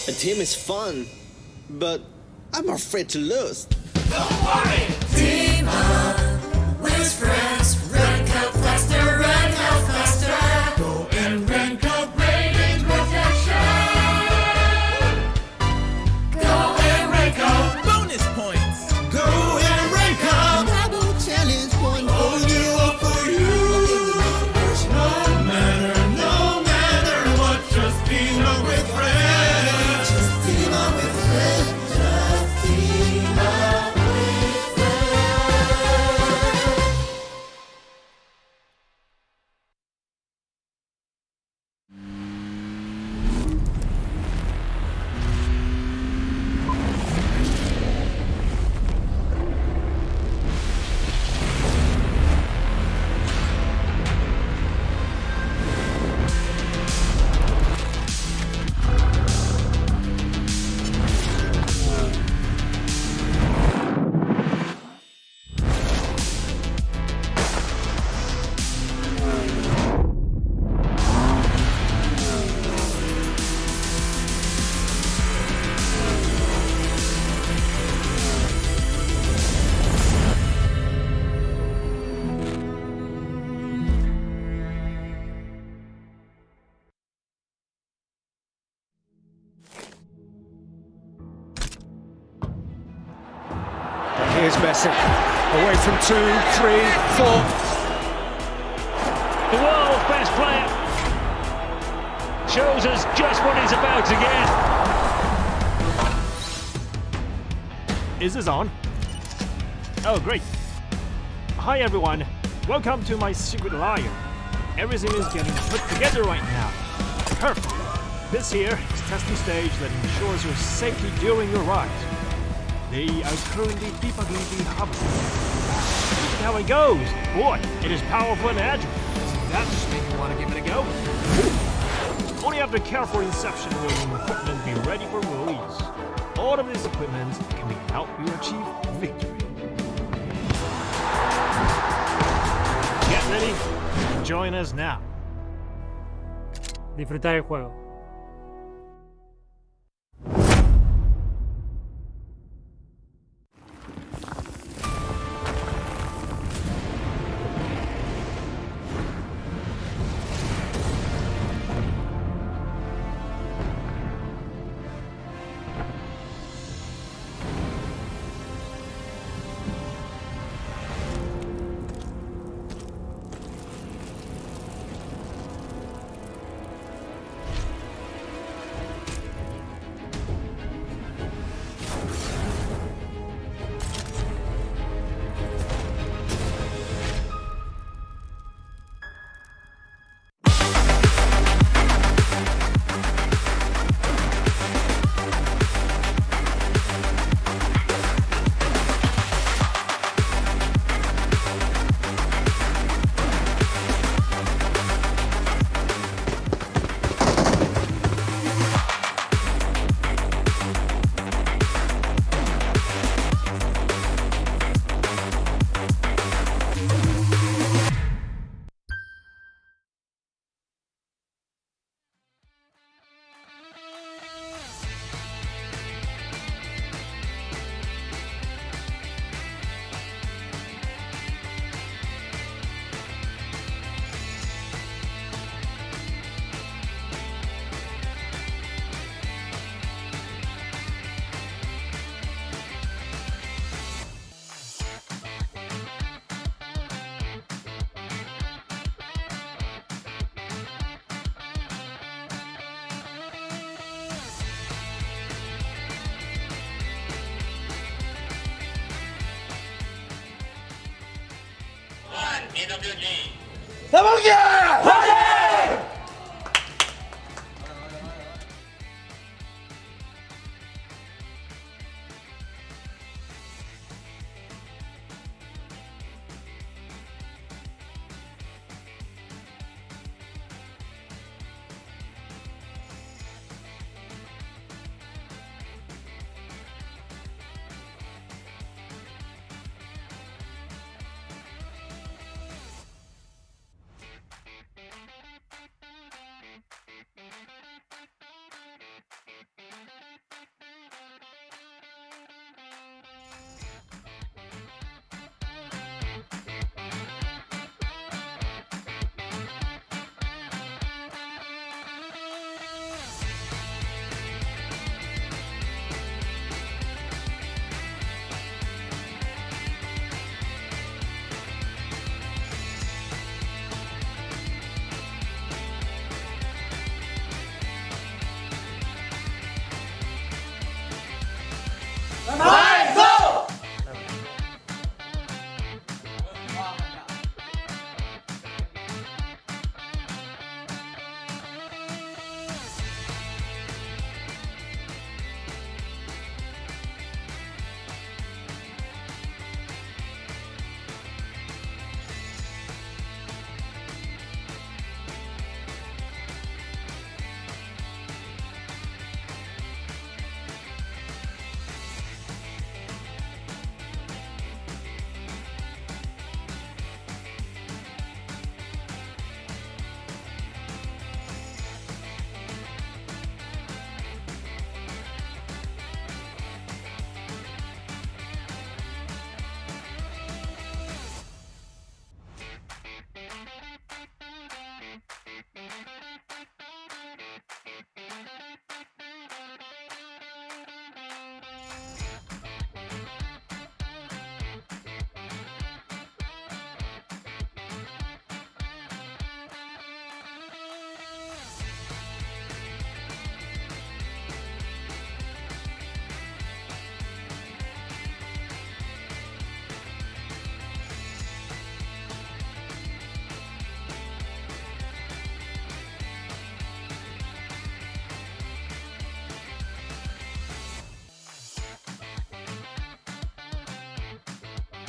A team is fun, but I'm afraid to lose. Don't worry! Team up with friends. Rank up faster, rank up faster. Go and rank up, rating protection. Go and rank up. Bonus points! Go and rank up. Double challenge point for you or for you. No matter what, just team up with friends. Just team up with friends. Just team up with friends. Here's Messi, away from 2, 3, 4. The world's best player shows us just what he's about to get. Is this on? Oh, great. Hi, everyone. Welcome to my secret lair. Everything is getting put together right now. Perfect. This here is testing stage that ensures your safety during your ride. They are currently debugging the hub. Look how it goes. Boy, it is powerful and agile. Doesn't that just make me want to give it a go? Only after careful inception will the equipment be ready for release. All of this equipment can help you achieve victory. Get ready. Join us now. Disfrutar el juego.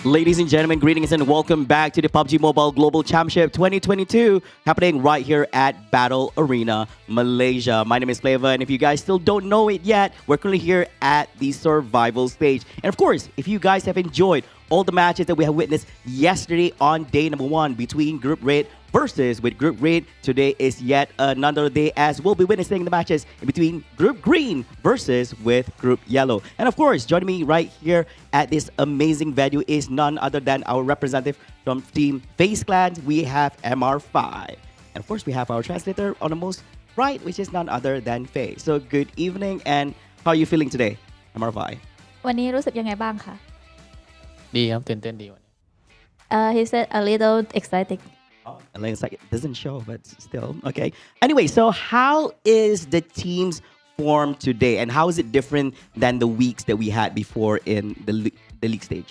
Ladies and gentlemen, greetings and welcome back to the PUBG Mobile Global Championship 2022 happening right here at Battle Arena, Malaysia. My name is Flavor, and if you guys still don't know it yet, we're currently here at the survival stage. And of course, if you guys have enjoyed all the matches that we have witnessed yesterday on day number 1 between Group Red versus with Group Red, today is yet another day as we'll be witnessing the matches in between Group Green versus with Group Yellow. And of course, joining me right here at this amazing venue is none other than our representative from Team FaZe Clan. We have MR5. And of course, we have our translator on the most right, which is none other than Faye. So good evening, and how are you feeling today, MR5? วันนี้รู้สึกยังไงบ้างคะ ดีครับตื่นเต้นดีวันนี้ He said a little excited. And it's like, it doesn't show, but still. Okay. Anyway, so how is the team's form today? And how is it different than the weeks that we had before in the league stage?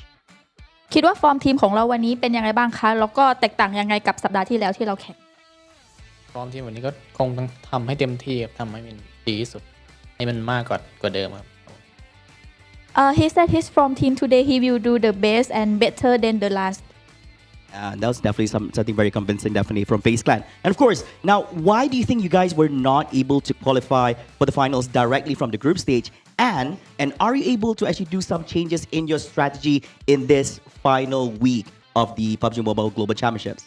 คิดว่าฟอร์มทีมของเราวันนี้เป็นยังไงบ้างคะแล้วก็แตกต่างยังไงกับสัปดาห์ที่แล้วที่เราแข่ง พร้อมทีมวันนี้ก็คงต้องทำให้เต็มที่ครับทำให้มันดีที่สุดให้มันมากกว่าเดิมครับ He said his from team today he will do the best and better than the last. That was definitely something very convincing, definitely from FaZe Clan. And of course, now, why do you think you guys were not able to qualify for the finals directly from the group stage? And are you able to actually do some changes in your strategy in this final week of the PUBG Mobile Global Championships?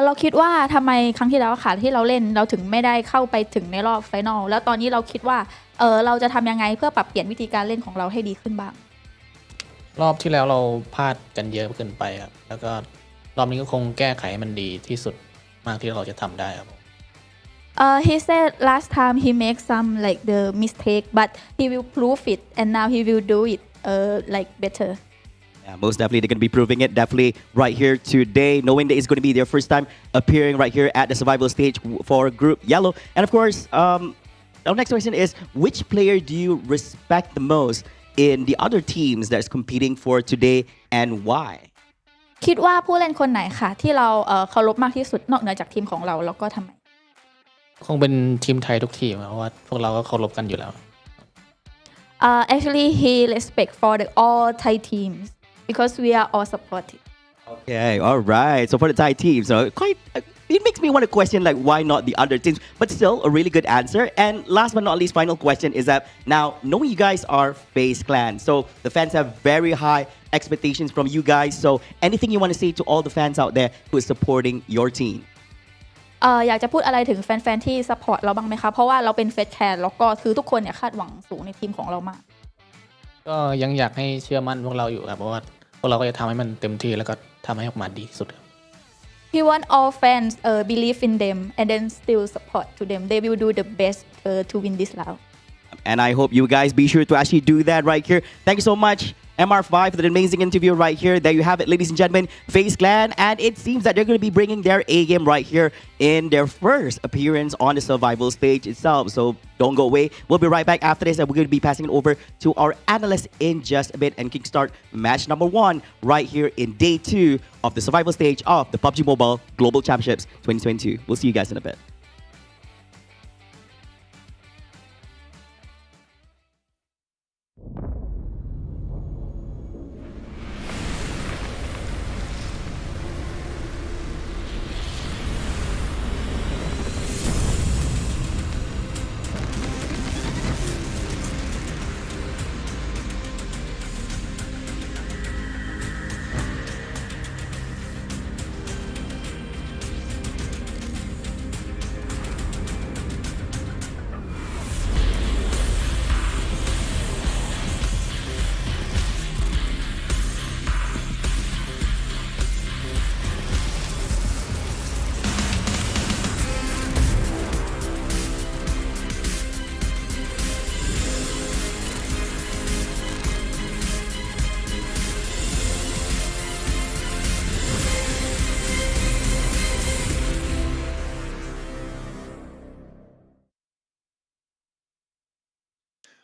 เราคิดว่าทำไมครั้งที่แล้วค่ะที่เราเล่นเราถึงไม่ได้เข้าไปถึงในรอบไฟนอลแล้วตอนนี้เราคิดว่าเราจะทำยังไงเพื่อปรับเปลี่ยนวิธีการเล่นของเราให้ดีขึ้นบ้าง รอบที่แล้วเราพลาดกันเยอะเกินไปครับแล้วก็รอบนี้ก็คงแก้ไขให้มันดีที่สุดมากที่เราจะทำได้ครับ He said last time he make some like the mistake but he will prove it and now he will do it like better. Yeah, most definitely they're going to be proving it definitely right here today, knowing that it's going to be their first time appearing right here at the survival stage for Group Yellow. And of course, our next question is, which player do you respect the most in the other teams that's competing for today and why? คิดว่าผู้เล่นคนไหนค่ะที่เราเคารพมากที่สุดนอกเหนือจากทีมของเราแล้วก็ทำไม คงเป็นทีมไทยทุกทีมเพราะว่าพวกเราก็เคารพกันอยู่แล้ว Actually he respect for the all Thai teams because we are all supportive. Okay, all right. So for the Thai team, so quite it makes me want to question like why not the other teams, but still a really good answer. And last but not least, final question is that now knowing you guys are FaZe Clan, so the fans have very high expectations from you guys. So anything you want to say to all the fans out there who is supporting your team? อยากจะพูดอะไรถึงแฟนๆที่ซัพพอร์ตเราบ้างไหมคะเพราะว่าเราเป็นFaZe Clanแล้วก็คือทุกคนเนี่ยคาดหวังสูงในทีมของเรามาก ก็ยังอยากให้เชื่อมั่นพวกเราอยู่ครับเพราะว่าพวกเราก็จะทำให้มันเต็มที่แล้วก็ทำให้ออกมาดีที่สุดครับ He want all fans believe in them and then still support to them. They will do the best to win this round. And I hope you guys be sure to actually do that right here. Thank you so much, MR5 for the amazing interview right here. There you have it, ladies and gentlemen, FaZe Clan, and it seems that they're going to be bringing their A game right here in their first appearance on the survival stage itself. So don't go away. We'll be right back after this, and we're going to be passing it over to our analyst in just a bit and kickstart match number 1 right here in day 2 of the survival stage of the PUBG Mobile Global Championships 2022. We'll see you guys in a bit.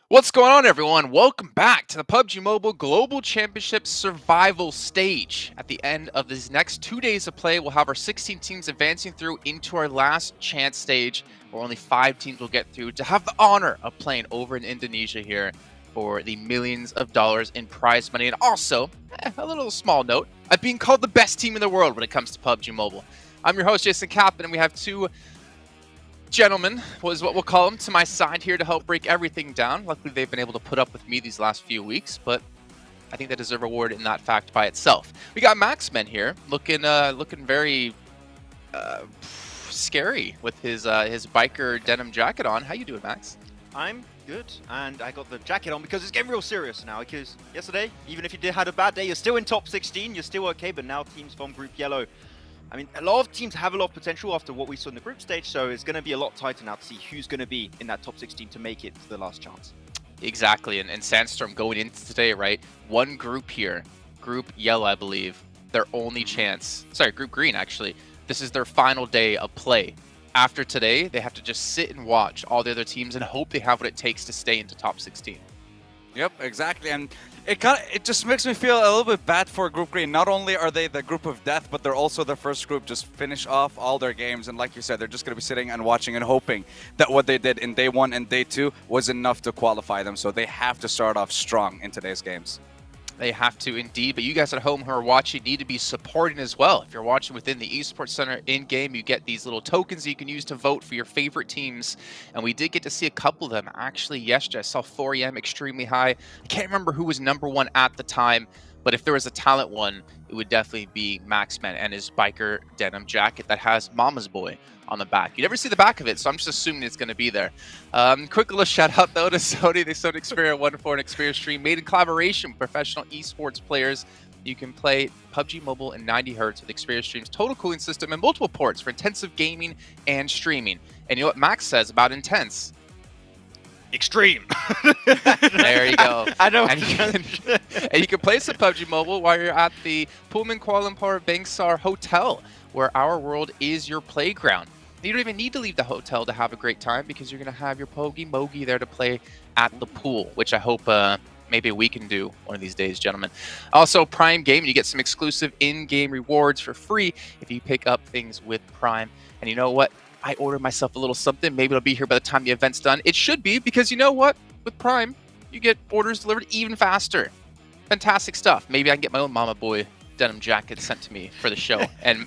What's going on, everyone? Welcome back to the PUBG Mobile Global Championship Survival Stage. At the end of these next 2 days of play, we'll have our 16 teams advancing through into our last chance stage, where only 5 teams will get through to have the honor of playing over in Indonesia here for the millions of dollars in prize money. And also, a little small note, of being called the best team in the world when it comes to PUBG Mobile. I'm your host, Jason Kaplan, and we have 2 gentlemen, was what we'll call them, to my side here to help break everything down. Luckily, they've been able to put up with me these last few weeks, but I think they deserve a reward in that fact by itself. We got Maxman here, looking very scary with his biker denim jacket on. How you doing, Max? I'm good, and I got the jacket on because it's getting real serious now. Because yesterday, even if you had a bad day, you're still in top 16, you're still okay. But now teams from Group Yellow, I mean, a lot of teams have a lot of potential after what we saw in the group stage, so it's going to be a lot tighter now to see who's going to be in that top 16 to make it to the last chance. Exactly, and Sandstorm going into today, right? One group here, Group Yellow, I believe, their only chance. Sorry, Group Green, actually. This is their final day of play. After today, they have to just sit and watch all the other teams and hope they have what it takes to stay into top 16. Yep, exactly, and it just makes me feel a little bit bad for Group Green. Not only are they the group of death, but they're also the first group just finish off all their games. And like you said, they're just going to be sitting and watching and hoping that what they did in day 1 and day 2 was enough to qualify them. So they have to start off strong in today's games. They have to indeed, but you guys at home who are watching need to be supporting as well. If you're watching within the Esports Center in-game, you get these little tokens you can use to vote for your favorite teams. And we did get to see a couple of them actually yesterday. I saw 4EM extremely high. I can't remember who was #1 at the time, but if there was a talent one, it would definitely be Maxman and his biker denim jacket that has Mama's Boy on the back. You never see the back of it, so I'm just assuming it's going to be there. Quick little shout out though to Sony. They sold Xperia 1 for an Xperia stream made in collaboration with professional esports players. You can play PUBG Mobile in 90 Hz with Xperia Stream's total cooling system and multiple ports for intensive gaming and streaming. And you know what Max says about intense? Extreme. There you go. I know. And you can play some PUBG Mobile while you're at the Pullman Kuala Lumpur Bangsar Hotel, where our world is your playground. You don't even need to leave the hotel to have a great time because you're going to have your Pogi Mogi there to play at the pool, which I hope maybe we can do one of these days, gentlemen. Also, Prime Game, you get some exclusive in-game rewards for free if you pick up things with Prime. And you know what? I ordered myself a little something. Maybe it'll be here by the time the event's done. It should be, because you know what? With Prime, you get orders delivered even faster. Fantastic stuff. Maybe I can get my own Mama Boy denim jacket sent to me for the show and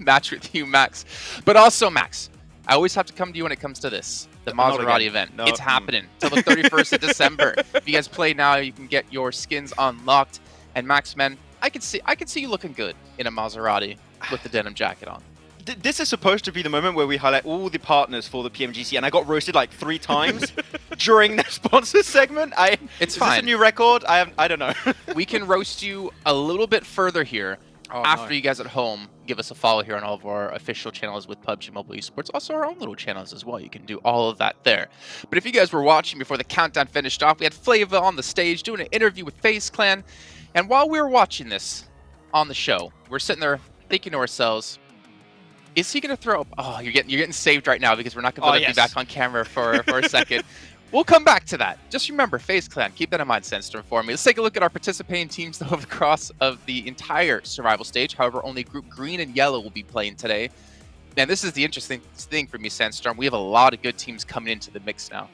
match with you, Max. But also, Max, I always have to come to you when it comes to this, the Maserati event. No. It's happening till the 31st of December. If you guys play now, you can get your skins unlocked. And Max, man, I can see you looking good in a Maserati with the denim jacket on. This is supposed to be the moment where we highlight all the partners for the PMGC, and I got roasted like 3 times during the sponsor segment. It's is fine. This a new record? I don't know. We can roast you a little bit further here After you guys at home, give us a follow here on all of our official channels with PUBG Mobile Esports. Also our own little channels as well. You can do all of that there. But if you guys were watching before the countdown finished off, we had Flava on the stage doing an interview with FaZe Clan. And while we were watching this on the show, we're sitting there thinking to ourselves, is he going to throw up? Oh, you're getting saved right now because we're not going to be back on camera for a second. We'll come back to that. Just remember, FaZe Clan, keep that in mind, Sandstorm, for me. Let's take a look at our participating teams though across of the entire survival stage. However, only Group Green and Yellow will be playing today. And this is the interesting thing for me, Sandstorm. We have a lot of good teams coming into the mix now.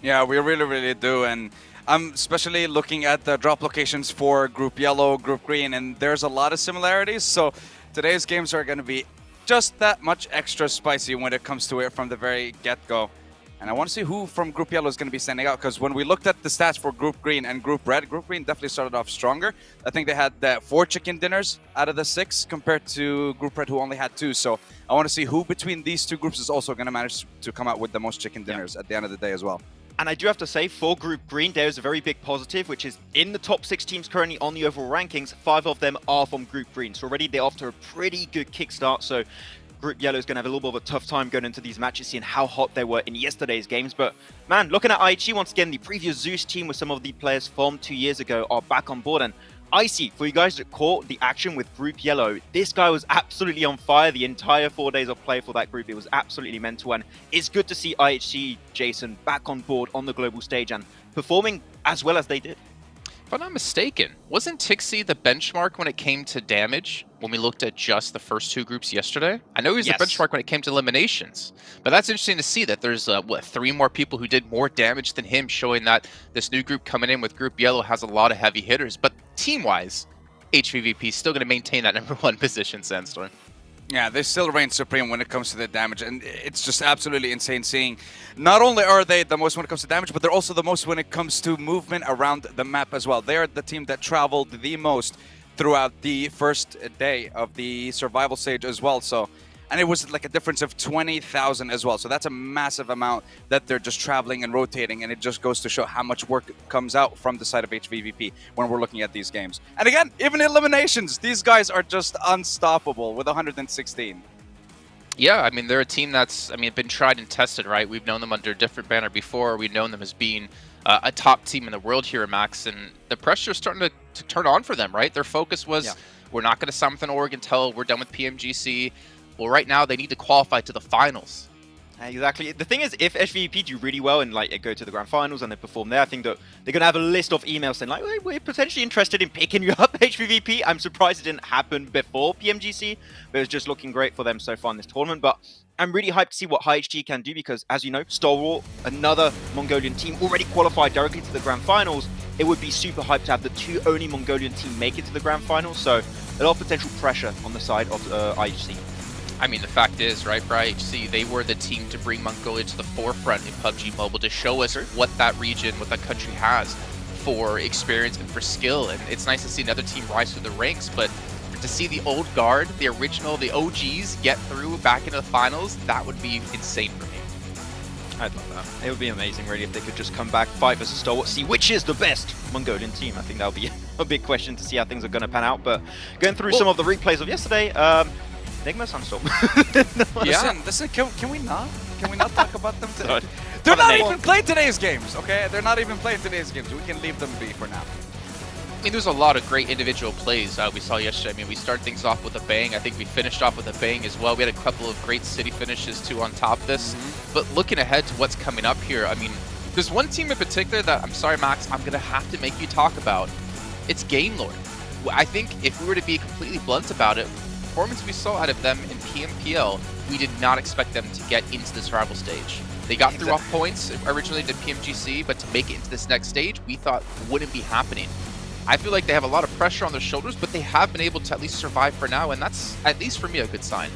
Yeah, we really, really do. And I'm especially looking at the drop locations for Group Yellow, Group Green, and there's a lot of similarities. So today's games are going to be just that much extra spicy when it comes to it from the very get-go. And I want to see who from Group Yellow is going to be standing out, because when we looked at the stats for Group Green and Group Red definitely started off stronger. I think they had 4 chicken dinners out of the 6 compared to Group Red, who only had 2. So I want to see who between these two groups is also going to manage to come out with the most chicken dinners at the end of the day as well. And I do have to say, for Group Green, there is a very big positive, which is in the top 6 teams currently on the overall rankings, 5 of them are from Group Green. So already they're off to a pretty good kickstart. So Group Yellow is going to have a little bit of a tough time going into these matches, seeing how hot they were in yesterday's games. But man, looking at IHG once again, the previous Zeus team with some of the players from 2 years ago are back on board. And Icy, for you guys that caught the action with Group Yellow, this guy was absolutely on fire the entire 4 days of play for that group. It was absolutely mental, and it's good to see IHG, Jason, back on board on the global stage and performing as well as they did. If I'm not mistaken, wasn't Tixie the benchmark when it came to damage when we looked at just the first 2 groups yesterday? I know he was the benchmark when it came to eliminations, but that's interesting to see that there's, 3 more people who did more damage than him, showing that this new group coming in with Group Yellow has a lot of heavy hitters. But team-wise, HVVP is still going to maintain that #1 position, Sandstorm. Yeah, they still reign supreme when it comes to the damage, and it's just absolutely insane seeing not only are they the most when it comes to damage, but they're also the most when it comes to movement around the map as well. They're the team that traveled the most throughout the first day of the survival stage as well. So, and it was like a difference of 20,000 as well. So that's a massive amount that they're just traveling and rotating, and it just goes to show how much work comes out from the side of HVVP when we're looking at these games. And again, even eliminations, these guys are just unstoppable with 116. Yeah, I mean, they're a team that's, been tried and tested, right? We've known them under a different banner before. We've known them as being a top team in the world here at Max, and the pressure is starting to turn on for them, right? Their focus was, we're not going to sign with an org until we're done with PMGC. Well, right now, they need to qualify to the finals. Exactly. The thing is, if HVP do really well and go to the grand finals and they perform there, I think that they're going to have a list of emails saying, like, we're potentially interested in picking you up, HVVP. I'm surprised it didn't happen before PMGC, but it's just looking great for them so far in this tournament. But I'm really hyped to see what HG can do because, as you know, Star another Mongolian team, already qualified directly to the grand finals. It would be super hyped to have the 2 only Mongolian team make it to the grand finals. So a lot of potential pressure on the side of IHC. I mean, the fact is, right, for IHC, they were the team to bring Mongolia to the forefront in PUBG Mobile to show us what that region, what that country has for experience and for skill. And it's nice to see another team rise through the ranks, but to see the old guard, the original, the OGs get through back into the finals, that would be insane for me. I'd love that. It would be amazing, really, if they could just come back, fight versus Stalwart, see which is the best Mongolian team. I think that would be a big question to see how things are going to pan out. But going through some of the replays of yesterday, Enigma, Sunstorm. Listen, can we not? Can we not talk about them today? They're not even playing today's games, okay? They're not even playing today's games. We can leave them be for now. I mean, there's a lot of great individual plays we saw yesterday. I mean, we started things off with a bang. I think we finished off with a bang as well. We had a couple of great city finishes, too, on top of this. But looking ahead to what's coming up here, I mean, there's one team in particular that, I'm sorry, Max, I'm going to have to make you talk about. It's Gainlord. I think if we were to be completely blunt about it, the performance we saw out of them in PMPL, we did not expect them to get into the survival stage. They got through off points originally to PMGC, but to make it into this next stage, we thought wouldn't be happening. I feel like they have a lot of pressure on their shoulders, but they have been able to at least survive for now, and that's, at least for me, a good sign.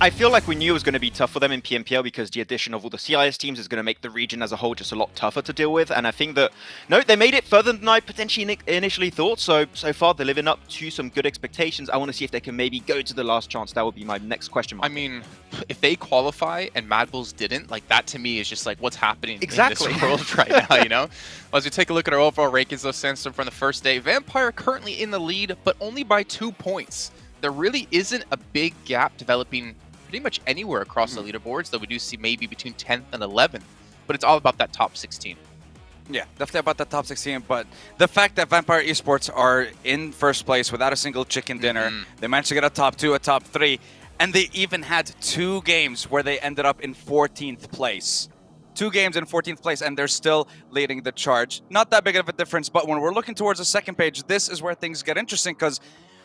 I feel like we knew it was going to be tough for them in PMPL because the addition of all the CIS teams is going to make the region as a whole just a lot tougher to deal with. And I think that, no, they made it further than I potentially initially thought. So far, they're living up to some good expectations. I want to see if they can maybe go to the last chance. That would be my next question mark. I mean, if they qualify and Mad Bulls didn't, like that to me is just like what's happening in this world right now, you know? As we take a look at our overall rankings of Sandstorm from the first day, Vampire currently in the lead, but only by 2 points. there really isn't a big gap developing pretty much anywhere across the leaderboards, though we do see maybe between 10th and 11th. But it's all about that top 16. Yeah, definitely about the top 16, but the fact that Vampire Esports are in first place without a single chicken dinner, they managed to get a top 2, a top 3, and they even had 2 games where they ended up in 14th place. 2 games in 14th place, and they're still leading the charge. Not that big of a difference, but when we're looking towards the second page, this is where things get interesting, because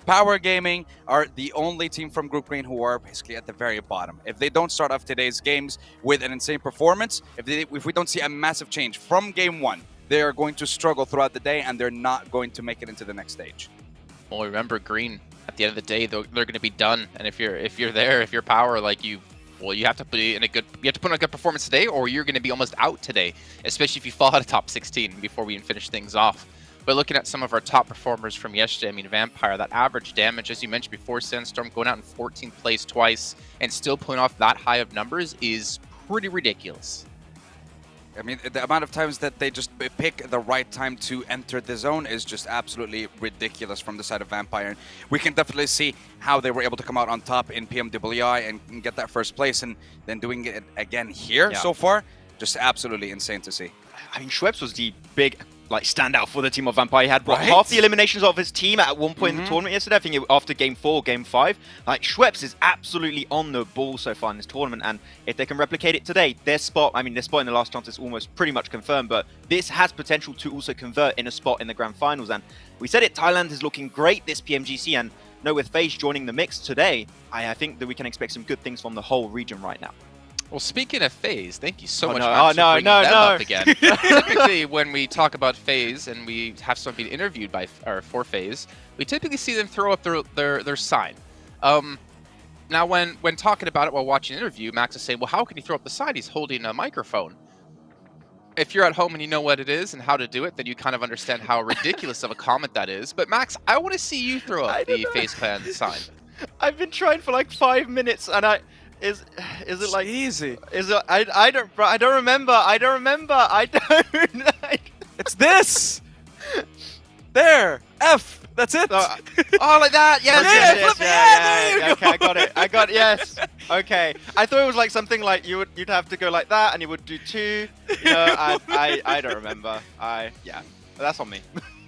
Power Gaming are the only team from Group Green who are basically at the very bottom. If they don't start off today's games with an insane performance, if we don't see a massive change from game 1, they are going to struggle throughout the day, and they're not going to make it into the next stage. Well, remember, Green, at the end of the day, they're going to be done. And if you're Power, like you have to put in a good performance today, or you're going to be almost out today, especially if you fall out of top 16 before we even finish things off. But looking at some of our top performers from yesterday, I mean, Vampire, that average damage, as you mentioned before, Sandstorm going out in 14th place twice and still pulling off that high of numbers is pretty ridiculous. I mean, the amount of times that they just pick the right time to enter the zone is just absolutely ridiculous from the side of Vampire. We can definitely see how they were able to come out on top in PMWI and get that first place, and then doing it again here so far, just absolutely insane to see. I mean, Schweppes was the big standout for the team of Vampire. He had half the eliminations of his team at one point in the tournament yesterday. I think after game 4, game 5. Like, Schweppes is absolutely on the ball so far in this tournament, and if they can replicate it today, their spot in the last chance is almost pretty much confirmed, but this has potential to also convert in a spot in the grand finals. And we said it, Thailand is looking great this PMGC, and with FaZe joining the mix today, I think that we can expect some good things from the whole region right now. Well, speaking of FaZe, thank you so much for bringing them up again. Typically, when we talk about FaZe and we have someone being interviewed for FaZe, we typically see them throw up their sign. Now, when talking about it while watching an interview, Max is saying, well, how can he throw up the sign? He's holding a microphone. If you're at home and you know what it is and how to do it, then you kind of understand how ridiculous of a comment that is. But Max, I want to see you throw up the FaZe Clan sign. I've been trying for like 5 minutes, and Is it like easy? Is it? I don't remember. It's this. There. F. That's it. Oh, like that. Yes. Yeah. Okay, I got it. Yes. Okay. I thought it was like something like you'd have to go like that, and you would do 2. I don't remember. That's on me.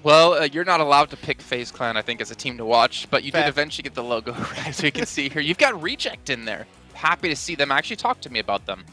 Well, you're not allowed to pick FaZe Clan, I think, as a team to watch, but you did eventually get the logo right, so you can see here. You've got Reject in there. Happy to see them. Actually, talk to me about them.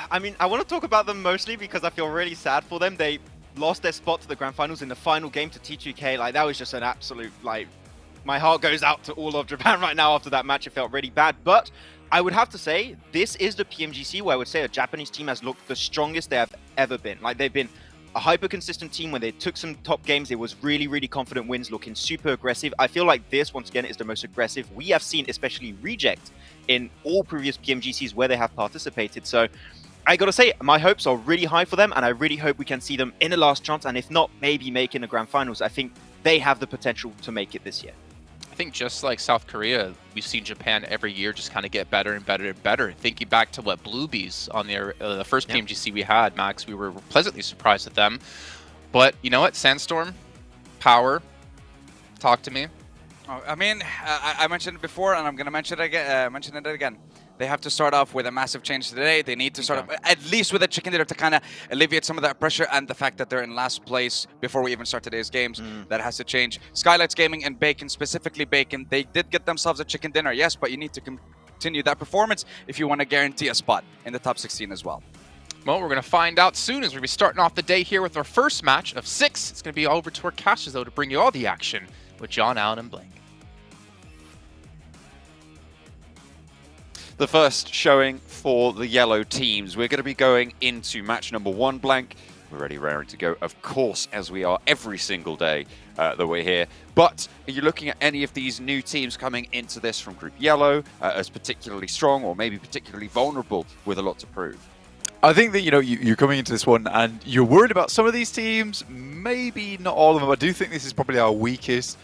I mean, I want to talk about them mostly because I feel really sad for them. They lost their spot to the grand finals in the final game to T2K. Like, that was just an absolute, my heart goes out to all of Japan right now after that match. It felt really bad. But I would have to say, this is the PMGC where I would say a Japanese team has looked the strongest they have ever been. Like, they've been a hyper-consistent team. When they took some top games, it was really, really confident wins, looking super aggressive. I feel like this, once again, is the most aggressive we have seen, especially Reject, in all previous PMGCs where they have participated. So I gotta say, my hopes are really high for them, and I really hope we can see them in the last chance, and if not, maybe make in the grand finals. I think they have the potential to make it this year. I think just like South Korea, we've seen Japan every year just kind of get better and better and better. Thinking back to what Bluebees on the first PMGC we had, Max, we were pleasantly surprised at them. But you know what? Sandstorm, Power, talk to me. I mean, I mentioned it before, and I'm going to mention it again. They have to start off with a massive change today. They need to start off at least with a chicken dinner to kind of alleviate some of that pressure, and the fact that they're in last place before we even start today's games. That has to change. Skylights Gaming and Bacon, specifically Bacon, they did get themselves a chicken dinner, yes, but you need to continue that performance if you want to guarantee a spot in the top 16 as well. Well, we're going to find out soon, as we're going to be starting off the day here with our first match of 6. It's going to be over to our casters, though, to bring you all the action with John, Allen, and Blake. The first showing for the yellow teams. We're going to be going into match number 1, Blank. We're ready, raring to go, of course, as we are every single day that we're here. But are you looking at any of these new teams coming into this from Group Yellow as particularly strong, or maybe particularly vulnerable with a lot to prove? I think that, you're coming into this one and you're worried about some of these teams, maybe not all of them. I do think this is probably our weakest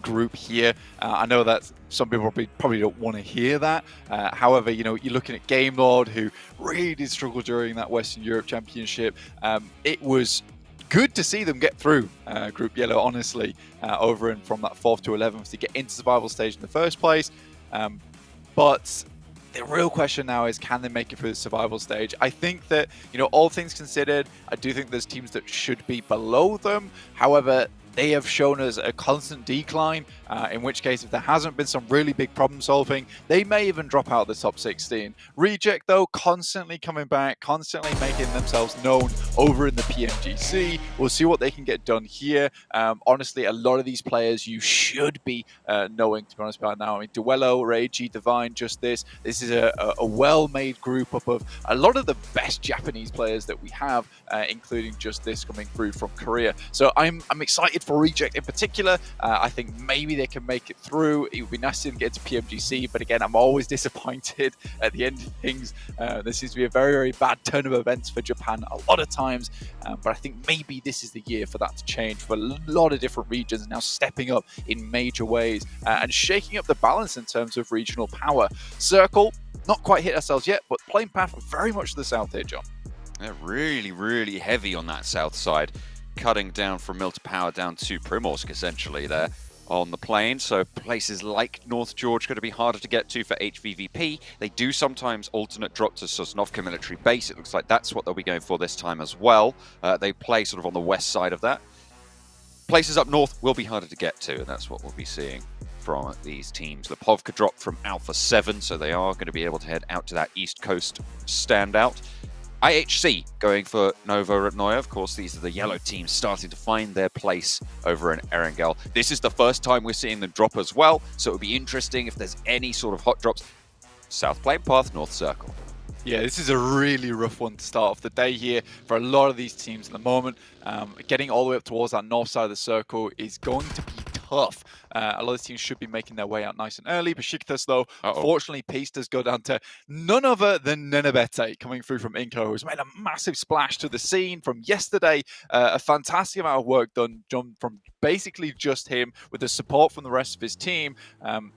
group here. I know that some people probably don't want to hear that. However, you're looking at Game Lord, who really did struggle during that Western Europe Championship. It was good to see them get through Group Yellow, honestly, over and from that 4th to 11th to get into survival stage in the first place. But the real question now is, can they make it through the survival stage? I think that, all things considered, I do think there's teams that should be below them. However, they have shown us a constant decline, in which case, if there hasn't been some really big problem solving, they may even drop out of the top 16. Reject, though, constantly coming back, constantly making themselves known over in the PMGC. We'll see what they can get done here. Honestly, a lot of these players you should be knowing, to be honest, by now. I mean, Duello, Reiji, Divine, Just This is a well-made group up of a lot of the best Japanese players that we have, including Just This coming through from Korea. So I'm excited for Reject in particular. I think maybe they can make it through. It would be nice to get to PMGC, but again, I'm always disappointed at the end of things. There seems to be a very, very bad turn of events for Japan a lot of times, but I think maybe this is the year for that to change, for a lot of different regions now stepping up in major ways and shaking up the balance in terms of regional power. Circle, not quite hit ourselves yet, but playing path very much to the south here, John. They're really, really heavy on that south side, cutting down from Mill to Power down to Primorsk, essentially, there on the plane. So places like North George going to be harder to get to for HVVP. They do sometimes alternate drop to Sosnovka military base. It looks like that's what they'll be going for this time as well. They play sort of on the west side of that. Places up north will be harder to get to, and that's what we'll be seeing from these teams. Lipovka dropped from Alpha 7, so they are going to be able to head out to that east coast standout. IHC going for Novo Ratnoya. Of course, these are the yellow teams starting to find their place over in Erangel. This is the first time we're seeing them drop as well, so it would be interesting if there's any sort of hot drops. South Plane Path, North Circle. Yeah, this is a really rough one to start off the day here for a lot of these teams at the moment. Getting all the way up towards that north side of the circle is going to be tough. A lot of teams should be making their way out nice and early. Besiktas, though, fortunately, pace does go down to none other than Nenebete coming through from Inco, who's made a massive splash to the scene from yesterday. A fantastic amount of work done from basically just him with the support from the rest of his team.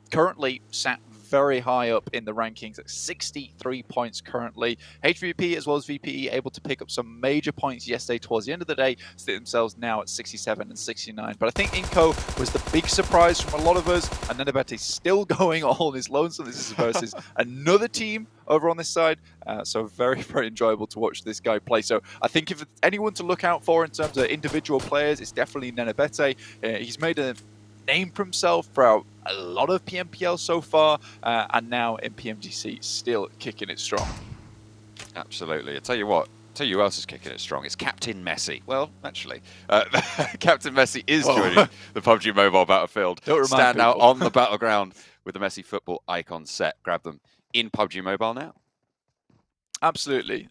Currently sat very high up in the rankings at 63 points currently. HVP as well as VPE able to pick up some major points yesterday towards the end of the day, sit themselves now at 67 and 69. But I think Inco was the big surprise from a lot of us, and Nenebete still going all on his lonesome. This is versus another team over on this side. So very, very enjoyable to watch this guy play. So I think if anyone to look out for in terms of individual players, it's definitely Nenebete. He's made a name for himself throughout a lot of PMPL so far, and now in PMGC, still kicking it strong. Absolutely. I tell you what, who else is kicking it strong? It's Captain Messi. Well, actually, Captain Messi is joining the PUBG Mobile Battlefield. Stand out on the battleground with the Messi football icon set. Grab them in PUBG Mobile now. Absolutely.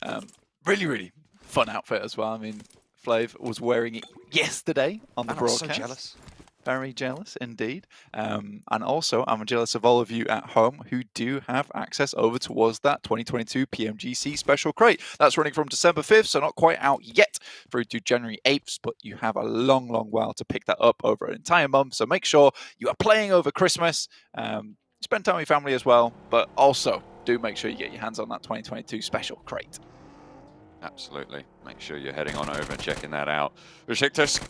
Really, really fun outfit as well. I mean, Flav was wearing it yesterday on the broadcast. I'm so jealous. Very jealous indeed. And also, I'm jealous of all of you at home who do have access over towards that 2022 PMGC Special Crate. That's running from December 5th, so not quite out yet, through to January 8th, but you have a long, long while to pick that up over an entire month. So make sure you are playing over Christmas. Spend time with your family as well, but also do make sure you get your hands on that 2022 Special Crate. Absolutely. Make sure you're heading on over and checking that out. Besiktas,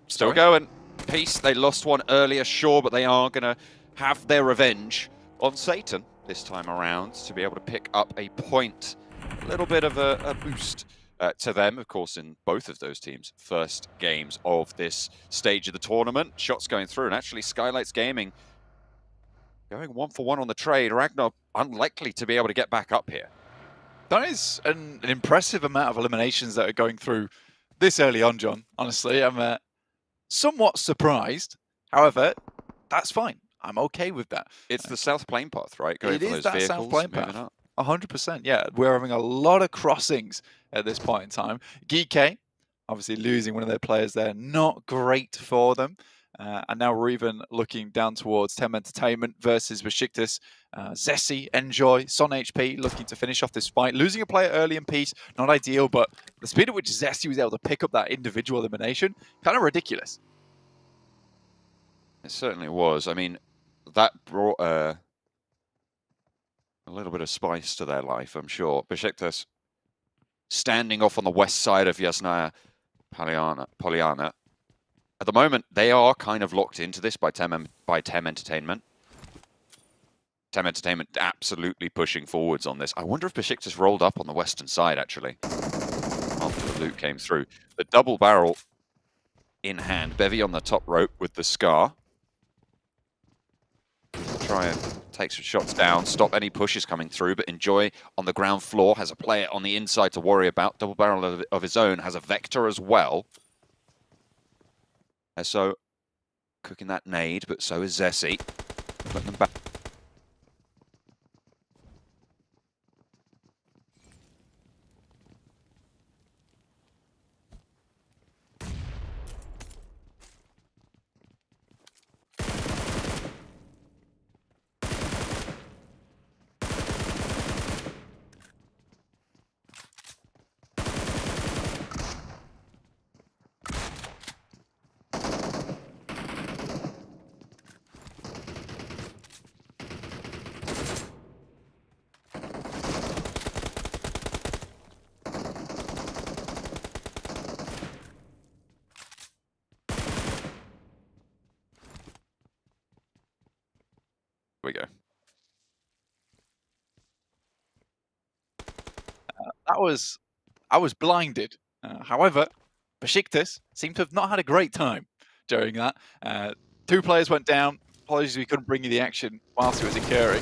still going. Peace, they lost one earlier, sure, but they are going to have their revenge on Satan this time around to be able to pick up a point. A little bit of a boost to them, of course, in both of those teams' first games of this stage of the tournament. Shots going through, and actually Skylights Gaming going 1-for-1 on the trade. Ragnar unlikely to be able to get back up here. That is an impressive amount of eliminations that are going through this early on, John. Honestly, I'm somewhat surprised. However, that's fine. I'm okay with that. It's the South Plane Path, right? Going It for is those that vehicles, South Plane moving Path. up. 100%, yeah. We're having a lot of crossings at this point in time. Geek, obviously losing one of their players there. Not great for them. And now we're even looking down towards Tem Entertainment versus Besiktas. Zessi, Enjoy, Son HP looking to finish off this fight. Losing a player early in peace, not ideal, but the speed at which Zessi was able to pick up that individual elimination, kind of ridiculous. It certainly was. I mean, that brought a little bit of spice to their life, I'm sure. Besiktas standing off on the west side of Yasnaya. Pollyanna. At the moment, they are kind of locked into this by Tem Entertainment. Tem Entertainment absolutely pushing forwards on this. I wonder if Besiktas rolled up on the western side, actually, after the loot came through. The double barrel in hand. Bevy on the top rope with the Scar. Try and take some shots down, stop any pushes coming through, but Enjoy on the ground floor has a player on the inside to worry about. Double barrel of his own, has a Vector as well. So cooking that nade, but so is Zessi. Putting them back. We go. I was blinded. However, Besiktas seem to have not had a great time during that. 2 players went down. Apologies we couldn't bring you the action whilst it was occurring.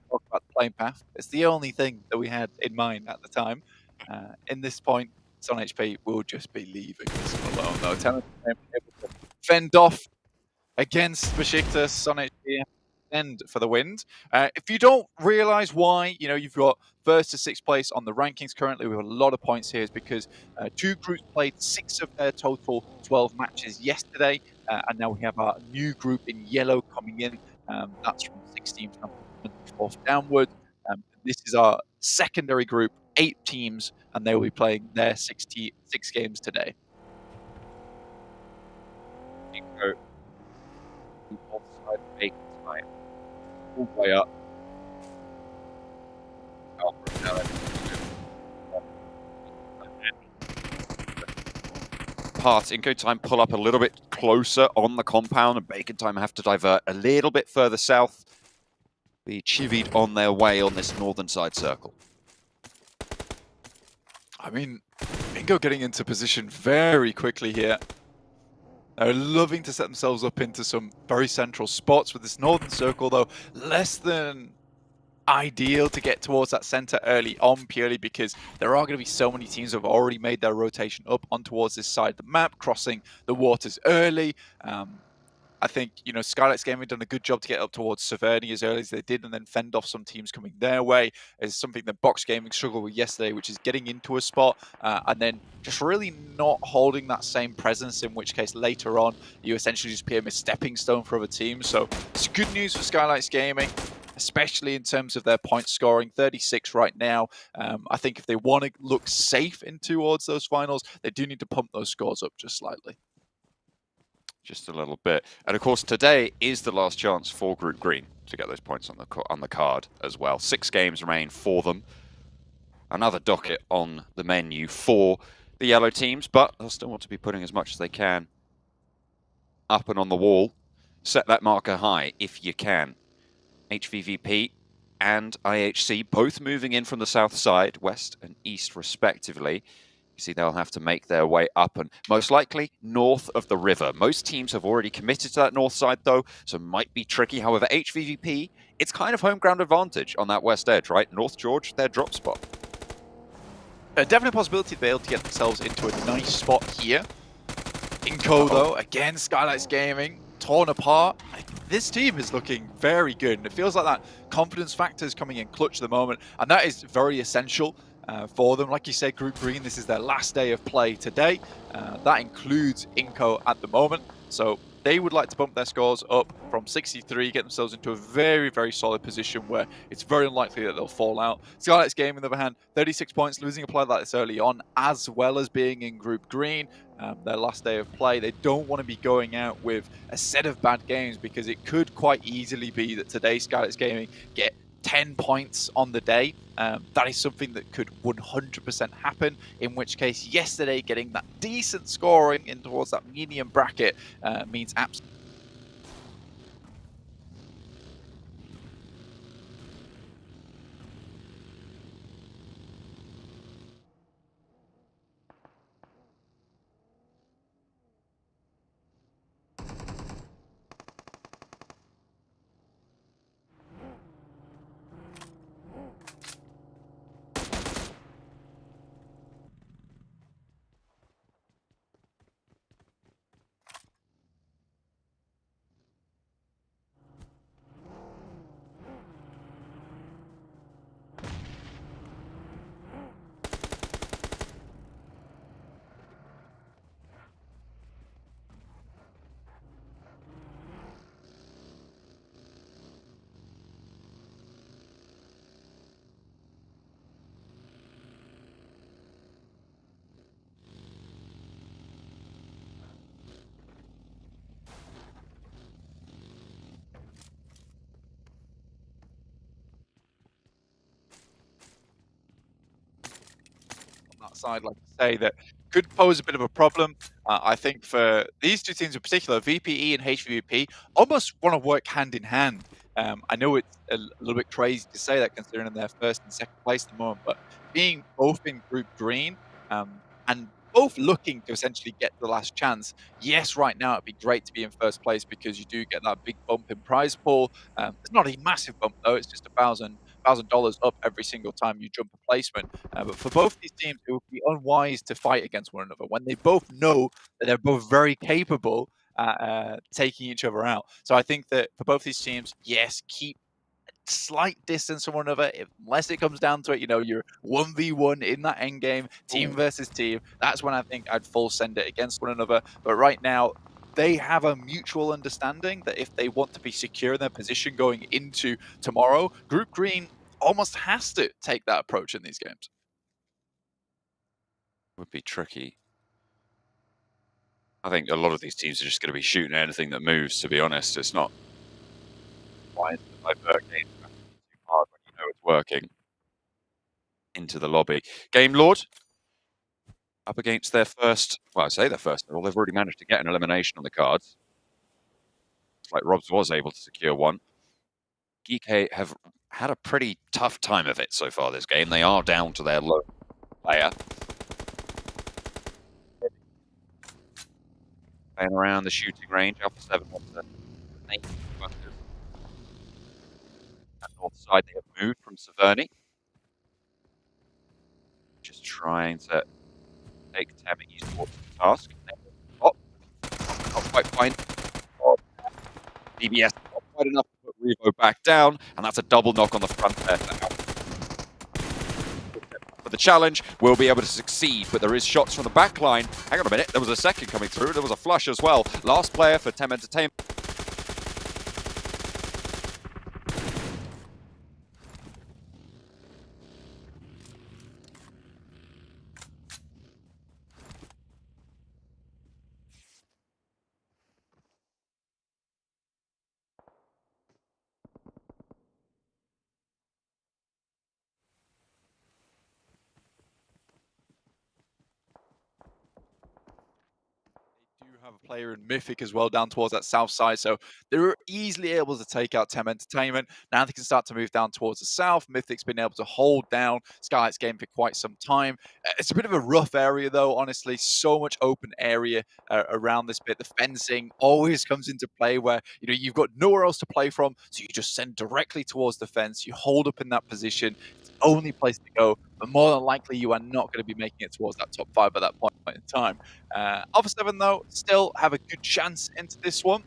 Talk about the playing path. It's the only thing that we had in mind at the time. In this point, Son HP will just be leaving us alone, though. Able to fend off against Besiktas. Son HP end for the wind. If you don't realize why, you've got 1st to 6th place on the rankings currently, we have a lot of points here, is because 2 groups played 6 of their total 12 matches yesterday, and now we have our new group in yellow coming in. That's from 16th to 24th downward. This is our secondary group, 8 teams, and they will be playing their 6 games today. All the way up. Path, Inco Time pull up a little bit closer on the compound, and Bacon Time have to divert a little bit further south. Be chivied on their way on this northern side circle. I mean, Inco getting into position very quickly here. They're loving to set themselves up into some very central spots with this northern circle, though less than ideal to get towards that center early on, purely because there are going to be so many teams that have already made their rotation up on towards this side of the map, crossing the waters early. I think, Skylight's Gaming have done a good job to get up towards Severny as early as they did and then fend off some teams coming their way. Is something that Box Gaming struggled with yesterday, which is getting into a spot and then just really not holding that same presence, in which case later on you essentially just became a stepping stone for other teams. So it's good news for Skylight's Gaming, especially in terms of their point scoring, 36 right now. I think if they want to look safe in towards those finals, they do need to pump those scores up just slightly. Just a little bit. And of course, today is the last chance for Group Green to get those points on the card as well. 6 games remain for them. Another docket on the menu for the yellow teams, but they'll still want to be putting as much as they can up and on the wall. Set that marker high if you can. HVVP and IHC both moving in from the south side, west and east respectively. You see they'll have to make their way up and most likely north of the river. Most teams have already committed to that north side though, so it might be tricky. However, HVVP, it's kind of home ground advantage on that west edge, right? North George, their drop spot. Definitely a possibility to be able to get themselves into a nice spot here. Inco though, again, Skylight's Gaming, torn apart. This team is looking very good, and it feels like that confidence factor is coming in clutch at the moment, and that is very essential for them. Like you said, Group Green, this is their last day of play today. That includes Inco at the moment, so they would like to bump their scores up from 63, get themselves into a very, very solid position where it's very unlikely that they'll fall out. Skylight's Game, on the other hand, 36 points, losing a play like this early on, as well as being in Group Green. Their last day of play, they don't want to be going out with a set of bad games, because it could quite easily be that today Skylight's Gaming get 10 points on the day. That is something that could 100% happen, in which case yesterday getting that decent scoring in towards that medium bracket means absolutely. That side, like I say, that could pose a bit of a problem. I think for these two teams in particular, VPE and HVVP almost want to work hand in hand. I know it's a little bit crazy to say that considering they're first and second place at the moment, but being both in group green and both looking to essentially get the last chance. Yes, right now it'd be great to be in first place because you do get that big bump in prize pool. It's not a massive bump though; it's just $1,000 up every single time you jump a placement. But for both these teams, it would be unwise to fight against one another when they both know that they're both very capable at taking each other out. So I think that for both these teams, yes, keep slight distance from one another, unless it comes down to it, you're 1v1 in that end game, team versus team. That's when I think I'd full send it against one another. But right now, they have a mutual understanding that if they want to be secure in their position going into tomorrow, Group Green almost has to take that approach in these games. Would be tricky. I think a lot of these teams are just going to be shooting at anything that moves, to be honest. It's not wise to divert games too hard when you know it's working. Into the lobby. Game Lord up against their first, well, I say their first, well, they've already managed to get an elimination on the cards. It's like Robs was able to secure one. Geek have had a pretty tough time of it so far this game. They are down to their low player. Playing around the shooting range, Alpha 7 wants to make bunkers. At north side, they have moved from Severny. Just trying to take Tammy's towards the task. Oh, not quite fine. Oh, DBS not quite enough to put Revo back down, and that's a double knock on the front there. But the challenge will be able to succeed, but there is shots from the back line. Hang on a minute, there was a second coming through. There was a flush as well. Last player for Tem Entertainment. Have a player in Mythic as well down towards that south side, so they're easily able to take out Tem Entertainment. Now they can start to move down towards the south. Mythic's been able to hold down Skylight's game for quite some time. It's a bit of a rough area though, honestly. So much open area around this bit. The fencing always comes into play where you've got nowhere else to play from, so you just send directly towards the fence. You hold up in that position. It's the only place to go, but more than likely you are not going to be making it towards that top 5 at that point in time. Alpha 7 though still have a good chance into this one.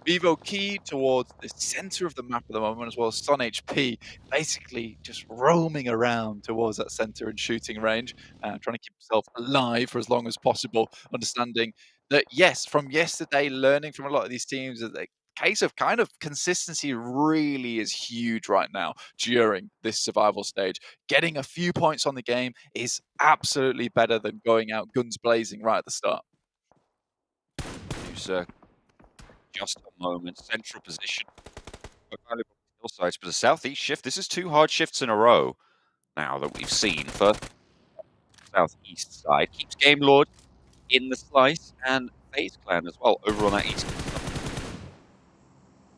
Vivo key towards the center of the map at the moment, as well as Son HP basically just roaming around towards that center and shooting range, trying to keep himself alive for as long as possible, understanding that, yes, from yesterday, learning from a lot of these teams, that the case of kind of consistency really is huge right now during this survival stage. Getting a few points on the game is absolutely better than going out guns blazing right at the start. User, just a moment, central position. But still sides, but a southeast shift. This is 2 hard shifts in a row now that we've seen. First, southeast side keeps Game Lord in the slice, and FaZe Clan as well over on that east side.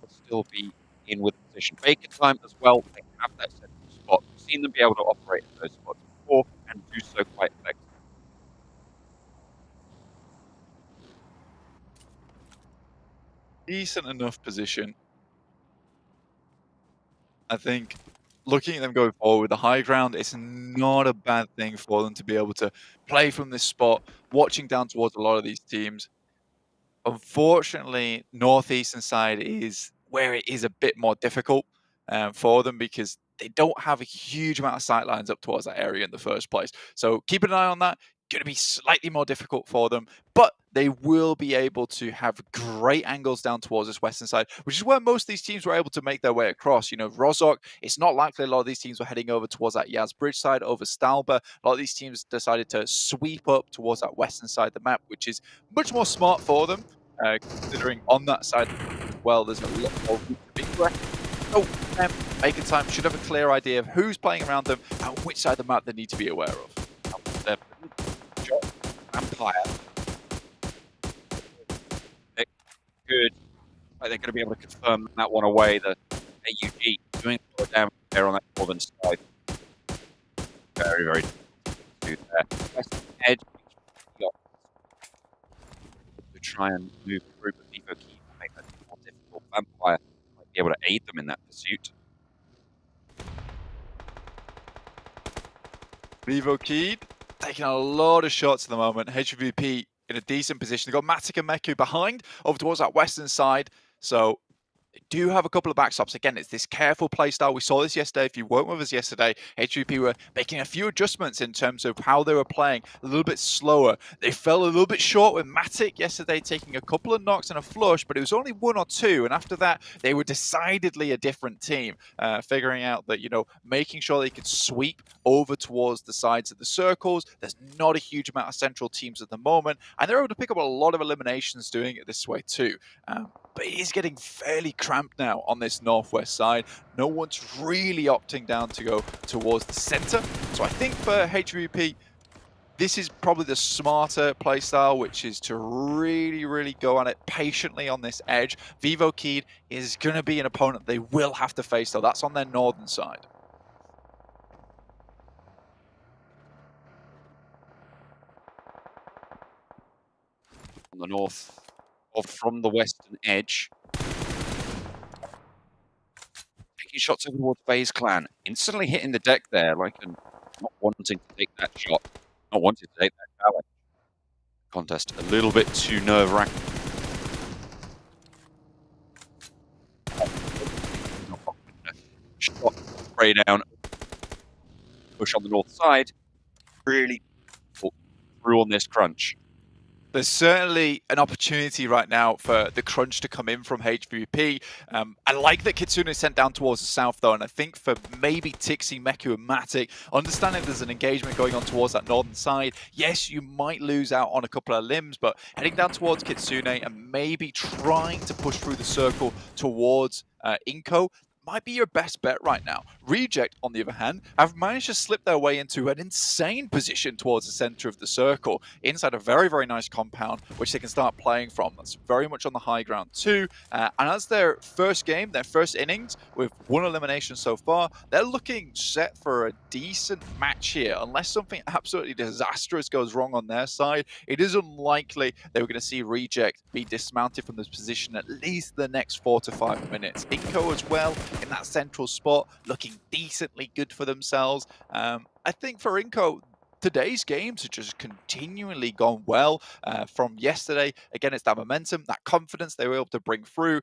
Will still be in with position. Bacon time as well. They have that central spot. We've seen them be able to operate in those spots before and do so quite effectively. Decent enough position. I think looking at them going forward with the high ground, it's not a bad thing for them to be able to play from this spot, watching down towards a lot of these teams. Unfortunately, northeastern side is where it is a bit more difficult for them because they don't have a huge amount of sight lines up towards that area in the first place. So keep an eye on that. Going to be slightly more difficult for them, but they will be able to have great angles down towards this western side, which is where most of these teams were able to make their way across. You know, Rozhok, it's not likely a lot of these teams were heading over towards that Yaz Bridge side over Stalba. A lot of these teams decided to sweep up towards that western side of the map, which is much more smart for them, considering on that side as well, there's a lot more room to be correct. So, Bacon time should have a clear idea of who's playing around them and which side of the map they need to be aware of. Vampire. Good. Like they're going to be able to confirm that one away. The AUG doing a lot of damage there on that northern side. Very, very difficult to do there. Western edge. To try and move through, but Vivo Key will make that more difficult. Vampire might be able to aid them in that pursuit. Vivo Key taking a lot of shots at the moment. HVP in a decent position. They've got Matic and Meku behind over towards that western side. So they do have a couple of backstops. Again, it's this careful playstyle. We saw this yesterday. If you weren't with us yesterday, HVP were making a few adjustments in terms of how they were playing a little bit slower. They fell a little bit short with Matic yesterday, taking a couple of knocks and a flush, but it was only 1 or 2. And after that, they were decidedly a different team, figuring out that, you know, making sure they could sweep over towards the sides of the circles. There's not a huge amount of central teams at the moment, and they're able to pick up a lot of eliminations doing it this way too. But it is getting fairly cramped now on this northwest side. No one's really opting down to go towards the center. So I think for HVP, this is probably the smarter playstyle, which is to really, really go at it patiently on this edge. Vivo Key is going to be an opponent they will have to face, though. That's on their northern side. On the north, or from the western edge. Taking shots over towards FaZe Clan. Instantly hitting the deck there, like not wanting to take that shot. Not wanting to take that challenge. Contest a little bit too nerve-wracking. Shot spray down. Push on the north side. Really through on this crunch. There's certainly an opportunity right now for the crunch to come in from HVP. I like that Kitsune is sent down towards the south, though, and I think for maybe Tixie, Meku, and Matic, understanding there's an engagement going on towards that northern side, yes, you might lose out on a couple of limbs, but heading down towards Kitsune and maybe trying to push through the circle towards Inko might be your best bet right now. Reject, on the other hand, have managed to slip their way into an insane position towards the center of the circle, inside a very, very nice compound, which they can start playing from. That's very much on the high ground too. And as their first game, their first innings, with 1 elimination so far, they're looking set for a decent match here. Unless something absolutely disastrous goes wrong on their side, it is unlikely that we're going to see Reject be dismounted from this position at least the next 4 to 5 minutes. Inko as well, in that central spot, looking decently good for themselves. I think for Inko, today's games have just continually gone well from yesterday. Again, it's that momentum, that confidence they were able to bring through,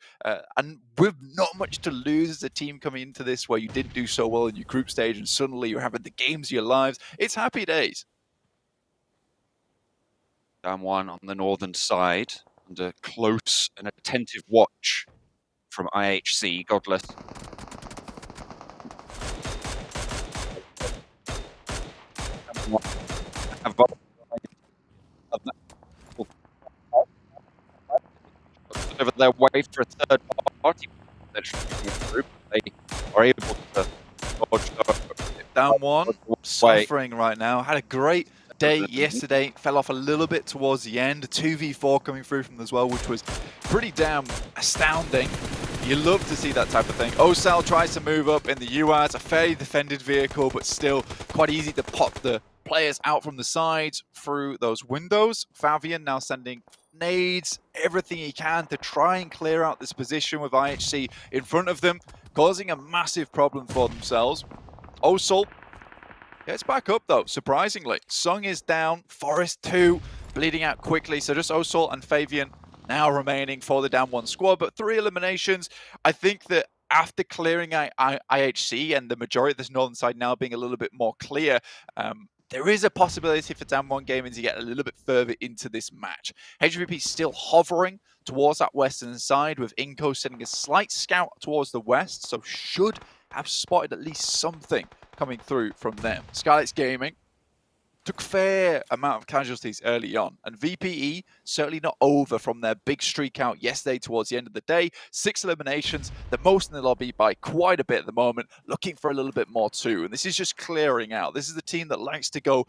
and with not much to lose as a team coming into this where you didn't do so well in your group stage and suddenly you're having the games of your lives, it's happy days. Down one on the northern side, under close and attentive watch from IHC, Godless. Over their way for a third party. They are able to dodge Down one, suffering right now. Had a great day yesterday. Fell off a little bit towards the end. 2v4 coming through from them as well, which was pretty damn astounding. You love to see that type of thing. Osal tries to move up in the UAS, a fairly defended vehicle, but still quite easy to pop the players out from the sides through those windows. Favian now sending nades, everything he can to try and clear out this position with IHC in front of them, causing a massive problem for themselves. Osal gets back up though, surprisingly. Sung is down, Forest 2 bleeding out quickly, so just Osal and Favian now remaining for the down one squad, but 3 eliminations. I think that after clearing IHC and the majority of this northern side now being a little bit more clear, there is a possibility for down one gaming to get a little bit further into this match. HVP still hovering towards that western side, with Inco sending a slight scout towards the west, so should have spotted at least something coming through from them. Skylights Gaming took fair amount of casualties early on, and VPE certainly not over from their big streak out yesterday towards the end of the day. 6 eliminations, the most in the lobby by quite a bit at the moment, looking for a little bit more too, and this is just clearing out. This is the team that likes to go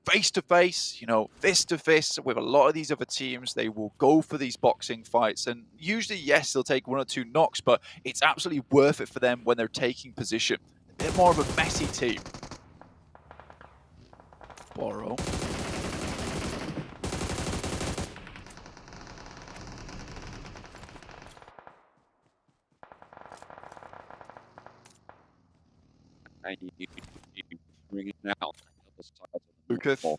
face to face, you know, fist to fist with a lot of these other teams. They will go for these boxing fights, and usually, yes, they'll take 1 or 2 knocks, but it's absolutely worth it for them when they're taking position. A bit more of a messy team. Borrow. bring it now. Luketh,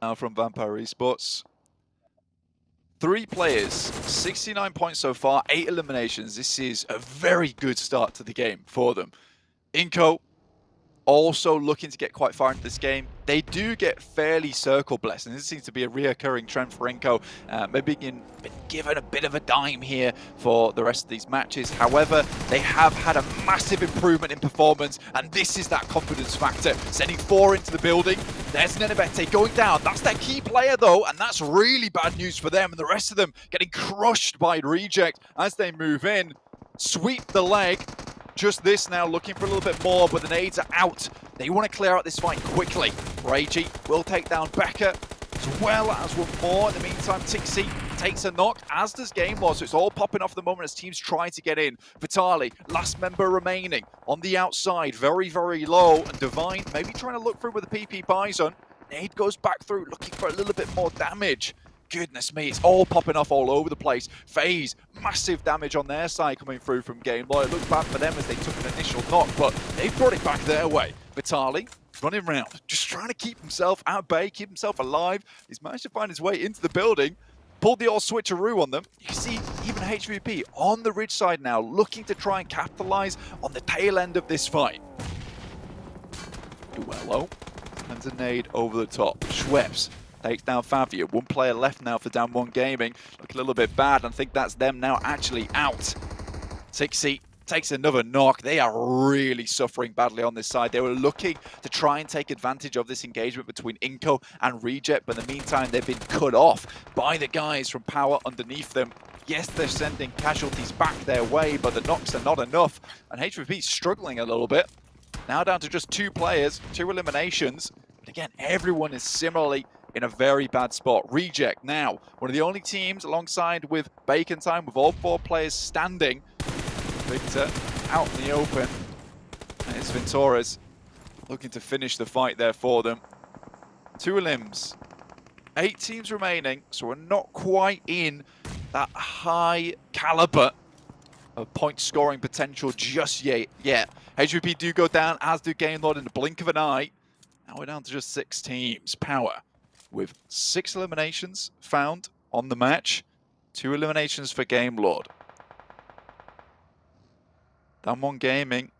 now from Vampire Esports. 3 players, 69 points so far, 8 eliminations. This is a very good start to the game for them. Inco also looking to get quite far into this game. They do get fairly circle blessed, and this seems to be a reoccurring trend for Inco. Maybe being given a bit of a dime here for the rest of these matches. However, they have had a massive improvement in performance, and this is that confidence factor. Sending 4 into the building. There's Nenebete going down. That's their key player, though, and that's really bad news for them. And the rest of them getting crushed by Reject as they move in. Sweep the leg. Just this now, looking for a little bit more, but the nades are out. They want to clear out this fight quickly. Ragey will take down Becca, as well as one more. In the meantime, Tixie takes a knock, as does Game Lord, so it's all popping off the moment as teams try to get in. Vitali, last member remaining on the outside, very, very low. And Divine maybe trying to look through with the PP Bison. Nade goes back through, looking for a little bit more damage. Goodness me, it's all popping off all over the place. FaZe, massive damage on their side coming through from Game Lord. It looks bad for them as they took an initial knock, but they brought it back their way. Vitali running around, just trying to keep himself at bay, keep himself alive. He's managed to find his way into the building, pulled the old switcheroo on them. You can see even HVP on the ridge side now, looking to try and capitalize on the tail end of this fight. Duello, and a nade over the top. Schweppes takes down Favia. 1 player left now for Down 1 Gaming. Look a little bit bad. I think that's them now actually out. Tixie takes another knock. They are really suffering badly on this side. They were looking to try and take advantage of this engagement between Inco and Reject, but in the meantime, they've been cut off by the guys from Power underneath them. Yes, they're sending casualties back their way, but the knocks are not enough. And HVP struggling a little bit. Now down to just 2 players, 2 eliminations. But again, everyone is similarly in a very bad spot. Reject now, one of the only teams alongside with Bacon Time, with all 4 players standing. Victor out in the open. And it's Ventores looking to finish the fight there for them. 2 elims. 8 teams remaining, so we're not quite in that high caliber of point scoring potential just yet. HVP do go down, as do Game Lord in the blink of an eye. Now we're down to just 6 teams. Power with 6 eliminations found on the match. 2 eliminations for Game Lord. Down 1 Gaming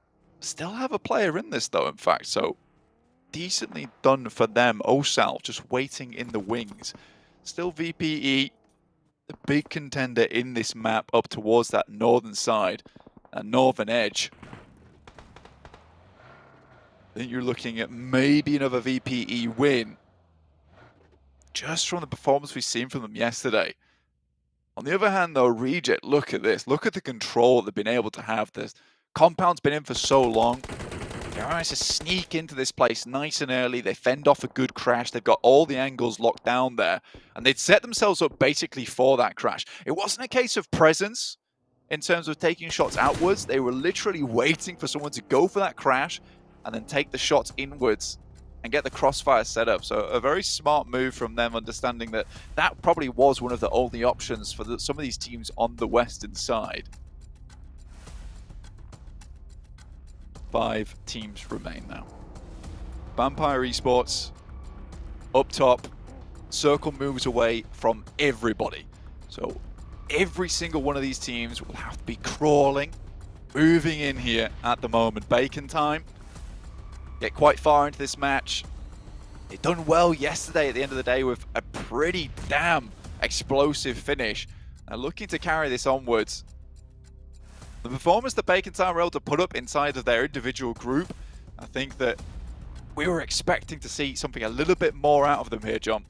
still have a player in this though, in fact, so decently done for them. Osal just waiting in the wings. Still VPE, the big contender in this map up towards that northern side, that northern edge. I think you're looking at maybe another VPE win just from the performance we've seen from them yesterday. On the other hand though, Reject, look at this. Look at the control they've been able to have. This Compound's been in for so long. They managed to sneak into this place nice and early. They fend off a good crash. They've got all the angles locked down there. And they'd set themselves up basically for that crash. It wasn't a case of presence in terms of taking shots outwards. They were literally waiting for someone to go for that crash and then take the shots inwards and get the crossfire set up. So a very smart move from them, understanding that that probably was one of the only options for some of these teams on the western side. 5 teams remain now. Vampire Esports up top. Circle moves away from everybody. So every single one of these teams will have to be crawling, moving in here at the moment. Bacon time. Get quite far into this match. They've done well yesterday at the end of the day with a pretty damn explosive finish. And looking to carry this onwards. The performance that Bacon Time were able to put up inside of their individual group, I think that we were expecting to see something a little bit more out of them here, John.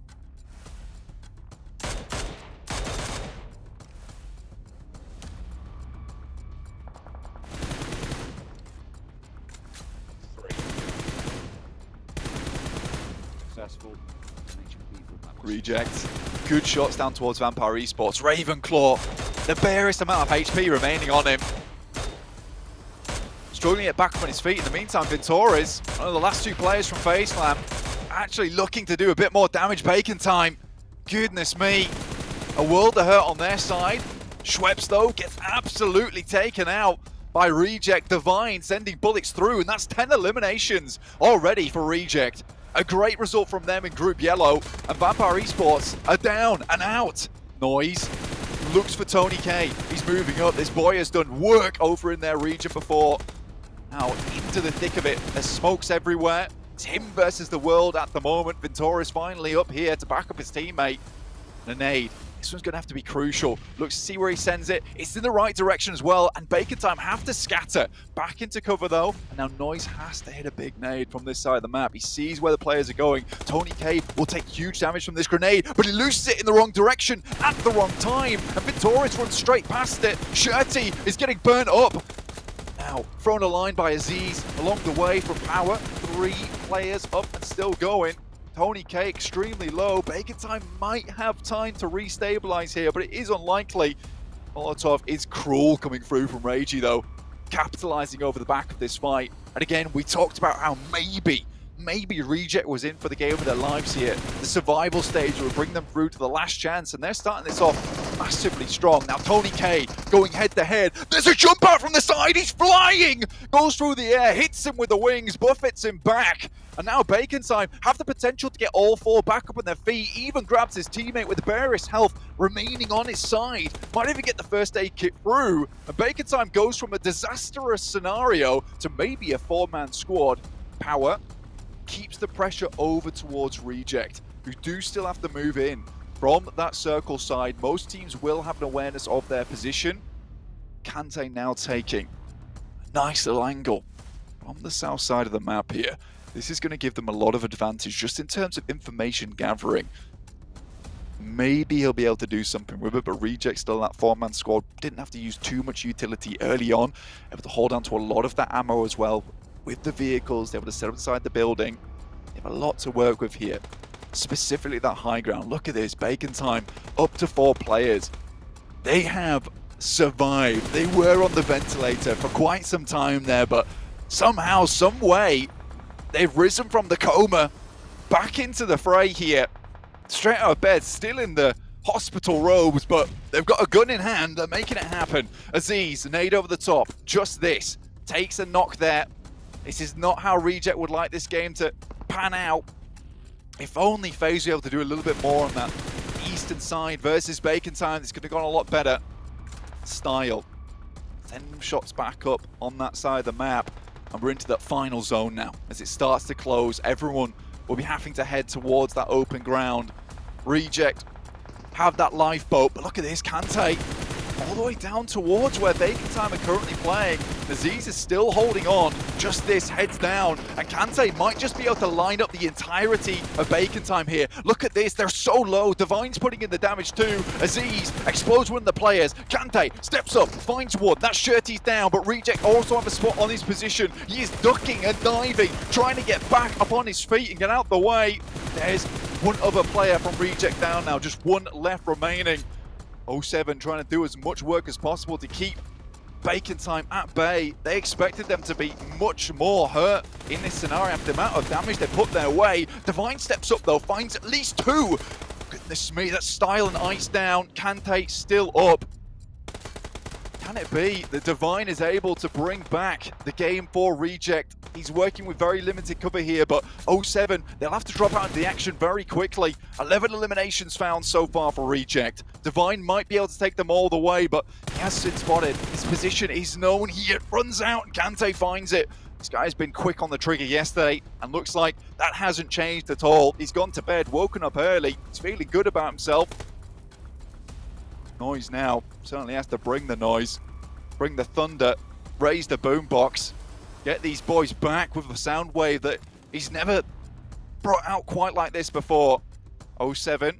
Reject. Good shots down towards Vampire Esports. Ravenclaw, the barest amount of HP remaining on him. Struggling to get back up on his feet. In the meantime, Ventores, one of the last 2 players from FaZe Clan, actually looking to do a bit more damage. Bacon Time, goodness me. A world of hurt on their side. Schweppes, though, gets absolutely taken out by Reject. Divine sending bullets through, and that's 10 eliminations already for Reject. A great result from them in Group Yellow, and Vampire Esports are down and out. Noise looks for Tony K. He's moving up. This boy has done work over in their region before. Now into the thick of it. There's smokes everywhere. It's him versus the world at the moment. Ventura's finally up here to back up his teammate. And a nade. This one's going to have to be crucial. Looks to see where he sends it. It's in the right direction as well. And Bacon Time have to scatter. Back into cover though. And now Noise has to hit a big nade from this side of the map. He sees where the players are going. Tony K will take huge damage from this grenade, but he loses it in the wrong direction at the wrong time. And Ventores runs straight past it. Shirty is getting burnt up. Now thrown a line by Aziz along the way from Power. 3 players up and still going. Tony K extremely low. Bacon Time might have time to restabilize here, but it is unlikely. Molotov is cruel coming through from Ragey though, capitalizing over the back of this fight. And again, we talked about how maybe Reject was in for the game of their lives here. The survival stage will bring them through to the last chance, and they're starting this off massively strong. Now Tony K going head to head. There's a jump out from the side. He's flying, goes through the air, hits him with the wings, buffets him back. And now Bacon Time have the potential to get all 4 back up on their feet. Even grabs his teammate with the barest health remaining on his side. Might even get the first aid kit through. And Bacon Time goes from a disastrous scenario to maybe a 4-man squad. Power keeps the pressure over towards Reject, who do still have to move in from that circle side. Most teams will have an awareness of their position. Kante now taking a nice little angle from the south side of the map here. This is going to give them a lot of advantage just in terms of information gathering. Maybe he'll be able to do something with it, but Reject still that 4-man squad. Didn't have to use too much utility early on. Able to hold on to a lot of that ammo as well with the vehicles. They're able to set up inside the building. They have a lot to work with here. Specifically that high ground. Look at this. Bacon Time up to 4 players. They have survived. They were on the ventilator for quite some time there, but somehow, some way, they've risen from the coma back into the fray here. Straight out of bed, still in the hospital robes, but they've got a gun in hand. They're making it happen. Aziz, nade over the top. Just this. Takes a knock there. This is not how Reject would like this game to pan out. If only FaZe were able to do a little bit more on that eastern side versus Bacon Time. This could have gone a lot better. Style. Send them shots back up on that side of the map. And we're into that final zone now. As it starts to close, everyone will be having to head towards that open ground. Reject have that lifeboat, but look at this, Kante all the way down towards where Bacon Time are currently playing. Aziz is still holding on, just this heads down, and Kante might just be able to line up the entirety of Bacon Time here. Look at this, they're so low. Divine's putting in the damage too. Aziz explodes one of the players. Kante steps up, finds one. That Shirty's down, but Reject also have a spot on his position. He is ducking and diving, trying to get back up on his feet and get out the way. There's one other player from Reject down now, just one left remaining. 07 trying to do as much work as possible to keep Bacon Time at bay. They expected them to be much more hurt in this scenario after the amount of damage they put their way. Divine steps up though, finds at least two. Goodness me, that's Style and Ice down. Kante still up. Can it be that Divine is able to bring back the game for Reject? He's working with very limited cover here, but 07, they'll have to drop out of the action very quickly. 11 eliminations found so far for Reject. Divine might be able to take them all the way, but he has since spotted. His position is known. He runs out and Kante finds it. This guy's been quick on the trigger yesterday, and looks like that hasn't changed at all. He's gone to bed, woken up early. He's feeling good about himself. Noise now. Certainly has to bring the noise. Bring the thunder. Raise the boombox. Get these boys back with a sound wave that he's never brought out quite like this before. 07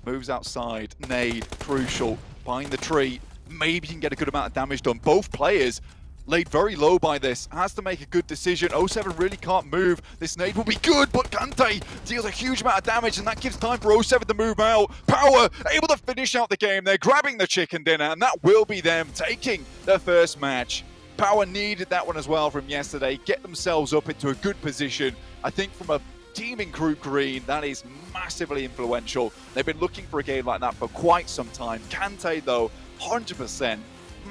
moves outside. Nade, crucial. Behind the tree. Maybe you can get a good amount of damage done. Both players laid very low by this. Has to make a good decision. 07 really can't move. This nade will be good, but Kante deals a huge amount of damage, and that gives time for 07 to move out. Power able to finish out the game. They're grabbing the chicken dinner, and that will be them taking their first match. Power needed that one as well from yesterday. Get themselves up into a good position. I think from a team in Group Green, that is massively influential. They've been looking for a game like that for quite some time. Kante, though, 100%.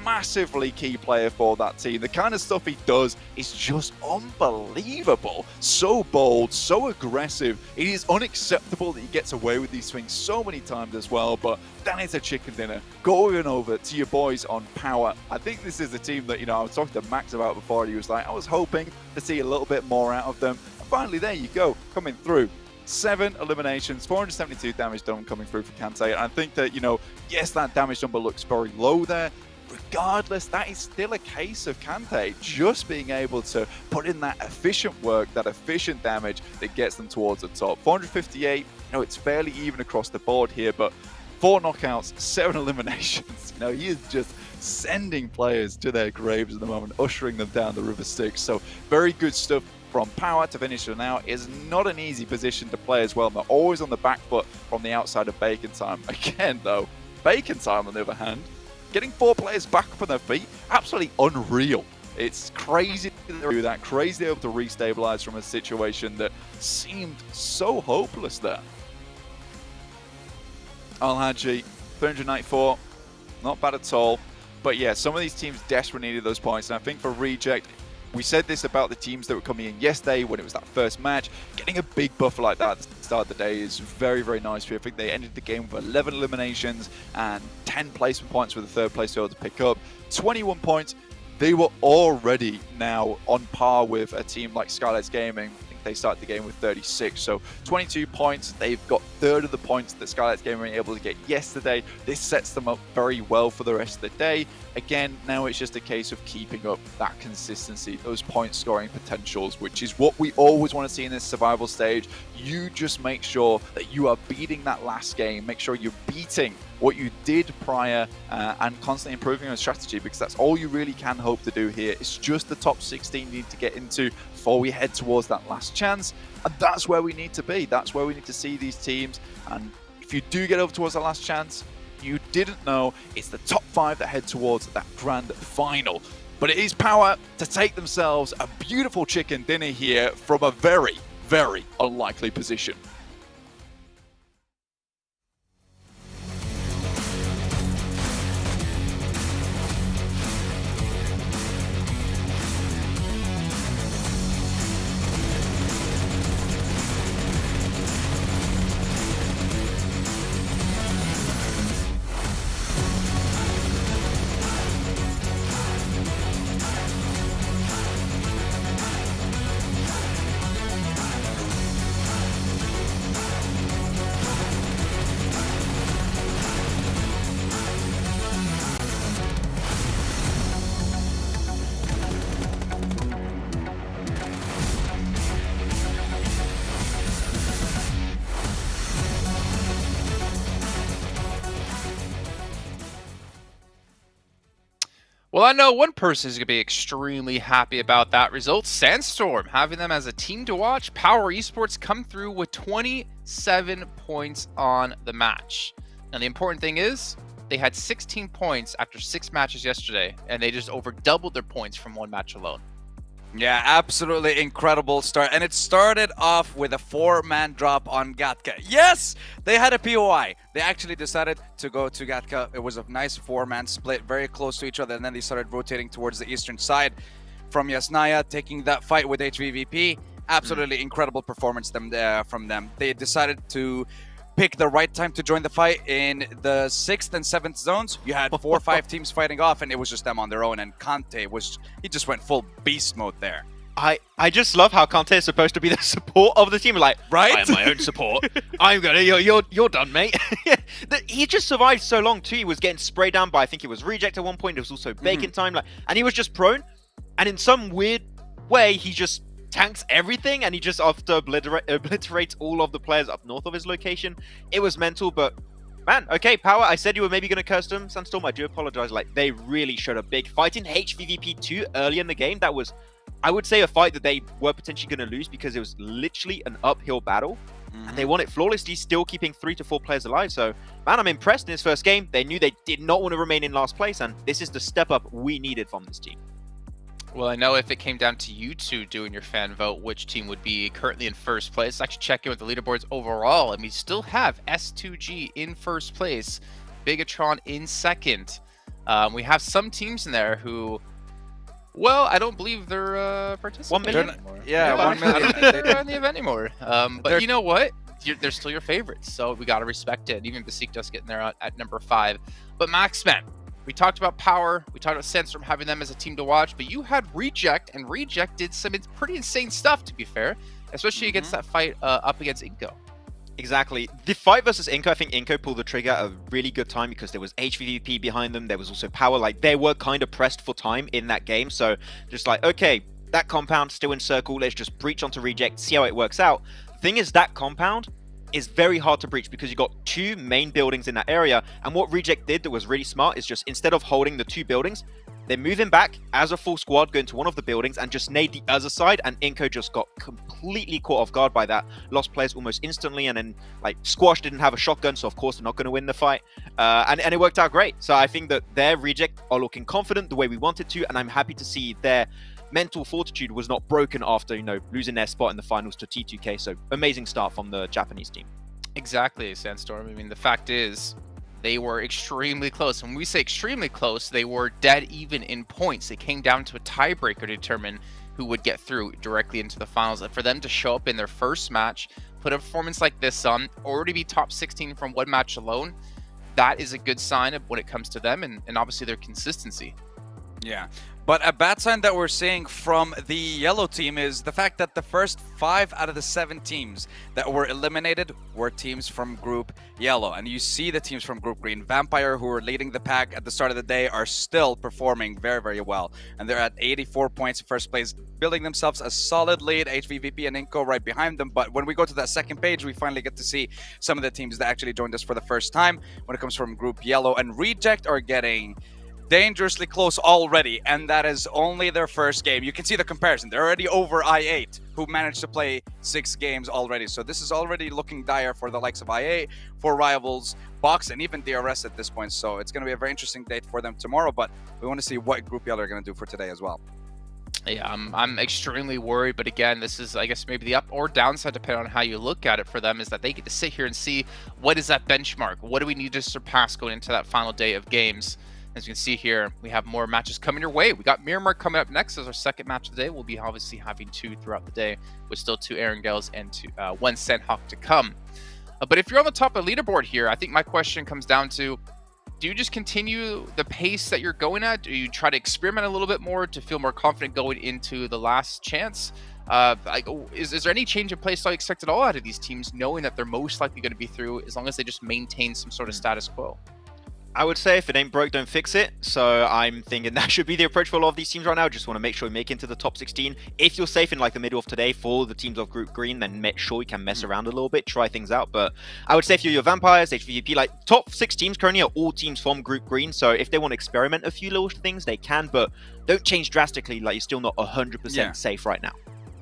Massively key player for that team. The kind of stuff he does is just unbelievable. So bold, so aggressive. It is unacceptable that he gets away with these things so many times as well, but that is a chicken dinner. Going over to your boys on Power. I think this is a team that, I was talking to Max about before, and he was like, I was hoping to see a little bit more out of them. And finally, there you go, coming through. 7 eliminations, 472 damage done coming through for Kante. And I think that, yes, that damage number looks very low there. Regardless, that is still a case of Kante just being able to put in that efficient work, that efficient damage that gets them towards the top. 458, it's fairly even across the board here, but 4 knockouts, 7 eliminations. He is just sending players to their graves at the moment, ushering them down the River Styx. So very good stuff from Power to finish it now. Is not an easy position to play as well. They're always on the back foot from the outside of Bacon Time. Again, though, Bacon Time, on the other hand, getting 4 players back up on their feet, absolutely unreal. It's crazy to do that, crazy to be able to restabilize from a situation that seemed so hopeless there. Al-Haji, 394, not bad at all. But yeah, some of these teams desperately needed those points, and I think for Reject, we said this about the teams that were coming in yesterday when it was that first match. Getting a big buffer like that at the start of the day is very, very nice. I think they ended the game with 11 eliminations and 10 placement points with the third place able to pick up. 21 points. They were already now on par with a team like Skylights Gaming. I think they started the game with 36. So 22 points. They've got third of the points that Skylights Gaming were able to get yesterday. This sets them up very well for the rest of the day. Again, now it's just a case of keeping up that consistency, those point scoring potentials, which is what we always want to see in this survival stage. You just make sure that you are beating that last game. Make sure you're beating what you did prior and constantly improving your strategy, because that's all you really can hope to do here. It's just the top 16 you need to get into before we head towards that last chance. And that's where we need to be. That's where we need to see these teams. And if you do get over towards the last chance, you didn't know, it's the top 5 that head towards that grand final. But it is Power to take themselves a beautiful chicken dinner here from a very, very unlikely position. Well, I know one person is going to be extremely happy about that result. Sandstorm, having them as a team to watch. Power Esports come through with 27 points on the match. Now, the important thing is they had 16 points after 6 matches yesterday, and they just over doubled their points from 1 match alone. Yeah, absolutely incredible start. And it started off with a 4-man drop on Gatka. Yes, they had a POI. They actually decided to go to Gatka. It was a nice 4-man split, very close to each other. And then they started rotating towards the eastern side from Yasnaya, taking that fight with HVVP. Absolutely incredible performance from them. They decided to pick the right time to join the fight in the 6th and 7th zones. You had 4 or 5 teams fighting off, and it was just them on their own. And Kante he just went full beast mode there. I just love how Kante is supposed to be the support of the team. Like, right? I am my own support. I'm gonna. You're done, mate. He just survived so long too. He was getting sprayed down by, I think it was Reject at one point. It was also Bacon time, and he was just prone. And in some weird way, he just tanks everything, and he just after obliterates all of the players up north of his location. It was mental, but man, okay, Power, I said you were maybe going to curse them. Sandstorm, I do apologize. Like, they really showed a big fight in HVVP2 early in the game. That was, I would say, a fight that they were potentially going to lose because it was literally an uphill battle. And they won it flawlessly, still keeping 3 to 4 players alive. So, man, I'm impressed in his first game. They knew they did not want to remain in last place, and this is the step up we needed from this team. Well, I know if it came down to you two doing your fan vote, which team would be currently in first place. Let's actually check in with the leaderboards overall, and we still have S2G in first place, Bigatron in second. We have some teams in there who, well, I don't believe they're participating. 1 million? Yeah, 1 million. I don't think they're in the event anymore. But you know what? They're still your favorites, so we got to respect it. Even Basik just getting there at number 5. But Maxman, we talked about Power, we talked about Sandstorm having them as a team to watch, but you had Reject, and Reject did some pretty insane stuff, to be fair, especially against that fight up against Inko. Exactly. The fight versus Inko, I think Inko pulled the trigger at a really good time because there was HVVP behind them, there was also Power, like they were kind of pressed for time in that game, so just like, okay, that compound still in circle, let's just breach onto Reject, see how it works out. The thing is, that compound is very hard to breach because you got 2 main buildings in that area, and what Reject did that was really smart is just instead of holding the 2 buildings, they're moving back as a full squad, going to one of the buildings and just nade the other side, and Inko just got completely caught off guard by that, lost players almost instantly, and then like Squash didn't have a shotgun, so of course they're not going to win the fight, and it worked out great. So I think that their Reject are looking confident the way we wanted to, and I'm happy to see their mental fortitude was not broken after, losing their spot in the finals to T2K. So amazing start from the Japanese team. Exactly, Sandstorm. I mean, the fact is, they were extremely close. When we say extremely close, they were dead even in points. It came down to a tiebreaker to determine who would get through directly into the finals. And for them to show up in their first match, put a performance like this on, already be top 16 from 1 match alone, that is a good sign of when it comes to them and obviously their consistency. Yeah. But a bad sign that we're seeing from the yellow team is the fact that the first 5 out of the 7 teams that were eliminated were teams from Group Yellow. And you see the teams from Group Green. Vampire, who were leading the pack at the start of the day, are still performing very, very well. And they're at 84 points in first place, building themselves a solid lead. HVVP and Inko right behind them. But when we go to that second page, we finally get to see some of the teams that actually joined us for the first time when it comes from Group Yellow. And Reject are getting dangerously close already, and that is only their first game. You can see the comparison. They're already over I8, who managed to play 6 games already. So this is already looking dire for the likes of I8, for Rivals, Box, and even DRS at this point. So it's going to be a very interesting date for them tomorrow, but we want to see what Group Yellow are going to do for today as well. Yeah, I'm extremely worried, but again, this is, I guess, maybe the up or downside, depending on how you look at it for them, is that they get to sit here and see what is that benchmark? What do we need to surpass going into that final day of games? As you can see here, we have more matches coming your way. We got Miramar coming up next as our second match of the day. We'll be obviously having 2 throughout the day, with still 2 Erangels and 1 Sanhok to come. But if you're on the top of the leaderboard here, I think my question comes down to, do you just continue the pace that you're going at? Do you try to experiment a little bit more to feel more confident going into the last chance? Is there any change in play style you expect at all out of these teams, knowing that they're most likely going to be through as long as they just maintain some sort of status quo? I would say if it ain't broke, don't fix it. So I'm thinking that should be the approach for a lot of these teams right now. Just want to make sure you make it into the top 16. If you're safe in like the middle of today for the teams of Group Green, then make sure you can mess around a little bit, try things out. But I would say if you're your Vampires, HVP, like top 6 teams currently are all teams from Group Green. So if they want to experiment a few little things, they can, but don't change drastically. Like you're still not 100% safe right now.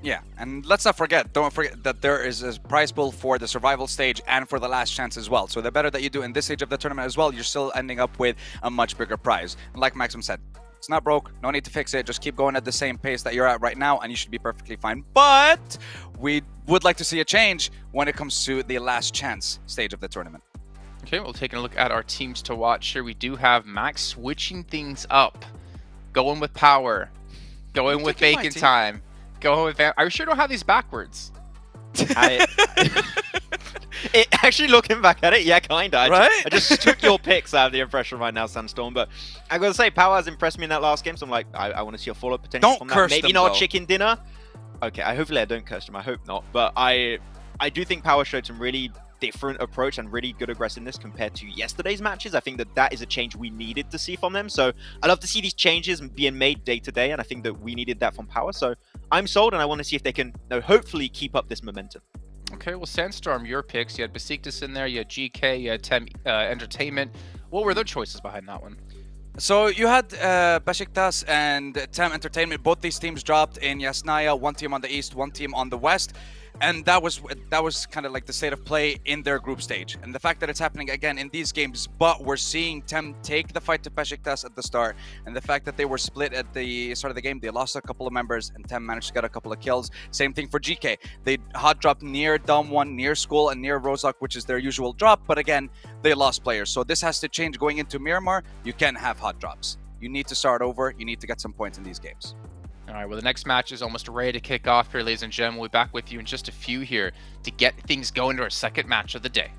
Yeah, and let's not forget, don't forget that there is a prize pool for the survival stage and for the last chance as well. So the better that you do in this stage of the tournament as well, you're still ending up with a much bigger prize. And like Maxim said, it's not broke, no need to fix it, just keep going at the same pace that you're at right now and you should be perfectly fine. But we would like to see a change when it comes to the last chance stage of the tournament. Okay, well, taking a look at our teams to watch here, we do have Max switching things up, going with Power, going with Bacon Time. Go with I sure don't have these backwards. Actually, looking back at it, yeah, kinda. Right? I just took your picks out of the impression right now, Sandstorm. But I gotta say, Power has impressed me in that last game, so I'm like, I want to see a follow-up potential Don't from curse that. Maybe them, not though. chicken dinner. Okay, hopefully I don't curse them. I hope not. But I do think Power showed some really different approach and really good aggressiveness compared to yesterday's matches. I think that is a change we needed to see from them. So I love to see these changes being made day to day, and I think that we needed that from Power. So I'm sold, and I want to see if they can hopefully keep up this momentum. Okay, well, Sandstorm, your picks. You had Besiktas in there, you had GK, you had Tem Entertainment. What were their choices behind that one? So you had Besiktas and Tem Entertainment. Both these teams dropped in Yasnaya, one team on the east, one team on the west. And that was kind of like the state of play in their group stage. And the fact that it's happening again in these games, but we're seeing Tem take the fight to Besiktas at the start. And the fact that they were split at the start of the game, they lost a couple of members and Tem managed to get a couple of kills. Same thing for GK. They hot dropped near Dom 1, near School, and near Rozak, which is their usual drop. But again, they lost players. So this has to change going into Miramar. You can't have hot drops. You need to start over. You need to get some points in these games. All right, well, the next match is almost ready to kick off here, ladies and gentlemen. We'll be back with you in just a few here to get things going to our second match of the day.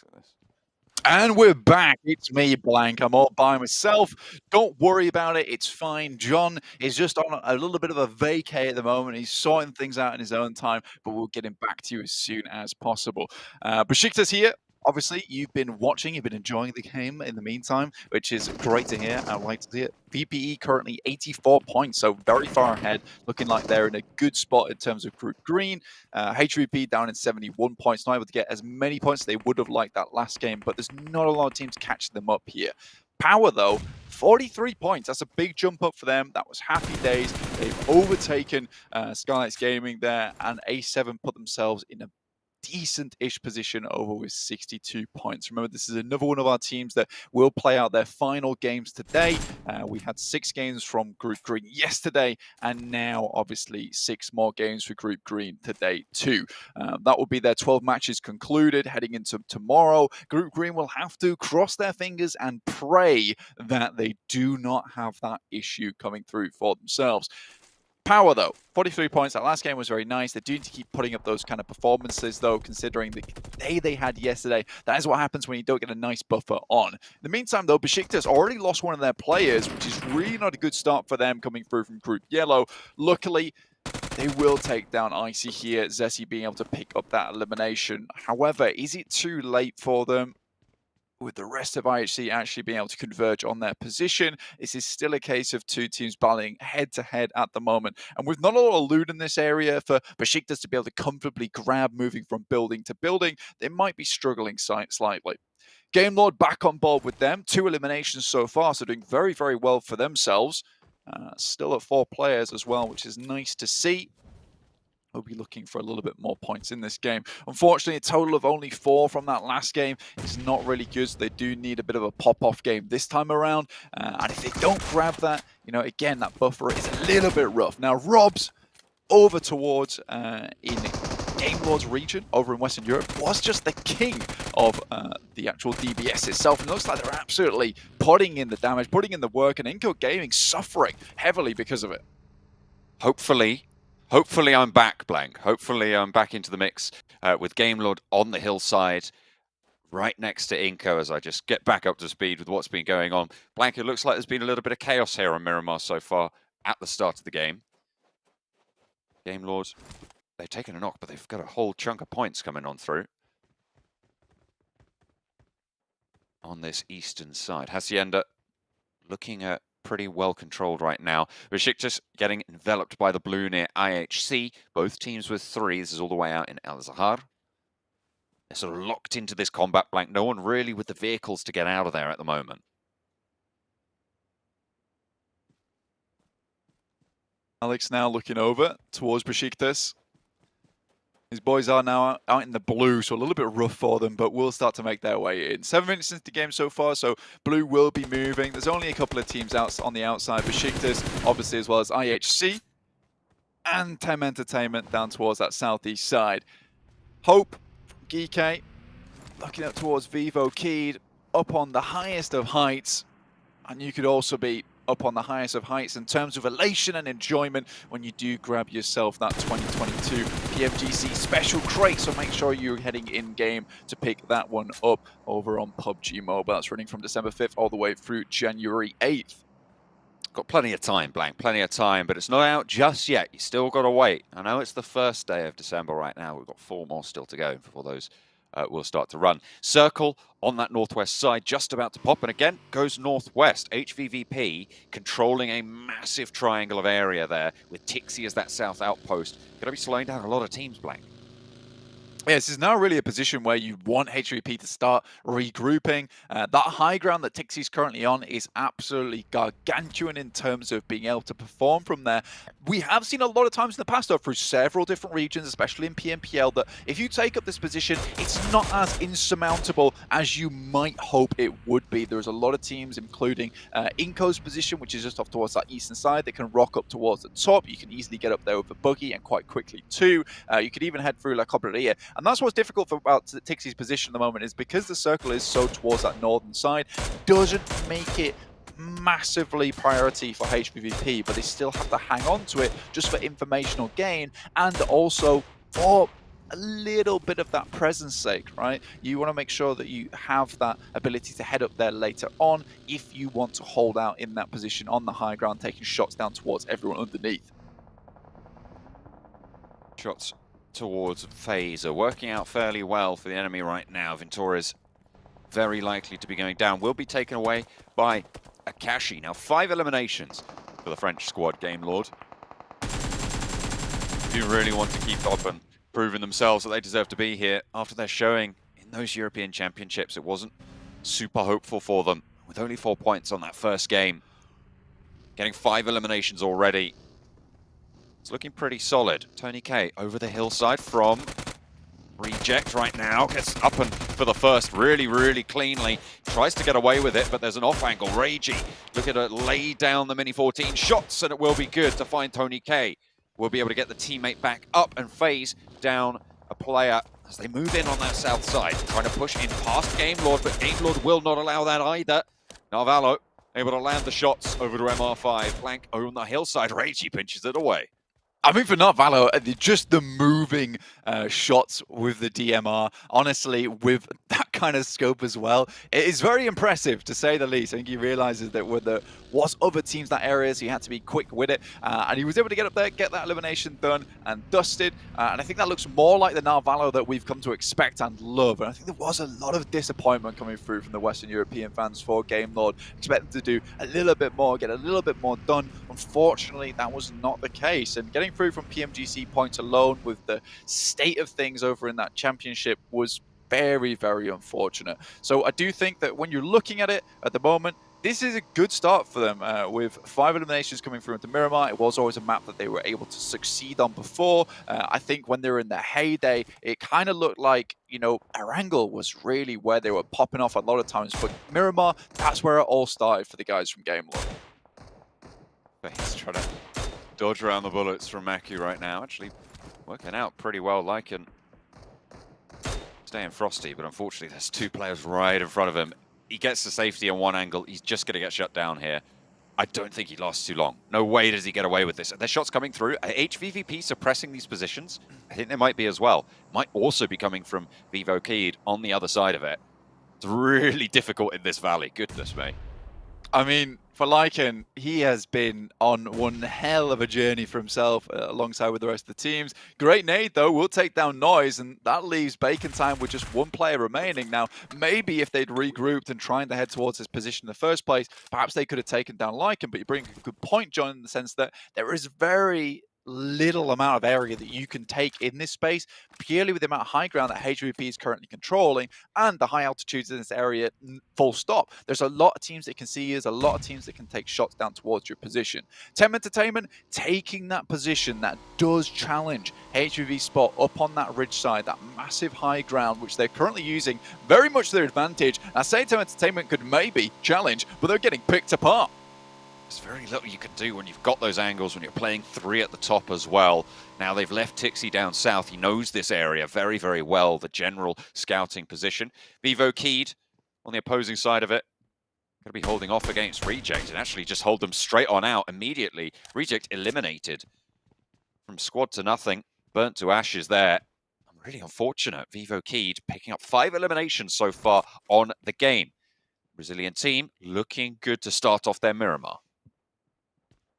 at this. And we're back. It's me, Blank. I'm all by myself. Don't worry about it. It's fine. John is just on a little bit of a vacay at the moment. He's sorting things out in his own time, but we'll get him back to you as soon as possible. Besiktas here. Obviously, you've been watching, you've been enjoying the game in the meantime, which is great to hear. I like to see it. VPE currently 84 points, so very far ahead, looking like they're in a good spot in terms of Group Green. HVP down in 71 points, not able to get as many points as they would have liked that last game, but there's not a lot of teams catching them up here. Power, though, 43 points. That's a big jump up for them. That was happy days. They've overtaken Skylights Gaming there, and A7 put themselves in a decent-ish position over with 62 points. Remember, this is another one of our teams that will play out their final games today. We had 6 games from Group Green yesterday, and now, obviously, 6 more games for Group Green today, too. That will be their 12 matches concluded heading into tomorrow. Group Green will have to cross their fingers and pray that they do not have that issue coming through for themselves. Power, though, 43 points. That last game was very nice. They do need to keep putting up those kind of performances, though, considering the day they had yesterday. That is what happens when you don't get a nice buffer on. In the meantime, though, Besiktas already lost one of their players, which is really not a good start for them coming through from Group Yellow. Luckily, they will take down Icy here. Zessi being able to pick up that elimination. However, is it too late for them? With the rest of IHC actually being able to converge on their position, this is still a case of 2 teams battling head-to-head at the moment. And with not a lot of loot in this area for Besiktas to be able to comfortably grab moving from building to building, they might be struggling slightly. Game Lord back on board with them. 2 eliminations so far, so doing very, very well for themselves. Still at 4 players as well, which is nice to see. We'll be looking for a little bit more points in this game. Unfortunately, a total of only 4 from that last game is not really good. So they do need a bit of a pop-off game this time around. And if they don't grab that, you know, again, that buffer is a little bit rough. Now, Rob's over towards in Game Lord's region over in Western Europe was just the king of the actual DBS itself. And it looks like they're absolutely putting in the damage, putting in the work, and Inco Gaming suffering heavily because of it. Hopefully I'm back, Blank. Hopefully I'm back into the mix with Game Lord on the hillside, right next to Inco as I just get back up to speed with what's been going on. Blank, it looks like there's been a little bit of chaos here on Miramar so far at the start of the game. Game Lord, they've taken a knock, but they've got a whole chunk of points coming on through. On this eastern side. Hacienda looking at pretty well controlled right now. Besiktas getting enveloped by the blue near IHC. Both teams with 3. This is all the way out in El Zahar. They're sort of locked into this combat, Blank. No one really with the vehicles to get out of there at the moment. Alex now looking over towards Besiktas. His boys are now out in the blue, so a little bit rough for them, but will start to make their way in. 7 minutes into the game so far, so blue will be moving. There's only a couple of teams out on the outside. Besiktas, obviously, as well as IHC. And Tem Entertainment down towards that southeast side. Hope, Geeke, looking up towards Vivo Keed, up on the highest of heights. And you could also be up on the highest of heights in terms of elation and enjoyment when you do grab yourself that 2022 PMGC special crate. So make sure you're heading in-game to pick that one up over on PUBG Mobile. That's running from December 5th all the way through January 8th. Got plenty of time, Blank, plenty of time, but it's not out just yet. You still got to wait. I know it's the first day of December right now. We've got 4 more still to go before those will start to run. Circle on that northwest side, just about to pop, and again, goes northwest. HVVP controlling a massive triangle of area there, with Tixi as that south outpost. Going to be slowing down a lot of teams, Blank. Yeah, this is now really a position where you want HVP to start regrouping. That high ground that Tixi's currently on is absolutely gargantuan in terms of being able to perform from there. We have seen a lot of times in the past, though, through several different regions, especially in PMPL, that if you take up this position, it's not as insurmountable as you might hope it would be. There's a lot of teams, including Inco's position, which is just off towards that eastern side, that can rock up towards the top. You can easily get up there with a buggy, and quite quickly, too. You could even head through La Cobreria. And that's what's difficult about Tixi's position at the moment, is because the circle is so towards that northern side, doesn't make it massively priority for HVVP, but they still have to hang on to it just for informational gain and also for a little bit of that presence sake, right? You want to make sure that you have that ability to head up there later on if you want to hold out in that position on the high ground, taking shots down towards everyone underneath. Shots towards FaZe are working out fairly well for the enemy right now. Ventura's very likely to be going down. Will be taken away by Akashi. Now 5 eliminations for the French squad, Game Lord. Do really want to keep up and proving themselves that they deserve to be here after their showing in those European Championships. It wasn't super hopeful for them with only 4 points on that first game. Getting 5 eliminations already. It's looking pretty solid. Tony K over the hillside from Reject right now. Gets up and for the first really, really cleanly. Tries to get away with it, but there's an off angle. Ragey looking to lay down the Mini 14 shots, and it will be good to find Tony K. Will be able to get the teammate back up and FaZe down a player as they move in on that south side. Trying to push in past Game Lord, but Game Lord will not allow that either. Narvalo able to land the shots over to MR5. Blank on the hillside. Ragey pinches it away. I mean, for Narvalo, just the moving shots with the DMR, honestly, with that kind of scope as well, it is very impressive, to say the least. I think he realizes that when there was other teams in that area, so he had to be quick with it. And he was able to get up there, get that elimination done and dusted. And I think that looks more like the Narvalo that we've come to expect and love. And I think there was a lot of disappointment coming through from the Western European fans for Game Lord. Expect them to do a little bit more, get a little bit more done. Unfortunately, that was not the case. And getting through from PMGC points alone with the state of things over in that championship was very, very unfortunate. So I do think that when you're looking at it at the moment, this is a good start for them with 5 eliminations coming through into Miramar. It was always a map that they were able to succeed on before. I think when they were in their heyday, it kind of looked like, you know, Erangel was really where they were popping off a lot of times. But Miramar, that's where it all started for the guys from Game Lord. He's trying to dodge around the bullets from Maku right now. Actually working out pretty well. Lycan staying frosty, but unfortunately there's 2 players right in front of him. He gets to safety on one angle. He's just going to get shut down here. I don't think he lasts too long. No way does he get away with this. There's shots coming through. HVVP suppressing these positions. I think they might be as well. Might also be coming from Vivo Keed on the other side of it. It's really difficult in this valley. Goodness me. I mean, for Lycan, he has been on one hell of a journey for himself alongside with the rest of the teams. Great nade, though, will take down Noise, and that leaves Bacon Time with just 1 player remaining. Now, maybe if they'd regrouped and trying to head towards his position in the first place, perhaps they could have taken down Lycan, but you bring a good point, John, in the sense that there is very little amount of area that you can take in this space, purely with the amount of high ground that HVP is currently controlling and the high altitudes in this area, full stop. There's a lot of teams that can see you, there's a lot of teams that can take shots down towards your position. Tem Entertainment taking that position that does challenge HVP spot up on that ridge side, that massive high ground, which they're currently using very much to their advantage. I say Tem Entertainment could maybe challenge, but they're getting picked apart. There's very little you can do when you've got those angles, when you're playing 3 at the top as well. Now they've left Tixie down south. He knows this area very, very well, the general scouting position. Vivo Keed on the opposing side of it. Going to be holding off against Reject and actually just hold them straight on out immediately. Reject eliminated from squad to nothing. Burnt to ashes there. Really unfortunate. Vivo Keed picking up 5 eliminations so far on the game. Brazilian team looking good to start off their Miramar.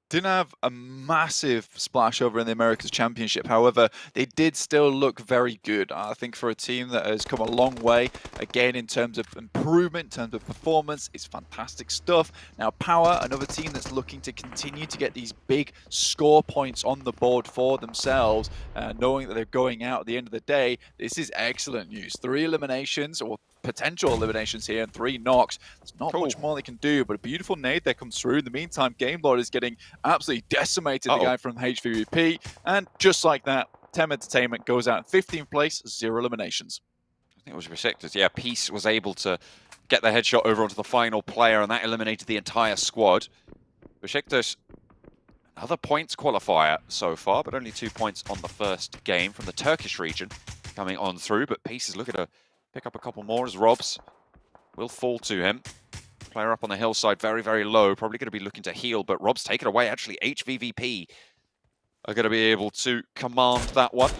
Didn't have a massive splash over in the Americas Championship. However, they did still look very good. I think for a team that has come a long way, again, in terms of improvement, in terms of performance, it's fantastic stuff. Now, Power, another team that's looking to continue to get these big score points on the board for themselves, knowing that they're going out at the end of the day. This is excellent news. 3 eliminations, or potential eliminations here, and 3 knocks. There's not much more they can do, but a beautiful nade there comes through. In the meantime, Game Lord is getting absolutely decimated, the guy from HVVP, and just like that, Tem Entertainment goes out in 15th place, 0 eliminations. I think it was Besiktas. Yeah, Peace was able to get the headshot over onto the final player, and that eliminated the entire squad. Besiktas, another points qualifier so far, but only 2 points on the first game from the Turkish region coming on through, but Peace is looking to pick up a couple more as Robs will fall to him. Player up on the hillside, very, very low. Probably going to be looking to heal, but Rob's taken away. Actually, HVVP are going to be able to command that one.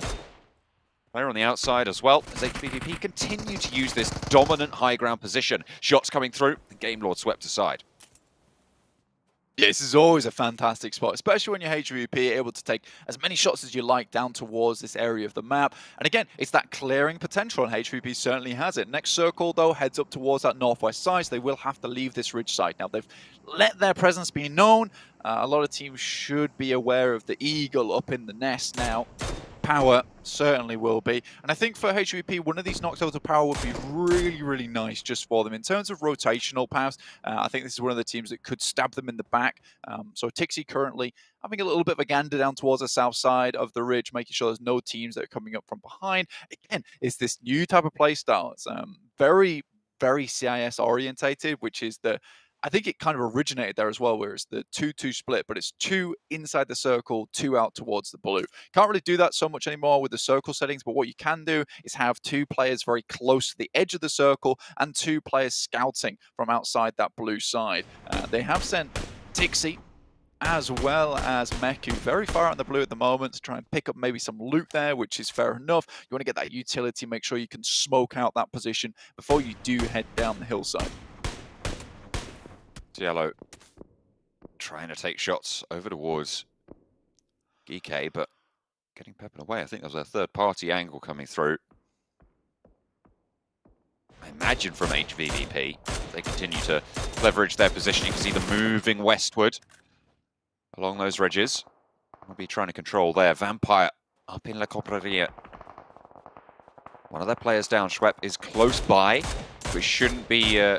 Player on the outside as well, as HVVP continue to use this dominant high ground position. Shots coming through, the Game Lord swept aside. Yeah, this is always a fantastic spot, especially when you're HVP, able to take as many shots as you like down towards this area of the map. And again, it's that clearing potential, and HVP certainly has it. Next circle, though, heads up towards that northwest side, so they will have to leave this ridge side. Now, they've let their presence be known. A lot of teams should be aware of the eagle up in the nest now. Power certainly will be. And I think for HVP, one of these knocks over to Power would be really, really nice just for them. In terms of rotational paths, I think this is one of the teams that could stab them in the back. So Tixie currently having a little bit of a gander down towards the south side of the ridge, making sure there's no teams that are coming up from behind. Again, it's this new type of play style. It's very, very CIS orientated, which is the I think it kind of originated there as well, where it's the 2-2 split, but it's 2 inside the circle, 2 out towards the blue. Can't really do that so much anymore with the circle settings, but what you can do is have 2 players very close to the edge of the circle and 2 players scouting from outside that blue side. They have sent Tixie as well as Meku very far out in the blue at the moment to try and pick up maybe some loot there, which is fair enough. You want to get that utility, make sure you can smoke out that position before you do head down the hillside. Yellow trying to take shots over towards GK, but getting peppered away. I think there's a third-party angle coming through. I imagine from HVVP, they continue to leverage their position. You can see them moving westward along those ridges. We'll be trying to control there. Vampire up in La Copreria. One of their players down. Schwepp is close by, which shouldn't be...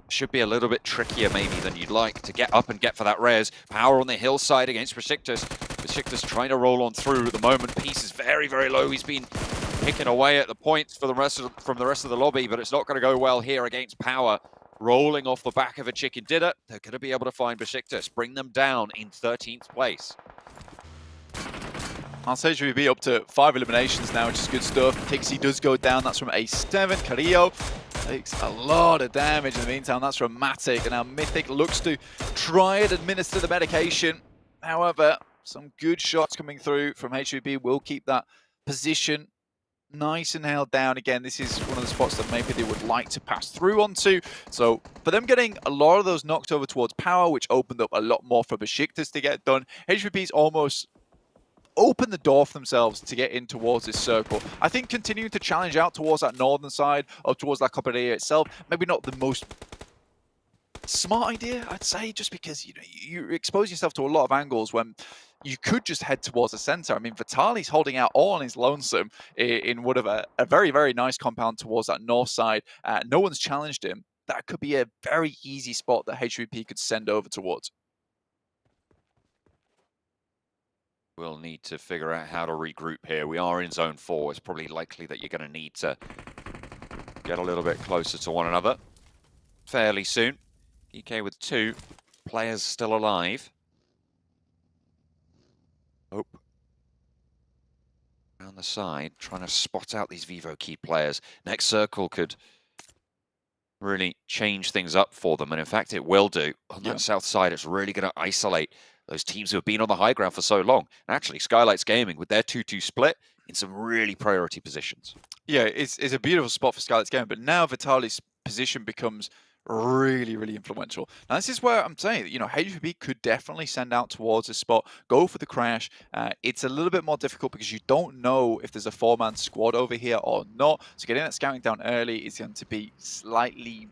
should be a little bit trickier maybe than you'd like to get up and get for that res. Power on the hillside against Besiktas. Besiktas trying to roll on through at the moment. Peace is very, very low. He's been picking away at the points for the rest of the lobby, but it's not going to go well here against Power. Rolling off the back of a chicken dinner. They're going to be able to find Besiktas, bring them down in 13th place. I'll say HVB up to 5 eliminations now, which is good stuff. Tixie does go down. That's from A7. Carrillo takes a lot of damage in the meantime. That's from Matic. And now Mythic looks to try and administer the medication. However, some good shots coming through from HVB will keep that position nice and held down. Again, this is one of the spots that maybe they would like to pass through onto. So for them getting a lot of those knocked over towards Power, which opened up a lot more for Besiktas to get done, HVB's almost open the door for themselves to get in towards this circle. I think continuing to challenge out towards that northern side, or towards La Coperia itself, maybe not the most smart idea, I'd say, just because you expose yourself to a lot of angles when you could just head towards the center. I mean, Vitali's holding out all on his lonesome in one of a very, very nice compound towards that north side. No one's challenged him. That could be a very easy spot that HVP could send over towards. We'll need to figure out how to regroup here. We are in zone 4. It's probably likely that you're going to need to get a little bit closer to one another fairly soon. EK with 2 players still alive. Oh. Down the side, trying to spot out these Vivo key players. Next circle could really change things up for them, and in fact it will do. On that south side, it's really going to isolate those teams who have been on the high ground for so long. And actually, Skylights Gaming, with their 2-2 split, in some really priority positions. Yeah, it's a beautiful spot for Skylights Gaming, but now Vitali's position becomes really, really influential. Now, this is where I'm saying, HVB could definitely send out towards this spot, go for the crash. It's a little bit more difficult because you don't know if there's a 4-man squad over here or not. So getting that scouting down early is going to be slightly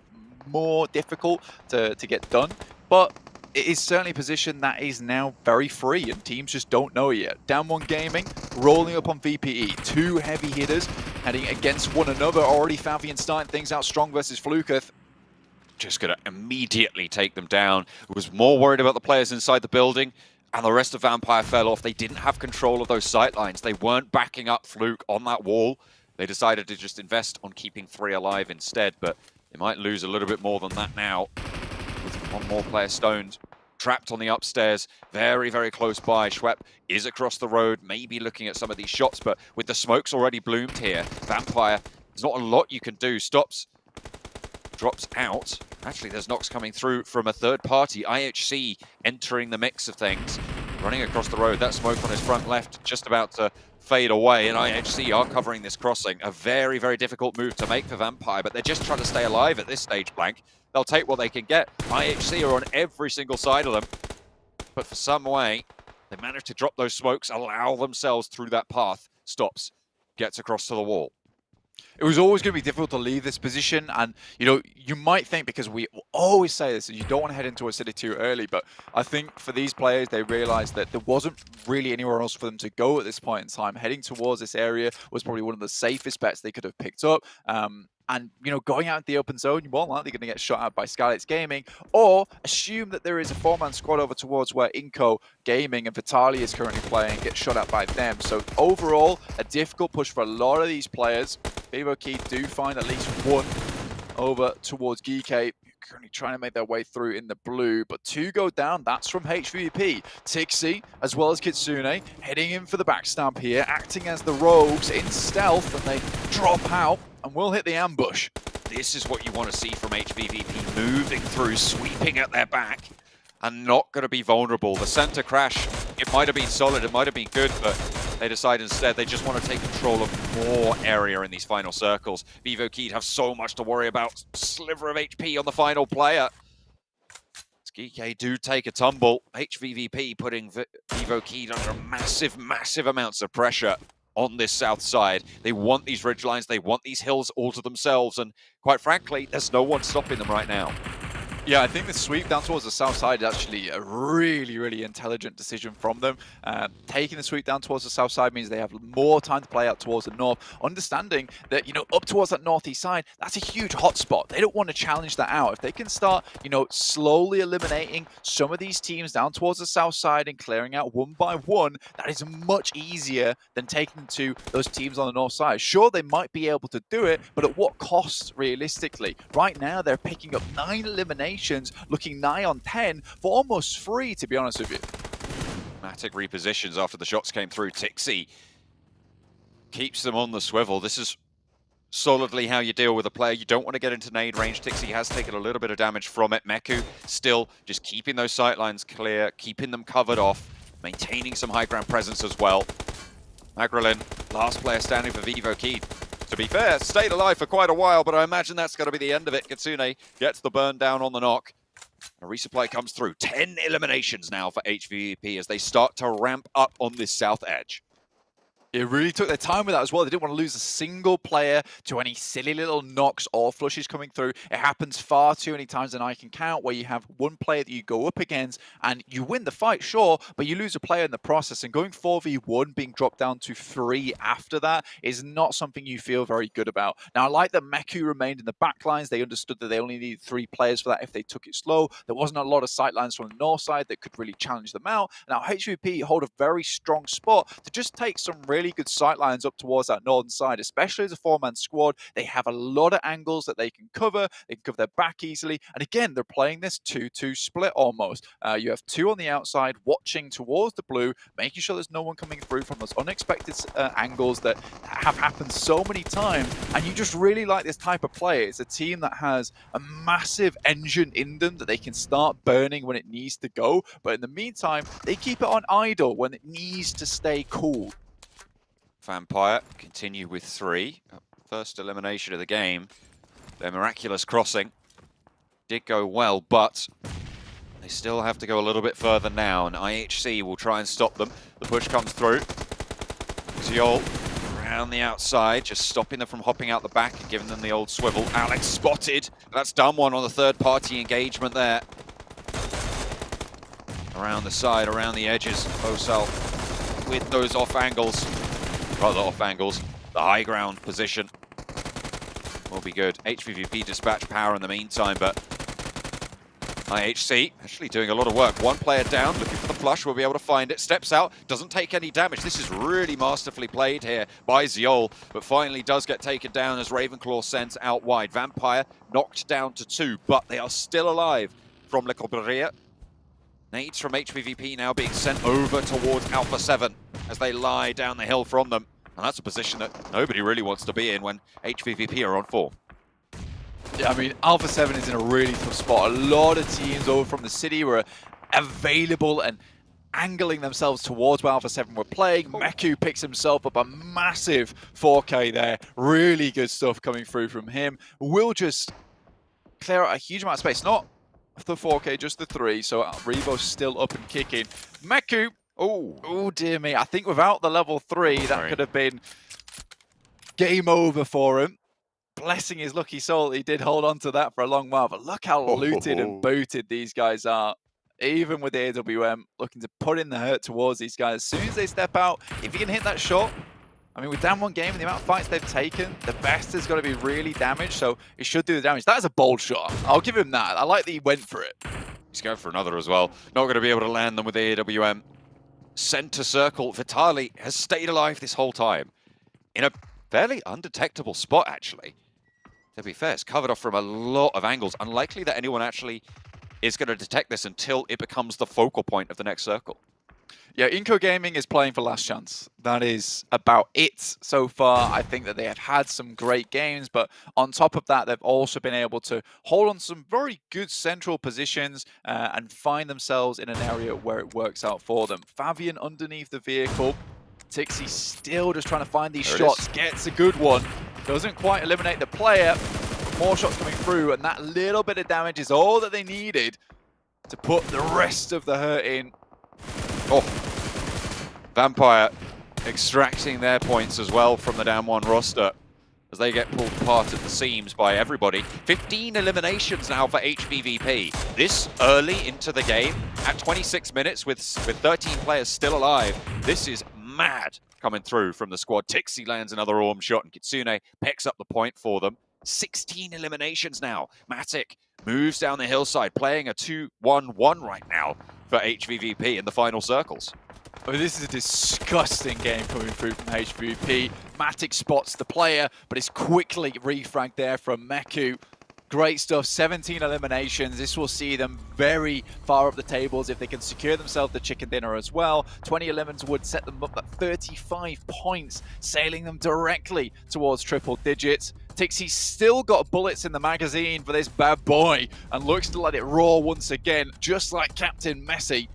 more difficult to get done. But it is certainly a position that is now very free, and teams just don't know it yet. Down 1 Gaming, rolling up on VPE. 2 heavy hitters heading against one another. Already Fabian starting things out strong versus Fluketh. Just going to immediately take them down. Was more worried about the players inside the building, and the rest of Vampire fell off. They didn't have control of those sight lines. They weren't backing up Fluke on that wall. They decided to just invest on keeping 3 alive instead, but they might lose a little bit more than that now. With 1 more player stoned, trapped on the upstairs, very, very close by. Schwepp is across the road, maybe looking at some of these shots, but with the smokes already bloomed here, Vampire, there's not a lot you can do. Stops, drops out. Actually, there's knocks coming through from a third party. IHC entering the mix of things. running across the road. That smoke on his front left just about to fade away, and IHC are covering this crossing. A very, very difficult move to make for Vampire, but they're just trying to stay alive at this stage, Blank. They'll take what they can get. IHC are on every single side of them, but for some way, they managed to drop those smokes, allow themselves through that path. Stops, gets across to the wall. It was always going to be difficult to leave this position, and you might think, because we always say this, you don't want to head into a city too early, but I think for these players, they realized that there wasn't really anywhere else for them to go at this point in time. Heading towards this area was probably one of the safest bets they could have picked up. And, going out in the open zone, you're more likely going to get shot at by Skylights Gaming, or assume that there is a 4-man squad over towards where Inco Gaming and Vitali is currently playing, get shot at by them. So overall, a difficult push for a lot of these players. Vivo Key do find at least one over towards GK, currently trying to make their way through in the blue, but 2 go down. That's from HVP. Tixi, as well as Kitsune, heading in for the backstab here, acting as the rogues in stealth, and they drop out and will hit the ambush. This is what you want to see from HVVP, moving through, sweeping at their back, and not going to be vulnerable. The center crash, it might have been solid, it might have been good, but they decide instead they just want to take control of more area in these final circles. Vivo Key have so much to worry about. Sliver of HP on the final player. GK do take a tumble. HVVP putting Vivo Key under massive, massive amounts of pressure on this south side. They want these ridge lines, they want these hills all to themselves, and quite frankly, there's no one stopping them right now. Yeah, I think the sweep down towards the south side is actually a really, really intelligent decision from them. Taking the sweep down towards the south side means they have more time to play out towards the north, understanding that, up towards that northeast side, that's a huge hotspot. They don't want to challenge that out. If they can start, slowly eliminating some of these teams down towards the south side and clearing out one by one, that is much easier than taking to those teams on the north side. Sure, they might be able to do it, but at what cost, realistically? Right now, they're picking up 9 eliminations, looking nigh on 10 for almost free, to be honest with you. Matic repositions after the shots came through. Tixi keeps them on the swivel. This is solidly how you deal with a player. You don't want to get into nade range. Tixi has taken a little bit of damage from it. Meku still just keeping those sightlines clear, keeping them covered off, maintaining some high ground presence as well. Magrelin, last player standing for Vivo Key. To be fair, stayed alive for quite a while, but I imagine that's going to be the end of it. Kitsune gets the burn down on the knock. A resupply comes through. 10 eliminations now for HVP as they start to ramp up on this south edge. It really took their time with that as well. They didn't want to lose a single player to any silly little knocks or flushes coming through. It happens far too many times than I can count, where you have one player that you go up against and you win the fight, sure, but you lose a player in the process. And going 4v1, being dropped down to 3 after that, is not something you feel very good about. Now, I like that Meku remained in the backlines. They understood that they only needed 3 players for that if they took it slow. There wasn't a lot of sightlines from the north side that could really challenge them out. Now, HVP hold a very strong spot to just take some really good sightlines up towards that northern side, especially as a 4-man squad. They have a lot of angles that they can cover. They can cover their back easily. And again, they're playing this 2-2 split almost. You have 2 on the outside watching towards the blue, making sure there's no one coming through from those unexpected angles that have happened so many times. And you just really like this type of play. It's a team that has a massive engine in them that they can start burning when it needs to go. But in the meantime, they keep it on idle when it needs to stay cool. Vampire continue with 3. First elimination of the game. Their miraculous crossing did go well, but they still have to go a little bit further now, and IHC will try and stop them. The push comes through. Ziol around the outside, just stopping them from hopping out the back and giving them the old swivel. Alex spotted. That's done one on the third-party engagement there. Around the side, around the edges. Osal with those off angles. Rather off angles. The high ground position will be good. HVVP dispatch power in the meantime, but IHC actually doing a lot of work. One player down, looking for the flush, will be able to find it. Steps out, doesn't take any damage. This is really masterfully played here by Ziol, but finally does get taken down as Ravenclaw sends out wide. Vampire knocked down to 2, but they are still alive from Le Corberia. Nades from HVVP now being sent over towards Alpha 7 as they lie down the hill from them. And that's a position that nobody really wants to be in when HVVP are on form. Yeah, I mean, Alpha 7 is in a really tough spot. A lot of teams over from the city were available and angling themselves towards where Alpha 7 were playing. Meku picks himself up a massive 4K there. Really good stuff coming through from him. Will just clear out a huge amount of space. Not the 4K, just the 3. So Revo's still up and kicking. Meku, oh dear me. I think without the level 3, that could have been game over for him. Blessing his lucky soul, he did hold on to that for a long while. But look how looted and booted these guys are. Even with the AWM, looking to put in the hurt towards these guys. As soon as they step out, if you can hit that shot, I mean, with down one game and the amount of fights they've taken, the best has got to be really damaged, so it should do the damage. That is a bold shot. I'll give him that. I like that he went for it. He's going for another as well. Not going to be able to land them with the AWM. Center circle. Vitali has stayed alive this whole time in a fairly undetectable spot, actually. To be fair, it's covered off from a lot of angles. Unlikely that anyone actually is going to detect this until it becomes the focal point of the next circle. Yeah, Inco Gaming is playing for last chance. That is about it so far. I think that they have had some great games, but on top of that, they've also been able to hold on some very good central positions and find themselves in an area where it works out for them. Fabian underneath the vehicle. Tixie still just trying to find these shots. Gets a good one. Doesn't quite eliminate the player. More shots coming through, and that little bit of damage is all that they needed to put the rest of the hurt in. Oh, Vampire extracting their points as well from the down one roster as they get pulled apart at the seams by everybody. 15 eliminations now for HVVP. This early into the game, at 26 minutes with 13 players still alive, this is mad coming through from the squad. Tixie lands another Orm shot, and Kitsune picks up the point for them. 16 eliminations now. Matic moves down the hillside, playing a 2-1-1 right now for HVVP in the final circles. Oh, this is a disgusting game coming through from HVVP. Matic spots the player, but it's quickly refragged there from Meku. Great stuff, 17 eliminations. This will see them very far up the tables if they can secure themselves the chicken dinner as well. 20 eliminations would set them up at 35 points, sailing them directly towards triple digits. Tixie's still got bullets in the magazine for this bad boy and looks to let it roar once again, just like Captain Messi.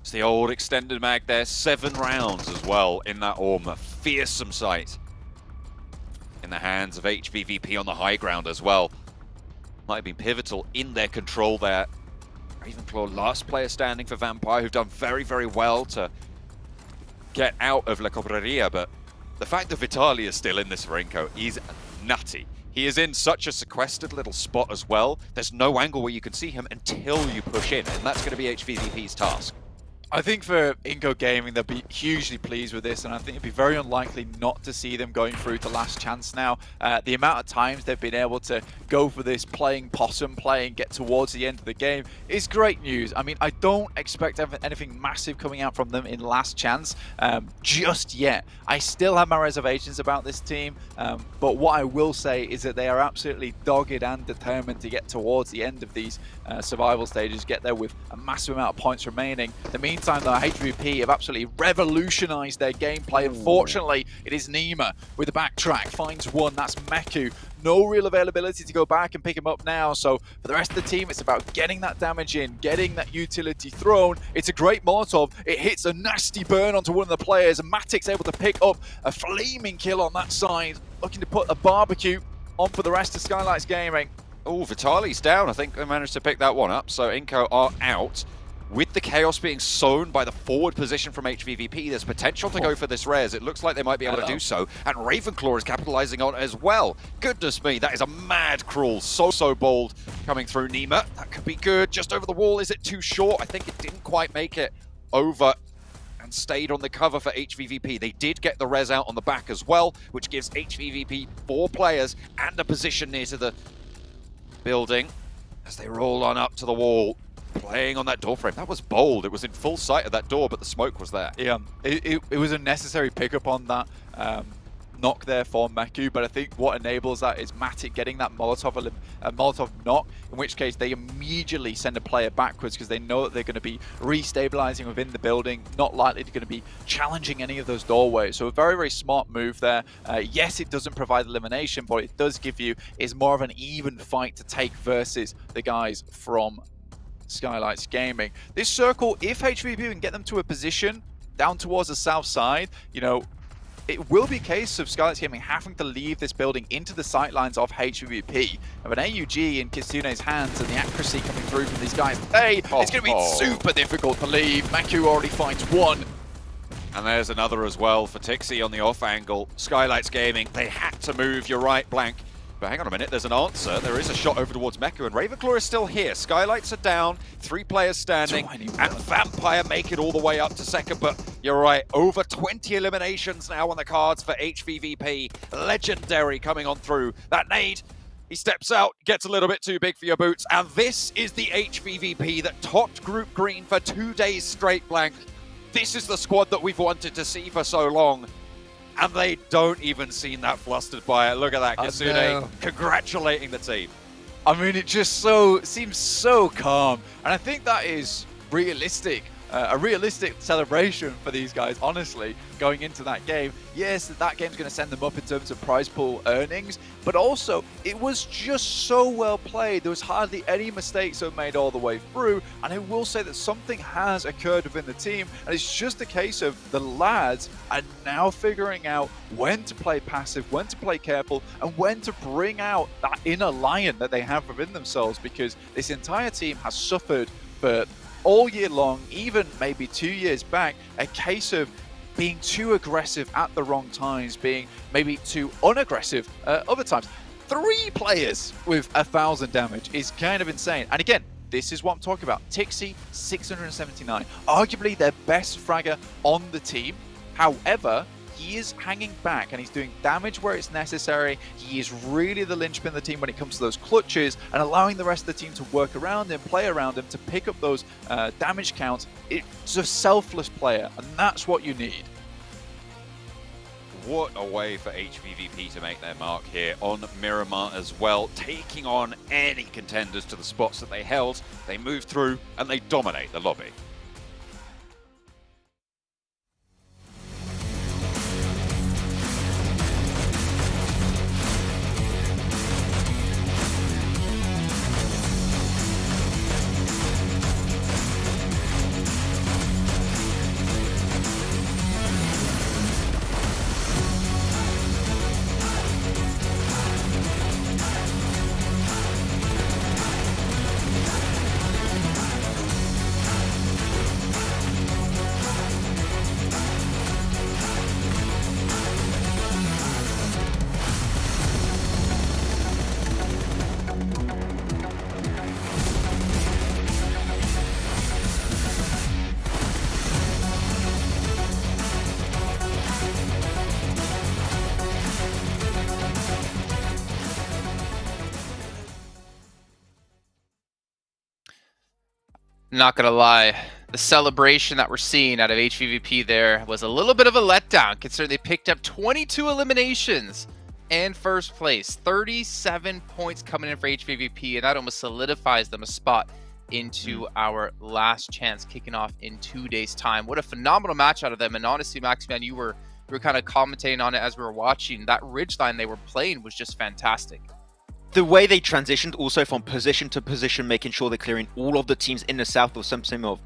It's the old extended mag there, 7 rounds as well in that Orm. A fearsome sight in the hands of HVVP on the high ground as well. Might have been pivotal in their control there. Ravenclaw, last player standing for Vampire, who've done very, very well to get out of La Cobreria, but the fact that Vitali is still in this Renko is nutty. He is in such a sequestered little spot as well. There's no angle where you can see him until you push in, and that's going to be HVVP's task. I think for Inco Gaming, they'll be hugely pleased with this, and I think it'd be very unlikely not to see them going through to last chance now. The amount of times they've been able to go for this playing possum play and get towards the end of the game is great news. I mean, I don't expect anything massive coming out from them in last chance just yet. I still have my reservations about this team, but what I will say is that they are absolutely dogged and determined to get towards the end of these survival stages, get there with a massive amount of points remaining. In the meantime, though, HVP have absolutely revolutionized their gameplay. Unfortunately, it is Nima with the backtrack, finds one, that's Meku. No real availability to go back and pick him up now, so for the rest of the team, it's about getting that damage in, getting that utility thrown. It's a great Molotov. It hits a nasty burn onto one of the players, and Matic's able to pick up a flaming kill on that side, looking to put a barbecue on for the rest of Skylights Gaming. Oh, Vitali's down. I think they managed to pick that one up, so Inco are out. With the chaos being sown by the forward position from HVVP, there's potential to go for this res. It looks like they might be able to do so, and Ravenclaw is capitalizing on it as well. Goodness me, that is a mad crawl. So bold coming through Nima. That could be good. Just over the wall. Is it too short? I think it didn't quite make it over and stayed on the cover for HVVP. They did get the res out on the back as well, which gives HVVP 4 players and a position near to the building as they roll on up to the wall. Playing on that door frame. That was bold. It was in full sight of that door, but the smoke was there. Yeah, it was a necessary pickup on that knock there for Meku, but I think what enables that is Matic getting that Molotov knock, in which case they immediately send a player backwards because they know that they're going to be restabilizing within the building, not likely to going to be challenging any of those doorways. So a very, very smart move there. Yes, it doesn't provide elimination, but it does give you is more of an even fight to take versus the guys from Skylights Gaming. This circle, if HVP can get them to a position down towards the south side, you know, it will be a case of Skylights Gaming having to leave this building into the sightlines of HVP. Of an AUG in Kitsune's hands and the accuracy coming through from these guys, it's going to be super difficult to leave. Maku already finds one. And there's another as well for Tixie on the off angle. Skylights Gaming, they had to move, you're right, Blank. But hang on a minute, there's an answer. There is a shot over towards Meku, and Ravenclaw is still here. Skylights are down, 3 players standing, and Vampire make it all the way up to second. But you're right, over 20 eliminations now on the cards for HVVP. Legendary coming on through. That nade, he steps out, gets a little bit too big for your boots, and this is the HVVP that topped Group Green for 2 days straight, Blank. This is the squad that we've wanted to see for so long. And they don't even seem that flustered by it. Look at that, Kitsune congratulating the team. I mean, it just seems so calm. And I think that is realistic. A realistic celebration for these guys, honestly, going into that game. Yes, that game's going to send them up in terms of prize pool earnings, but also it was just so well played. There was hardly any mistakes that were made all the way through, and I will say that something has occurred within the team, and it's just a case of the lads are now figuring out when to play passive, when to play careful, and when to bring out that inner lion that they have within themselves, because this entire team has suffered for all year long, even maybe 2 years back, a case of being too aggressive at the wrong times, being maybe too unaggressive other times. 3 players with 1,000 damage is kind of insane. And again, this is what I'm talking about. Tixie, 679. Arguably their best fragger on the team. However, he is hanging back and he's doing damage where it's necessary. He is really the linchpin of the team when it comes to those clutches and allowing the rest of the team to work around him, play around him, to pick up those damage counts. It's a selfless player, and that's what you need. What a way for HVVP to make their mark here on Miramar as well, taking on any contenders to the spots that they held. They move through and they dominate the lobby. Not gonna lie, the celebration that we're seeing out of HVVP there was a little bit of a letdown, considering they picked up 22 eliminations and first place. 37 points coming in for HVVP, and that almost solidifies them a spot into our last chance, kicking off in 2 days' time. What a phenomenal match out of them. And honestly, Maximan, you were kind of commentating on it as we were watching. That ridgeline they were playing was just fantastic. The way they transitioned also from position to position, making sure they're clearing all of the teams in the south, was something of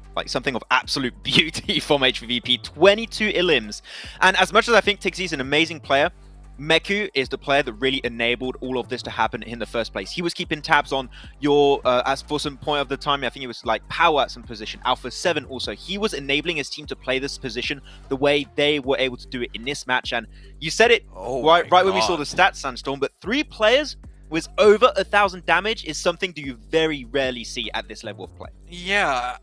absolute beauty from HVVP. 22 elims. And as much as I think Tixie's an amazing player, Meku is the player that really enabled all of this to happen in the first place. He was keeping tabs on your, as for some point of the time, I think it was like Power at some position, Alpha 7 also. He was enabling his team to play this position the way they were able to do it in this match. And you said it right when we saw the stats, Sandstorm, but 3 players with over 1,000 damage is something that you very rarely see at this level of play. Yeah,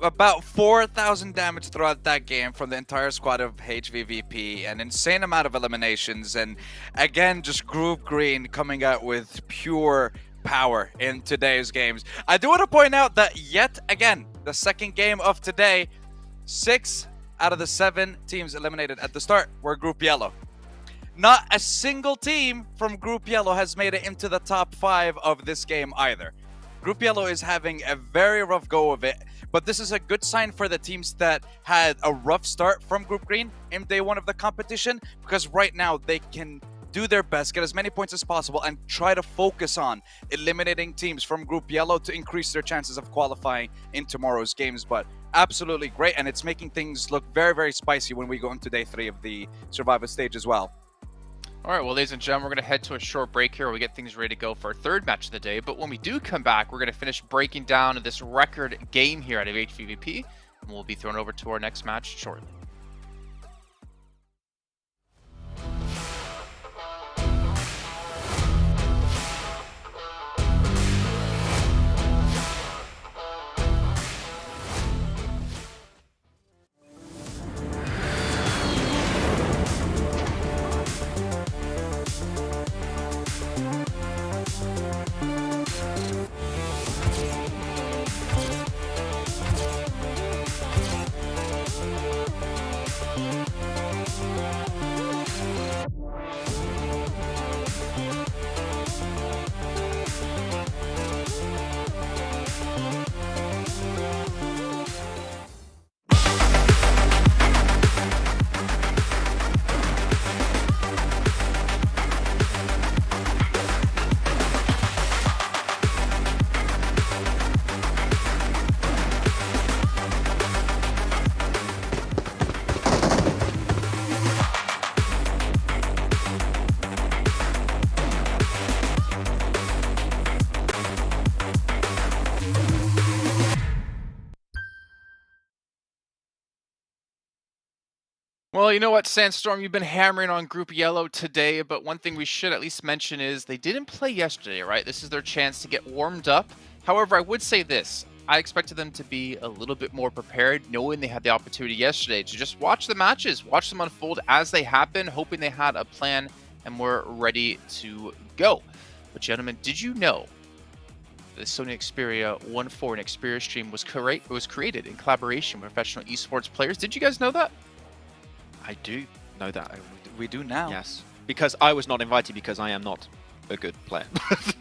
about 4,000 damage throughout that game from the entire squad of HVVP, an insane amount of eliminations, and again, just Group Green coming out with pure power in today's games. I do want to point out that yet again, the second game of today, 6 out of the 7 teams eliminated at the start were Group Yellow. Not a single team from Group Yellow has made it into the top 5 of this game either. Group Yellow is having a very rough go of it, but this is a good sign for the teams that had a rough start from Group Green in day 1 of the competition, because right now they can do their best, get as many points as possible, and try to focus on eliminating teams from Group Yellow to increase their chances of qualifying in tomorrow's games. But absolutely great, and it's making things look very, very spicy when we go into day 3 of the survival stage as well. All right, well, ladies and gentlemen, we're going to head to a short break here where we get things ready to go for our 3rd match of the day. But when we do come back, we're going to finish breaking down this record game here out of HVVP, and we'll be thrown over to our next match shortly. Well, you know what, Sandstorm, you've been hammering on Group Yellow today, but one thing we should at least mention is they didn't play yesterday, right? This is their chance to get warmed up. However, I would say this. I expected them to be a little bit more prepared, knowing they had the opportunity yesterday to just watch the matches, watch them unfold as they happen, hoping they had a plan and were ready to go. But gentlemen, did you know the Sony Xperia 1.4 and Xperia stream was created in collaboration with professional esports players? Did you guys know that? I do know that. We do now. Yes. Because I was not invited because I am not a good player.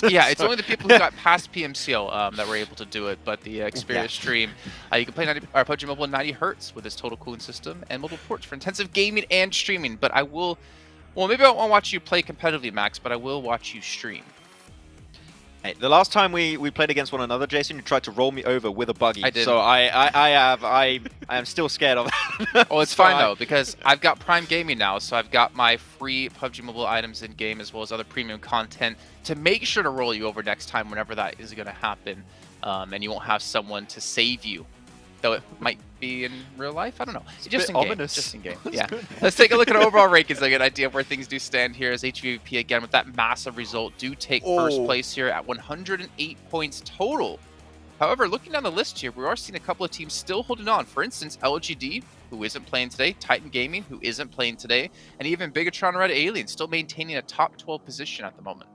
Yeah, it's only the people who got past PMCO that were able to do it, but the Xperia stream, you can play PUBG Mobile 90 Hz with its total cooling system and mobile ports for intensive gaming and streaming. But I will, well, maybe I won't watch you play competitively, Max, but I will watch you stream. Hey, the last time we played against one another, Jason, you tried to roll me over with a buggy. I did. So I am still scared of it. Oh, it's fine though, because I've got Prime Gaming now, so I've got my free PUBG Mobile items in game as well as other premium content to make sure to roll you over next time whenever that is going to happen, and you won't have someone to save you. Though it might be in real life, I don't know. Just in game. Just in game. Yeah. Let's take a look at our overall rankings. I get an idea of where things do stand here as HVP again with that massive result do take first place here at 108 points total. However, looking down the list here, we are seeing a couple of teams still holding on. For instance, LGD, who isn't playing today, Titan Gaming, who isn't playing today, and even Bigatron Red Alien still maintaining a top 12 position at the moment.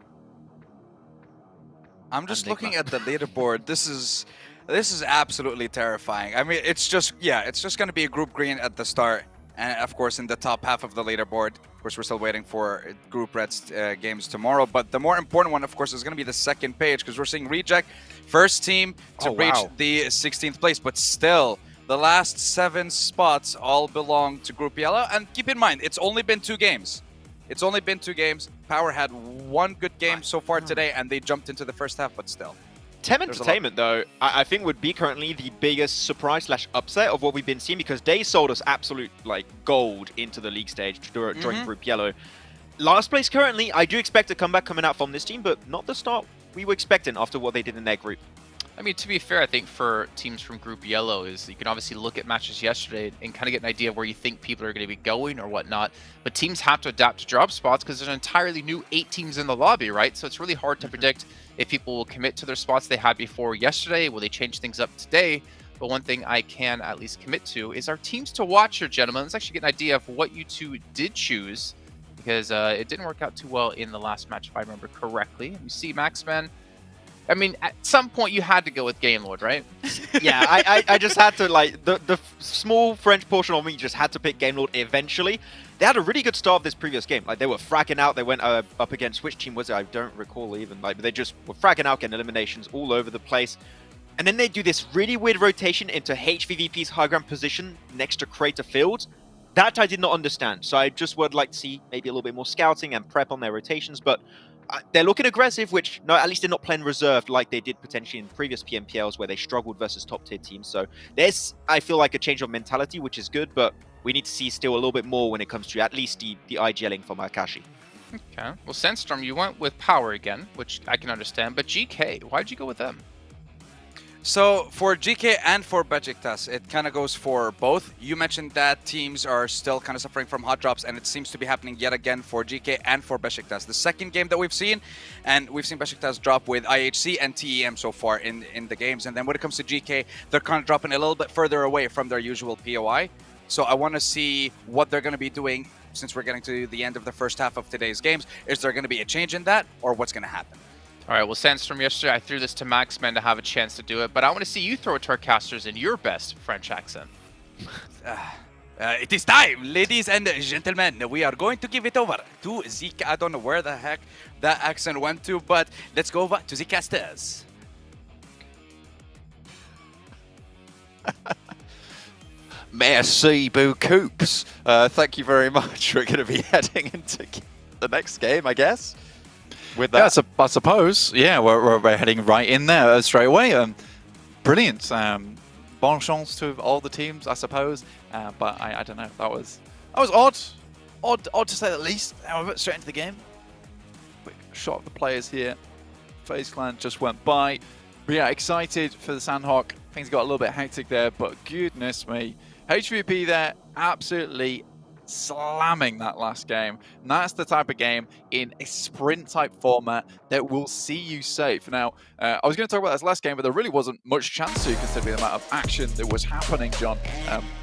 I'm just looking at the leaderboard. This is absolutely terrifying. I mean, it's just going to be a group green at the start, and of course in the top half of the leaderboard. Of course, we're still waiting for Group Red's games tomorrow, but the more important one, of course, is going to be the second page, because we're seeing Reject, first team to reach the 16th place, but still, the last 7 spots all belong to Group Yellow, and keep in mind, it's only been 2 games. It's only been 2 games. Power had 1 good game so far today, and they jumped into the first half, but still. Tem Entertainment, though, I think would be currently the biggest surprise / upset of what we've been seeing, because they sold us absolute gold into the league stage during Group Yellow. Last place currently, I do expect a comeback coming out from this team, but not the start we were expecting after what they did in their group. I mean, to be fair, I think for teams from Group Yellow is you can obviously look at matches yesterday and kind of get an idea of where you think people are going to be going or whatnot. But teams have to adapt to drop spots because there's an entirely new 8 teams in the lobby, right? So it's really hard to predict if people will commit to their spots they had before yesterday. Will they change things up today? But one thing I can at least commit to is our teams to watch here, gentlemen. Let's actually get an idea of what you two did choose, because it didn't work out too well in the last match, if I remember correctly. You see, Maxman, I mean, at some point you had to go with Game Lord, right? Yeah, I just had to, the small French portion of me just had to pick Game Lord eventually. They had a really good start of this previous game. They were fragging out. They went up against, which team was it? I don't recall even. But they just were fragging out, getting eliminations all over the place. And then they do this really weird rotation into HVVP's high ground position next to Crater Field. That I did not understand. So I just would like to see maybe a little bit more scouting and prep on their rotations. But they're looking aggressive, which no, at least they're not playing reserved like they did potentially in previous PMPLs where they struggled versus top tier teams. So there's, I feel like, a change of mentality, which is good. But we need to see still a little bit more when it comes to at least the IGLing from Akashi. Okay. Well, Sandstorm, you went with Power again, which I can understand. But GK, why'd you go with them? So for GK and for Besiktas, it kind of goes for both. You mentioned that teams are still kind of suffering from hot drops, and it seems to be happening yet again for GK and for Besiktas. The second game that we've seen, and we've seen Besiktas drop with IHC and TEM so far in the games. And then when it comes to GK, they're kind of dropping a little bit further away from their usual POI. So I want to see what they're going to be doing since we're getting to the end of the first half of today's games. Is there going to be a change in that, or what's going to happen? All right, well, Sandstorm, yesterday I threw this to Maxman to have a chance to do it, but I want to see you throw it to our casters in your best French accent. It is time, ladies and gentlemen. We are going to give it over to Zeke. I don't know where the heck that accent went to, but let's go over to the casters. Merci beaucoup. Thank you very much. We're going to be heading into the next game, I guess. With that, yeah, I suppose. Yeah, we're heading right in there straight away. Brilliant. Bon chance to all the teams, I suppose. But I don't know. That was odd to say the least. However, straight into the game. Quick shot of the players here. FaZe Clan just went by. But yeah, excited for the Sanhok. Things got a little bit hectic there, but goodness me. HVP there, absolutely slamming that last game. And that's the type of game in a sprint type format that will see you safe. Now, I was going to talk about this last game, but there really wasn't much chance to, considering the amount of action that was happening, John.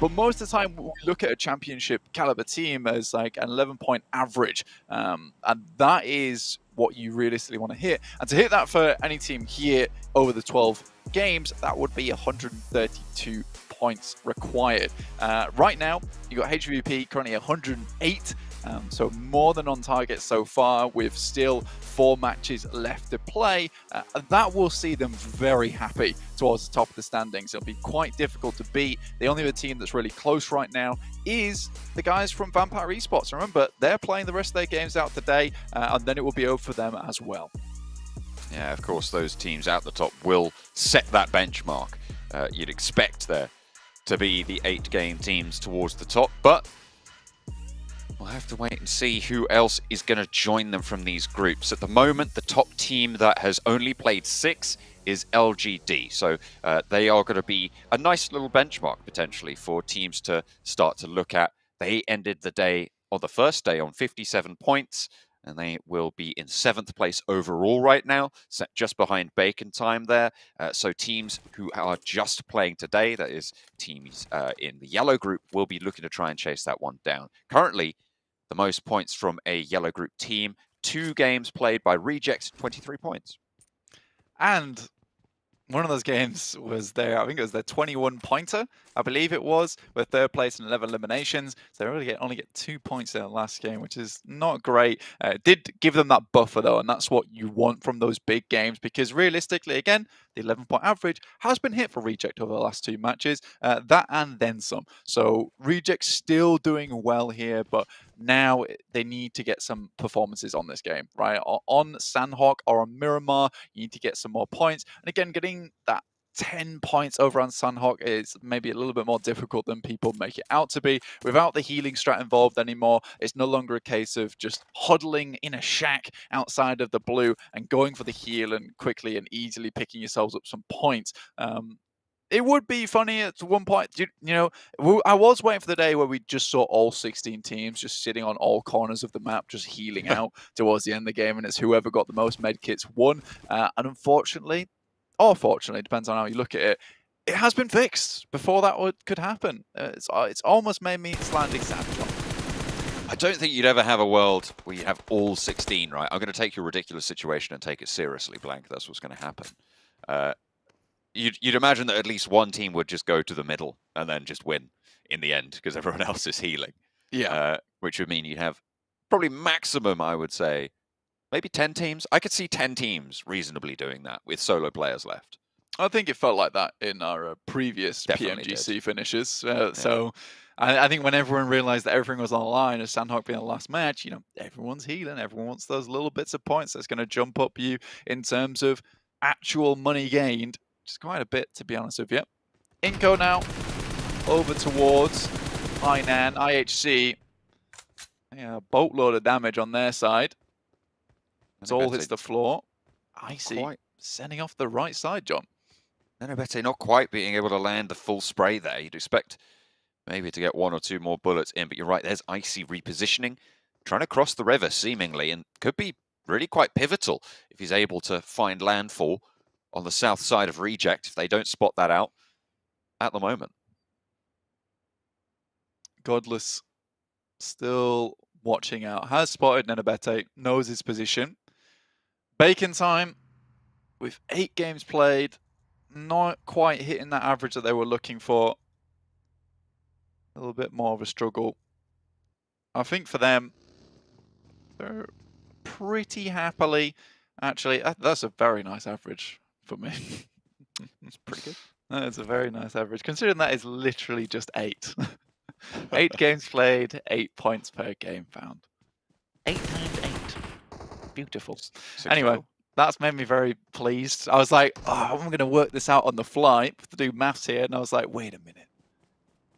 But most of the time, we look at a championship caliber team as like an 11-point average. And that is what you realistically want to hit. And to hit that for any team here over the 12 games, that would be 132 points required. Right now, you got HVP currently 108, so more than on target so far, with still 4 matches left to play. That will see them very happy towards the top of the standings. It'll be quite difficult to beat. The only other team that's really close right now is the guys from Vampire Esports. Remember, they're playing the rest of their games out today, and then it will be over for them as well. Yeah, of course, those teams out the top will set that benchmark. You'd expect there to be the 8-game teams towards the top, but we'll have to wait and see who else is going to join them from these groups. At the moment, the top team that has only played 6 is LGD, so they are going to be a nice little benchmark potentially for teams to start to look at. They ended the day, or the first day, on 57 points. And they will be in 7th place overall right now, set just behind Bacon Time there. So teams who are just playing today, that is teams in the yellow group, will be looking to try and chase that one down. Currently, the most points from a yellow group team, 2 games played by Rejects, 23 points. And one of those games was their, I think it was their 21-pointer, I believe it was, with 3rd place and 11 eliminations. So they really only get 2 points in the last game, which is not great. It did give them that buffer, though, and that's what you want from those big games, because realistically, again, the 11-point average has been hit for Reject over the last 2 matches, that and then some. So Reject still doing well here, but now they need to get some performances on this game, right? On Sanhok or on Miramar, you need to get some more points. And again, getting that 10 points over on Sanhok is maybe a little bit more difficult than people make it out to be. Without the healing strat involved anymore, it's no longer a case of just huddling in a shack outside of the blue and going for the heal and quickly and easily picking yourselves up some points. It would be funny at one point, you know, I was waiting for the day where we just saw all 16 teams just sitting on all corners of the map, just healing out towards the end of the game, and it's whoever got the most medkits won. And unfortunately, or fortunately, depends on how you look at it, it has been fixed before that could happen. It's almost made me slightly sad. I don't think you'd ever have a world where you have all 16, right? I'm going to take your ridiculous situation and take it seriously, Blank. That's what's going to happen. You'd imagine that at least one team would just go to the middle and then just win in the end because everyone else is healing. Yeah. Which would mean you'd have probably maximum, I would say, maybe 10 teams. I could see 10 teams reasonably doing that with solo players left. I think it felt like that in our previous PMGC finishes. So I think when everyone realized that everything was on the line, as Sanhok being the last match, you know, everyone's healing. Everyone wants those little bits of points that's going to jump up you in terms of actual money gained, which is quite a bit, to be honest with you. Inco now over towards Hainan, IHC. Yeah, a boatload of damage on their side. It's all hits the floor. Icy sending off the right side, John. Nenobete not quite being able to land the full spray there. You'd expect maybe to get 1 or 2 more bullets in, but you're right, there's Icy repositioning, trying to cross the river seemingly, and could be really quite pivotal if he's able to find landfall on the south side of Reject, if they don't spot that out at the moment. Godless still watching out, has spotted Nenobete, knows his position. Bacon time, with 8 games played, not quite hitting that average that they were looking for. A little bit more of a struggle. I think for them, they're pretty happily, actually, that's a very nice average for me. It's pretty good. That's a very nice average, considering that is literally just 8. 8 games played, 8 points per game found. 8 times 8. Beautiful. Anyway, that's made me very pleased. I was like, oh, I'm going to work this out on the fly to do maths here. And I was like, wait a minute.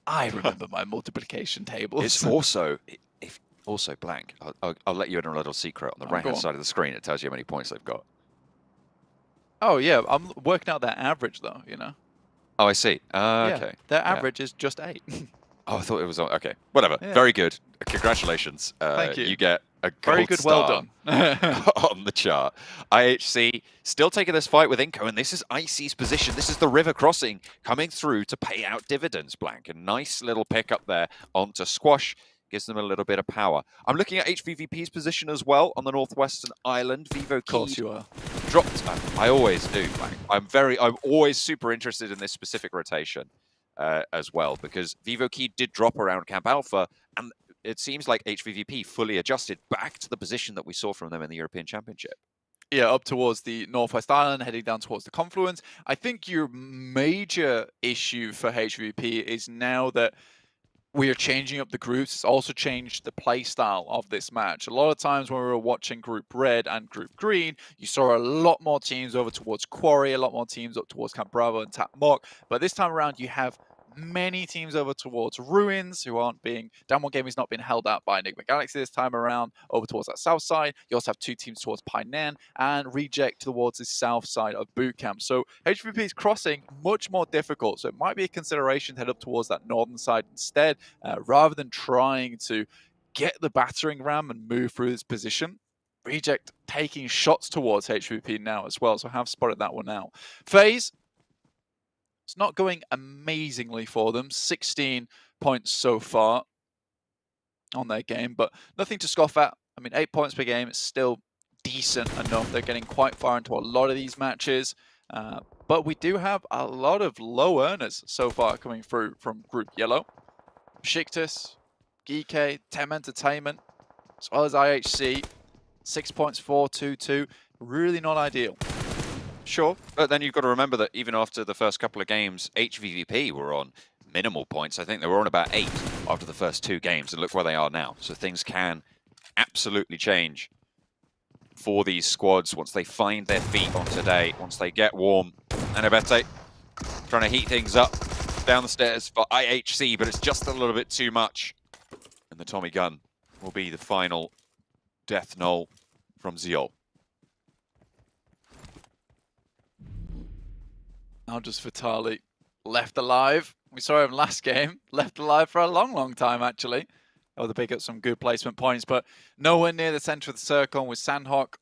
I remember my multiplication tables. It's also, also blank. I'll let you in a little secret. On the right-hand side of the screen, it tells you how many points they've got. Oh, yeah. I'm working out their average, though, you know. Oh, I see. Yeah, Okay. their average is just 8. Oh, I thought it was on. Okay, whatever. Yeah. Very good. Congratulations. Thank you. You get a Very gold good, well star done. on the chart. IHC still taking this fight with Inco, and this is Icy's position. This is the river crossing coming through to pay out dividends, Blank. A nice little pickup there onto Squash. Gives them a little bit of power. I'm looking at HVVP's position as well on the northwestern island. Vivo Of course you are. dropped. I always do, Blank. I'm always super interested in this specific rotation. As well, because Vivo Key did drop around Camp Alpha, and it seems like HVVP fully adjusted back to the position that we saw from them in the European Championship. Yeah, up towards the Northwest Island, heading down towards the Confluence. I think your major issue for HVP is now that we are changing up the groups. It's also changed the play style of this match. A lot of times when we were watching Group Red and Group Green, you saw a lot more teams over towards Quarry, a lot more teams up towards Camp Bravo and Tap Mock. But this time around, you have many teams over towards Ruins who aren't being, Downward Gaming's not being held out by Enigma Galaxy this time around, over towards that south side. You also have 2 teams towards Painan and Reject towards the south side of Boot Camp. So HVP's crossing much more difficult. So it might be a consideration to head up towards that northern side instead, rather than trying to get the battering ram and move through this position. Reject taking shots towards HVP now as well, so I have spotted that one out. FaZe, it's not going amazingly for them. 16 points so far on their game, but nothing to scoff at. I mean, 8 points per game is still decent enough. They're getting quite far into a lot of these matches, but we do have a lot of low earners so far coming through from Group Yellow. Shiktus, Geek, Tem Entertainment, as well as IHC. 6 points, 4-2-2. Really not ideal. Sure, but then you've got to remember that even after the first couple of games, HVVP were on minimal points. I think they were on about 8 after the first 2 games, and look where they are now. So things can absolutely change for these squads once they find their feet on today, once they get warm. And Abete trying to heat things up down the stairs for IHC, but it's just a little bit too much. And the Tommy gun will be the final death knell from Ziol. Now just Vitali left alive. We saw him last game. Left alive for a long, long time, actually. Oh, to pick up some good placement points, but nowhere near the center of the circle. With Sanhok,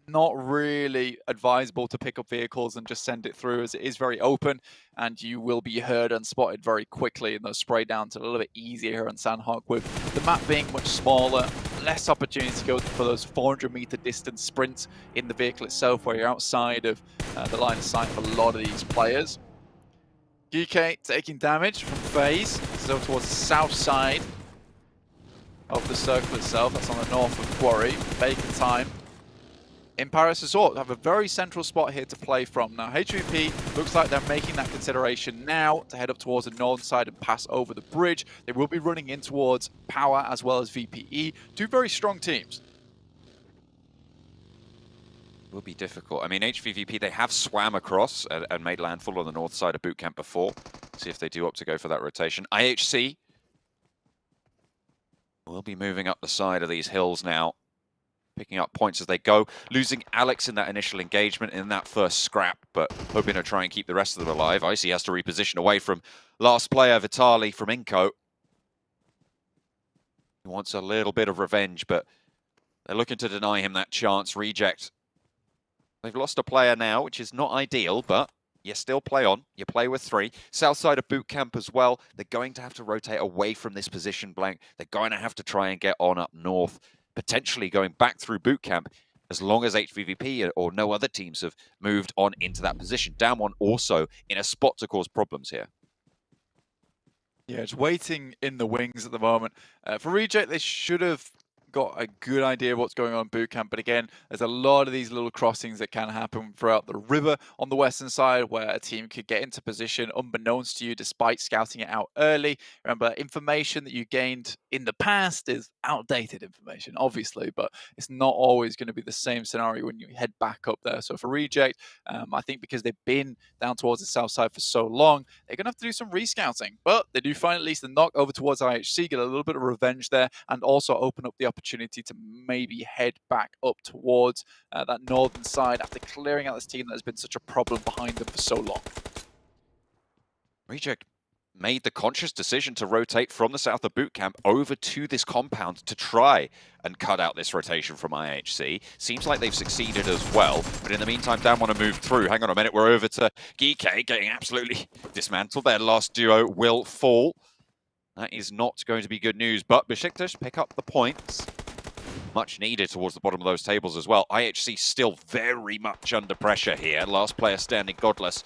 not really advisable to pick up vehicles and just send it through, as it is very open, and you will be heard and spotted very quickly, and those spray downs are a little bit easier here on Sanhok, with the map being much smaller, less opportunity to go for those 400-meter distance sprints in the vehicle itself, where you're outside of the line of sight of a lot of these players. GK taking damage from FaZe, so towards the south side of the circle itself. That's on the north of Quarry. Bacon time in Paris Resort. Have a very central spot here to play from. Now, HVP looks like they're making that consideration now to head up towards the northern side and pass over the bridge. They will be running in towards Power as well as VPE. Two very strong teams. Will be difficult. I mean, HVVP, they have swam across and made landfall on the north side of boot camp before. See if they do opt to go for that rotation. IHC will be moving up the side of these hills now, picking up points as they go, losing Alex in that initial engagement in that first scrap, but hoping to try and keep the rest of them alive. Icy has to reposition away from last player, Vitali from Inco. He wants a little bit of revenge, but they're looking to deny him that chance. Reject. They've lost a player now, which is not ideal, but you still play on. You play with 3. South side of boot camp as well. They're going to have to rotate away from this position blank. They're going to have to try and get on up north, potentially going back through boot camp as long as HVVP or no other teams have moved on into that position. Down one also in a spot to cause problems here. Yeah, it's waiting in the wings at the moment. For Reject, they should have got a good idea of what's going on in boot camp, but again, there's a lot of these little crossings that can happen throughout the river on the western side where a team could get into position unbeknownst to you despite scouting it out early. Remember, information that you gained in the past is outdated information, obviously, but it's not always going to be the same scenario when you head back up there. So for Reject, I think because they've been down towards the south side for so long, they're going to have to do some rescouting, but they do find at least the knock over towards IHC, get a little bit of revenge there, and also open up the opportunity to maybe head back up towards that northern side after clearing out this team that has been such a problem behind them for so long. Reject made the conscious decision to rotate from the south of boot camp over to this compound to try and cut out this rotation from IHC. Seems like they've succeeded as well, but in the meantime, Dan want to move through. Hang on a minute, we're over to Geek, getting absolutely dismantled. Their last duo will fall. That is not going to be good news, but Besiktas pick up the points. Much needed towards the bottom of those tables as well. IHC still very much under pressure here. Last player standing godless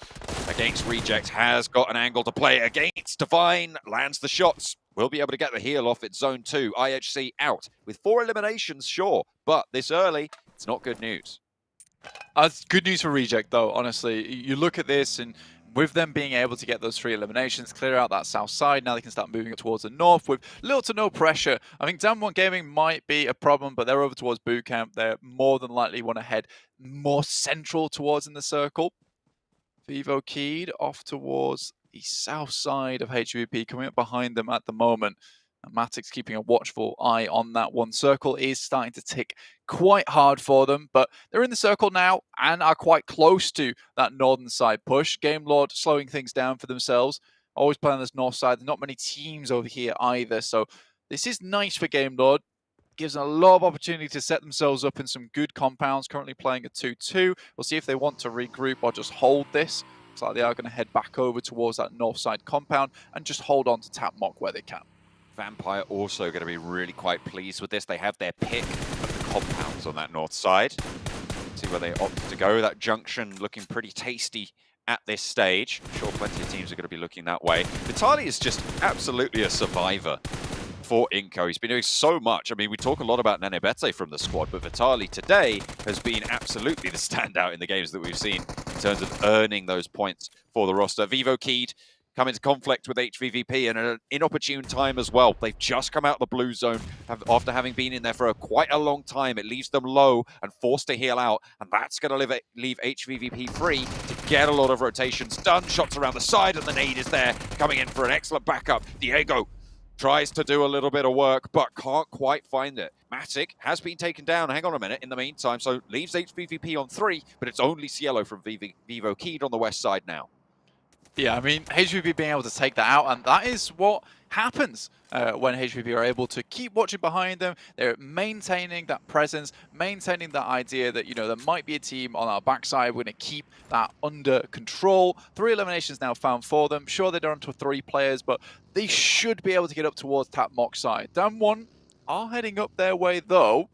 against Reject has got an angle to play against. Divine lands the shots. Will be able to get the heal off at zone 2. IHC out with 4 eliminations, sure, but this early, it's not good news. It's good news for Reject, though, honestly. You look at this, and with them being able to get those 3 eliminations, clear out that south side, now they can start moving up towards the north with little to no pressure. I think Damwon Gaming might be a problem, but they're over towards boot camp. They're more than likely want to head more central towards in the circle. Vivo Keyed off towards the south side of HVP, coming up behind them at the moment. And Matic's keeping a watchful eye on that one. Circle is starting to tick quite hard for them, but they're in the circle now and are quite close to that northern side push. Game Lord slowing things down for themselves. Always playing on this north side. There's not many teams over here either, so this is nice for Game Lord. Gives them a lot of opportunity to set themselves up in some good compounds. Currently playing a 2-2. We'll see if they want to regroup or just hold this. Looks like they are going to head back over towards that north side compound and just hold on to Tap Mock where they can. Vampire also going to be really quite pleased with this. They have their pick of the compounds on that north side. See where they opt to go. That junction looking pretty tasty at this stage. I'm sure plenty of teams are going to be looking that way. Vitali is just absolutely a survivor for Inco. He's been doing so much. I mean, we talk a lot about Nenebete from the squad, but Vitali today has been absolutely the standout in the games that we've seen in terms of earning those points for the roster. Vivo Keyed come into conflict with HVVP and at an inopportune time as well. They've just come out of the blue zone after having been in there for quite a long time. It leaves them low and forced to heal out, and that's going to leave HVVP free to get a lot of rotations done. Shots around the side, and the nade is there, coming in for an excellent backup. Diego tries to do a little bit of work, but can't quite find it. Matic has been taken down, hang on a minute, in the meantime, so leaves HVVP on 3, but it's only Cielo from Vivo Keyed on the west side now. Yeah, I mean, HVP being able to take that out, and that is what happens when HVP are able to keep watching behind them. They're maintaining that presence, maintaining that idea that, you know, there might be a team on our backside. We're going to keep that under control. 3 eliminations now found for them. Sure, they're down to 3 players, but they should be able to get up towards Tap Mock side. Damwon are heading up their way, though.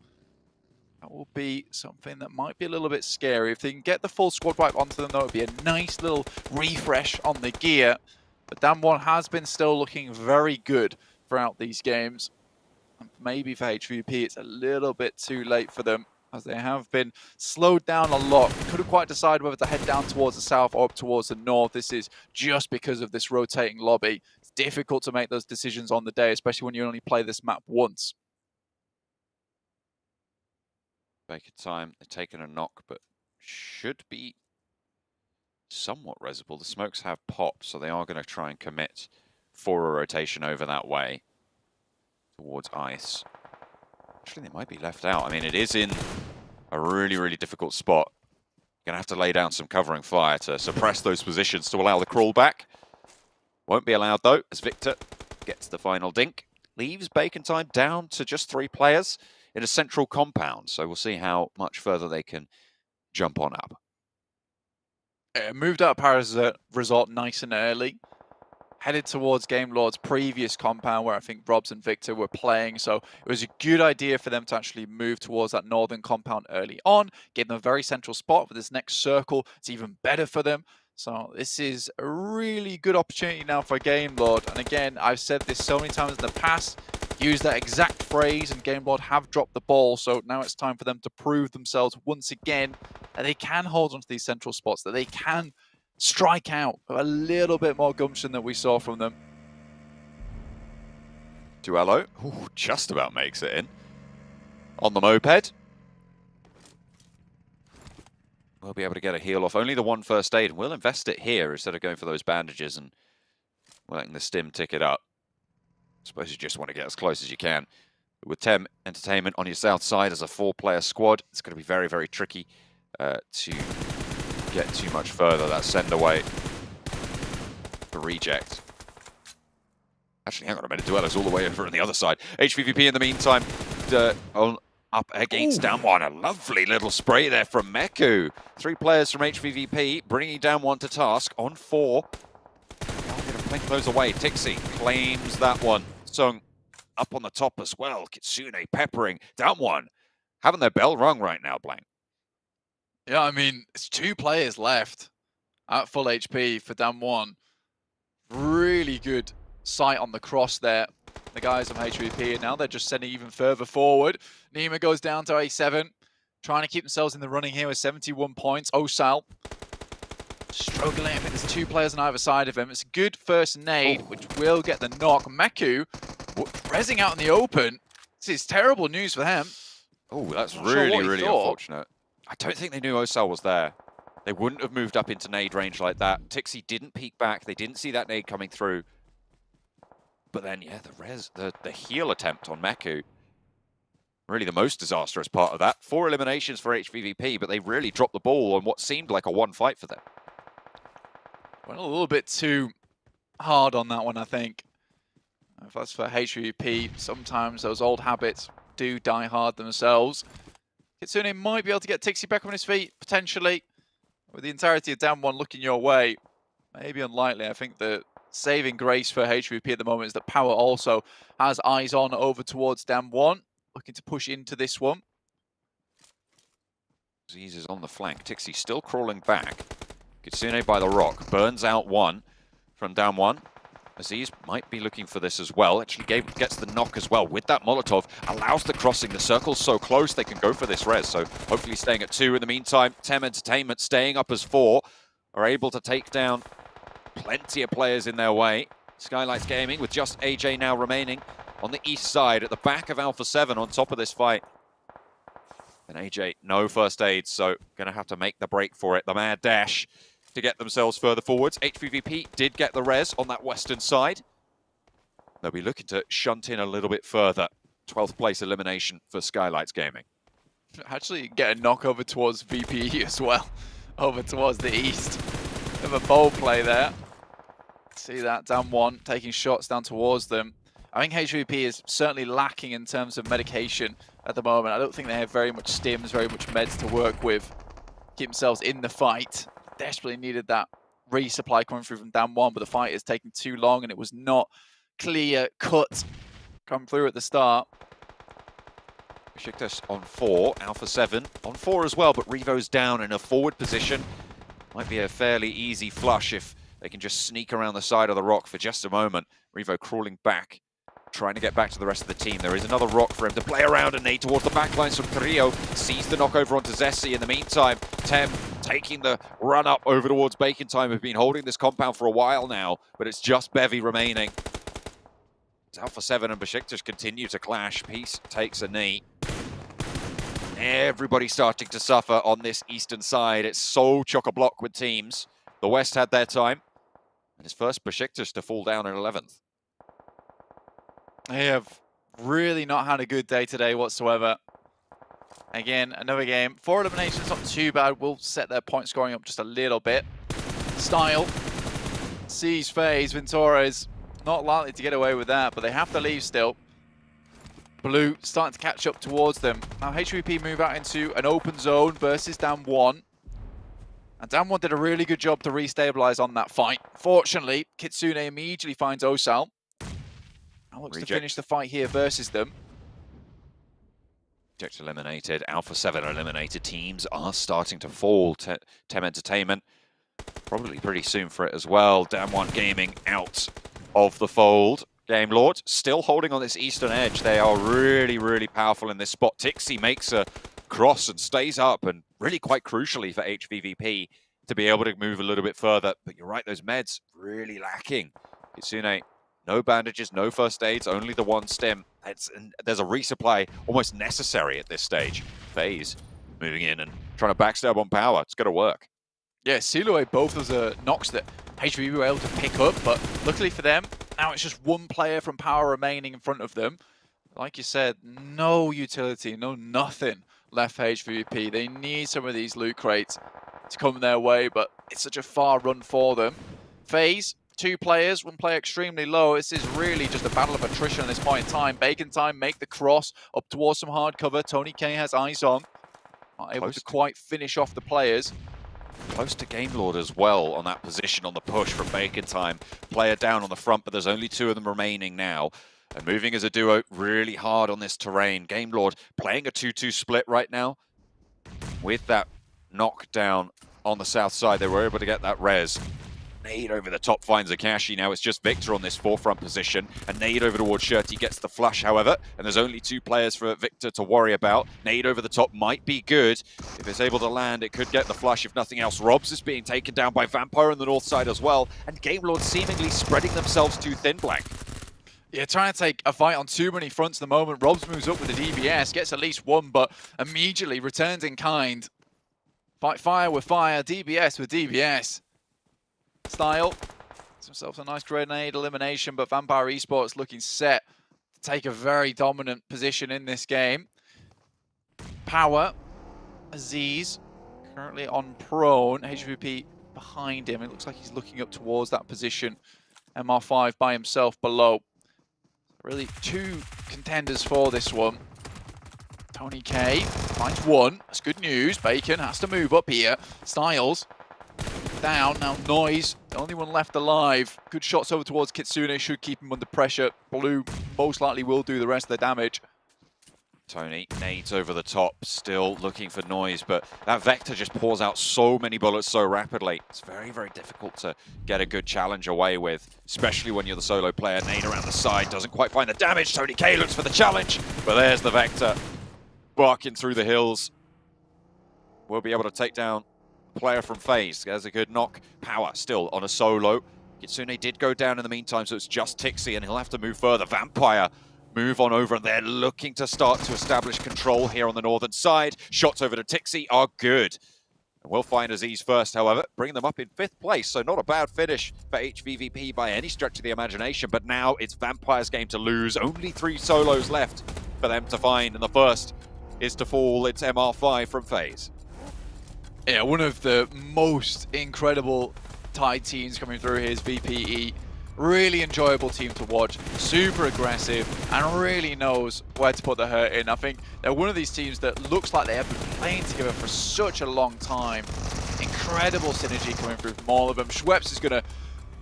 That will be something that might be a little bit scary. If they can get the full squad wipe onto them, though, it would be a nice little refresh on the gear. But Damwon has been still looking very good throughout these games. And maybe for HVP, it's a little bit too late for them. as they have been slowed down a lot. Couldn't quite decide whether to head down towards the south or up towards the north. This is just because of this rotating lobby. It's difficult to make those decisions on the day, especially when you only play this map once. Bacon time, they've taken a knock, but should be somewhat resible. The smokes have popped, so they are going to try and commit for a rotation over that way towards ice. Actually, they might be left out. I mean, it is in a really, really difficult spot. Going to have to lay down some covering fire to suppress those positions to allow the crawl back. Won't be allowed, though, as Victor gets the final dink. Leaves Bacon time down to just 3 players in a central compound. So we'll see how much further they can jump on up. Moved out Paris result nice and early. Headed towards Game Lord's previous compound where I think Robs and Victor were playing. So it was a good idea for them to actually move towards that northern compound early on. Give them a very central spot for this next circle. It's even better for them. So this is a really good opportunity now for Game Lord. And again, I've said this so many times in the past. Use that exact phrase and Game Lord have dropped the ball. So now it's time for them to prove themselves once again that they can hold onto these central spots, that they can strike out with a little bit more gumption than we saw from them. Duello, ooh, just about makes it in. On the moped. We'll be able to get a heal off. Only the 1 first aid, and we'll invest it here instead of going for those bandages and letting the stim tick it up. I suppose you just want to get as close as you can. But with Tem Entertainment on your south side as a 4-player squad, it's going to be very, very tricky to get too much further. That send away the reject. Actually, hang on a minute. Duello's all the way over on the other side. HVVP in the meantime up against Damwon. A lovely little spray there from Meku. 3 players from HVVP bringing Damwon to task on 4. Going to blink those away. Tixi claims that one. Sung up on the top as well. Kitsune peppering Damwon. Having their bell rung right now, Blank. Yeah, I mean, it's 2 players left at full HP for Damwon. Really good sight on the cross there. The guys from HVP, and now they're just sending even further forward. Nima goes down to A7, trying to keep themselves in the running here with 71 points. Osal struggling. I think there's 2 players on either side of him. It's a good first nade, which will get the knock. Meku rezzing out in the open. This is terrible news for them. Oh, that's really, really unfortunate. I don't think they knew Osal was there. They wouldn't have moved up into nade range like that. Tixi didn't peek back. They didn't see that nade coming through. But then, yeah, the heal attempt on Meku, really the most disastrous part of that. 4 eliminations for HVVP, but they really dropped the ball on what seemed like a 1 fight for them. Went a little bit too hard on that one, I think. If that's for HVP, sometimes those old habits do die hard themselves. Kitsune might be able to get Tixi back on his feet, potentially. With the entirety of Damwon looking your way, maybe unlikely. I think the saving grace for HVP at the moment is that Power also has eyes on over towards Damwon, looking to push into this one. Aziz is on the flank. Tixi still crawling back. Kitsune by the rock. Burns out 1 from Damwon. Aziz might be looking for this as well. Actually gets the knock as well with that Molotov. Allows the crossing. The circle's so close they can go for this res. So hopefully staying at 2 in the meantime. Tem Entertainment staying up as 4. Are able to take down plenty of players in their way. Skylights Gaming with just AJ now remaining on the east side at the back of Alpha 7 on top of this fight. And AJ, no first aid, so going to have to make the break for it. The mad dash to get themselves further forwards. HVVP did get the res on that western side. They'll be looking to shunt in a little bit further. 12th place elimination for Skylights Gaming. Actually get a knock over towards VPE as well, over towards the east. Bit of a bold play there. See that, Damwon taking shots down towards them. I think HVP is certainly lacking in terms of medication at the moment. I don't think they have very much stims, very much meds to work with. Keep themselves in the fight. Desperately needed that resupply coming through from Damwon, but the fight is taking too long and it was not clear cut come through at the start. Besiktas on 4, Alpha 7 on 4 as well, but Revo's down in a forward position. Might be a fairly easy flush if they can just sneak around the side of the rock for just a moment. Revo crawling back, trying to get back to the rest of the team. There is another rock for him to play around, and nade towards the backlines from Trio. Sees the knock over onto Zessi. In the meantime, Tem taking the run up over towards Bacon Time. Have been holding this compound for a while now, but it's just Bevy remaining. It's Alpha 7 and Besiktas continue to clash. Peace takes a knee. Everybody starting to suffer on this eastern side. It's so chock-a-block with teams. The West had their time. And it's first Besiktas to fall down in 11th. They have really not had a good day today whatsoever. Again, another game. 4 eliminations, not too bad. Will set their point scoring up just a little bit. Style sees FaZe. Ventura is not likely to get away with that, but they have to leave still. Blue starting to catch up towards them. Now HVP move out into an open zone versus Damwon. And Damwon did a really good job to restabilize on that fight. Fortunately, Kitsune immediately finds Osal. Now looks to finish the fight here versus them. Reject eliminated. Alpha 7 eliminated. Teams are starting to fall. Tem Entertainment probably pretty soon for it as well. Damwon Gaming out of the fold. Game Lord still holding on this eastern edge. They are really, really powerful in this spot. Tixi makes a cross and stays up, and really quite crucially for HVVP to be able to move a little bit further. But you're right, those meds really lacking. Kitsune, no bandages, no first aids, only the one stim. There's a resupply almost necessary at this stage. FaZe moving in and trying to backstab on power. It's got to work. Yeah, Silhouette, both of the knocks that HVP were able to pick up, but luckily for them, now it's just one player from power remaining in front of them. Like you said, no utility, no nothing left for HVP. They need some of these loot crates to come their way, but it's such a far run for them. FaZe, 2 players, 1 player extremely low. This is really just a battle of attrition at this point in time. Bacon Time make the cross up towards some hard cover. Tony K has eyes on. Not able to quite finish off the players. Close to Game Lord as well on that position on the push from Bacon Time. Player down on the front, but there's only 2 of them remaining now. And moving as a duo really hard on this terrain. Game Lord playing a 2-2 split right now. With that knockdown on the south side, they were able to get that res. Nade over the top finds Akashi. Now it's just Victor on this forefront position. And nade over towards Shirty gets the flush, however. And there's only 2 players for Victor to worry about. Nade over the top might be good. If it's able to land, it could get the flush. If nothing else, Robs is being taken down by Vampire on the north side as well. And Game Lord seemingly spreading themselves too thin, Blank. Yeah, trying to take a fight on too many fronts at the moment. Robs moves up with the DBS, gets at least 1, but immediately returns in kind. Fight fire with fire, DBS with DBS. Style gets himself a nice grenade elimination, but Vampire Esports looking set to take a very dominant position in this game. Power, Aziz, currently on prone. HVP behind him. It looks like he's looking up towards that position. MR5 by himself below. Really 2 contenders for this one. Tony K finds 1. That's good news. Bacon has to move up here. Styles down. Now Noise, the only one left alive. Good shots over towards Kitsune. Should keep him under pressure. Blue most likely will do the rest of the damage. Tony nades over the top, still looking for Noise, but that Vector just pours out so many bullets so rapidly. It's very, very difficult to get a good challenge away with, especially when you're the solo player. Nade around the side, doesn't quite find the damage. Tony K looks for the challenge, but there's the Vector. Barking through the hills. We'll be able to take down player from FaZe. There's a good knock. Power still on a solo. Kitsune did go down in the meantime, so it's just Tixi, and he'll have to move further. Vampire move on over, and they're looking to start to establish control here on the northern side. Shots over to Tixi are good. And we'll find Aziz first, however, bring them up in 5th place, so not a bad finish for HVVP by any stretch of the imagination, but now it's Vampire's game to lose. Only 3 solos left for them to find, and the first is to fall. It's MR5 from FaZe. Yeah, one of the most incredible Tide teams coming through here is VPE. Really enjoyable team to watch, super aggressive, and really knows where to put the hurt in. I think they're one of these teams that looks like they have been playing together for such a long time. Incredible synergy coming through from all of them. Schweppes is going to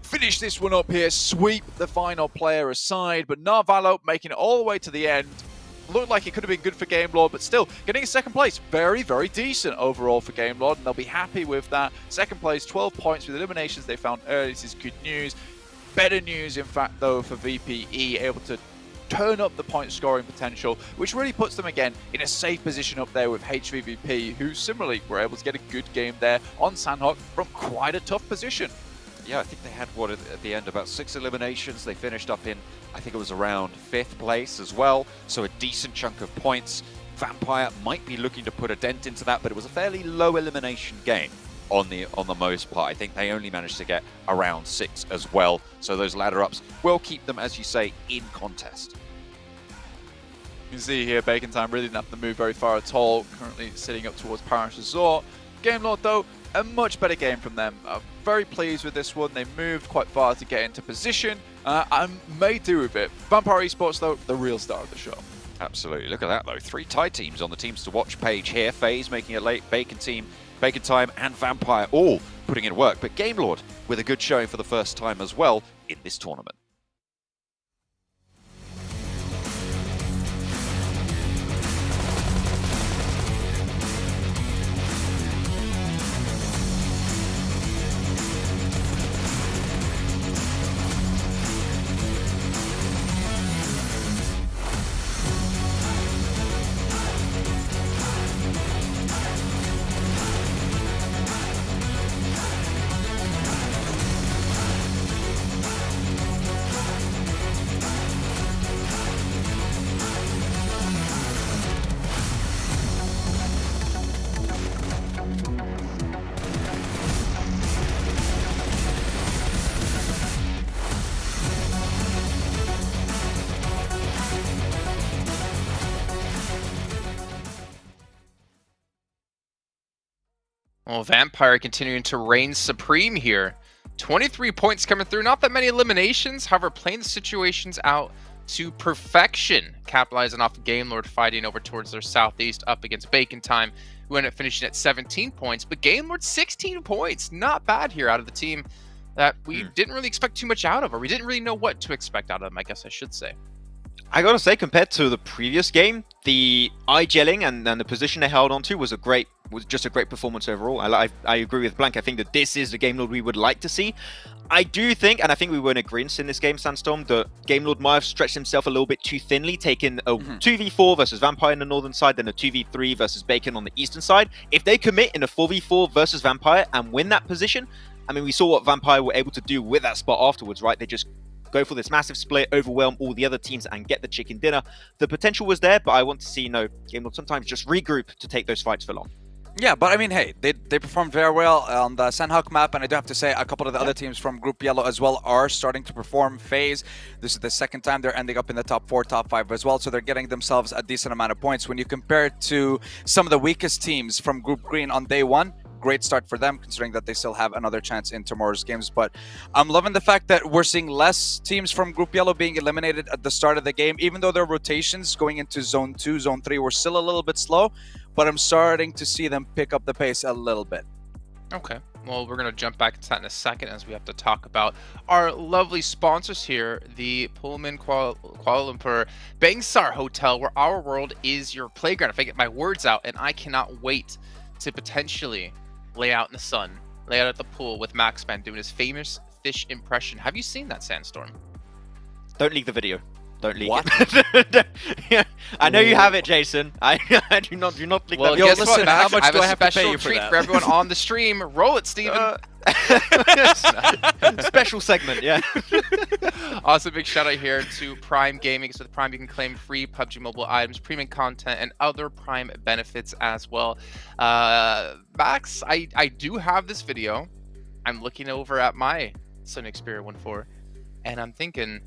finish this one up here, sweep the final player aside, but Narvalo making it all the way to the end. Looked like it could have been good for Game Lord, but still getting a 2nd place. Very, very decent overall for Game Lord, and they'll be happy with that. 2nd place, 12 points with eliminations they found early. This is good news. Better news, in fact, though, for VPE, able to turn up the point scoring potential, which really puts them again in a safe position up there with HVVP, who similarly were able to get a good game there on Sanhok from quite a tough position. Yeah, I think they had, what, at the end, about 6 eliminations. They finished up in, I think it was around 5th place as well, so a decent chunk of points. Vampire might be looking to put a dent into that, but it was a fairly low elimination game on the most part. I think they only managed to get around 6 as well, so those ladder ups will keep them, as you say, in contest. You can see here, Bacon Time really didn't have to move very far at all, currently sitting up towards Paris Resort. Game Lord, though, a much better game from them. Very pleased with this one. They moved quite far to get into position and made do with it. Vampire Esports, though, the real star of the show. Absolutely. Look at that, though. 3 tie teams on the teams to watch page here. FaZe making it late. Bacon Time and Vampire all putting in work. But Game Lord with a good showing for the first time as well in this tournament. Well, Vampire continuing to reign supreme here. 23 points coming through. Not that many eliminations, however, playing the situations out to perfection. Capitalizing off Game Lord fighting over towards their southeast up against Bacon Time, who ended up finishing at 17 points. But Game Lord, 16 points. Not bad here out of the team that we didn't really expect too much out of, or we didn't really know what to expect out of them, I guess I should say. I gotta say, compared to the previous game, the eye gelling and the position they held onto was just a great performance overall. I agree with Blank. I think that this is the Game Lord we would like to see. I do think, and I think we were in agreement in this game, Sandstorm, that Game Lord might have stretched himself a little bit too thinly, taking a 2v4 versus Vampire on the northern side, then a 2v3 versus Bacon on the eastern side. If they commit in a 4v4 versus Vampire and win that position, I mean, we saw what Vampire were able to do with that spot afterwards, right? They just go for this massive split, overwhelm all the other teams, and get the chicken dinner. The potential was there, but I want to see, Game Lord sometimes just regroup to take those fights for long. Yeah, but I mean, hey, they performed very well on the Sanhok map, and I do have to say a couple of the other teams from Group Yellow as well are starting to perform. FaZe, this is the second time they're ending up in the top 4, top 5 as well, so they're getting themselves a decent amount of points. When you compare it to some of the weakest teams from Group Green on day 1, great start for them, considering that they still have another chance in tomorrow's games. But I'm loving the fact that we're seeing less teams from Group Yellow being eliminated at the start of the game, even though their rotations going into Zone 2, Zone 3 were still a little bit slow, but I'm starting to see them pick up the pace a little bit. Okay, well, we're going to jump back into that in a second as we have to talk about our lovely sponsors here, the Pullman Kuala Lumpur Bangsar Hotel, where our world is your playground. If I get my words out, and I cannot wait to potentially lay out in the sun, lay out at the pool with Maxman doing his famous fish impression. Have you seen that, Sandstorm? Don't leak the video. Don't leak it. Yeah, I know you have it, Jason. I do not leak well, that video. Guess what, Max? I have a special treat for everyone on the stream. Roll it, Steven. Special segment, yeah. Also, big shout out here to Prime Gaming. So with Prime, you can claim free PUBG Mobile items, premium content, and other Prime benefits as well. Max, I do have this video. I'm looking over at my Sony Xperia 1.4, and I'm thinking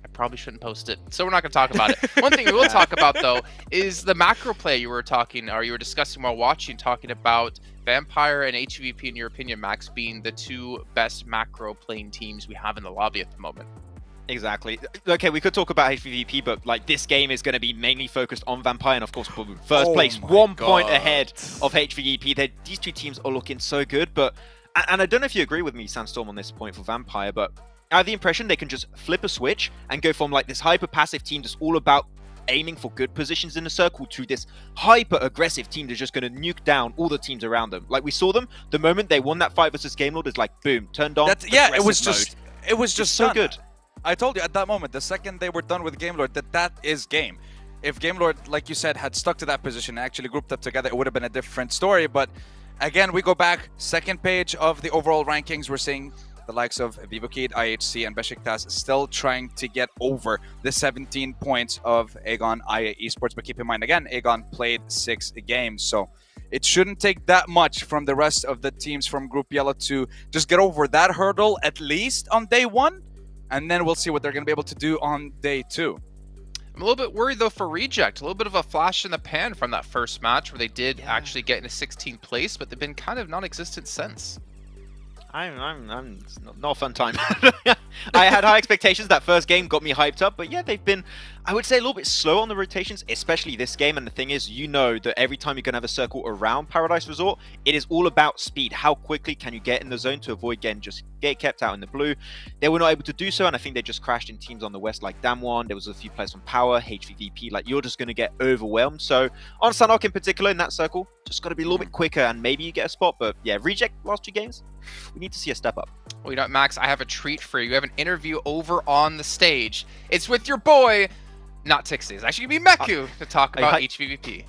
I probably shouldn't post it, so we're not going to talk about it. One thing we will talk about, though, is the macro play you were discussing while watching, talking about Vampire and HVP, in your opinion, Max, being the 2 best macro playing teams we have in the lobby at the moment. Exactly. Okay, we could talk about HVP, but this game is going to be mainly focused on Vampire, and of course, first place, 1 point ahead of HVP. These 2 teams are looking so good, but and I don't know if you agree with me, Sandstorm, on this point for Vampire, but I have the impression they can just flip a switch and go from this hyper passive team that's all about aiming for good positions in the circle to this hyper aggressive team that's just going to nuke down all the teams around them. Like we saw them the moment they won that fight versus Game Lord, is boom, turned on. It was just so good. I told you at that moment, the second they were done with Game Lord, that is game. If Game Lord, like you said, had stuck to that position and actually grouped up together, it would have been a different story. But again, we go back, second page of the overall rankings, we're seeing the likes of Vivokid, IHC, and Besiktas still trying to get over the 17 points of Aegon IA Esports. But keep in mind, again, Aegon played 6 games, so it shouldn't take that much from the rest of the teams from Group Yellow to just get over that hurdle, at least on day 1, and then we'll see what they're going to be able to do on day 2. I'm a little bit worried, though, for Reject. A little bit of a flash in the pan from that first match where they did actually get into 16th place, but they've been kind of non-existent since. I'm not a fun time. I had high expectations. That first game got me hyped up, but yeah, they've been, I would say, a little bit slow on the rotations, especially this game. And the thing is, you know that every time you're going to have a circle around Paradise Resort, it is all about speed. How quickly can you get in the zone to avoid getting just get kept out in the blue? They were not able to do so, and I think they just crashed in teams on the west like Damwon. There was a few players from Power, HVVP. Like, you're just going to get overwhelmed. So on Sanhok in particular, in that circle, just got to be a little bit quicker, and maybe you get a spot. But yeah, Reject last 2 games, we need to see a step up. Well, you know what, Max, I have a treat for you. You have an interview over on the stage. It's with your boy, not Tixie. It's actually going to be Meku to talk about HVVP.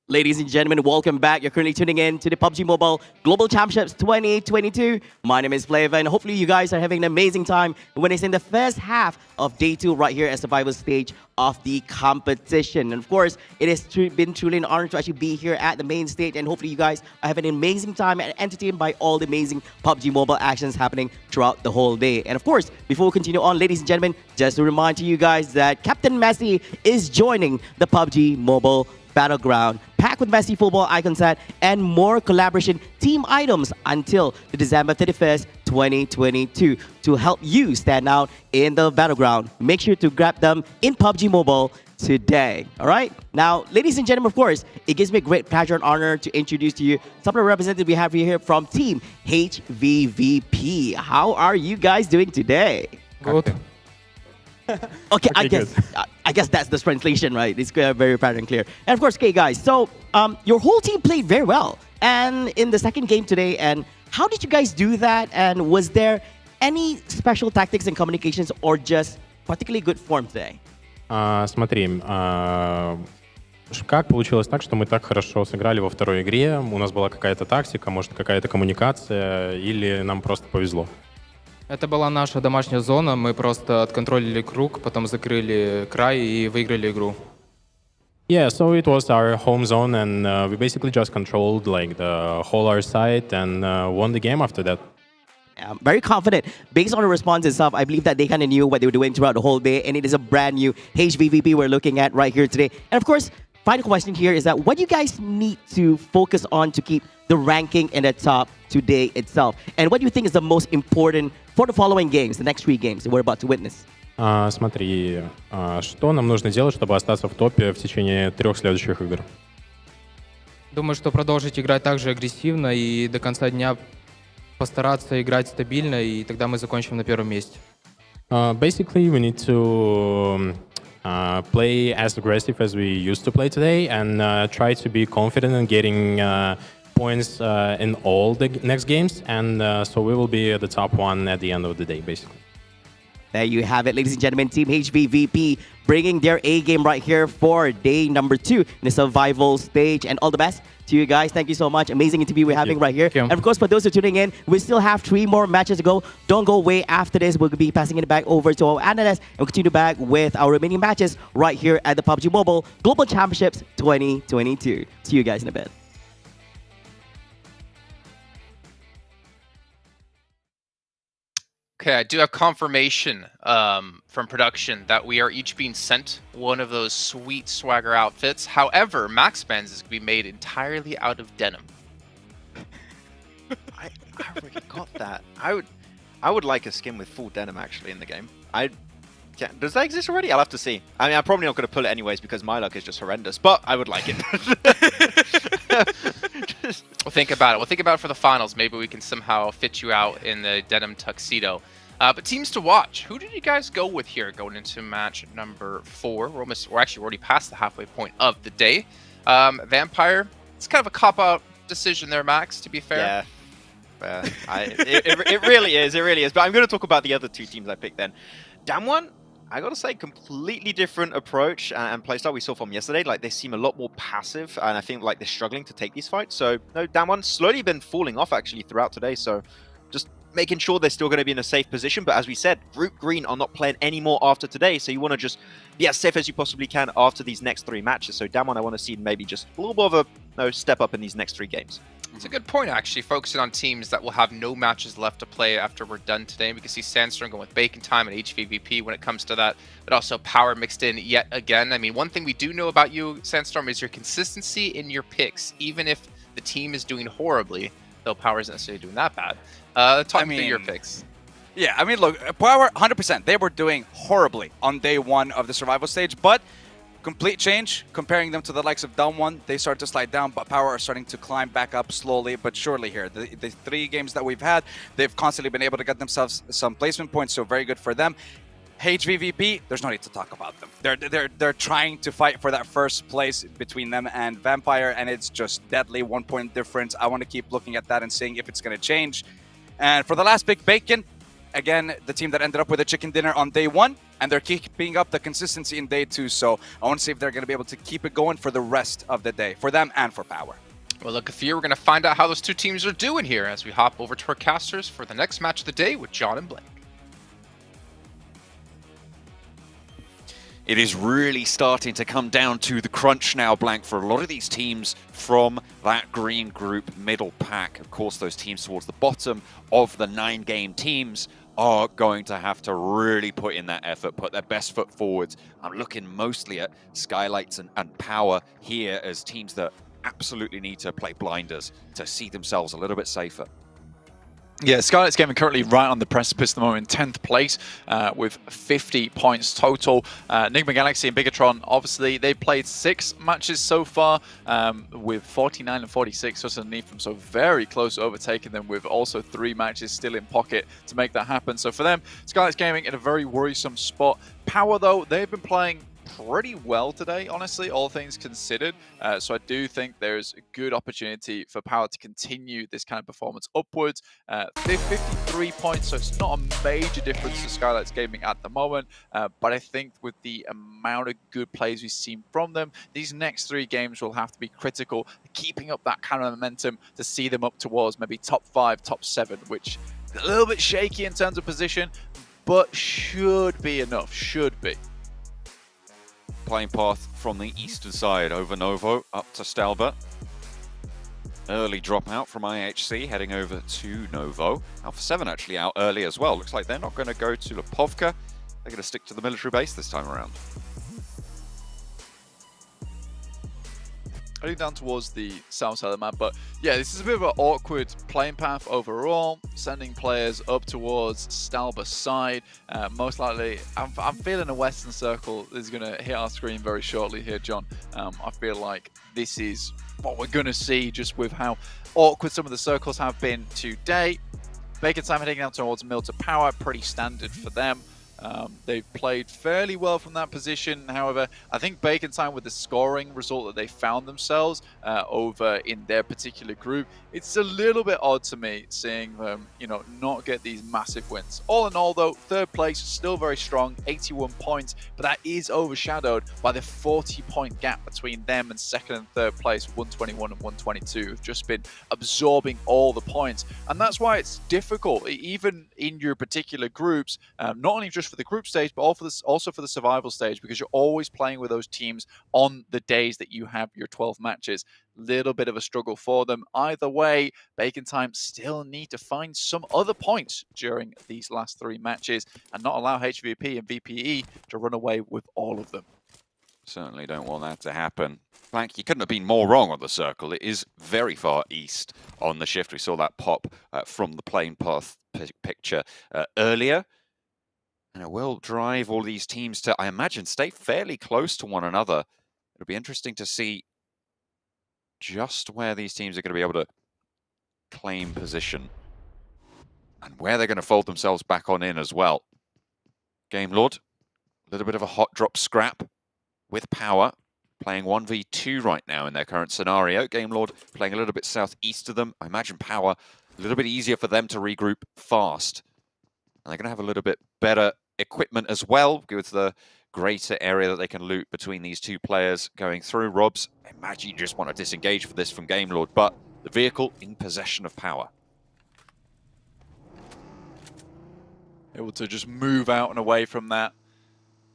Ladies and gentlemen, welcome back. You're currently tuning in to the PUBG Mobile Global Championships 2022. My name is Flavor, and hopefully you guys are having an amazing time when it's in the first half of day 2 right here at survival stage of the competition. And of course, it has been truly an honor to actually be here at the main stage, and hopefully you guys are having an amazing time and entertained by all the amazing PUBG Mobile actions happening throughout the whole day. And of course, before we continue on, ladies and gentlemen, just to remind to you guys that Captain Messi is joining the PUBG Mobile Battleground, packed with Messi football icon set and more collaboration team items until the December 31st, 2022 to help you stand out in the Battleground. Make sure to grab them in PUBG Mobile today. All right? Now, ladies and gentlemen, of course, it gives me a great pleasure and honor to introduce to you some of the representatives we have here from Team HVVP. How are you guys doing today? Good. Okay, I guess that's the translation, right? It's very apparent and clear. And of course, okay, guys, so your whole team played very well and in the second game today. And how did you guys do that? And was there any special tactics and communications or just particularly good form today? Смотри, как получилось так, что мы так хорошо сыграли во второй игре? У нас была какая-то тактика, может, какая-то коммуникация, или нам просто повезло? Это была наша домашняя зона, мы просто отконтролили круг, потом закрыли край и выиграли игру. Yeah, so it was our home zone, and we basically just controlled like the whole our side and won the game after that. I'm very confident. Based on the response itself, I believe that they kind of knew what they were doing throughout the whole day, and it is a brand new HVVP we're looking at right here today. And of course, final question here is that what do you guys need to focus on to keep the ranking in the top today itself? And what do you think is the most important for the following games, the next 3 games that we're about to witness? Смотри, что нам нужно делать, чтобы остаться в топе в течение 3 следующих игр? Думаю, что продолжить играть так же агрессивно и до конца дня постараться играть стабильно, и тогда мы закончим на первом месте. Basically, we need to play as aggressive as we used to play today and try to be confident in getting points in all the next games, and so we will be at the top 1 at the end of the day, basically. There you have it, ladies and gentlemen. Team HVVP bringing their A game right here for day number 2 in the survival stage. And all the best to you guys. Thank you so much. Amazing interview we're having right here. And of course, for those who are tuning in, we still have 3 more matches to go. Don't go away after this. We'll be passing it back over to our analyst and we'll continue back with our remaining matches right here at the PUBG Mobile Global Championships 2022. See you guys in a bit. Okay, I do have confirmation from production that we are each being sent one of those sweet swagger outfits. However, Max Benz is going to be made entirely out of denim. I already got that. I would like a skin with full denim actually in the game. Does that exist already? I'll have to see. I mean, I'm probably not going to pull it anyways because my luck is just horrendous, but I would like it. We'll think about it. We'll think about it for the finals. Maybe we can somehow fit you out in the denim tuxedo. But teams to watch. Who did you guys go with here going into match number 4? We're already past the halfway point of the day. Vampire. It's kind of a cop-out decision there, Max, to be fair. Yeah. fair. It really is. It really is. But I'm going to talk about the other two teams I picked then. Damwon, I got to say, completely different approach and playstyle we saw from yesterday. Like, they seem a lot more passive, and I think like they're struggling to take these fights. So, no, Damwon slowly been falling off actually throughout today. So, just making sure they're still going to be in a safe position. But as we said, Group Green are not playing anymore after today. So, you want to just be as safe as you possibly can after these next 3 matches. So, Damwon, I want to see maybe just a little bit of a step up in these next 3 games. It's a good point, actually, focusing on teams that will have no matches left to play after we're done today. We can see Sandstorm going with Bacon Time and HVVP when it comes to that, but also Power mixed in yet again. I mean, one thing we do know about you, Sandstorm, is your consistency in your picks, even if the team is doing horribly, though Power isn't necessarily doing that bad. Talk through your picks. Yeah, I mean, look, Power, 100%. They were doing horribly on day 1 of the survival stage, but complete change, comparing them to the likes of Damwon. They start to slide down, but Power are starting to climb back up slowly but surely here. The 3 games that we've had, they've constantly been able to get themselves some placement points, so very good for them. HVVP, there's no need to talk about them. They're trying to fight for that first place between them and Vampire, and it's just deadly, 1 point difference. I want to keep looking at that and seeing if it's going to change. And for the last pick, Bacon, again, the team that ended up with a chicken dinner on day 1, and they're keeping up the consistency in day 2. So I want to see if they're going to be able to keep it going for the rest of the day, for them and for Power. Well, look, Athir, we're going to find out how those 2 teams are doing here as we hop over to our casters for the next match of the day with John and Blake. It is really starting to come down to the crunch now, Blank, for a lot of these teams from that green group middle pack. Of course, those teams towards the bottom of the 9-game teams are going to have to really put in that effort, put their best foot forward. I'm looking mostly at Skylights and Power here as teams that absolutely need to play blinders to see themselves a little bit safer. Yeah, Skylight's Gaming currently right on the precipice at the moment, 10th place with 50 points total. Enigma Galaxy and Bigatron, obviously, they played 6 matches so far with 49 and 46 just underneath them, so very close to overtaking them with also 3 matches still in pocket to make that happen. So for them, Skylight's Gaming in a very worrisome spot. Power, though, they've been playing pretty well today, honestly, all things considered. So I do think there's a good opportunity for Power to continue this kind of performance upwards. 53 points, so it's not a major difference to Skylight's Gaming at the moment. But I think with the amount of good plays we've seen from them, these next 3 games will have to be critical, keeping up that kind of momentum to see them up towards maybe top 5, top 7, which is a little bit shaky in terms of position, but should be enough, should be. Playing path from the eastern side over Novo up to Stalbert. Early dropout from IHC heading over to Novo. Alpha 7 actually out early as well. Looks like they're not going to go to Lipovka. They're going to stick to the military base this time around. Heading down towards the south side of the map, but yeah, this is a bit of an awkward playing path overall, sending players up towards Stalber's side. Most likely, I'm feeling a western circle is going to hit our screen very shortly here, John. I feel like this is what we're going to see just with how awkward some of the circles have been today. Bacon Time heading down towards Mill to Power, pretty standard for them. They've played fairly well from that position. However, I think Bacon Time, with the scoring result that they found themselves over in their particular group, it's a little bit odd to me seeing them, not get these massive wins. All in all, though, 3rd place, still very strong, 81 points, but that is overshadowed by the 40-point gap between them and 2nd and 3rd place, 121 and 122, have just been absorbing all the points. And that's why it's difficult, even in your particular groups, not only just for the group stage, but also for the survival stage, because you're always playing with those teams on the days that you have your 12 matches. Little bit of a struggle for them. Either way, Bacon Time still need to find some other points during these last 3 matches and not allow HVP and VPE to run away with all of them. Certainly don't want that to happen. Blank, you couldn't have been more wrong on the circle. It is very far east on the shift. We saw that pop from the plane path picture earlier. And it will drive all these teams to, I imagine, stay fairly close to one another. It'll be interesting to see just where these teams are going to be able to claim position and where they're going to fold themselves back on in as well. Game Lord, a little bit of a hot drop scrap with Power, playing 1v2 right now in their current scenario. Game Lord playing a little bit southeast of them. I imagine Power a little bit easier for them to regroup fast. And they're going to have a little bit better equipment as well, with the greater area that they can loot between these two players going through. Robs, I imagine you just want to disengage for this from Game Lord, but the vehicle in possession of power. Able to just move out and away from that.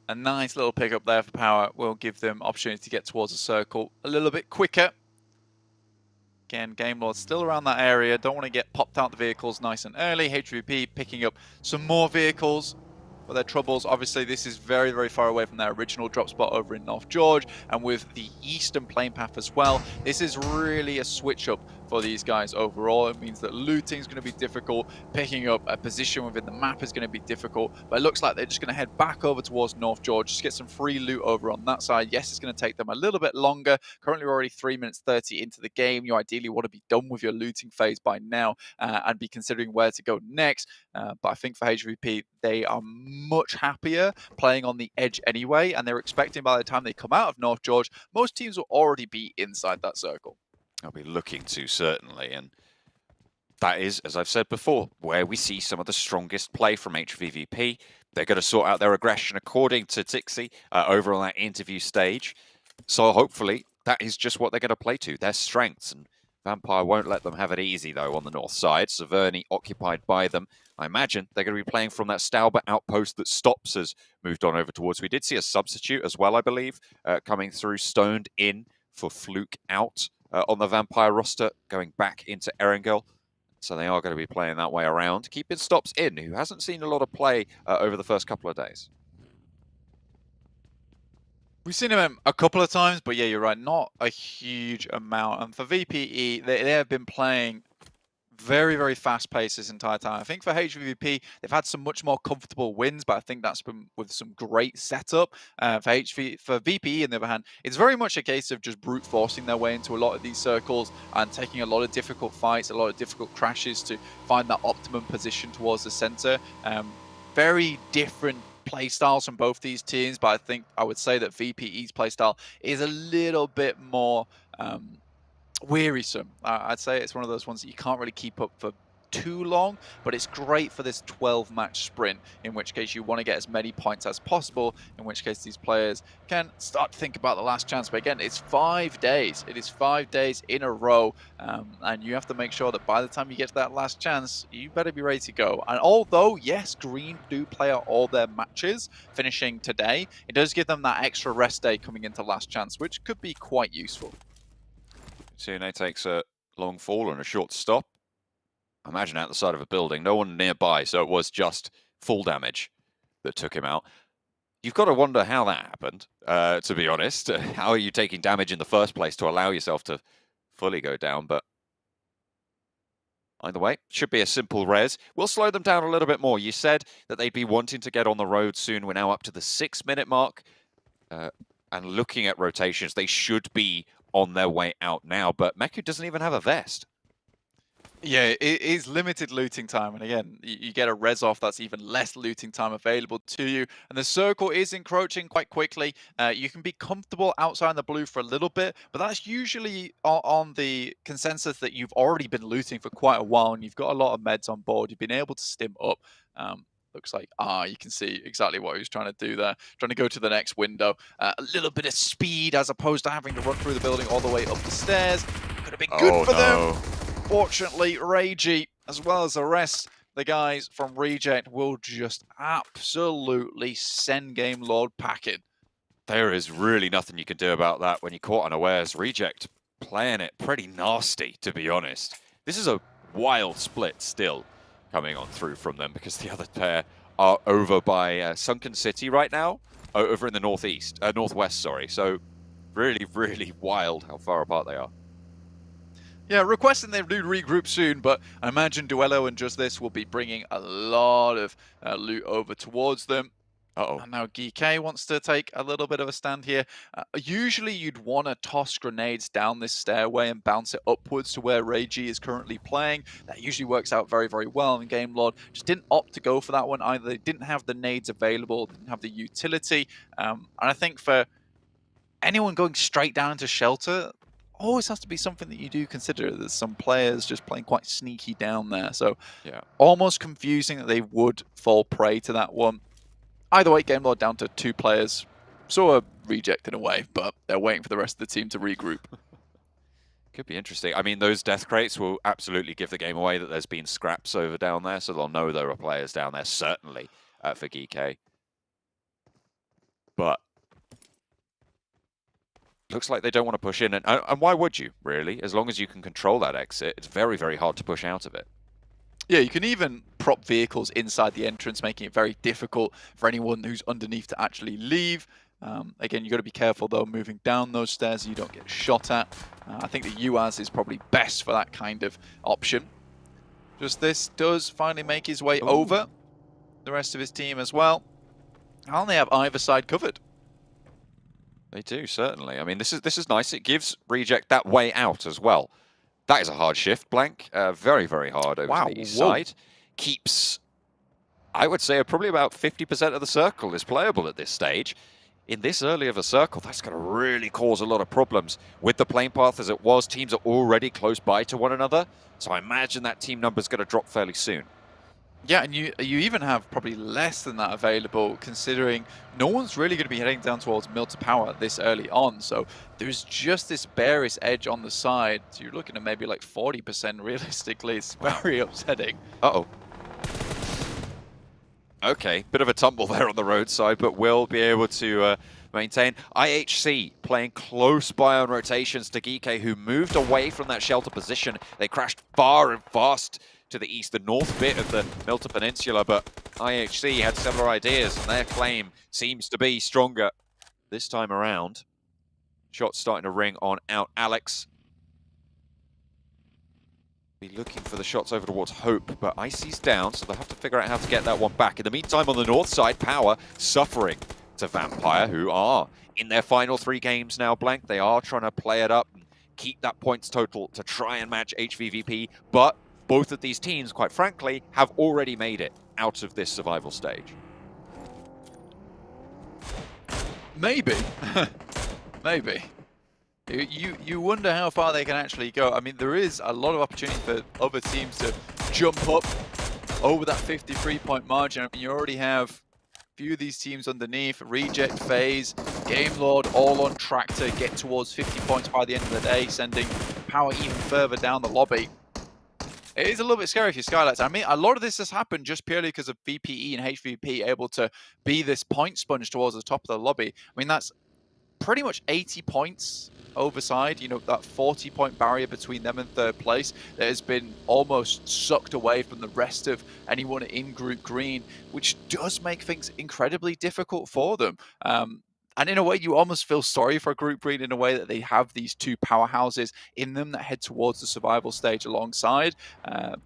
A nice little pickup there for power will give them opportunity to get towards the circle a little bit quicker. Again, Game Lord still around that area. Don't want to get popped out the vehicles nice and early. HVP picking up some more vehicles. But their troubles, obviously, this is very, very far away from their original drop spot over in North George, and with the eastern plane path as well, this is really a switch up for these guys overall. It means that looting is going to be difficult, picking up a position within the map is going to be difficult, but it looks like they're just going to head back over towards North George, just get some free loot over on that side. Yes, it's going to take them a little bit longer. Currently, we're already 3 minutes 30 into the game. You ideally want to be done with your looting phase by now and be considering where to go next. But I think for HVP, they are much happier playing on the edge anyway, and they're expecting by the time they come out of North George, most teams will already be inside that circle. I'll be looking to, certainly, and that is, as I've said before, where we see some of the strongest play from HVVP. They're going to sort out their aggression according to Tixie over on that interview stage. So hopefully that is just what they're going to play to, their strengths. And Vampire won't let them have it easy, though, on the north side. Severny occupied by them. I imagine they're going to be playing from that Stauber outpost that Stops has moved on over towards. We did see a substitute as well, I believe, coming through, stoned in for Fluke out on the Vampire roster, going back into Erangel. So they are going to be playing that way around, keeping Stops in, who hasn't seen a lot of play over the first couple of days. We've seen him a couple of times, but yeah, you're right, not a huge amount. And for VPE, they have been playing very, very fast paced this entire time. I think for HVP, they've had some much more comfortable wins, but I think that's been with some great setup. For VPE, on the other hand, it's very much a case of just brute forcing their way into a lot of these circles and taking a lot of difficult fights, a lot of difficult crashes to find that optimum position towards the center. Very different playstyles from both these teams, but I think I would say that VPE's playstyle is a little bit more wearisome. I'd say it's one of those ones that you can't really keep up for too long, but it's great for this 12-match sprint, in which case you want to get as many points as possible, in which case these players can start to think about the last chance. But again, it's 5 days. It is 5 days in a row, and you have to make sure that by the time you get to that last chance, you better be ready to go. And although, yes, Green do play out all their matches finishing today, it does give them that extra rest day coming into last chance, which could be quite useful. TNA takes a long fall and a short stop. Imagine out the side of a building, no one nearby, so it was just full damage that took him out. You've got to wonder how that happened, to be honest. How are you taking damage in the first place to allow yourself to fully go down? But either way, should be a simple res. We'll slow them down a little bit more. You said that they'd be wanting to get on the road soon. We're now up to the 6-minute mark. And looking at rotations, they should be on their way out now, but Meku doesn't even have a vest. Yeah, it is limited looting time, and again, you get a res off, that's even less looting time available to you, and the circle is encroaching quite quickly. You can be comfortable outside the blue for a little bit, but that's usually on the consensus that you've already been looting for quite a while, and you've got a lot of meds on board, you've been able to stim up. Looks like, you can see exactly what he was trying to do there. Trying to go to the next window. A little bit of speed as opposed to having to run through the building all the way up the stairs. Could have been good for them. Fortunately, Reiji, as well as the rest, the guys from Reject will just absolutely send Game Lord packing. There is really nothing you can do about that when you're caught unawares. Reject playing it pretty nasty, to be honest. This is a wild split still coming on through from them, because the other pair are over by Sunken City right now, over in the northwest, sorry. So really, really wild how far apart they are. Yeah, requesting they do regroup soon, but I imagine Duello and Just This will be bringing a lot of loot over towards them. And now GK wants to take a little bit of a stand here. Usually you'd want to toss grenades down this stairway and bounce it upwards to where Reiji is currently playing. That usually works out very, very well. And Game Lord just didn't opt to go for that one either. They didn't have the nades available, didn't have the utility. And I think for anyone going straight down into shelter, always has to be something that you do consider. There's some players just playing quite sneaky down there. So yeah, almost confusing that they would fall prey to that one. Either way, Game Lord down to 2 players. Sort of reject in a way, but they're waiting for the rest of the team to regroup. could be interesting. I mean, those death crates will absolutely give the game away that there's been scraps over down there, so they'll know there are players down there, certainly, for GK. But looks like they don't want to push in, and why would you, really? As long as you can control that exit, it's very, very hard to push out of it. Yeah, you can even prop vehicles inside the entrance, making it very difficult for anyone who's underneath to actually leave. Again, you've got to be careful, though, moving down those stairs so you don't get shot at. I think the UAZ is probably best for that kind of option. Just this does finally make his way over the rest of his team as well. And they have either side covered. They do, certainly. I mean, this is nice. It gives Reject that way out as well. That is a hard shift, Blank. Very, very hard over to the east side. Keeps, I would say, probably about 50% of the circle is playable at this stage. In this early of a circle, that's going to really cause a lot of problems. With the plane path as it was, teams are already close by to one another. So I imagine that team number is going to drop fairly soon. Yeah, and you even have probably less than that available, considering no one's really going to be heading down towards Mill to Power this early on. So there's just this bearish edge on the side. So you're looking at maybe like 40% realistically. It's very upsetting. Uh-oh. Okay, bit of a tumble there on the roadside, but will be able to maintain. IHC playing close by on rotations to Gike, who moved away from that shelter position. They crashed far and fast to the east, the north bit of the Milta Peninsula, but IHC had similar ideas, and their claim seems to be stronger this time around. Shots starting to ring on out. Alex be looking for the shots over towards Hope, but Icy's down, so they'll have to figure out how to get that one back. In the meantime, on the north side, Power suffering to Vampire, who are in their final 3 games now, Blank. They are trying to play it up and keep that points total to try and match HVVP, but both of these teams, quite frankly, have already made it out of this survival stage. Maybe. Maybe. You wonder how far they can actually go. I mean, there is a lot of opportunity for other teams to jump up over that 53-point margin. I mean, you already have a few of these teams underneath. Reject, FaZe, Game Lord, all on track to get towards 50 points by the end of the day, sending Power even further down the lobby. It is a little bit scary if you're Skylights. I mean, a lot of this has happened just purely because of VPE and HVP able to be this point sponge towards the top of the lobby. I mean, that's pretty much 80 points overside, you know, that 40-point barrier between them and third place that has been almost sucked away from the rest of anyone in Group Green, which does make things incredibly difficult for them. And in a way, you almost feel sorry for Group Green in a way that they have these 2 powerhouses in them that head towards the survival stage alongside.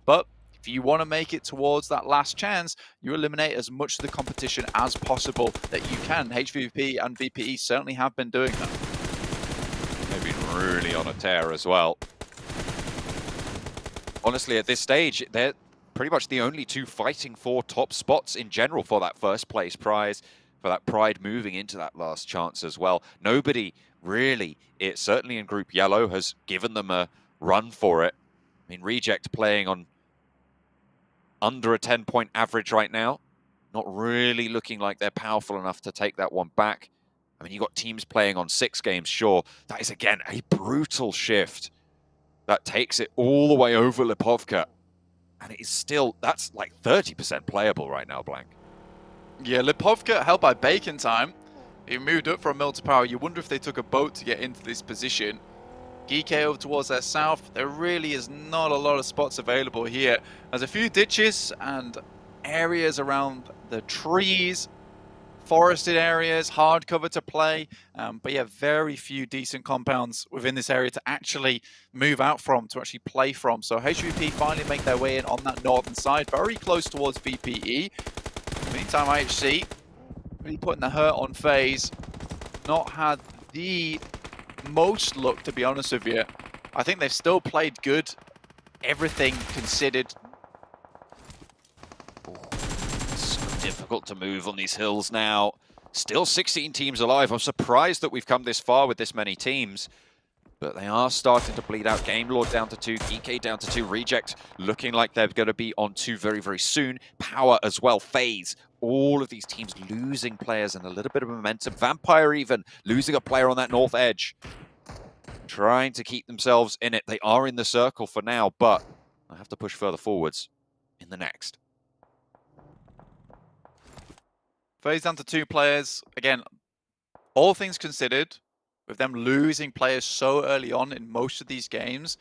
But if you want to make it towards that last chance, you eliminate as much of the competition as possible that you can. HVP and VPE certainly have been doing that. They've been really on a tear as well. Honestly, at this stage, they're pretty much the only 2 fighting for top spots in general for that first place prize, for that pride moving into that last chance as well. Nobody really, certainly in Group Yellow, has given them a run for it. I mean, Reject playing on under a 10-point average right now. Not really looking like they're powerful enough to take that one back. I mean, you've got teams playing on 6 games, sure. That is, again, a brutal shift. That takes it all the way over Lipovka. And it is still, that's like 30% playable right now, Blank. Yeah, Lipovka held by Bacon Time. He moved up from Mill to Power. You wonder if they took a boat to get into this position. Gike over towards their south. There really is not a lot of spots available here. There's a few ditches and areas around the trees, forested areas, hard cover to play. But yeah, very few decent compounds within this area to actually move out from, to actually play from. So HVP finally make their way in on that northern side, very close towards VPE. Meantime, IHC really putting the hurt on FaZe. Not had the most luck, to be honest with you. I think they've still played good, everything considered. It's difficult to move on these hills now. Still 16 teams alive. I'm surprised that we've come this far with this many teams. But they are starting to bleed out. Game Lord down to 2, DK down to 2, Reject looking like they're going to be on 2 very, very soon. Power as well, FaZe. All of these teams losing players and a little bit of momentum. Vampire even losing a player on that north edge. Trying to keep themselves in it. They are in the circle for now, but I have to push further forwards in the next. FaZe down to 2 players. Again, all things considered, with them losing players so early on in most of these games,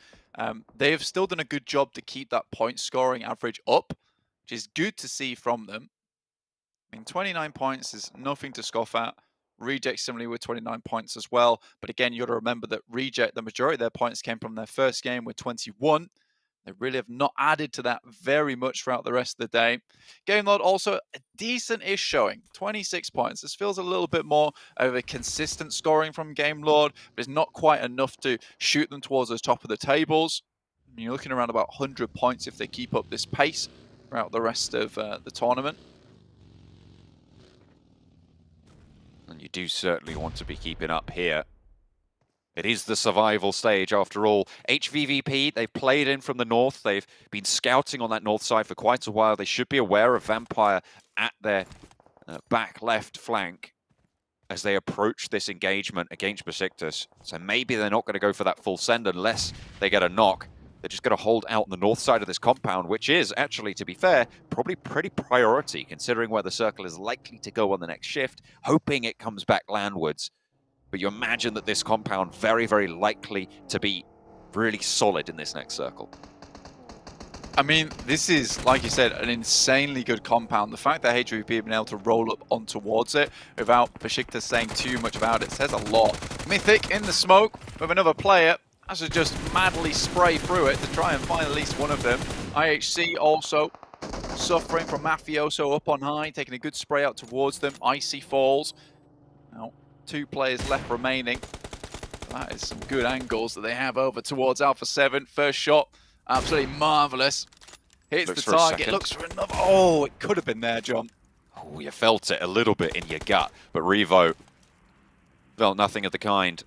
they have still done a good job to keep that point scoring average up, which is good to see from them. I mean, 29 points is nothing to scoff at. Reject similarly with 29 points as well. But again, you got to remember that Reject, the majority of their points came from their first game with 21. They really have not added to that very much throughout the rest of the day. Game Lord also a decent-ish showing, 26 points. This feels a little bit more of a consistent scoring from Game Lord, but it's not quite enough to shoot them towards the top of the tables. I mean, you're looking around about 100 points if they keep up this pace throughout the rest of the tournament. And you do certainly want to be keeping up here. It is the survival stage after all. HVVP, they've played in from the north. They've been scouting on that north side for quite a while. They should be aware of Vampire at their back left flank as they approach this engagement against Besiktas. So maybe they're not going to go for that full send unless they get a knock. They're just going to hold out on the north side of this compound, which is actually, to be fair, probably pretty priority considering where the circle is likely to go on the next shift, hoping it comes back landwards. But you imagine that this compound very, very likely to be really solid in this next circle. I mean, this is, like you said, an insanely good compound. The fact that HVP have been able to roll up on towards it without Besiktas saying too much about it says a lot. Mythic in the smoke with another player has to just madly spray through it to try and find at least one of them. IHC also suffering from Mafioso up on high, taking a good spray out towards them. Icy falls. Now, 2 players left remaining. That is some good angles that they have over towards Alpha 7. First shot, absolutely marvelous. Hits Looks the for a target, second. looks for another. Oh, it could have been there, John. Oh, you felt it a little bit in your gut, but Revo felt nothing of the kind.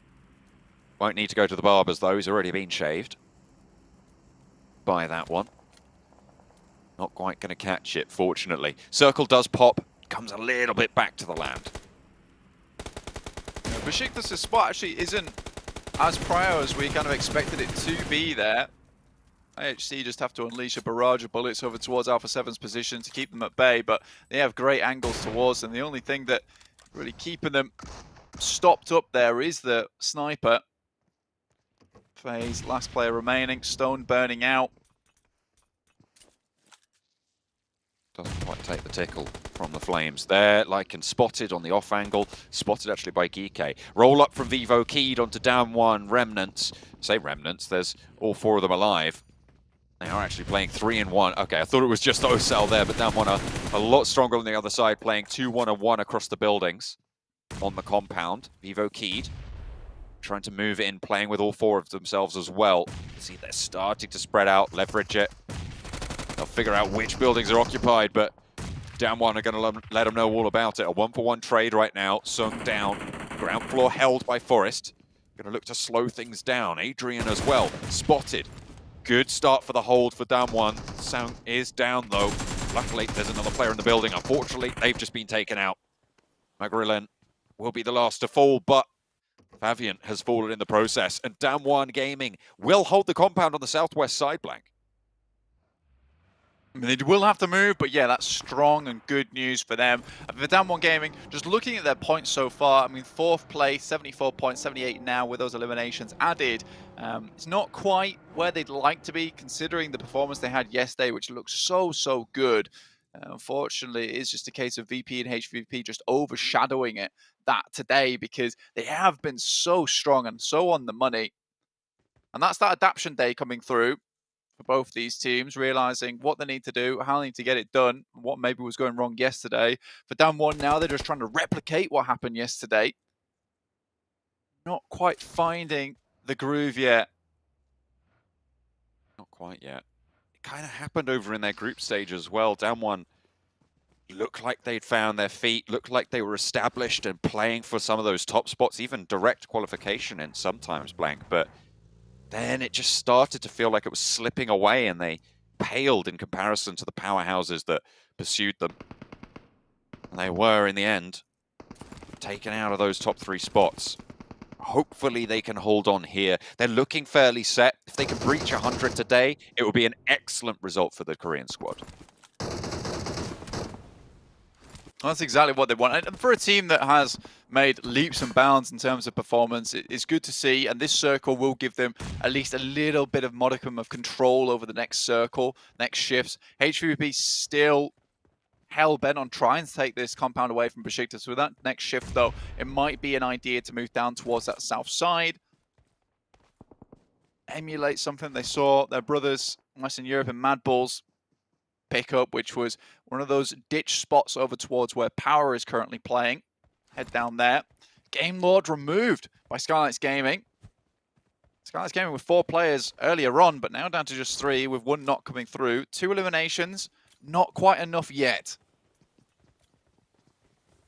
Won't need to go to the barbers though, he's already been shaved by that one. Not quite going to catch it, fortunately. Circle does pop, comes a little bit back to the land. Besiktas' spot actually isn't as prior as we kind of expected it to be there. IHC just have to unleash a barrage of bullets over towards Alpha 7's position to keep them at bay, but they have great angles towards them. The only thing that really keeping them stopped up there is the sniper. FaZe, last player remaining, Stone burning out. Doesn't quite take the tickle from the flames there. Lycan spotted on the off angle, spotted actually by Geeke. Roll up from Vivo, keyed onto down 1, Remnants. Say Remnants, there's all 4 of them alive. They are actually playing 3 in 1. Okay, I thought it was just Ocel there, but down 1 are a lot stronger on the other side, playing 2-1-1 across the buildings on the compound. Vivo keyed, trying to move in, playing with all 4 of themselves as well. See, they're starting to spread out, leverage it. They'll figure out which buildings are occupied, but down 1 are going to let them know all about it. A 1-for-1 trade right now, sunk down. Ground floor held by Forest. Going to look to slow things down. Adrian as well, spotted. Good start for the hold for down 1. Sound is down though. Luckily, there's another player in the building. Unfortunately, they've just been taken out. Magrillen will be the last to fall, but Favian has fallen in the process. And down 1 Gaming will hold the compound on the southwest side, Blank. I mean, they will have to move, but yeah, that's strong and good news for them. And for Down 1 Gaming, just looking at their points so far, I mean, 4th place, 74 points, 78 now with those eliminations added. It's not quite where they'd like to be, considering the performance they had yesterday, which looks so good. Unfortunately, it is just a case of VP and HVP just overshadowing that today, because they have been so strong and so on the money. And that's that adaptation day coming through for both these teams, realizing what they need to do, how they need to get it done, what maybe was going wrong yesterday. For Down 1 now, they're just trying to replicate what happened yesterday. Not quite finding the groove yet. Not quite yet. It kind of happened over in their group stage as well. Down 1 looked like they'd found their feet, looked like they were established and playing for some of those top spots, even direct qualification in sometimes, Blank, but then it just started to feel like it was slipping away, and they paled in comparison to the powerhouses that pursued them. And they were, in the end, taken out of those top 3 spots. Hopefully they can hold on here. They're looking fairly set. If they can breach 100 today, it will be an excellent result for the Korean squad. That's exactly what they want. And for a team that has made leaps and bounds in terms of performance, it's good to see. And this circle will give them at least a little bit of modicum of control over the next circle, next shifts. HVP still hell-bent on trying to take this compound away from Besiktas. So with that next shift, though, it might be an idea to move down towards that south side. Emulate something they saw their brothers in Western Europe and Mad Bulls pick up, which was one of those ditch spots over towards where Power is currently playing. Head down there. Game Lord removed by Skylights Gaming. Skylights Gaming with 4 players earlier on, but now down to just 3 with 1 not coming through. 2 eliminations, not quite enough yet.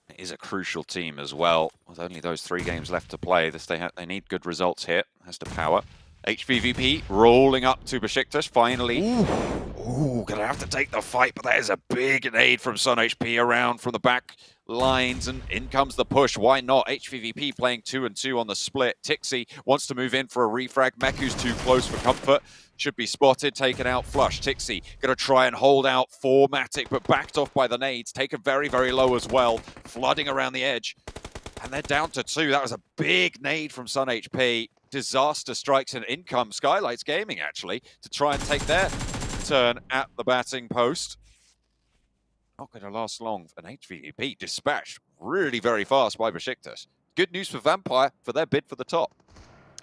It is a crucial team as well. With only those 3 games left to play, they need good results here. Has to Power. HVVP rolling up to Besiktas finally. Ooh, gonna have to take the fight, but that is a big nade from Sun HP around from the back lines, and in comes the push. Why not? HVVP playing 2 and 2 on the split. Tixi wants to move in for a refrag. Meku's too close for comfort. Should be spotted, taken out, flush. Tixi gonna try and hold out for Matic, but backed off by the nades. Taken very, very low as well, flooding around the edge. And they're down to 2. That was a big nade from Sun HP. Disaster strikes and in comes Skylights Gaming, actually, to try and take their turn at the batting post. Not going to last long. An HVP dispatched really very fast by Besiktas. Good news for Vampire for their bid for the top.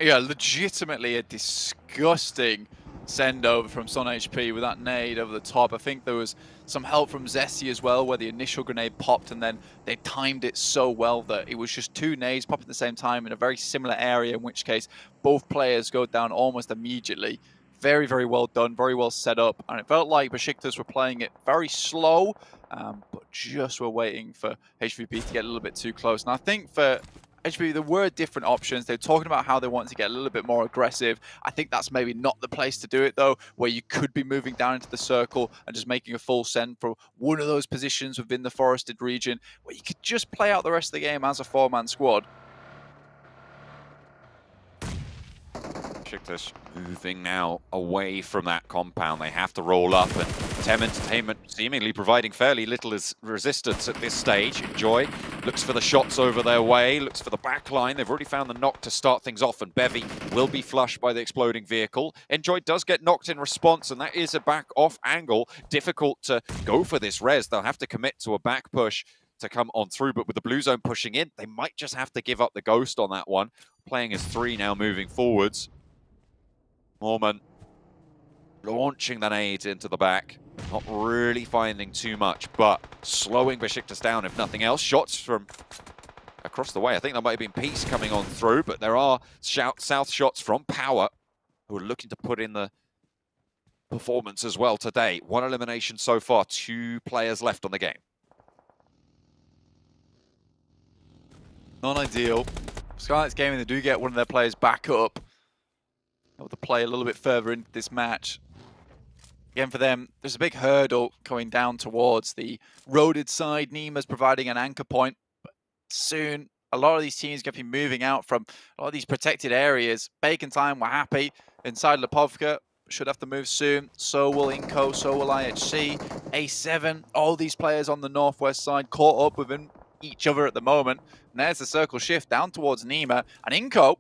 Yeah, legitimately a disgusting send over from Sun HP with that nade over the top. I think there was some help from Zesty as well, where the initial grenade popped and then they timed it so well that it was just 2 nades popping at the same time in a very similar area, in which case both players go down almost immediately. Very, very well done, very well set up, and it felt like Besiktas were playing it very slow, but just were waiting for HVP to get a little bit too close. And I think for HVP, there were different options. They're talking about how they want to get a little bit more aggressive. I think that's maybe not the place to do it, though, where you could be moving down into the circle and just making a full send for one of those positions within the forested region, where you could just play out the rest of the game as a 4-man squad. Besiktas moving now away from that compound. They have to roll up, and Tem Entertainment seemingly providing fairly little resistance at this stage. Enjoy looks for the shots over their way, looks for the back line. They've already found the knock to start things off, and Bevy will be flushed by the exploding vehicle. Enjoy does get knocked in response, and that is a back off angle. Difficult to go for this res. They'll have to commit to a back push to come on through, but with the blue zone pushing in, they might just have to give up the ghost on that one. Playing as 3 now moving forwards. Mormon launching the nades into the back. Not really finding too much, but slowing Besiktas down if nothing else. Shots from across the way. I think there might have been Peace coming on through, but there are south shots from Power, who are looking to put in the performance as well today. 1 elimination so far, 2 players left on the game. Not ideal. Skylights Gaming, they do get one of their players back up. Able to play a little bit further into this match. Again, for them, there's a big hurdle going down towards the roaded side. Nima's providing an anchor point. But soon, a lot of these teams are going to be moving out from a lot of these protected areas. Bacon Time were happy inside Lipovka. Should have to move soon. So will Inco, so will IHC. A7, all these players on the northwest side caught up within each other at the moment. And there's the circle shift down towards Nima. And Inco,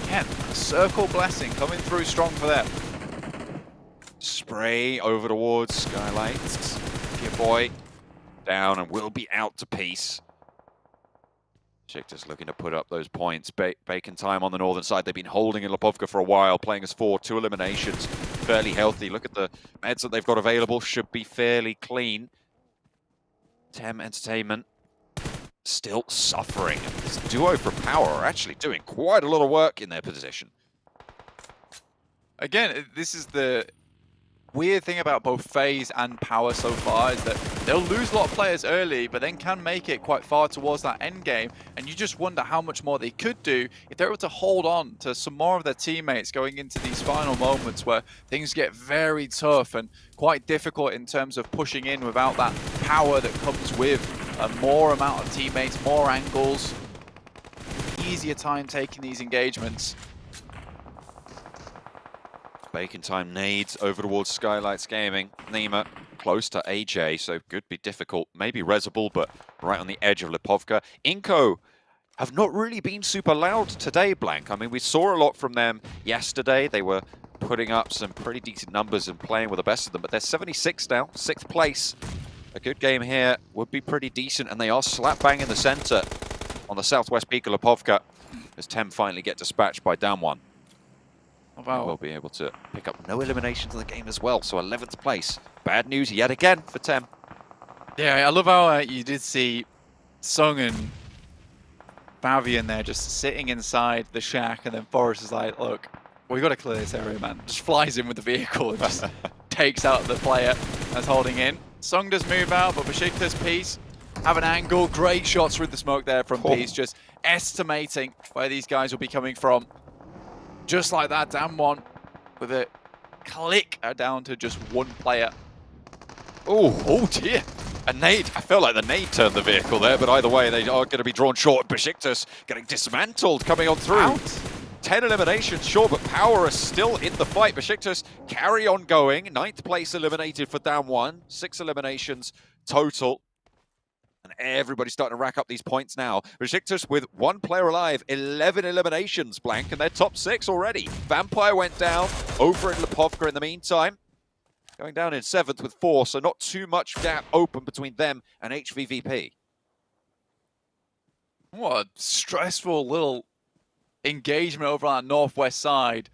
again, circle blessing coming through strong for them. Spray over towards Skylights. Your boy down and will be out to Peace. Besiktas looking to put up those points. Bacon Time on the northern side. They've been holding in Lipovka for a while, playing as 4, 2 eliminations. Fairly healthy. Look at the meds that they've got available. Should be fairly clean. Tem Entertainment still suffering. This duo for Power are actually doing quite a lot of work in their position. Again, this is the weird thing about both FaZe and Power so far is that they'll lose a lot of players early, but then can make it quite far towards that end game. And you just wonder how much more they could do if they're able to hold on to some more of their teammates going into these final moments where things get very tough and quite difficult in terms of pushing in without that power that comes with a more amount of teammates, more angles, easier time taking these engagements. Bacon time nades over towards Skylights Gaming. Nima close to AJ, so could be difficult. Maybe Resable, but right on the edge of Lipovka. Inco have not really been super loud today, Blank. I mean, we saw a lot from them yesterday. They were putting up some pretty decent numbers and playing with the best of them, but they're 76 now, 6th place. A good game here would be pretty decent, and they are slap bang in the center on the southwest peak of Lipovka as Tem finally get dispatched by down one. We'll be able to pick up no eliminations in the game as well, so 11th place. Bad news yet again for Tem. Yeah, I love how you did see Sung and Favian there just sitting inside the shack, and then Forrest is like, look, we got to clear this area, man. Just flies in with the vehicle and just takes out the player that's holding in. Sung does move out, but Besiktas, Peace have an angle. Great shots through the smoke there from Peace, just estimating where these guys will be coming from. Just like that, down one with a click down to just one player. Oh dear. A nade. I felt like the nade turned the vehicle there, but either way, they are going to be drawn short. Besiktas getting dismantled coming on through. Out. 10 eliminations, sure, but Power is still in the fight. Besiktas carry on going. 9th place eliminated for down one. 6 eliminations total. And everybody's starting to rack up these points now. Besiktas with 1 player alive, 11 eliminations, Blank, and they're top 6 already. Vampire went down over in Lipovka in the meantime. Going down in 7th with 4, so not too much gap open between them and HVVP. What a stressful little engagement over on that northwest side.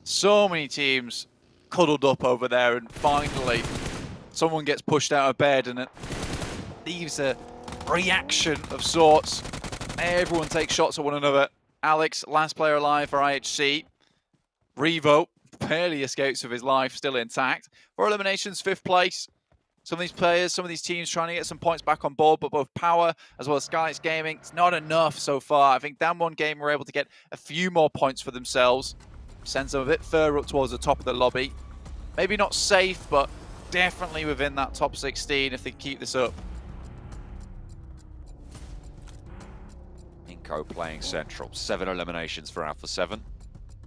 So many teams cuddled up over there, and finally someone gets pushed out of bed and it leaves a reaction of sorts. Everyone takes shots at one another. Alex, last player alive for IHC. Revo barely escapes with his life still intact. 4 eliminations, 5th place. Some of these players, some of these teams trying to get some points back on board, but both Power as well as Skylights Gaming, it's not enough so far. I think down one game were able to get a few more points for themselves. Sends them a bit further up towards the top of the lobby. Maybe not safe, but definitely within that top 16 if they keep this up. Inco playing central. 7 eliminations for Alpha 7.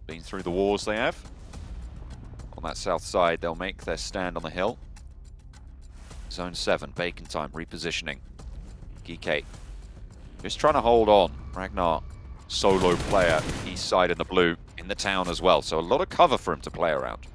Been through the wars they have. On that south side, they'll make their stand on the hill. Zone 7, Bacon time, repositioning. GK just trying to hold on. Ragnar, solo player, east side in the blue, in the town as well. So a lot of cover for him to play around.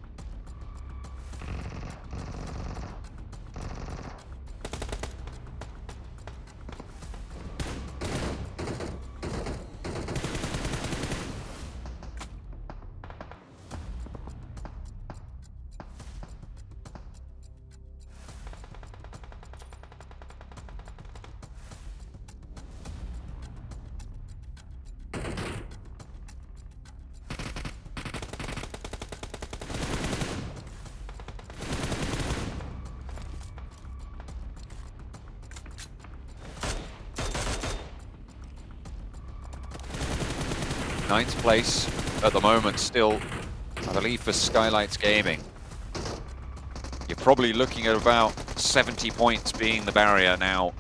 Ninth place at the moment still, I believe, for Skylights Gaming. You're probably looking at about 70 points being the barrier now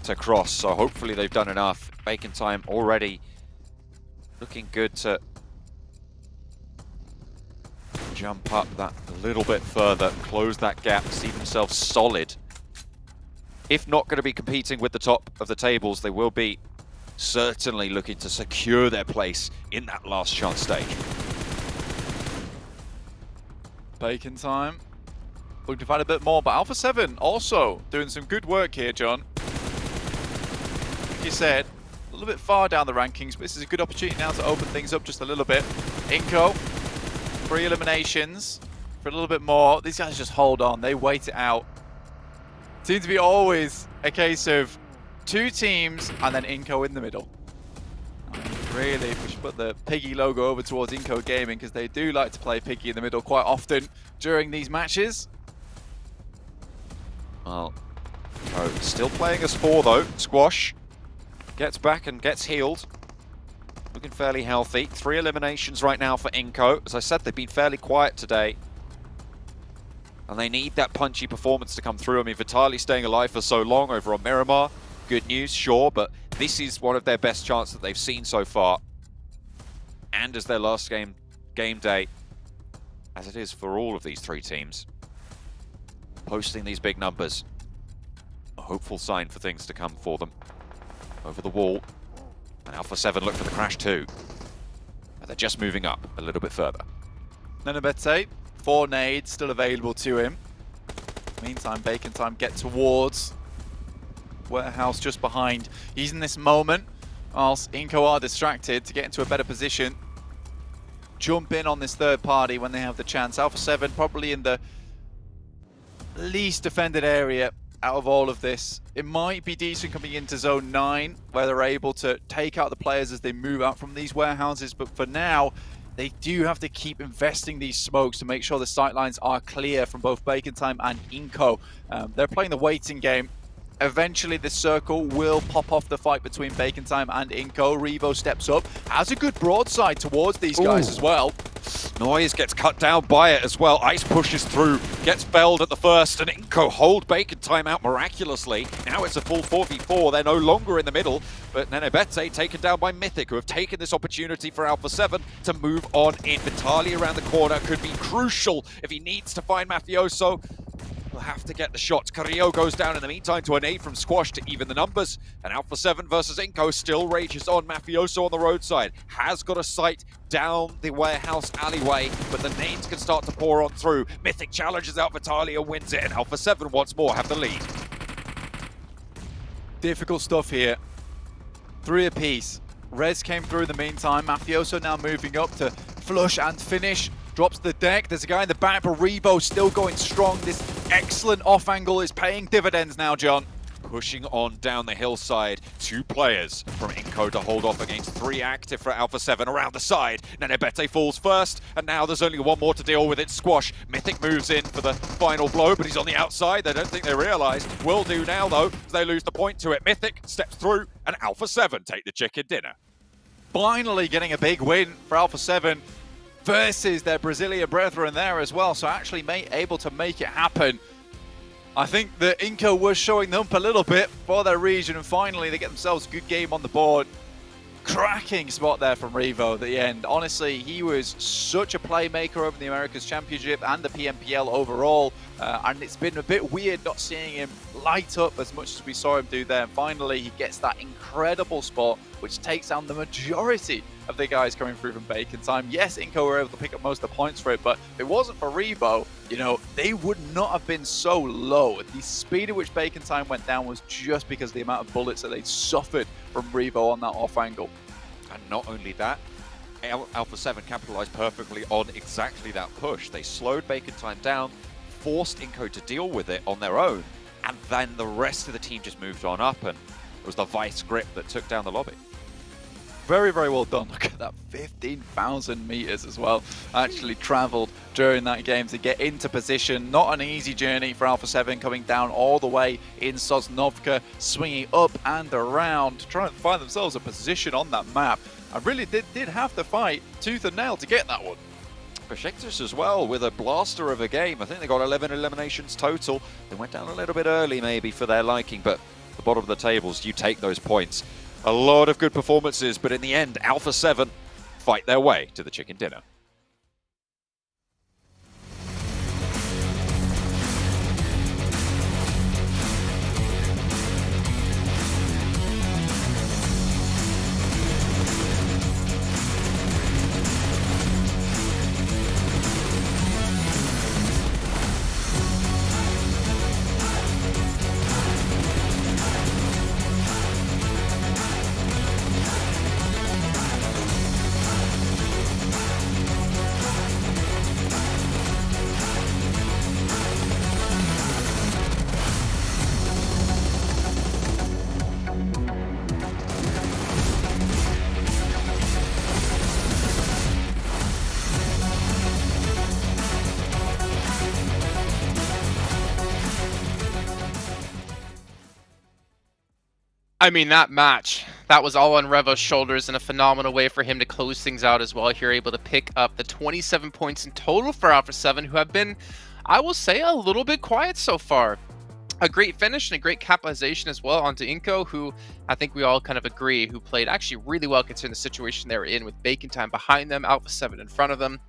to cross, so hopefully they've done enough. Bacon time already looking good to jump up that a little bit further, close that gap, see themselves solid. If not going to be competing with the top of the tables, they will be certainly looking to secure their place in that last chance stage. Bacon time. Looking to find a bit more, but Alpha 7 also doing some good work here, John. Like you said, a little bit far down the rankings, but this is a good opportunity now to open things up just a little bit. Inco, 3 eliminations for a little bit more. These guys just hold on, they wait it out. Seems to be always a case of 2 teams and then Inco in the middle. really, we should put the Piggy logo over towards Inco Gaming because they do like to play Piggy in the middle quite often during these matches. Well, still playing as 4 though. Squash gets back and gets healed. Looking fairly healthy. 3 eliminations right now for Inco. As I said, they've been fairly quiet today. And they need that punchy performance to come through. I mean, Vitali staying alive for so long over on Miramar. Good news, sure, but this is one of their best chances that they've seen so far. And as their last game day, as it is for all of these 3 teams. Posting these big numbers. A hopeful sign for things to come for them. Over the wall. And Alpha 7 look for the crash too. And they're just moving up a little bit further. Nenebete, 4 nades still available to him. Meantime, Bacon Time get towards Warehouse just behind. He's in this moment, whilst Inco are distracted to get into a better position. Jump in on this third party when they have the chance. Alpha 7 probably in the least defended area out of all of this. It might be decent coming into Zone 9, where they're able to take out the players as they move out from these warehouses, but for now, they do have to keep investing these smokes to make sure the sightlines are clear from both Bacon Time and Inco. They're playing the waiting game. Eventually, this circle will pop off the fight between Bacon Time and Inco. Revo steps up, has a good broadside towards these guys as well. Noise gets cut down by it as well. Ice pushes through, gets felled at the first, and Inco hold Bacon Time out miraculously. Now it's a full 4v4. They're no longer in the middle, but Nenebete taken down by Mythic, who have taken this opportunity for Alpha 7 to move on in. Vitali around the corner could be crucial if he needs to find Mafioso. Will have to get the shots. Carrillo goes down in the meantime to an aid from Squash to even the numbers. And Alpha 7 versus Inco still rages on. Mafioso on the roadside has got a sight down the warehouse alleyway, but the nades can start to pour on through. Mythic challenges out Vitalia, wins it, and Alpha 7 once more have the lead. Difficult stuff here. 3 apiece. Rez came through in the meantime. Mafioso now moving up to flush and finish. Drops the deck. There's a guy in the back, but Revo still going strong. This excellent off angle is paying dividends now, John. Pushing on down the hillside. 2 players from Inco to hold off against 3 active for Alpha 7 around the side. Nenebete falls first, and now there's only 1 more to deal with. It's Squash. Mythic moves in for the final blow, but he's on the outside. They don't think they realize. Will do now, though, as they lose the point to it. Mythic steps through, and Alpha 7 take the chicken dinner. Finally getting a big win for Alpha 7 versus their Brazilian brethren there as well, so actually able to make it happen. I think that Inco was showing them up a little bit for their region, and finally they get themselves a good game on the board. Cracking spot there from Revo at the end. Honestly, he was such a playmaker over the Americas Championship and the PMPL overall, and it's been a bit weird not seeing him light up as much as we saw him do there. And finally, he gets that incredible spot, which takes down the majority of the guys coming through from Bacon Time. Yes, Inco were able to pick up most of the points for it, but if it wasn't for Revo, you know, they would not have been so low. The speed at which Bacon Time went down was just because of the amount of bullets that they suffered from Revo on that off angle. And not only that, Alpha 7 capitalized perfectly on exactly that push. They slowed Bacon Time down, forced Inco to deal with it on their own, and then the rest of the team just moved on up, and it was the vice grip that took down the lobby. Very, very well done. Look at that, 15,000 meters as well. Actually traveled during that game to get into position. Not an easy journey for Alpha 7, coming down all the way in Sosnovka, swinging up and around, trying to find themselves a position on that map. I really did have to fight tooth and nail to get that one. Besiktas as well with a blaster of a game. I think they got 11 eliminations total. They went down a little bit early maybe for their liking, but at the bottom of the tables, you take those points. A lot of good performances, but in the end, Alpha 7 fight their way to the chicken dinner. I mean, that match, that was all on Revo's shoulders in a phenomenal way for him to close things out as well. Here, able to pick up the 27 points in total for Alpha 7, who have been, I will say, a little bit quiet so far. A great finish and a great capitalization as well onto Inko, who I think we all kind of agree, who played actually really well considering the situation they were in with Bacon Time behind them, Alpha 7 in front of them.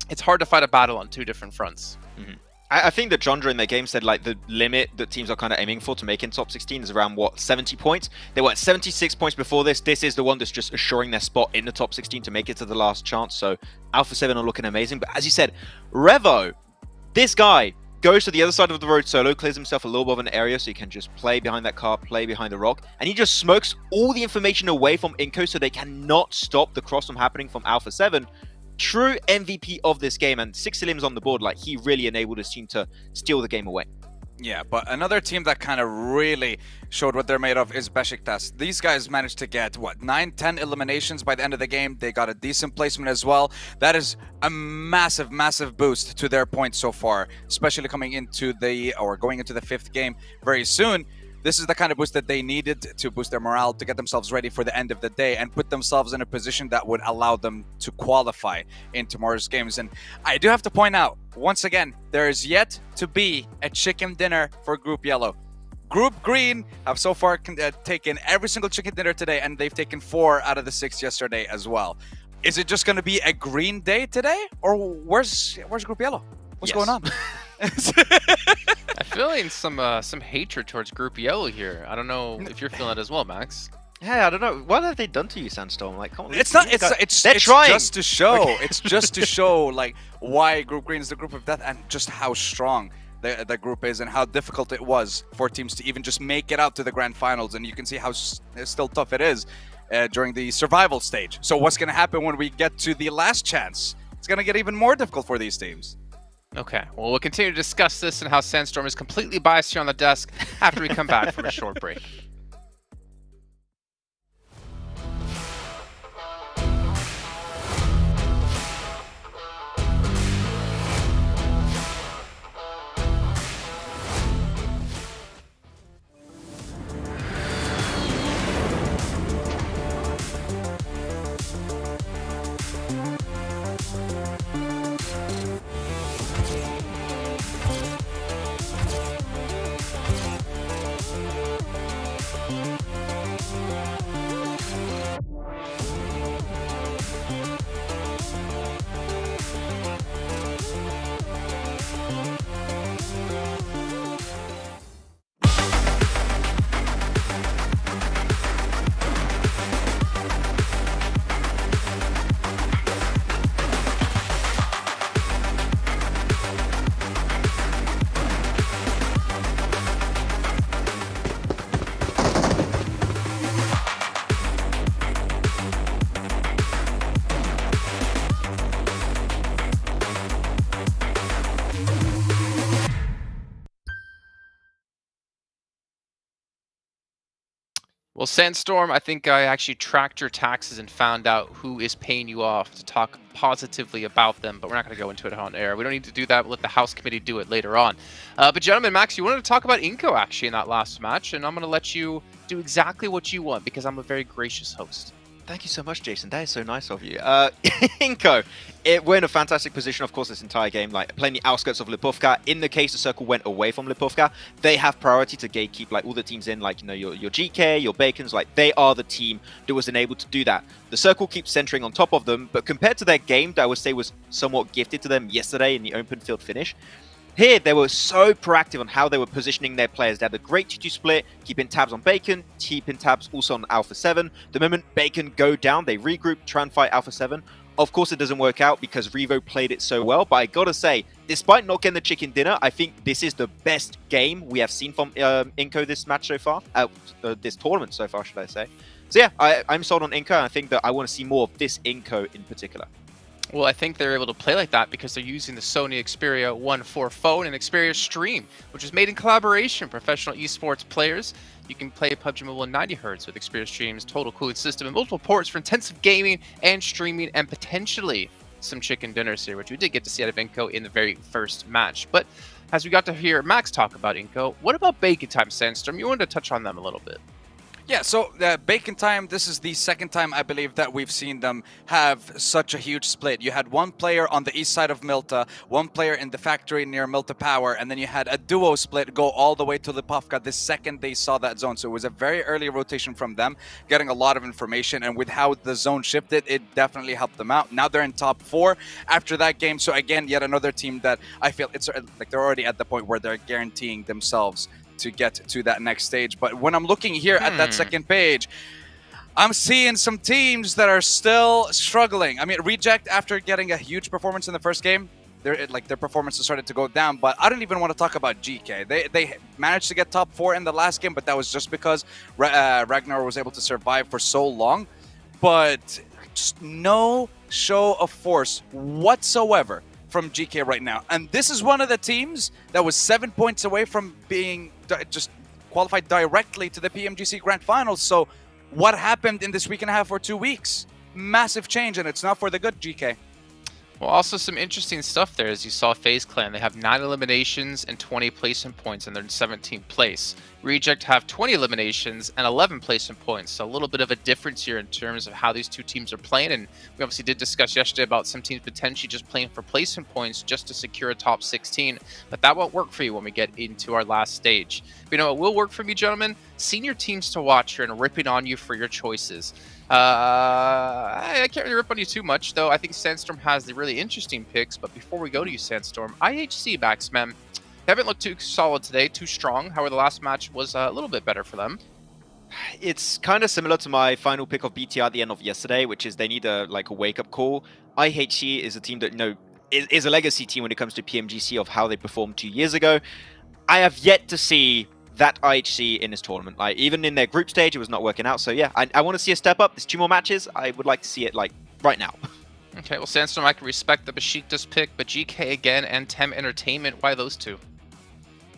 It's hard to fight a battle on two different fronts. I think that Jondra in their game said like the limit that teams are kind of aiming for to make in top 16 is around, what, 70 points? They were at 76 points before this. This is the one that's just assuring their spot in the top 16 to make it to the last chance. So Alpha 7 are looking amazing. But as you said, Revo, this guy goes to the other side of the road solo, clears himself a little bit of an area so he can just play behind that car, play behind the rock, and he just smokes all the information away from Inko so they cannot stop the cross from happening from Alpha 7. True MVP of this game, and 6 limbs on the board, like he really enabled his team to steal the game away. Yeah, but another team that kind of really showed what they're made of is Besiktas. These guys managed to get, what, 9-10 eliminations by the end of the game. They got a decent placement as well. That is a massive, massive boost to their points so far, especially going into the 5th game very soon. This is the kind of boost that they needed to boost their morale, to get themselves ready for the end of the day and put themselves in a position that would allow them to qualify in tomorrow's games. And I do have to point out, once again, there is yet to be a chicken dinner for Group Yellow. Group Green have so far taken every single chicken dinner today, and they've taken 4 out of the 6 yesterday as well. Is it just going to be a green day today? Or where's Group Yellow? What's going on? I'm feeling some hatred towards Group Yellow here. I don't know if you're feeling it as well, Max. Yeah, I don't know. What have they done to you, Sandstorm? Like, come on. It's not. They're trying. Just to show. It's just to show like why Group Green is the group of death, and just how strong the group is, and how difficult it was for teams to even just make it out to the grand finals. And you can see how still tough it is during the survival stage. So what's going to happen when we get to the last chance? It's going to get even more difficult for these teams. Okay, well, we'll continue to discuss this and how Sandstorm is completely biased here on the desk after we come back from a short break. Well, Sandstorm, I think I actually tracked your taxes and found out who is paying you off to talk positively about them, but we're not going to go into it on air. We don't need to do that. We'll let the House Committee do it later on. But gentlemen, Max, you wanted to talk about Inko actually in that last match, and I'm going to let you do exactly what you want because I'm a very gracious host. Thank you so much, Jason. That is so nice of you. Inko, we're in a fantastic position, of course, this entire game, like playing the outskirts of Lipovka. In the case the circle went away from Lipovka, they have priority to gatekeep like all the teams in, like, you know, your GK, your Bacons, like they are the team that was enabled to do that. The circle keeps centering on top of them, but compared to their game that I would say was somewhat gifted to them yesterday in the open field finish, here, they were so proactive on how they were positioning their players. They had a great 2-2 split, keeping tabs on Bacon, keeping tabs also on Alpha 7. The moment Bacon go down, they regroup, try and fight Alpha 7. Of course, it doesn't work out because Revo played it so well. But I gotta say, despite not getting the chicken dinner, I think this is the best game we have seen from Inko this match so far. This tournament so far, should I say. So yeah, I'm sold on Inko, and I think that I want to see more of this Inko in particular. Well, I think they're able to play like that because they're using the Sony Xperia 1.4 phone and Xperia Stream, which is made in collaboration with professional esports players. You can play PUBG Mobile 90 Hz with Xperia Stream's total cooling system and multiple ports for intensive gaming and streaming, and potentially some chicken dinners here, which we did get to see out of Inko in the very first match. But as we got to hear Max talk about Inko, what about Bacon Time, Sandstorm? You wanted to touch on them a little bit. Yeah, so Bacon Time, this is the second time I believe that we've seen them have such a huge split. You had one player on the east side of Milta, one player in the factory near Milta Power, and then you had a duo split go all the way to Lipovka the second they saw that zone. So it was a very early rotation from them, getting a lot of information, and with how the zone shifted, it definitely helped them out. Now they're in top 4 after that game. So again, yet another team that I feel it's like they're already at the point where they're guaranteeing themselves to get to that next stage. But when I'm looking here at that second page, I'm seeing some teams that are still struggling. I mean, Reject, after getting a huge performance in the first game, their performance has started to go down. But I don't even want to talk about GK. They managed to get top 4 in the last game, but that was just because Ragnar was able to survive for so long. But just no show of force whatsoever from GK right now. And this is one of the teams that was 7 points away from being just qualified directly to the PMGC Grand Finals. So what happened in this week and a half or 2 weeks? Massive change, and it's not for the good, GK. Well, also some interesting stuff there. As you saw, FaZe Clan, they have 9 eliminations and 20 placement points, and they're in 17th place. Reject have 20 eliminations and 11 placement points. So a little bit of a difference here in terms of how these two teams are playing. And we obviously did discuss yesterday about some teams potentially just playing for placement points just to secure a top 16. But that won't work for you when we get into our last stage. But you know what will work for me, gentlemen? Senior teams to watch here and ripping on you for your choices. I can't really rip on you too much, though. I think Sandstorm has the really interesting picks. But before we go to you, Sandstorm, IHC backs, man. They haven't looked too solid today, too strong. However, the last match was a little bit better for them. It's kind of similar to my final pick of BTR at the end of yesterday, which is they need a wake-up call. IHC is a team that, you know, is a legacy team when it comes to PMGC of how they performed 2 years ago. I have yet to see that IHC in this tournament. Like, even in their group stage, it was not working out. So yeah, I want to see a step up. There's 2 more matches. I would like to see it like right now. Okay, well, Sandstorm, I can respect the Besiktas pick, but GK again and Tem Entertainment, why those two?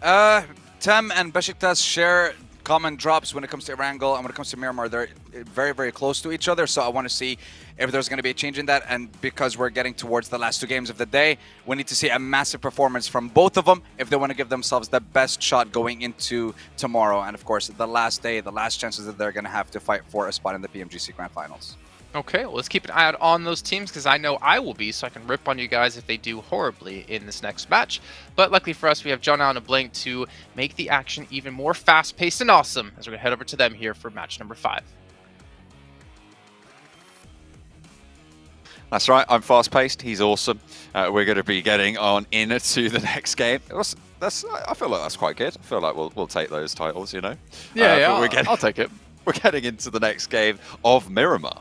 Tem and Besiktas share common drops when it comes to Erangel, and when it comes to Miramar, they're very, very close to each other. So I want to see if there's going to be a change in that. And because we're getting towards the last 2 games of the day, we need to see a massive performance from both of them if they want to give themselves the best shot going into tomorrow. And of course, the last day, the last chances that they're going to have to fight for a spot in the PMGC Grand Finals. Okay, well, let's keep an eye out on those teams because I know I will be, so I can rip on you guys if they do horribly in this next match. But luckily for us, we have John Allen and Blink to make the action even more fast-paced and awesome as we're going to head over to them here for match number 5. That's right, I'm fast-paced, he's awesome. We're going to be getting on into the next game. I feel like that's quite good. I feel like we'll take those titles, you know? I'll take it. We're getting into the next game of Miramar.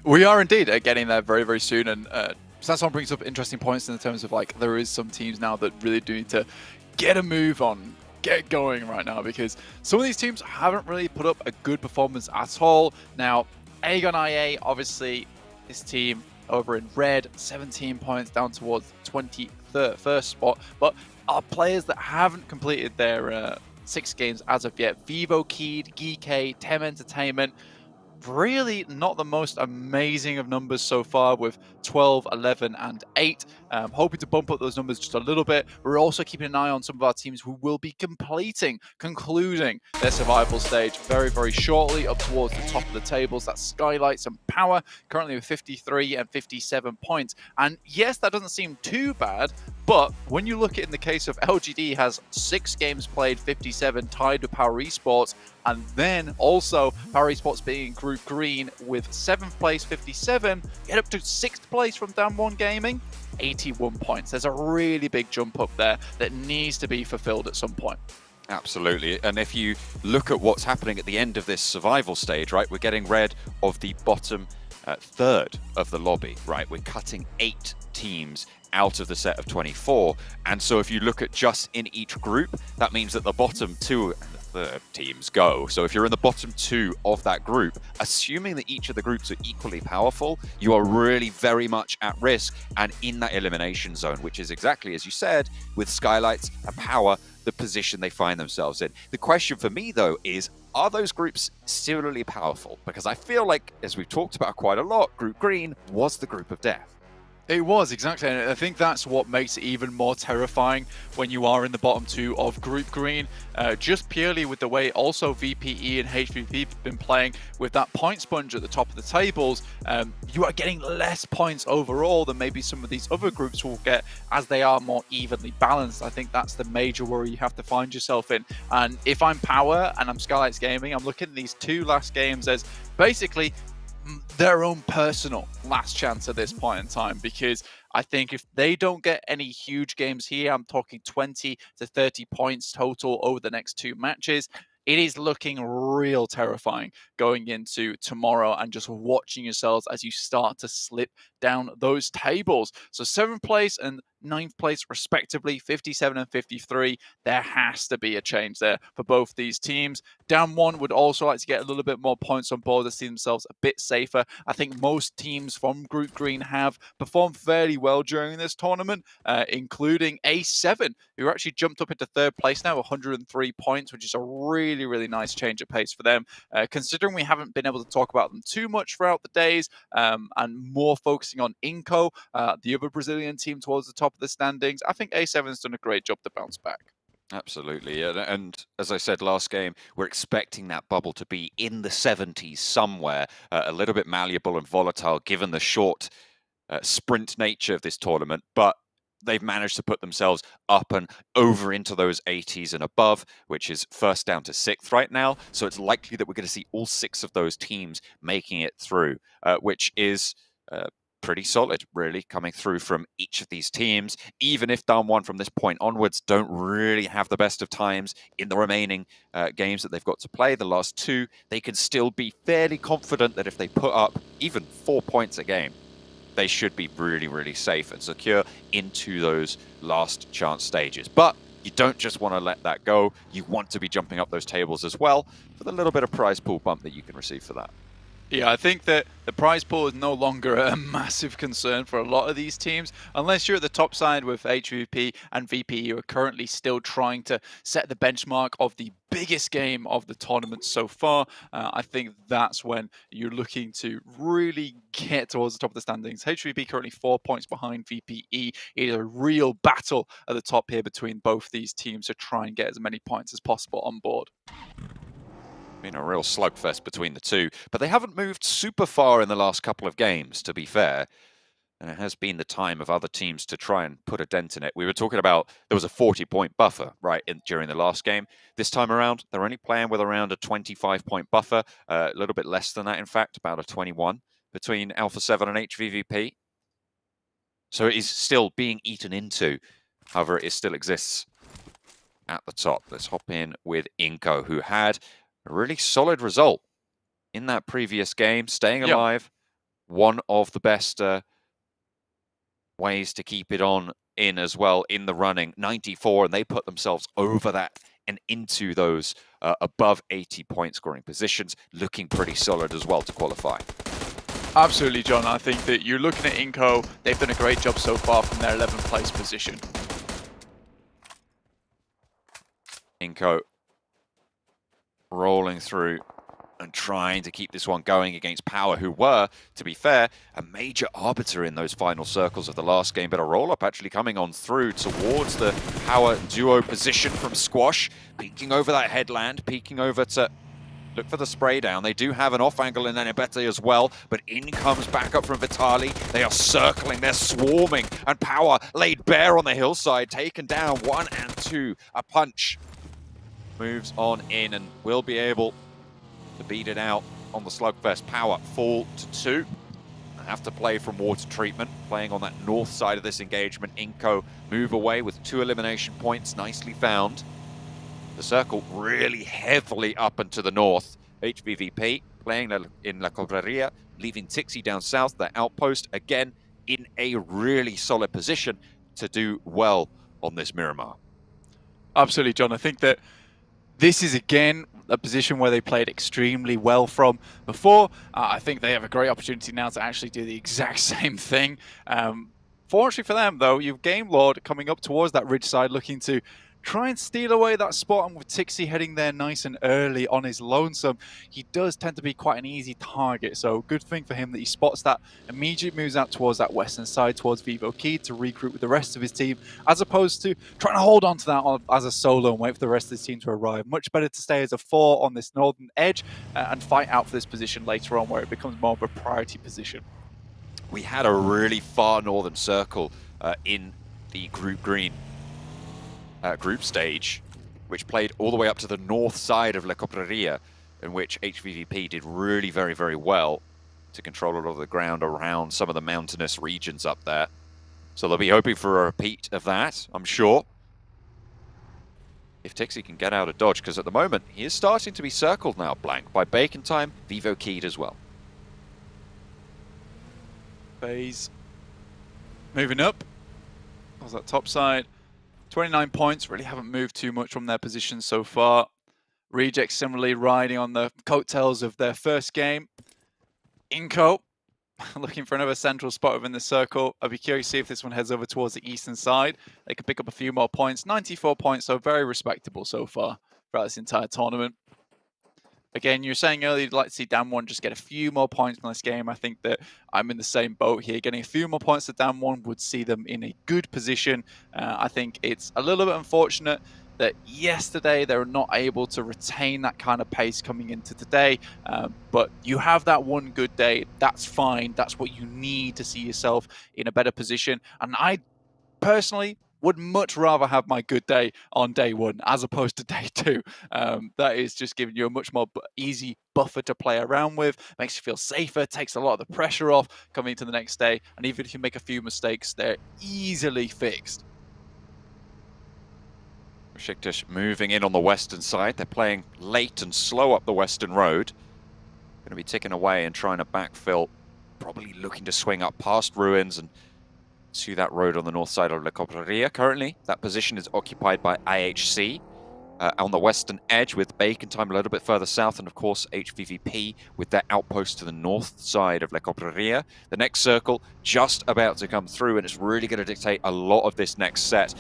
We are indeed getting there very, very soon. And Sanson brings up interesting points in terms of like there is some teams now that really do need to get a move on, get going right now, because some of these teams haven't really put up a good performance at all. Now, Aegon IA, obviously, this team over in red, 17 points down towards 21st spot, but are players that haven't completed their 6 games as of yet. Vivo, Keed, Geek, Tem Entertainment, really not the most amazing of numbers so far with 12, 11, and 8. Hoping to bump up those numbers just a little bit. We're also keeping an eye on some of our teams who will be concluding their survival stage very, very shortly up towards the top of the tables. That's Skylights and Power, currently with 53 and 57 points. And yes, that doesn't seem too bad, but when you look at in the case of LGD has 6 games played, 57, tied with Power Esports, and then also Power Esports being in Group Green with 7th place, 57, get up to 6th place from Damwon Gaming, 81 points. There's a really big jump up there that needs to be fulfilled at some point. Absolutely. And if you look at what's happening at the end of this survival stage, right, we're getting rid of the bottom third of the lobby, right? We're cutting 8 teams out of the set of 24. And so if you look at just in each group, that means that the bottom 2 and the third teams go. So if you're in the bottom 2 of that group, assuming that each of the groups are equally powerful, you are really very much at risk and in that elimination zone, which is exactly as you said, with Skylights and Power, the position they find themselves in. The question for me, though, is, are those groups similarly powerful? Because I feel like, as we've talked about quite a lot, Group Green was the group of death. It was, exactly. And I think that's what makes it even more terrifying when you are in the bottom two of Group Green, just purely with the way also VPE and HVP have been playing with that point sponge at the top of the tables. You are getting less points overall than maybe some of these other groups will get as they are more evenly balanced. I think that's the major worry you have to find yourself in. And if I'm Power and I'm Skylights Gaming, I'm looking at these two last games as basically their own personal last chance at this point in time, because I think if they don't get any huge games here, I'm talking 20 to 30 points total over the next two matches, it is looking real terrifying going into tomorrow and just watching yourselves as you start to slip down those tables. So 7th place and 9th place respectively, 57 and 53. There has to be a change there for both these teams. Down one would also like to get a little bit more points on board to see themselves a bit safer. I think most teams from Group Green have performed fairly well during this tournament, including A7, who actually jumped up into 3rd place now, 103 points, which is a really nice change of pace for them. Considering we haven't been able to talk about them too much throughout the days, and more focusing on Inco, the other Brazilian team towards the top of the standings, I think A7's done a great job to bounce back. Absolutely, and as I said last game, we're expecting that bubble to be in the 70s somewhere, a little bit malleable and volatile given the short sprint nature of this tournament, but they've managed to put themselves up and over into those 80s and above, which is first down to 6th right now. So it's likely that we're going to see all 6 of those teams making it through, which is pretty solid, really, coming through from each of these teams. Even if down one from this point onwards don't really have the best of times in the remaining games that they've got to play, the last 2, they can still be fairly confident that if they put up even 4 points a game, they should be really safe and secure into those last chance stages. But you don't just want to let that go. You want to be jumping up those tables as well for the little bit of prize pool bump that you can receive for that. Yeah, I think that the prize pool is no longer a massive concern for a lot of these teams, unless you're at the top side with HVP and VP, who are currently still trying to set the benchmark of the biggest game of the tournament so far. I think that's when you're looking to really get towards the top of the standings. HVP currently 4 points behind VPE. It is a real battle at the top here between both these teams to try and get as many points as possible on board. Been a real slugfest between the two, but they haven't moved super far in the last couple of games, to be fair. And it has been the time of other teams to try and put a dent in it. We were talking about there was a 40-point buffer, right, during the last game. This time around, they're only playing with around a 25-point buffer, a little bit less than that, in fact, about a 21 between Alpha 7 and HVVP. So it is still being eaten into. However, it still exists at the top. Let's hop in with Inco, who had a really solid result in that previous game, staying alive. One of the best ways to keep it on in as well in the running. 94, and they put themselves over that and into those above 80 point scoring positions, looking pretty solid as well to qualify. Absolutely, John. I think that you're looking at Inco. They've done a great job so far from their 11th place position. Inco rolling through and trying to keep this one going against Power, who were, to be fair, a major arbiter in those final circles of the last game, but a roll-up actually coming on through towards the Power duo position from Squash, peeking over that headland, peeking over to look for the spray down. They do have an off angle in Anibete as well, but in comes backup from Vitali. They are circling, they're swarming, and Power laid bare on the hillside, taken down 1 and 2. A punch moves on in and will be able to beat it out on the slugfest. Power fall to 2. Have to play from water treatment, playing on that north side of this engagement. Inco move away with 2 elimination points, nicely found. The circle really heavily up and to the north. HVVP playing in La Cobreria, leaving Tixi down south, their outpost, again in a really solid position to do well on this Miramar. Absolutely, John. I think that this is, again, a position where they played extremely well from before. I think they have a great opportunity now to actually do the exact same thing. Fortunately for them, though, you've Game Lord coming up towards that ridge side, looking to try and steal away that spot. And with Tixie heading there nice and early on his lonesome, he does tend to be quite an easy target. So good thing for him that he spots that, immediately moves out towards that western side, towards Vivo Key to regroup with the rest of his team, as opposed to trying to hold on to that as a solo and wait for the rest of his team to arrive. Much better to stay as a 4 on this northern edge and fight out for this position later on, where it becomes more of a priority position. We had a really far northern circle in the Group Green group stage, which played all the way up to the north side of La Copreria, in which HVVP did really very, very well to control a lot of the ground around some of the mountainous regions up there. So they'll be hoping for a repeat of that, I'm sure. If Tixie can get out of dodge, because at the moment he is starting to be circled now, Blank, by Bacon Time, Vivo Keyed as well. FaZe moving up. How's that top side? 29 points, really haven't moved too much from their position so far. Rejects similarly riding on the coattails of their first game. Inco looking for another central spot within the circle. I'd be curious to see if this one heads over towards the eastern side. They could pick up a few more points. 94 points, so very respectable so far throughout this entire tournament. Again, you were saying earlier you'd like to see Damwon just get a few more points in this game. I think that I'm in the same boat here. Getting a few more points to Damwon would see them in a good position. I think it's a little bit unfortunate that yesterday they were not able to retain that kind of pace coming into today. But you have that one good day. That's fine. That's what you need to see yourself in a better position. And I personally would much rather have my good day on day 1 as opposed to day 2. That is just giving you a much more easy buffer to play around with, makes you feel safer, takes a lot of the pressure off coming into the next day, and even if you make a few mistakes, they're easily fixed. Besiktas moving in on the western side. They're playing late and slow up the western road. Going to be ticking away and trying to backfill, probably looking to swing up past Ruins and to that road on the north side of La Copreria. Currently, that position is occupied by IHC on the western edge, with Bacon Time a little bit further south, and of course HVVP with their outpost to the north side of La Copreria. The next circle just about to come through, and it's really going to dictate a lot of this next set.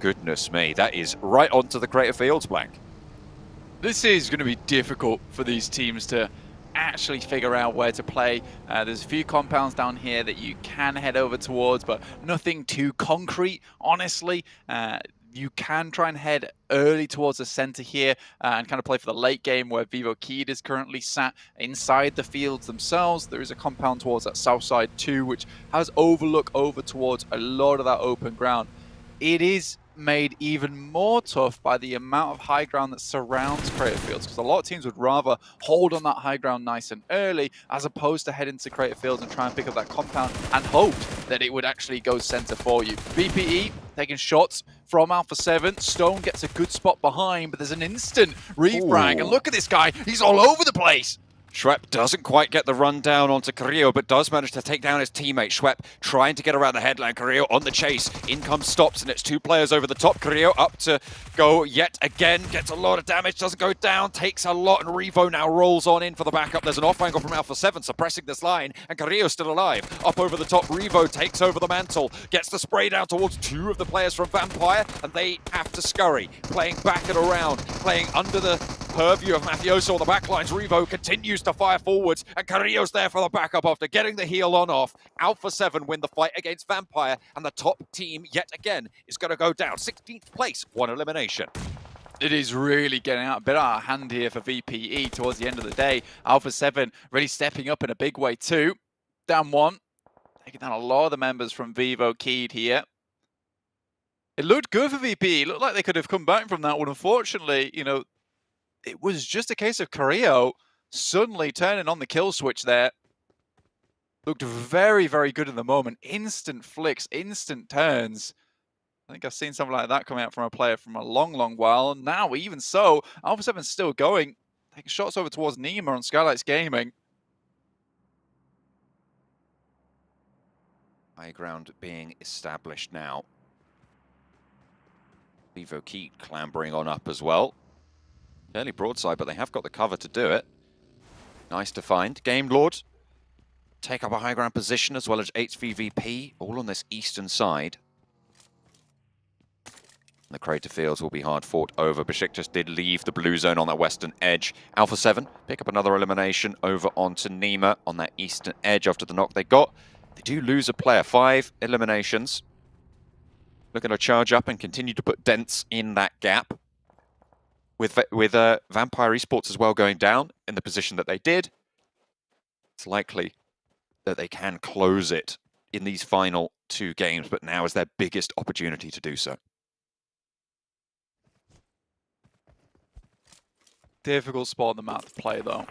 Goodness me, that is right onto the Crater Fields, Blank. This is going to be difficult for these teams to actually figure out where to play. There's a few compounds down here that you can head over towards, but nothing too concrete, honestly. You can try and head early towards the center here and kind of play for the late game, where Vivo Keyed is currently sat inside the fields themselves. There is a compound towards that south side too, which has overlook over towards a lot of that open ground. It is made even more tough by the amount of high ground that surrounds Crater Fields, because a lot of teams would rather hold on that high ground nice and early as opposed to head into Crater Fields and try and pick up that compound and hope that it would actually go center for you. VPE taking shots from Alpha 7. Stone gets a good spot behind, but there's an instant refrag, and look at this guy, he's all over the place. Schwepp doesn't quite get the run down onto Carrillo, but does manage to take down his teammate. Schwepp trying to get around the headland. Carrillo on the chase. In comes Stops, and it's 2 players over the top. Carrillo up to go yet again. Gets a lot of damage, doesn't go down. Takes a lot, and Revo now rolls on in for the backup. There's an off angle from Alpha 7 suppressing this line, and Carrillo's still alive. Up over the top, Revo takes over the mantle. Gets the spray down towards 2 of the players from Vampire, and they have to scurry. Playing back and around, playing under the purview of Mafioso on the backlines. Revo continues to fire forwards, and Carrillo's there for the backup after getting the heal on off. Alpha 7 win the fight against Vampire, and the top team yet again is going to go down. 16th place, 1 elimination. It is really getting a bit out of hand here for VPE towards the end of the day. Alpha 7 really stepping up in a big way too. Down 1, taking down a lot of the members from Vivo Keyed here. It looked good for VPE. It looked like they could have come back from that one. Unfortunately, you know, it was just a case of Carrillo suddenly turning on the kill switch there. Looked very, very good in the moment. Instant flicks, instant turns. I think I've seen something like that coming out from a player from a long, long while. And now, even so, Alpha 7's still going. Taking shots over towards Nima on Skylights Gaming. High ground being established now. Vivo Keyed clambering on up as well. Fairly broadside, but they have got the cover to do it. Nice to find. Game Lord take up a high ground position, as well as HVVP, all on this eastern side. The crater fields will be hard fought over. Besiktas did leave the blue zone on that western edge. Alpha 7 pick up another elimination over onto Nima on that eastern edge after the knock they got. They do lose a player. 5 eliminations. Looking to charge up and continue to put dents in that gap. With Vampire Esports as well going down in the position that they did, it's likely that they can close it in these final 2 games, but now is their biggest opportunity to do so. Difficult spot on the map to play, though.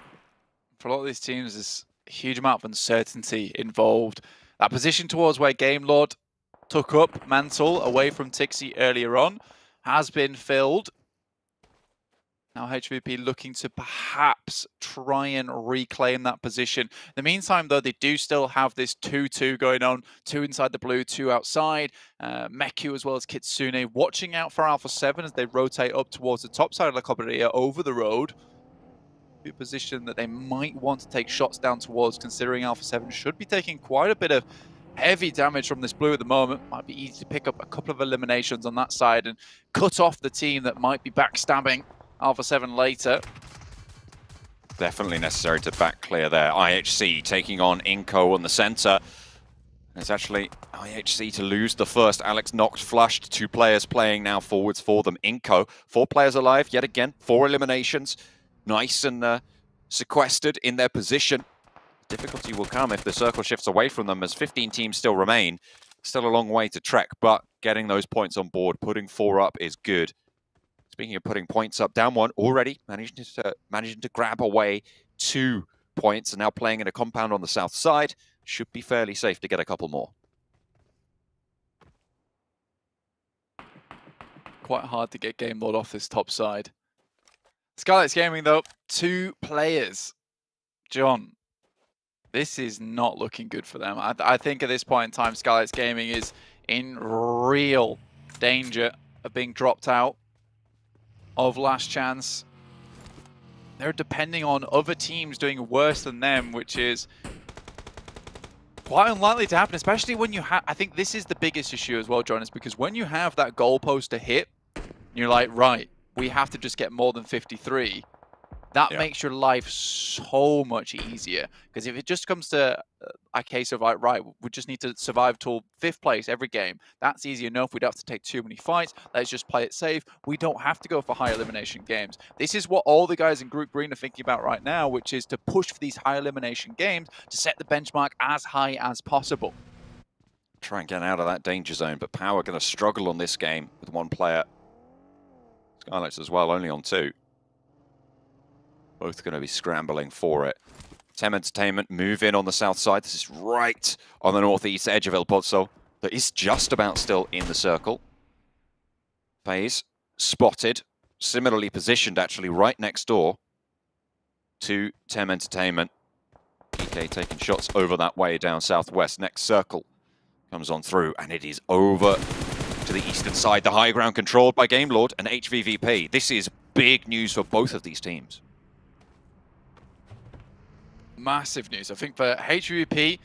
For a lot of these teams, there's a huge amount of uncertainty involved. That position towards where Game Lord took up Mantle away from Tixie earlier on has been filled. Now HVP looking to perhaps try and reclaim that position. In the meantime, though, they do still have this 2-2 going on. 2 inside the blue, 2 outside. Meku as well as Kitsune watching out for Alpha 7 as they rotate up towards the top side of the Xperia over the road. A position that they might want to take shots down towards, considering Alpha 7 should be taking quite a bit of heavy damage from this blue at the moment. Might be easy to pick up a couple of eliminations on that side and cut off the team that might be backstabbing Alpha 7 later. Definitely necessary to back clear there. IHC taking on Inco on the center. It's actually IHC to lose the first. Alex knocked, flushed. 2 players playing now forwards for them. Inco, 4 players alive yet again. 4 eliminations. Nice and sequestered in their position. Difficulty will come if the circle shifts away from them as 15 teams still remain. Still a long way to trek, but getting those points on board, putting 4 up is good. Speaking of putting points up, down 1 already, managing to grab away 2 points, and now playing in a compound on the south side. Should be fairly safe to get a couple more. Quite hard to get Game Lord off this top side. Skylights Gaming, though, 2 players. John, this is not looking good for them. I think at this point in time, Skylights Gaming is in real danger of being dropped out of last chance. They're depending on other teams doing worse than them, which is quite unlikely to happen, especially when you have... I think this is the biggest issue as well, John, is because when you have that goalpost to hit, you're like, right, we have to just get more than 53. That makes your life so much easier. Because if it just comes to a case of, like, right, we just need to survive till 5th place every game, that's easy enough. We don't have to take too many fights. Let's just play it safe. We don't have to go for high elimination games. This is what all the guys in Group Green are thinking about right now, which is to push for these high elimination games to set the benchmark as high as possible. Try and get out of that danger zone, but Power going to struggle on this game with 1 player. Skylights as well, only on 2. Both going to be scrambling for it. Tem Entertainment move in on the south side. This is right on the northeast edge of El Pozo. That is just about still in the circle. FaZe spotted, similarly positioned actually right next door to Tem Entertainment. PK taking shots over that way down southwest. Next circle comes on through, and it is over to the eastern side. The high ground controlled by Game Lord and HVVP. This is big news for both of these teams. Massive news. I think for HVP,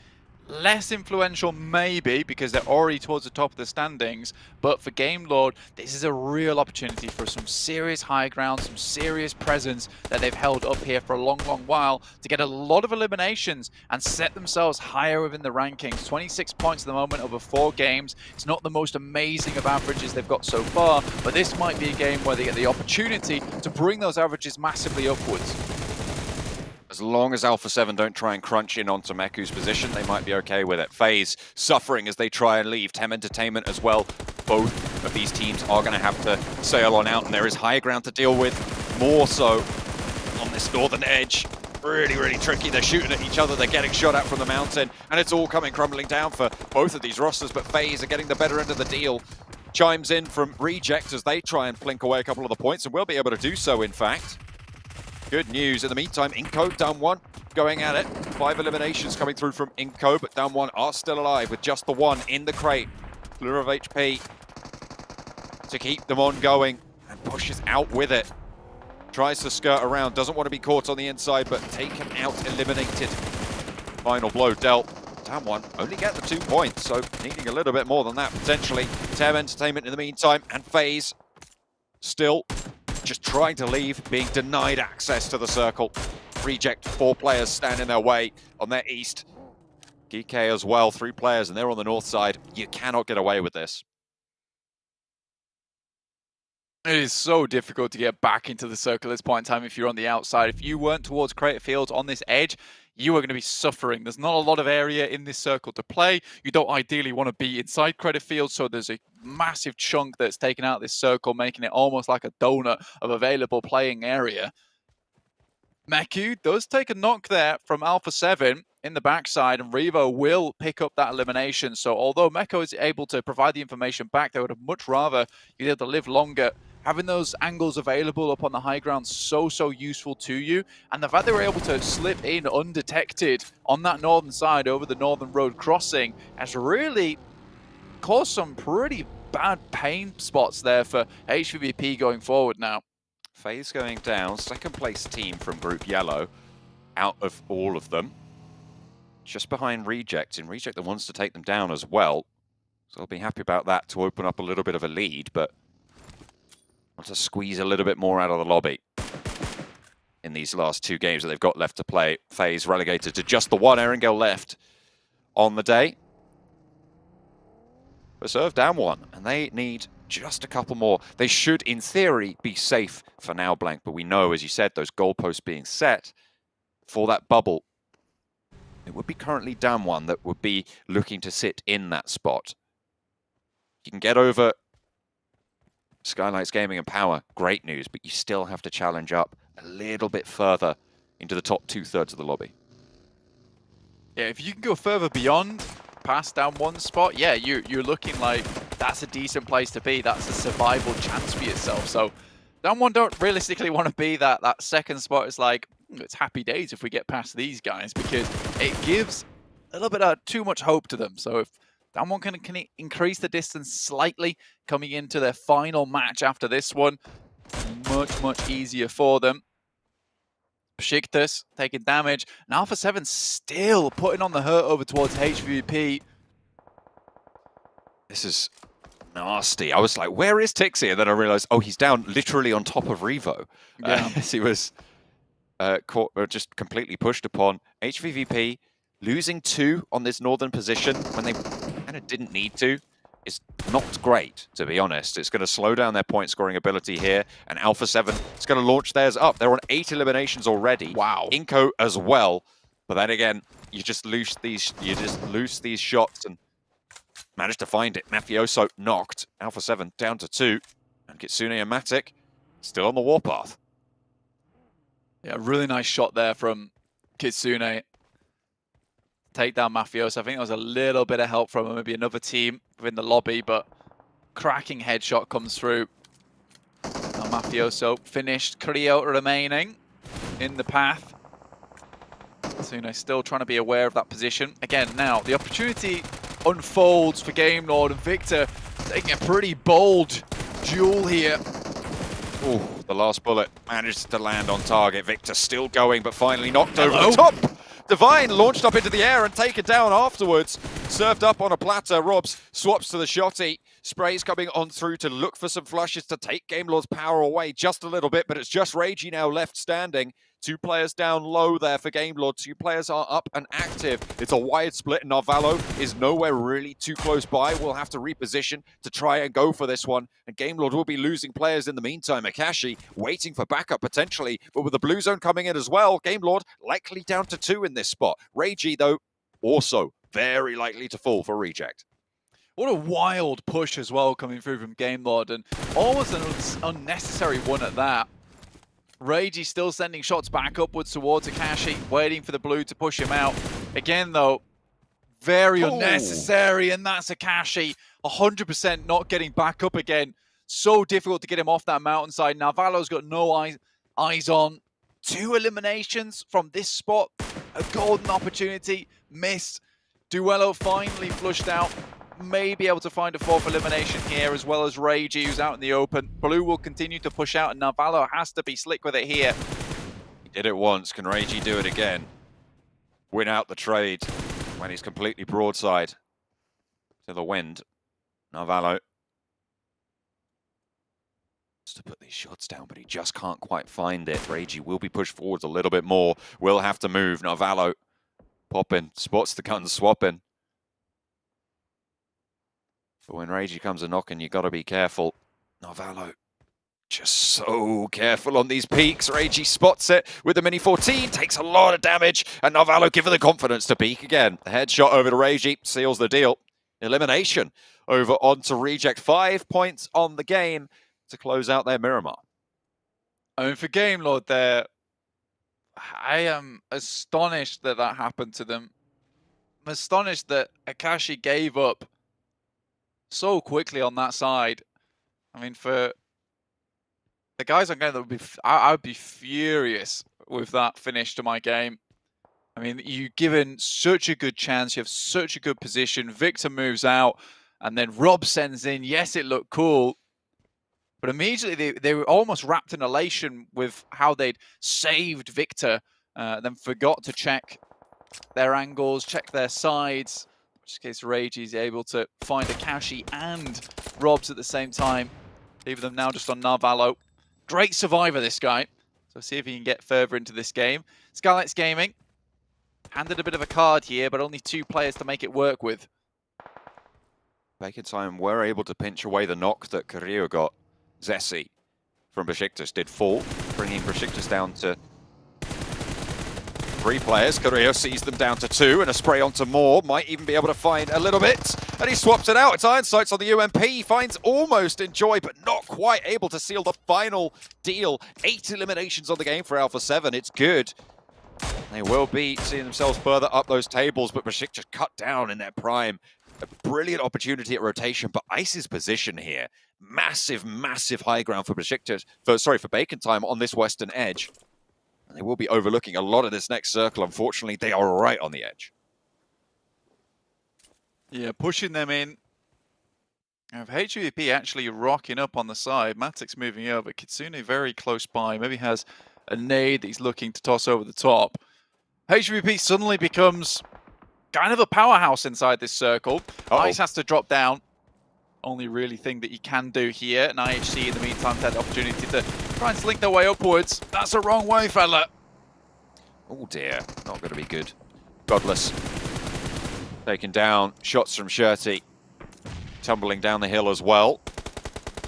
less influential maybe because they're already towards the top of the standings, but for Game Lord, this is a real opportunity for some serious high ground, some serious presence that they've held up here for a long, long while to get a lot of eliminations and set themselves higher within the rankings. 26 points at the moment over 4 games. It's not the most amazing of averages they've got so far, but this might be a game where they get the opportunity to bring those averages massively upwards. As long as Alpha 7 don't try and crunch in onto Meku's position, they might be okay with it. FaZe suffering as they try and leave. Tem Entertainment as well. Both of these teams are going to have to sail on out, and there is high ground to deal with, more so on this northern edge. Really, really tricky. They're shooting at each other. They're getting shot at from the mountain, and it's all coming crumbling down for both of these rosters, but FaZe are getting the better end of the deal. Chimes in from Reject as they try and plink away a couple of the points, and will be able to do so, in fact. Good news. In the meantime, Inco down 1, going at it. 5 eliminations coming through from Inco, but down 1 are still alive with just the 1 in the crate. Lure of HP to keep them on going and pushes out with it. Tries to skirt around, doesn't want to be caught on the inside, but taken out, eliminated. Final blow dealt. Down 1, only get the 2 points, so needing a little bit more than that potentially. Tem Entertainment in the meantime, and FaZe still just trying to leave, being denied access to the circle. Reject, 4 players stand in their way on their east. GK as well, 3 players, and they're on the north side. You cannot get away with this. It is so difficult to get back into the circle at this point in time if you're on the outside. If you weren't towards Crater Fields on this edge, you are going to be suffering. There's not a lot of area in this circle to play. You don't ideally want to be inside Crater Fields, so there's a massive chunk that's taken out of this circle, making it almost like a donut of available playing area. Meku does take a knock there from Alpha 7 in the backside, and Revo will pick up that elimination. So although Meku is able to provide the information back, they would have much rather be able to live longer. Having those angles available up on the high ground so useful to you, and the fact they were able to slip in undetected on that northern side over the northern road crossing has really caused some pretty bad pain spots there for HVVP going forward now. FaZe going down, second place team from Group Yellow out of all of them. Just behind Reject, and Reject that wants to take them down as well. So I'll be happy about that to open up a little bit of a lead, but want to squeeze a little bit more out of the lobby in these last 2 games that they've got left to play. FaZe relegated to just the 1 Erangel left on the day. But serve down 1, and they need just a couple more. They should, in theory, be safe for now, Blank, but we know, as you said, those goalposts being set for that bubble. It would be currently down 1 that would be looking to sit in that spot. You can get over Skylights Gaming and Power, great news, but you still have to challenge up a little bit further into the top 2/3 of the lobby. Yeah, if you can go further beyond past down 1 spot, yeah, you're looking like that's a decent place to be. That's a survival chance for yourself. So down 1 don't realistically want to be that. That second spot is like, it's happy days if we get past these guys, because it gives a little bit of too much hope to them. So if down 1 can increase the distance slightly coming into their final match after this one, much easier for them. Besiktas taking damage, and Alpha 7 still putting on the hurt over towards HVP. This is nasty. I was like, where is Tixie? And then I realized, oh, he's down literally on top of Revo. Yeah. As he was caught, just completely pushed upon. HVVP losing 2 on this northern position when they kind of didn't need to is not great, to be honest. It's going to slow down their point scoring ability here, and Alpha 7 is going to launch theirs up. They're on 8 eliminations already. Wow. Inco as well. But then again, you just lose these shots and manage to find it. Mafioso knocked. Alpha 7 down to 2. And Kitsune and Matic still on the warpath. Yeah, really nice shot there from Kitsune. Take down Mafioso. I think there was a little bit of help from maybe another team within the lobby, but cracking headshot comes through. Now Mafioso finished. Creo remaining in the path. Kitsune still trying to be aware of that position. Again, now the opportunity unfolds for Game Lord, and Victor taking a pretty bold duel here. Ooh, the last bullet managed to land on target. Victor still going, but finally knocked over the top. Divine launched up into the air and taken down afterwards. Served up on a platter. Robs swaps to the shotty. Sprays coming on through to look for some flushes to take Game Lord's power away just a little bit, but it's just Ragey now left standing. 2 players down low there for Game Lord. 2 players are up and active. It's a wide split, and Narvalo is nowhere really too close by. We'll have to reposition to try and go for this one. And Game Lord will be losing players in the meantime. Akashi waiting for backup potentially, but with the blue zone coming in as well, Game Lord likely down to 2 in this spot. Ragey, though, also very likely to fall for Reject. What a wild push as well coming through from Game Lord, and almost an unnecessary one at that. Ragey still sending shots back upwards towards Akashi, waiting for the blue to push him out. Again, though, very unnecessary, and that's Akashi. 100% not getting back up again. So difficult to get him off that mountainside. Narvalo's got no eyes on. 2 eliminations from this spot. A golden opportunity missed. Duello finally flushed out. May be able to find a 4th elimination here, as well as Ragey, who's out in the open. Blue will continue to push out, and Narvalo has to be slick with it here. He did it once. Can Ragey do it again? Win out the trade when he's completely broadside to the wind. Narvalo to put these shots down, but he just can't quite find it. Reiji will be pushed forwards a little bit more. Will have to move. Narvalo popping, spots the gun swapping. But when Reiji comes a knocking, you got to be careful. Narvalo just so careful on these peaks. Reiji spots it with the Mini 14, takes a lot of damage, and Narvalo given the confidence to peek again. The headshot over to Reiji seals the deal. Elimination over onto Reject. 5 points on the game to close out their Miramar. I mean, for Game Lord there, I am astonished that that happened to them. I'm astonished that Akashi gave up so quickly on that side. I mean, for the guys on game, that would be, I would be furious with that finish to my game. I mean, you've given such a good chance, you have such a good position. Victor moves out, and then Rob sends in. Yes, it looked cool, but immediately they were almost wrapped in elation with how they'd saved Victor, then forgot to check their angles, check their sides. In which case, Reiji is able to find Akashi and Robs at the same time, leaving them now just on Narvalo. Great survivor, this guy. So see if he can get further into this game. Skylights Gaming handed a bit of a card here, but only 2 players to make it work with. Bacon Time were able to pinch away the knock that Carrillo got. Zessi from Besiktas did fall, bringing Besiktas down to 3 players. Carrillo sees them down to 2, and a spray onto more. Might even be able to find a little bit, and he swaps it out. It's Iron Sights on the UMP. He finds almost Enjoy, but not quite able to seal the final deal. 8 eliminations on the game for Alpha 7. It's good. They will be seeing themselves further up those tables, but Besiktas cut down in their prime. A brilliant opportunity at rotation, but Ice's position here. Massive, massive high ground for Besiktas, for Bacon Time on this western edge. And they will be overlooking a lot of this next circle. Unfortunately, they are right on the edge. Yeah, pushing them in. If HVP actually rocking up on the side, Matic's moving over. Kitsune very close by, maybe has a nade that he's looking to toss over the top. HVP suddenly becomes kind of a powerhouse inside this circle. Ice has to drop down. Only really thing that you can do here. And IHC in the meantime had the opportunity to try and slink their way upwards. That's the wrong way, fella. Oh dear, not going to be good. Godless taken down. Shots from Shirty. Tumbling down the hill as well.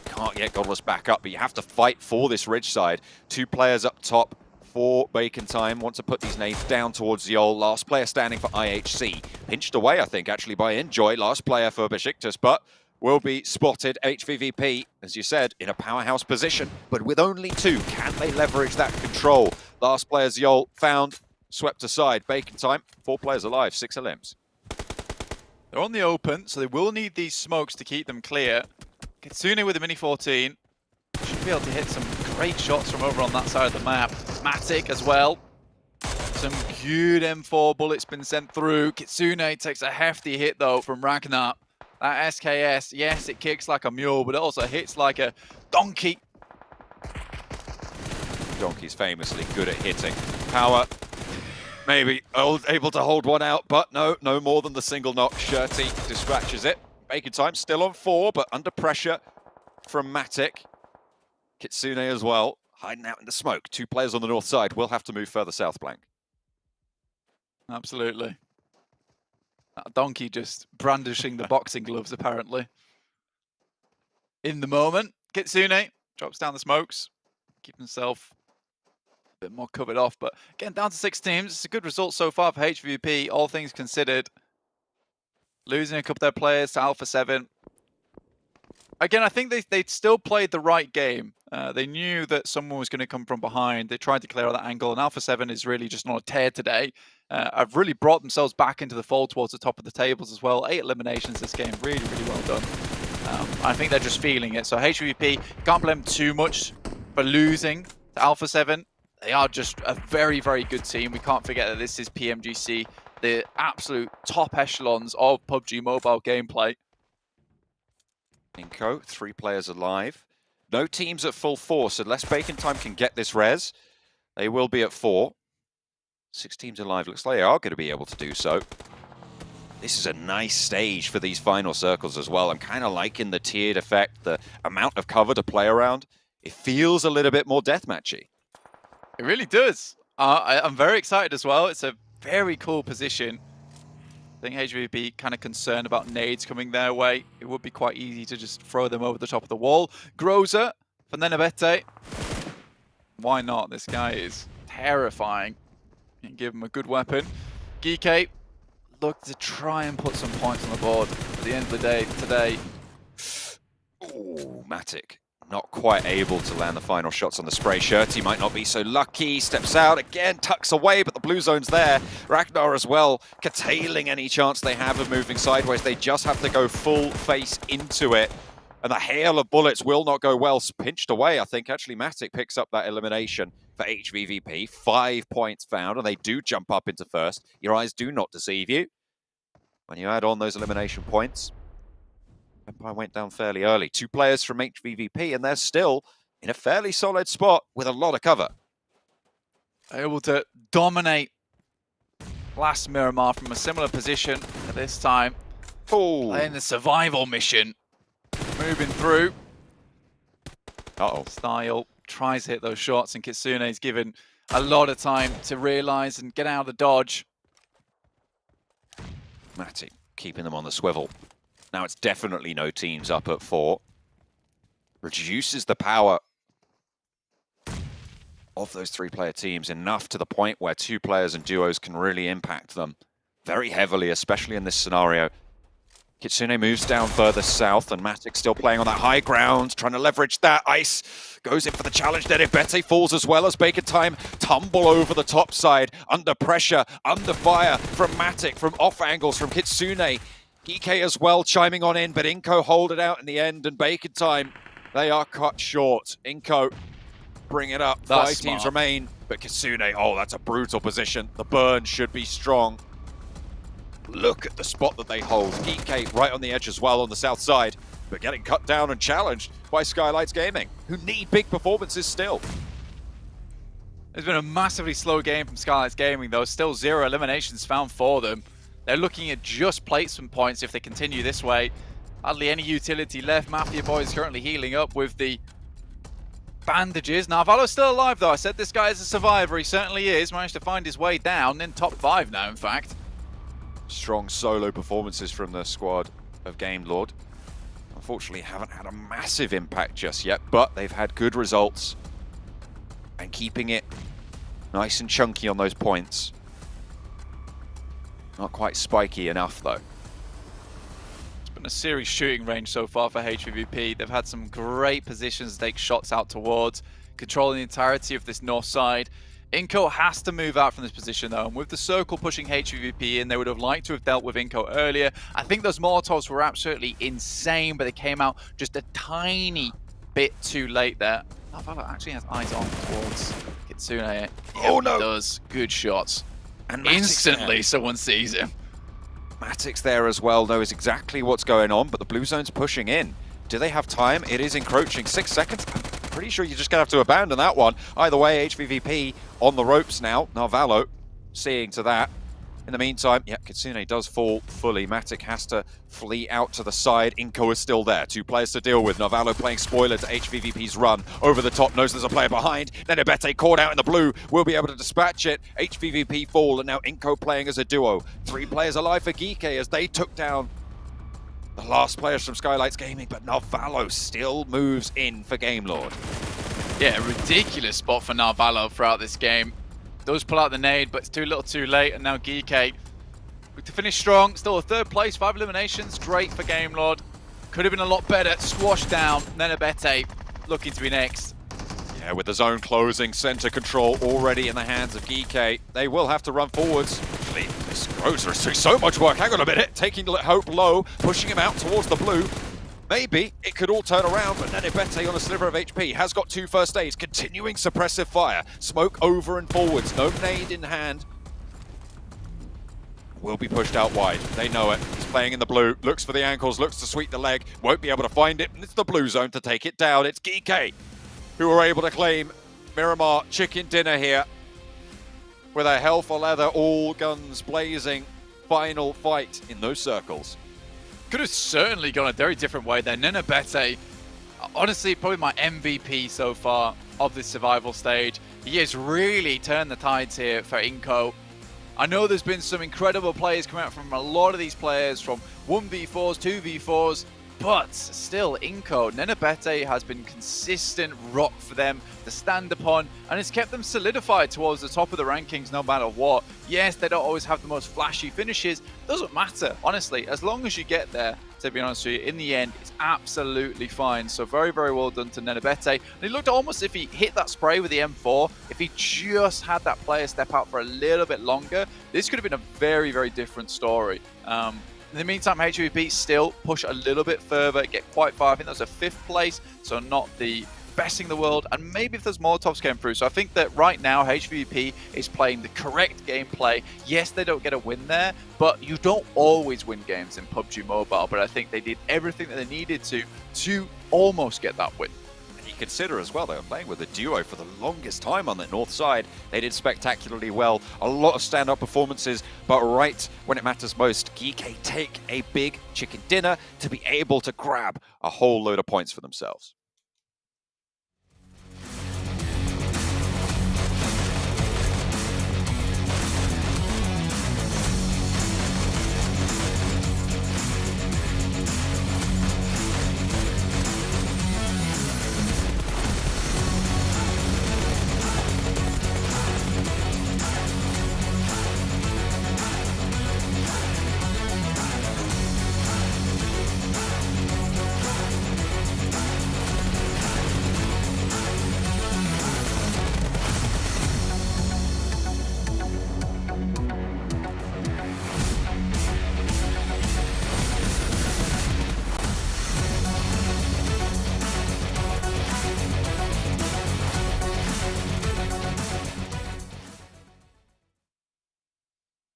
Can't get Godless back up, but you have to fight for this ridge side. 2 players up top for Bacon Time. Want to put these nades down towards Yol. Last player standing for IHC. Pinched away, I think, actually by Enjoy. Last player for Besiktas, but will be spotted. HVVP, as you said, in a powerhouse position, but with only 2. Can they leverage that control? Last player's Yol found, swept aside. Bacon Time, 4 players alive, 6 limbs. They're on the open, so they will need these smokes to keep them clear. Kitsune with the Mini 14. Should be able to hit some great shots from over on that side of the map. Matic as well. Some good M4 bullets been sent through. Kitsune takes a hefty hit though from Ragnar. That SKS, yes, it kicks like a mule, but it also hits like a donkey. Donkey's famously good at hitting. Power, maybe able to hold one out, but no more than the single knock. Shirty dispatches it. Bacon Time still on 4, but under pressure from Matic. Kitsune as well, hiding out in the smoke. 2 players on the north side will have to move further south, Blank. Absolutely. That donkey just brandishing the boxing gloves, apparently. In the moment, Kitsune drops down the smokes, keep himself a bit more covered off, but getting down to 6 teams. It's a good result so far for HVP, all things considered. Losing a couple of their players to Alpha 7. Again, I think they still played the right game. They knew that someone was going to come from behind. They tried to clear out that angle, and Alpha 7 is really just on a tear today. I've really brought themselves back into the fold towards the top of the tables as well. 8 eliminations this game, really, really well done. I think they're just feeling it. So HVP, can't blame them too much for losing to Alpha 7. They are just a very, very good team. We can't forget that this is PMGC, the absolute top echelons of PUBG Mobile gameplay. Inco, 3 players alive. No teams at full force. Unless Bacon Time can get this res, they will be at 4. 6 teams alive. Looks like they are going to be able to do so. This is a nice stage for these final circles as well. I'm kind of liking the tiered effect, the amount of cover to play around it feels a little bit more deathmatchy. It really does. I'm very excited as well. It's a very cool position. I think HVP kind of concerned about nades coming their way. It would be quite easy to just throw them over the top of the wall. Groza for Nenabete. Why not? This guy is terrifying. You can give him a good weapon. Geeke look to try and put some points on the board. At the end of the day, today. Ooh, Matic not quite able to land the final shots on the spray shirt. He might not be so lucky. Steps out again, tucks away, but the blue zone's there. Ragnar as well, curtailing any chance they have of moving sideways. They just have to go full face into it. And the hail of bullets will not go well. Pinched away, I think. Actually, Matic picks up that elimination for HVVP. 5 points found, and they do jump up into first. Your eyes do not deceive you. When you add on those elimination points, Empire went down fairly early. 2 players from HVVP, and they're still in a fairly solid spot with a lot of cover. Able to dominate last Miramar from a similar position at this time. Playing the survival mission. Moving through. Style tries to hit those shots, and Kitsune is given a lot of time to realize and get out of the dodge. Matic keeping them on the swivel. Now it's definitely no teams up at 4. Reduces the power of those 3-player teams enough to the point where 2 players and duos can really impact them very heavily, especially in this scenario. Kitsune moves down further south, and Matic still playing on that high ground, trying to leverage that. Ice goes in for the challenge. Nenabete falls as well as Baker Time tumble over the top side, under pressure, under fire from Matic, from off angles from Kitsune. Geeke as well chiming on in, but Inko hold it out in the end, and Baker Time, they are cut short. Inko bring it up. That's 5 teams smart. remain, but Kitsune, oh, that's a brutal position. The burn should be strong. Look at the spot that they hold. Geeke right on the edge as well on the south side, but getting cut down and challenged by Skylights Gaming, who need big performances still. It's been a massively slow game from Skylights Gaming, though. Still 0 eliminations found for them. They're looking at just placement points if they continue this way. Hardly any utility left. Mafia Boy is currently healing up with the bandages. Narvalo's still alive, though. I said this guy is a survivor. He certainly is. Managed to find his way down in top 5 now, in fact. Strong solo performances from the squad of Game Lord. Unfortunately, haven't had a massive impact just yet, but they've had good results and keeping it nice and chunky on those points. Not quite spiky enough, though. It's been a serious shooting range so far for HVVP. They've had some great positions to take shots out towards, controlling the entirety of this north side. Inko has to move out from this position, though, and with the circle pushing HVVP in, they would have liked to have dealt with Inko earlier. I think those Molotovs were absolutely insane, but they came out just a tiny bit too late there. Narvalo actually has eyes on towards Kitsune. Oh, no! He does. Good shots. And Matic's instantly, there. someone sees him. Matic's there as well, knows exactly what's going on, but the blue zone's pushing in. Do they have time? It is encroaching. 6 seconds. I'm pretty sure you're just going to have to abandon that one. Either way, HVVP on the ropes now. Narvalo seeing to that. In the meantime, yeah, Kitsune does fall fully. Matic has to flee out to the side. Inko is still there. 2 players to deal with. Narvalo playing spoiler to HVVP's run. Over the top, knows there's a player behind. Nenabete caught out in the blue. Will be able to dispatch it. HVVP fall, and now Inko playing as a duo. 3 players alive for Geeke as they took down the last players from Skylights Gaming, but Narvalo still moves in for Game Lord. Yeah, ridiculous spot for Narvalo throughout this game. Does pull out the nade, but it's too little too late, and now Geeke to finish strong. Still a 3rd place, 5 eliminations. Great for Game Lord. Could have been a lot better. Squashed down. Nenabete looking to be next. Yeah, with the zone closing, center control already in the hands of Geeke. They will have to run forwards. Actually, this Groza is doing so much work. Hang on a minute. Taking Hope low, pushing him out towards the blue. Maybe it could all turn around, but Nenabete on a sliver of HP has got 2 first aids, continuing suppressive fire. Smoke over and forwards, no nade in hand. Will be pushed out wide, they know it. He's playing in the blue, looks for the ankles, looks to sweep the leg, won't be able to find it, and it's the blue zone to take it down. It's Geeke who are able to claim Miramar chicken dinner here with a hell for leather, all guns blazing final fight in those circles. Could have certainly gone a very different way there. Nenabete honestly, probably my MVP so far of this survival stage. He has really turned the tides here for Inco. I know there's been some incredible plays coming out from a lot of these players, from 1v4s, 2v4s, but still, Inco, Nenebete has been consistent rock for them to stand upon, and it's kept them solidified towards the top of the rankings no matter what. Yes, they don't always have the most flashy finishes. Doesn't matter, honestly. As long as you get there, to be honest with you, in the end, it's absolutely fine. So very, very well done to Nenebete. And it looked almost if he hit that spray with the M4, if he just had that player step out for a little bit longer, this could have been a very, very different story. In the meantime, HVP still push a little bit further, get quite far. I think that was a 5th place, so not the best thing in the world. And maybe if there's more tops came through. So I think that right now, HVP is playing the correct gameplay. Yes, they don't get a win there, but you don't always win games in PUBG Mobile. But I think they did everything that they needed to almost get that win. Consider as well, they were playing with a duo for the longest time on the north side. They did spectacularly well, a lot of stand-up performances, but right when it matters most, GK take a big chicken dinner to be able to grab a whole load of points for themselves.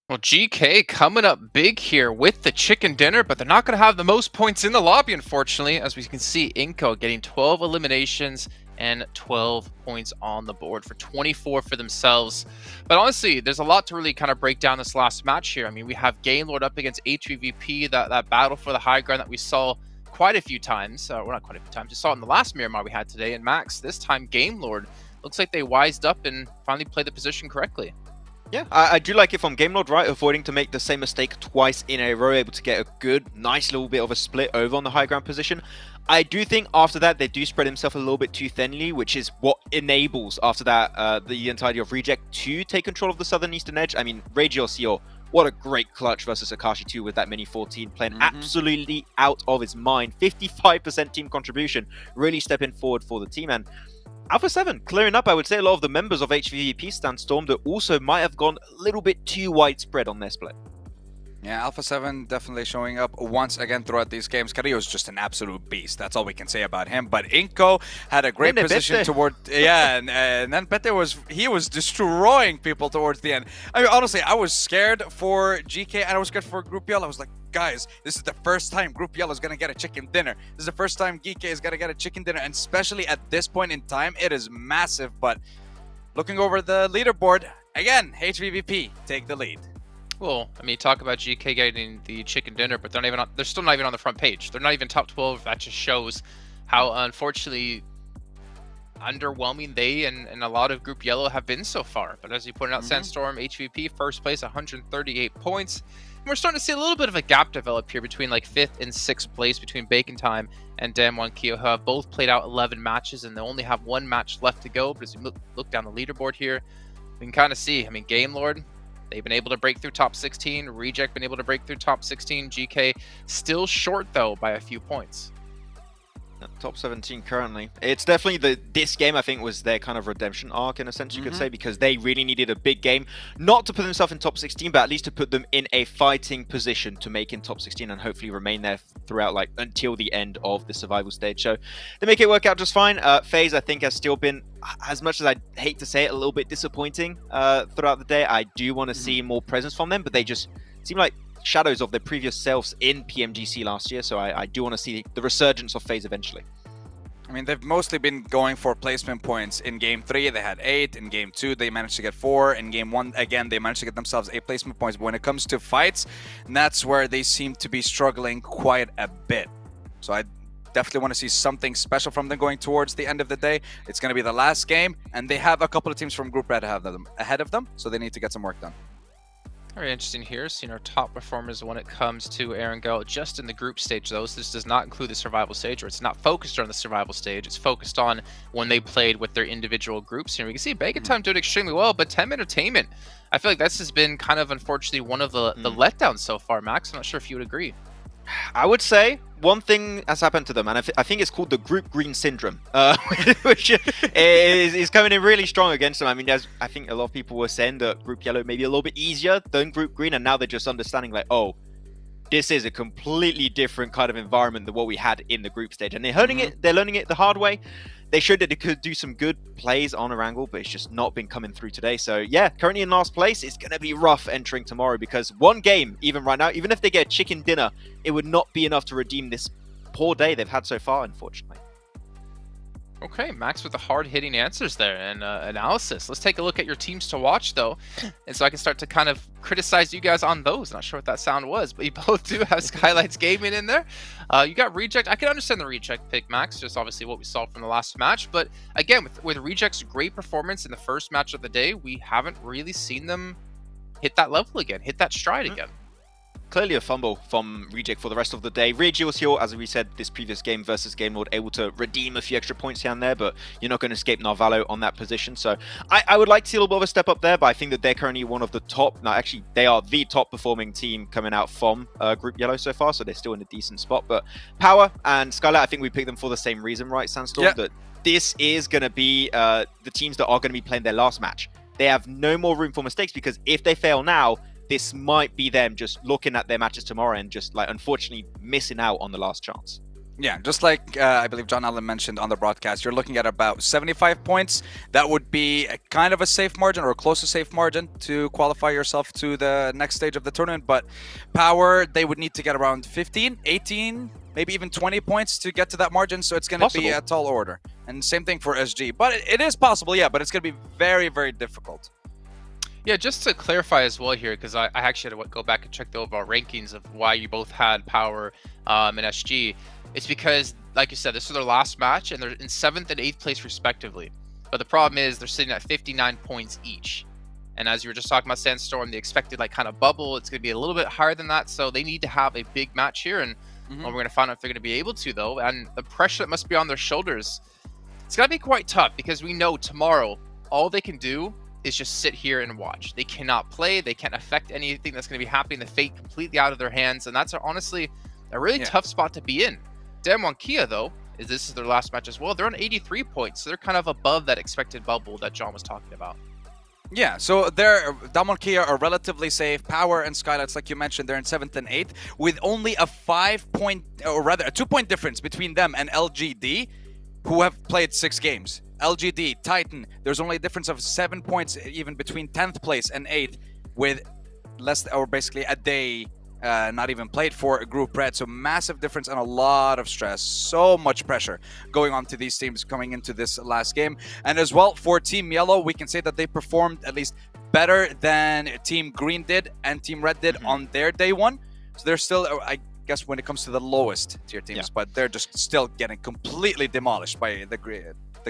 Well, GK coming up big here with the chicken dinner, but they're not going to have the most points in the lobby, unfortunately. As we can see, Inco getting 12 eliminations and 12 points on the board for 24 for themselves. But honestly, there's a lot to really kind of break down this last match here. I mean, we have Gamelord up against HVVP, that battle for the high ground that we saw quite a few times. Well, not quite a few times. We saw it in the last Miramar we had today. And Max, this time Gamelord, looks like they wised up and finally played the position correctly. Yeah, I do like it from Gamelord, right? Avoiding to make the same mistake twice in a row, able to get a good, nice little bit of a split over on the high ground position. I do think after that, they do spread himself a little bit too thinly, which is what enables, after that, the entirety of Reject to take control of the southern eastern edge. I mean, Ragey or what a great clutch versus Akashi 2 with that mini 14, playing absolutely out of his mind. 55% team contribution, really stepping forward for the team. And Alpha 7 clearing up, I would say, a lot of the members of HVVP Sandstorm that also might have gone a little bit too widespread on their split. Yeah, Alpha 7 definitely showing up once again throughout these games. Carrillo is just an absolute beast. That's all we can say about him. But Inco had a great position toward... Yeah, and then Pete was destroying people towards the end. I mean, honestly, I was scared for GK and I was scared for Group Yellow. I was like, guys, this is the first time Group Yellow is going to get a chicken dinner. This is the first time GK is going to get a chicken dinner. And especially at this point in time, it is massive. But looking over the leaderboard, again, HVVP take the lead. Well, I mean, talk about GK getting the chicken dinner, but they're still not even on the front page. They're not even top 12. That just shows how, unfortunately, underwhelming they and a lot of Group Yellow have been so far. But as you pointed out, Sandstorm, HVP, first place, 138 points. And we're starting to see a little bit of a gap develop here between like 5th and 6th place between Bacon Time and Damwon Kyo, who have both played out 11 matches, and they only have 1 match left to go. But as you look down the leaderboard here, we can kind of see, I mean, Gamelord, they've been able to break through top 16. Reject been able to break through top 16. GK still short, though, by a few points. Top 17 currently. It's definitely this game, I think, was their kind of redemption arc in a sense, you could say, because they really needed a big game, not to put themselves in top 16, but at least to put them in a fighting position to make in top 16 and hopefully remain there throughout, like, until the end of the survival stage. So they make it work out just fine. FaZe, I think, has still been, as much as I hate to say it, a little bit disappointing throughout the day. I do want to see more presence from them, but they just seem like shadows of their previous selves in PMGC last year, so I do want to see the resurgence of FaZe eventually. I mean, they've mostly been going for placement points. In Game 3, they had 8. In Game 2, they managed to get 4. In Game 1, again, they managed to get themselves 8 placement points. But when it comes to fights, that's where they seem to be struggling quite a bit. So definitely want to see something special from them going towards the end of the day. It's going to be the last game, and they have a couple of teams from Group Red ahead of them, so they need to get some work done. Very interesting here, seeing our top performers when it comes to Erangel just in the group stage, though. So this does not include the survival stage, or it's not focused on the survival stage. It's focused on when they played with their individual groups. Here we can see Bacon Time doing extremely well, but 10 Entertainment, I feel like this has been kind of, unfortunately, one of the letdowns so far, Max. I'm not sure if you would agree. I would say one thing has happened to them, and I think it's called the Group Green Syndrome, which is coming in really strong against them. I mean, I think a lot of people were saying that Group Yellow may be a little bit easier than Group Green, and now they're just understanding like, oh, this is a completely different kind of environment than what we had in the group stage, and they're learning it the hard way. They showed that they could do some good plays on Erangel, but it's just not been coming through today. So yeah, currently in last place, it's going to be rough entering tomorrow, because one game, even right now, even if they get a chicken dinner, it would not be enough to redeem this poor day they've had so far, unfortunately. Okay, Max with the hard-hitting answers there and analysis. Let's take a look at your teams to watch, though, and so I can start to kind of criticize you guys on those. Not sure what that sound was, but you both do have Skylights Gaming in there. You got Reject. I can understand the Reject pick, Max, just obviously what we saw from the last match. But again, with Reject's great performance in the first match of the day, we haven't really seen them hit that level again, hit that stride again. Clearly a fumble from Reject for the rest of the day. Erangel was here, as we said, this previous game versus Game Lord, able to redeem a few extra points here and there, but you're not going to escape Narvalo on that position. So I would like to see a little bit of a step up there, but I think that they're currently one of the top, no, actually, they are the top performing team coming out from Group Yellow so far, so they're still in a decent spot. But Power and Skylight, I think we picked them for the same reason, right, Sandstorm? Yeah. That this is going to be the teams that are going to be playing their last match. They have no more room for mistakes, because if they fail now, this might be them just looking at their matches tomorrow and just, like, unfortunately missing out on the last chance. Yeah, just like I believe John Allen mentioned on the broadcast, you're looking at about 75 points. That would be a kind of a safe margin, or close to safe margin, to qualify yourself to the next stage of the tournament. But Power, they would need to get around 15, 18, maybe even 20 points to get to that margin. So it's going to be a tall order. And same thing for SG. But it is possible, yeah, but it's going to be very, very difficult. Yeah, just to clarify as well here, because I actually had to go back and check the overall rankings of why you both had Power and SG. It's because, like you said, this is their last match, and they're in 7th and 8th place respectively. But the problem is they're sitting at 59 points each. And as you were just talking about Sandstorm, the expected like kind of bubble, it's going to be a little bit higher than that. So they need to have a big match here, and we're going to find out if they're going to be able to, though. And the pressure that must be on their shoulders, it's going to be quite tough, because we know tomorrow all they can do is just sit here and watch. They cannot play. They can't affect anything that's going to be happening. The fate completely out of their hands, and that's honestly a really tough spot to be in. Damwon Kia, though, this is their last match as well. They're on 83 points, so they're kind of above that expected bubble that John was talking about. Yeah, so Damwon Kia are relatively safe. Power and Skylights, like you mentioned, they're in 7th and 8th, with only a 5-point, or rather a 2-point difference between them and LGD, who have played 6 games. LGD, Titan, there's only a difference of 7 points even between 10th place and 8th, with less, or basically a day not even played for Group Red. So massive difference and a lot of stress. So much pressure going on to these teams coming into this last game. And as well, for Team Yellow, we can say that they performed at least better than Team Green did and Team Red did on their day one. So they're still, I guess, when it comes to the lowest tier teams, but they're just still getting completely demolished by the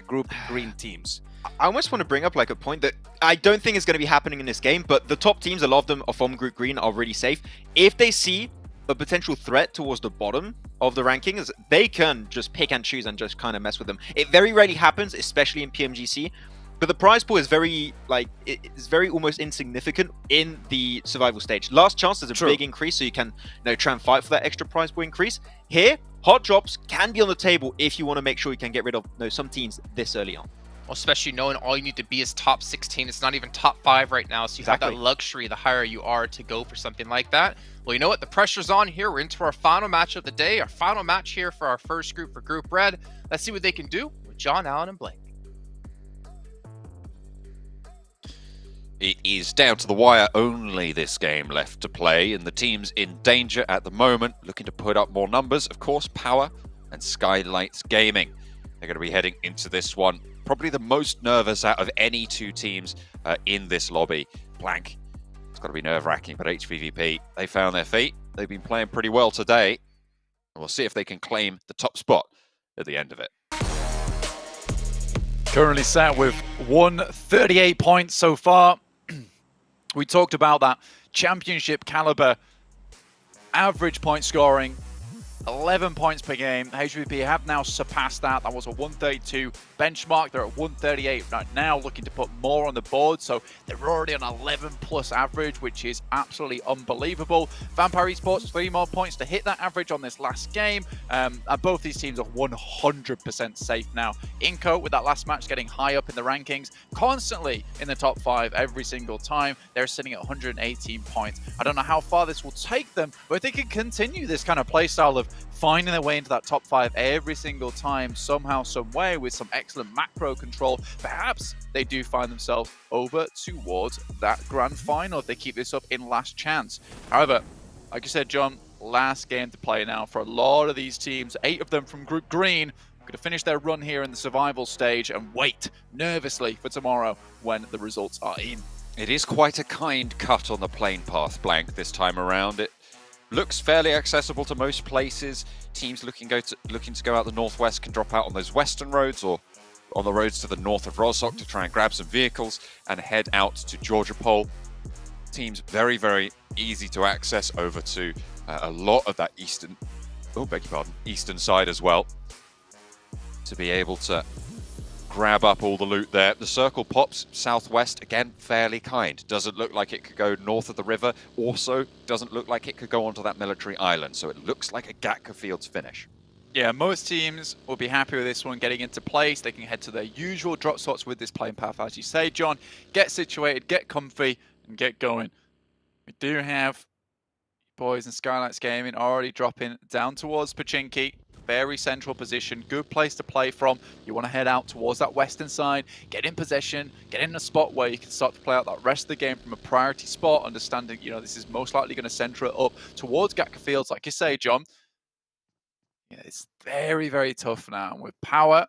Group Green teams. I almost want to bring up like a point that I don't think is going to be happening in this game, but the top teams, a lot of them are from Group Green, are really safe. If they see a potential threat towards the bottom of the rankings, they can just pick and choose and just kind of mess with them. It very rarely happens, especially in PMGC, but the prize pool is very, like, it's very almost insignificant in the survival stage. Last chance, there's a big increase, so you can, try and fight for that extra prize pool increase. Here, hot drops can be on the table if you want to make sure you can get rid of some teams this early on. Especially knowing all you need to be is top 16. It's not even top 5 right now, so you have that luxury the higher you are to go for something like that. Well, you know what? The pressure's on here. We're into our final match of the day, our final match here for our first group for Group Red. Let's see what they can do with John, Allen, and Blake. It is down to the wire only this game left to play, and the teams in danger at the moment, looking to put up more numbers. Of course, Power and Skylights Gaming. They're going to be heading into this one. Probably the most nervous out of any two teams in this lobby. Blank. It's got to be nerve-wracking, but HVVP, they found their feet. They've been playing pretty well today. And we'll see if they can claim the top spot at the end of it. Currently sat with 138 points so far. We talked about that championship caliber average point scoring, 11 points per game. HVP have now surpassed that. That was a 132 benchmark. They're at 138 right now, looking to put more on the board. So they're already on 11 plus average, which is absolutely unbelievable. Vampire Esports, 3 more points to hit that average on this last game. And both these teams are 100% safe now. Inco, with that last match, getting high up in the rankings, constantly in the top 5 every single time. They're sitting at 118 points. I don't know how far this will take them, but if they can continue this kind of playstyle of finding their way into that top 5 every single time, somehow, some way, with some excellent macro control, perhaps they do find themselves over towards that grand final if they keep this up in last chance. However, like I said, John, last game to play now for a lot of these teams, 8 of them from Group Green, going to finish their run here in the survival stage and wait nervously for tomorrow when the results are in. It is quite a kind cut on the plane path, Blank, this time around. It looks fairly accessible to most places. Teams looking to go out the northwest can drop out on those western roads or on the roads to the north of Rozhok to try and grab some vehicles and head out to Georgia Pole. Teams very, very easy to access over to a lot of that eastern side as well, to be able to grab up all the loot there. The circle pops southwest, again, fairly kind. Doesn't look like it could go north of the river. Also, doesn't look like it could go onto that military island. So it looks like a Gatka Fields finish. Yeah, most teams will be happy with this one getting into place. They can head to their usual drop spots with this plane path, as you say, John. Get situated, get comfy, and get going. We do have boys in Skylights Gaming already dropping down towards Pachinki. Very central position, good place to play from. You want to head out towards that western side, get in possession, get in a spot where you can start to play out that rest of the game from a priority spot, understanding, you know, this is most likely going to center it up towards Gatka Fields, like you say, John. Yeah, it's very, very tough now. And with Power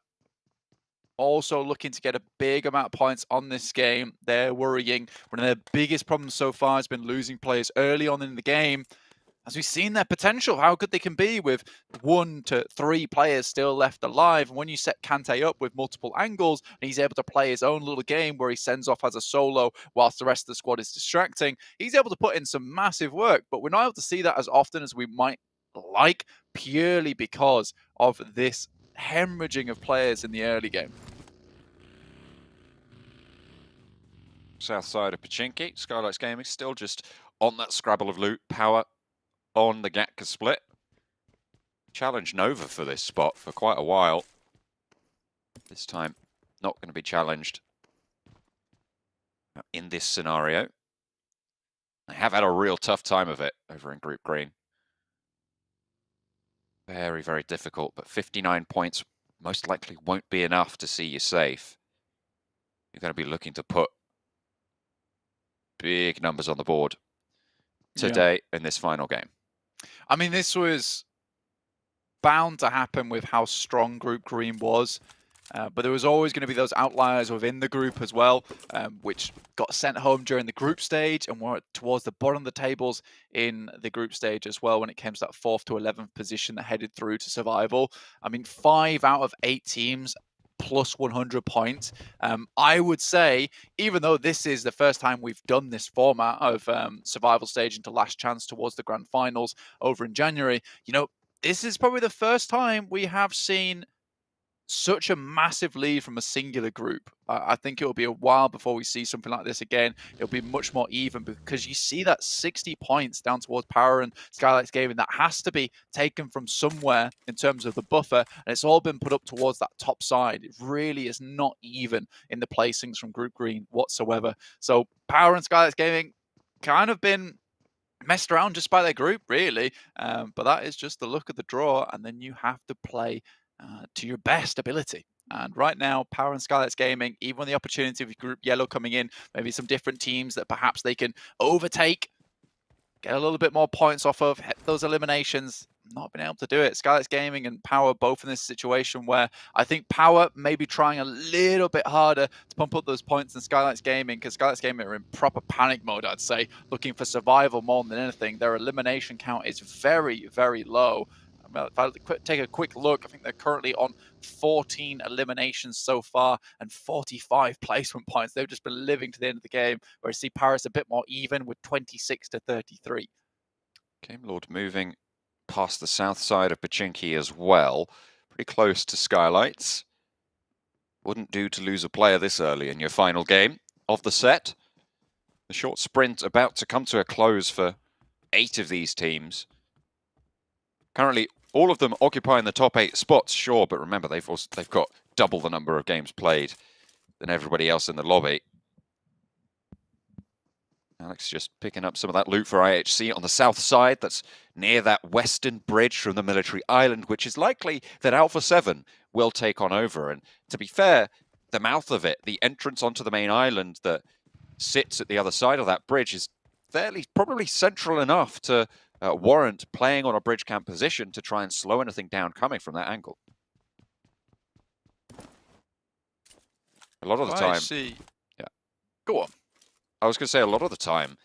also looking to get a big amount of points on this game, they're worrying. One of their biggest problems so far has been losing players early on in the game. As we've seen their potential, how good they can be with 1 to 3 players still left alive. And when you set Kante up with multiple angles, and he's able to play his own little game where he sends off as a solo whilst the rest of the squad is distracting, he's able to put in some massive work. But we're not able to see that as often as we might like, purely because of this hemorrhaging of players in the early game. South side of Pachinki, Skylights Gaming still just on that scrabble of loot. Power on the Gatka split. Challenged Nova for this spot for quite a while. This time, not going to be challenged in this scenario. They have had a real tough time of it over in Group Green. Very, very difficult, but 59 points most likely won't be enough to see you safe. You're going to be looking to put big numbers on the board today in this final game. I mean, this was bound to happen with how strong Group Green was. But there was always going to be those outliers within the group as well, which got sent home during the group stage and were towards the bottom of the tables in the group stage as well when it came to that 4th to 11th position that headed through to survival. I mean, 5 out of 8 teams plus 100 points. I would say, even though this is the first time we've done this format of survival stage into last chance towards the grand finals over in January, you know, this is probably the first time we have seen such a massive lead from a singular group. I think it will be a while before we see something like this again. It'll be much more even because you see that 60 points down towards Power and Skylights Gaming. That has to be taken from somewhere in terms of the buffer, and it's all been put up towards that top side. It really is not even in the placings from Group Green whatsoever. So Power and Skylights Gaming kind of been messed around just by their group, really. But that is just the look of the draw, and then you have to play to your best ability. And right now, Power and Skylights Gaming, even with the opportunity of Group Yellow coming in, maybe some different teams that perhaps they can overtake, get a little bit more points off of, hit those eliminations, not been able to do it. Skylights Gaming and Power both in this situation where I think Power may be trying a little bit harder to pump up those points than Skylights Gaming, because Skylights Gaming are in proper panic mode, I'd say, looking for survival more than anything. Their elimination count is very, very low. If I take a quick look, I think they're currently on 14 eliminations so far and 45 placement points. They've just been living to the end of the game, whereas see Paris a bit more even with 26 to 33. Game Lord moving past the south side of Pachinki as well. Pretty close to Skylights. Wouldn't do to lose a player this early in your final game of the set. The short sprint about to come to a close for 8 of these teams. Currently, all of them occupying the top 8 spots, sure, but remember, they've got double the number of games played than everybody else in the lobby. Alex just picking up some of that loot for IHC on the south side. That's near that western bridge from the military island, which is likely that Alpha 7 will take on over. And to be fair, the mouth of it, the entrance onto the main island that sits at the other side of that bridge is probably central enough to warrant playing on a bridge camp position to try and slow anything down coming from that angle. A lot of the time... Yeah. Go on. I was going to say, a lot of the time,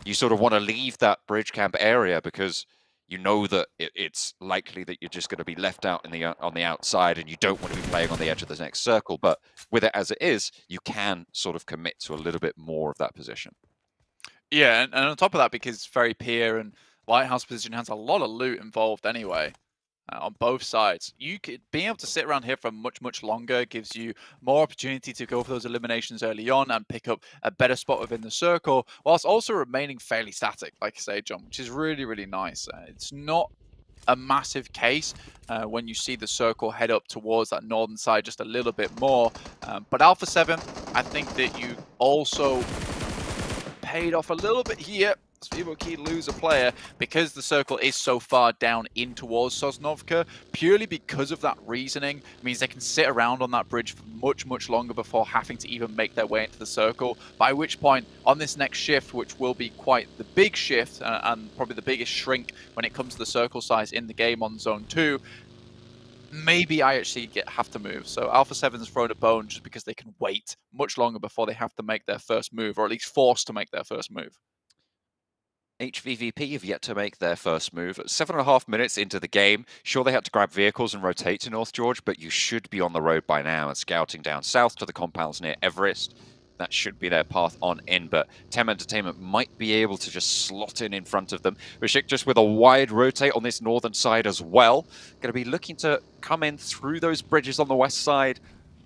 you sort of want to leave that bridge camp area because you know that it's likely that you're just going to be left out on the outside and you don't want to be playing on the edge of the next circle. But with it as it is, you can sort of commit to a little bit more of that position. Yeah, and on top of that, because it's very peer and Lighthouse position has a lot of loot involved anyway. On both sides, being able to sit around here for much longer gives you more opportunity to go for those eliminations early on and pick up a better spot within the circle, whilst also remaining fairly static, like I say, John, which is really nice. It's not a massive case when you see the circle head up towards that northern side just a little bit more. But Alpha 7, I think that you also paid off a little bit here. Key lose a player because the circle is so far down in towards Sosnovka. Purely because of that reasoning means they can sit around on that bridge for much longer before having to even make their way into the circle. By which point, on this next shift, which will be quite the big shift and probably the biggest shrink when it comes to the circle size in the game on Zone 2, maybe IHC have to move. So Alpha 7's thrown a bone just because they can wait much longer before they have to make their first move, or at least forced to make their first move. HVVP have yet to make their first move. 7.5 minutes into the game. Sure, they had to grab vehicles and rotate to North George, but you should be on the road by now and scouting down south to the compounds near Everest. That should be their path on in, but Tem Entertainment might be able to just slot in front of them. Rashik just with a wide rotate on this northern side as well. Going to be looking to come in through those bridges on the west side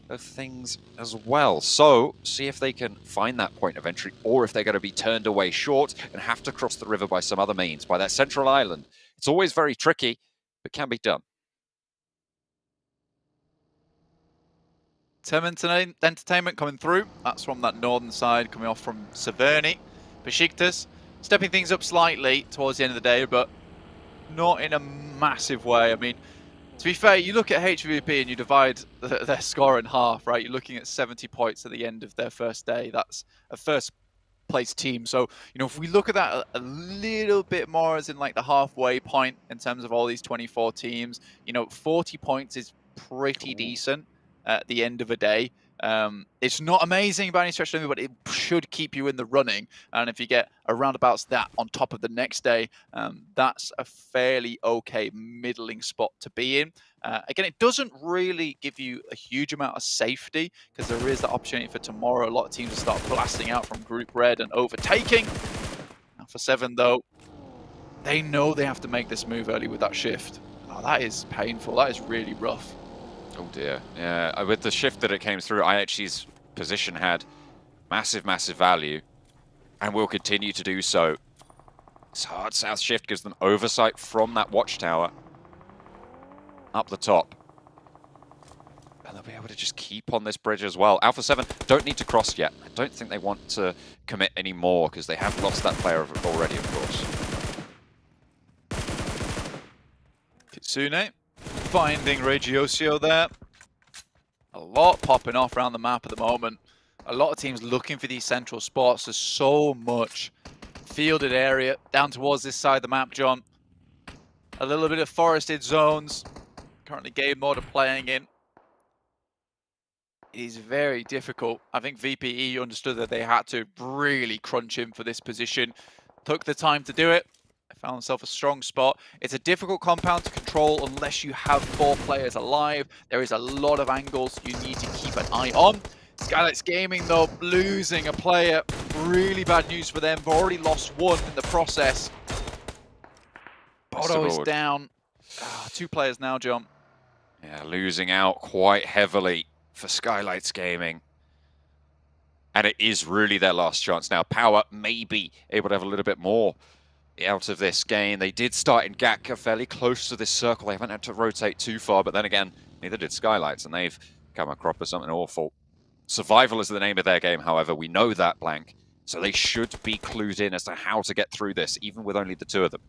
of things as well. So, see if they can find that point of entry, or if they're going to be turned away short and have to cross the river by some other means, by that central island. It's always very tricky, but can be done. Tem Entertainment coming through. That's from that northern side, coming off from Severny. Besiktas stepping things up slightly towards the end of the day, but not in a massive way. I mean, to be fair, you look at HVP and you divide their score in half, right? You're looking at 70 points at the end of their first day. That's a first place team. So, you know, if we look at that a little bit more as in like the halfway point in terms of all these 24 teams, you know, 40 points is pretty decent at the end of a day. It's not amazing by any stretch of the but it should keep you in the running. And if you get a roundabouts that on top of the next day, that's a fairly okay middling spot to be in. Again, it doesn't really give you a huge amount of safety because there is that opportunity for tomorrow. A lot of teams will start blasting out from Group Red and overtaking. Alpha 7, though, they know they have to make this move early with that shift. Oh, that is painful. That is really rough. Oh dear, yeah, with the shift that it came through, IHC's position had massive value and will continue to do so. This hard south shift gives them oversight from that watchtower up the top. And they'll be able to just keep on this bridge as well. Alpha 7 don't need to cross yet. I don't think they want to commit any more because they have lost that player already, of course. Kitsune finding Regiosio there. A lot popping off around the map at the moment. A lot of teams looking for these central spots. There's so much fielded area down towards this side of the map, John. A little bit of forested zones. Currently game mode are playing in. It is very difficult. I think VPE understood that they had to really crunch in for this position. Took the time to do it. They found themselves a strong spot. It's a difficult compound to control unless you have 4 players alive. There is a lot of angles you need to keep an eye on. Skylights Gaming, though, losing a player. Really bad news for them. They've already lost one in the process. Bodo is down. 2 players now, John. Yeah, losing out quite heavily for Skylights Gaming. And it is really their last chance now. Power may be able to have a little bit more out of this game. They did start in Gatka fairly close to this circle. They haven't had to rotate too far, but then again, neither did Skylights, and they've come across with something awful. Survival is the name of their game, however. We know that, Blank. So they should be clued in as to how to get through this, even with only the 2 of them.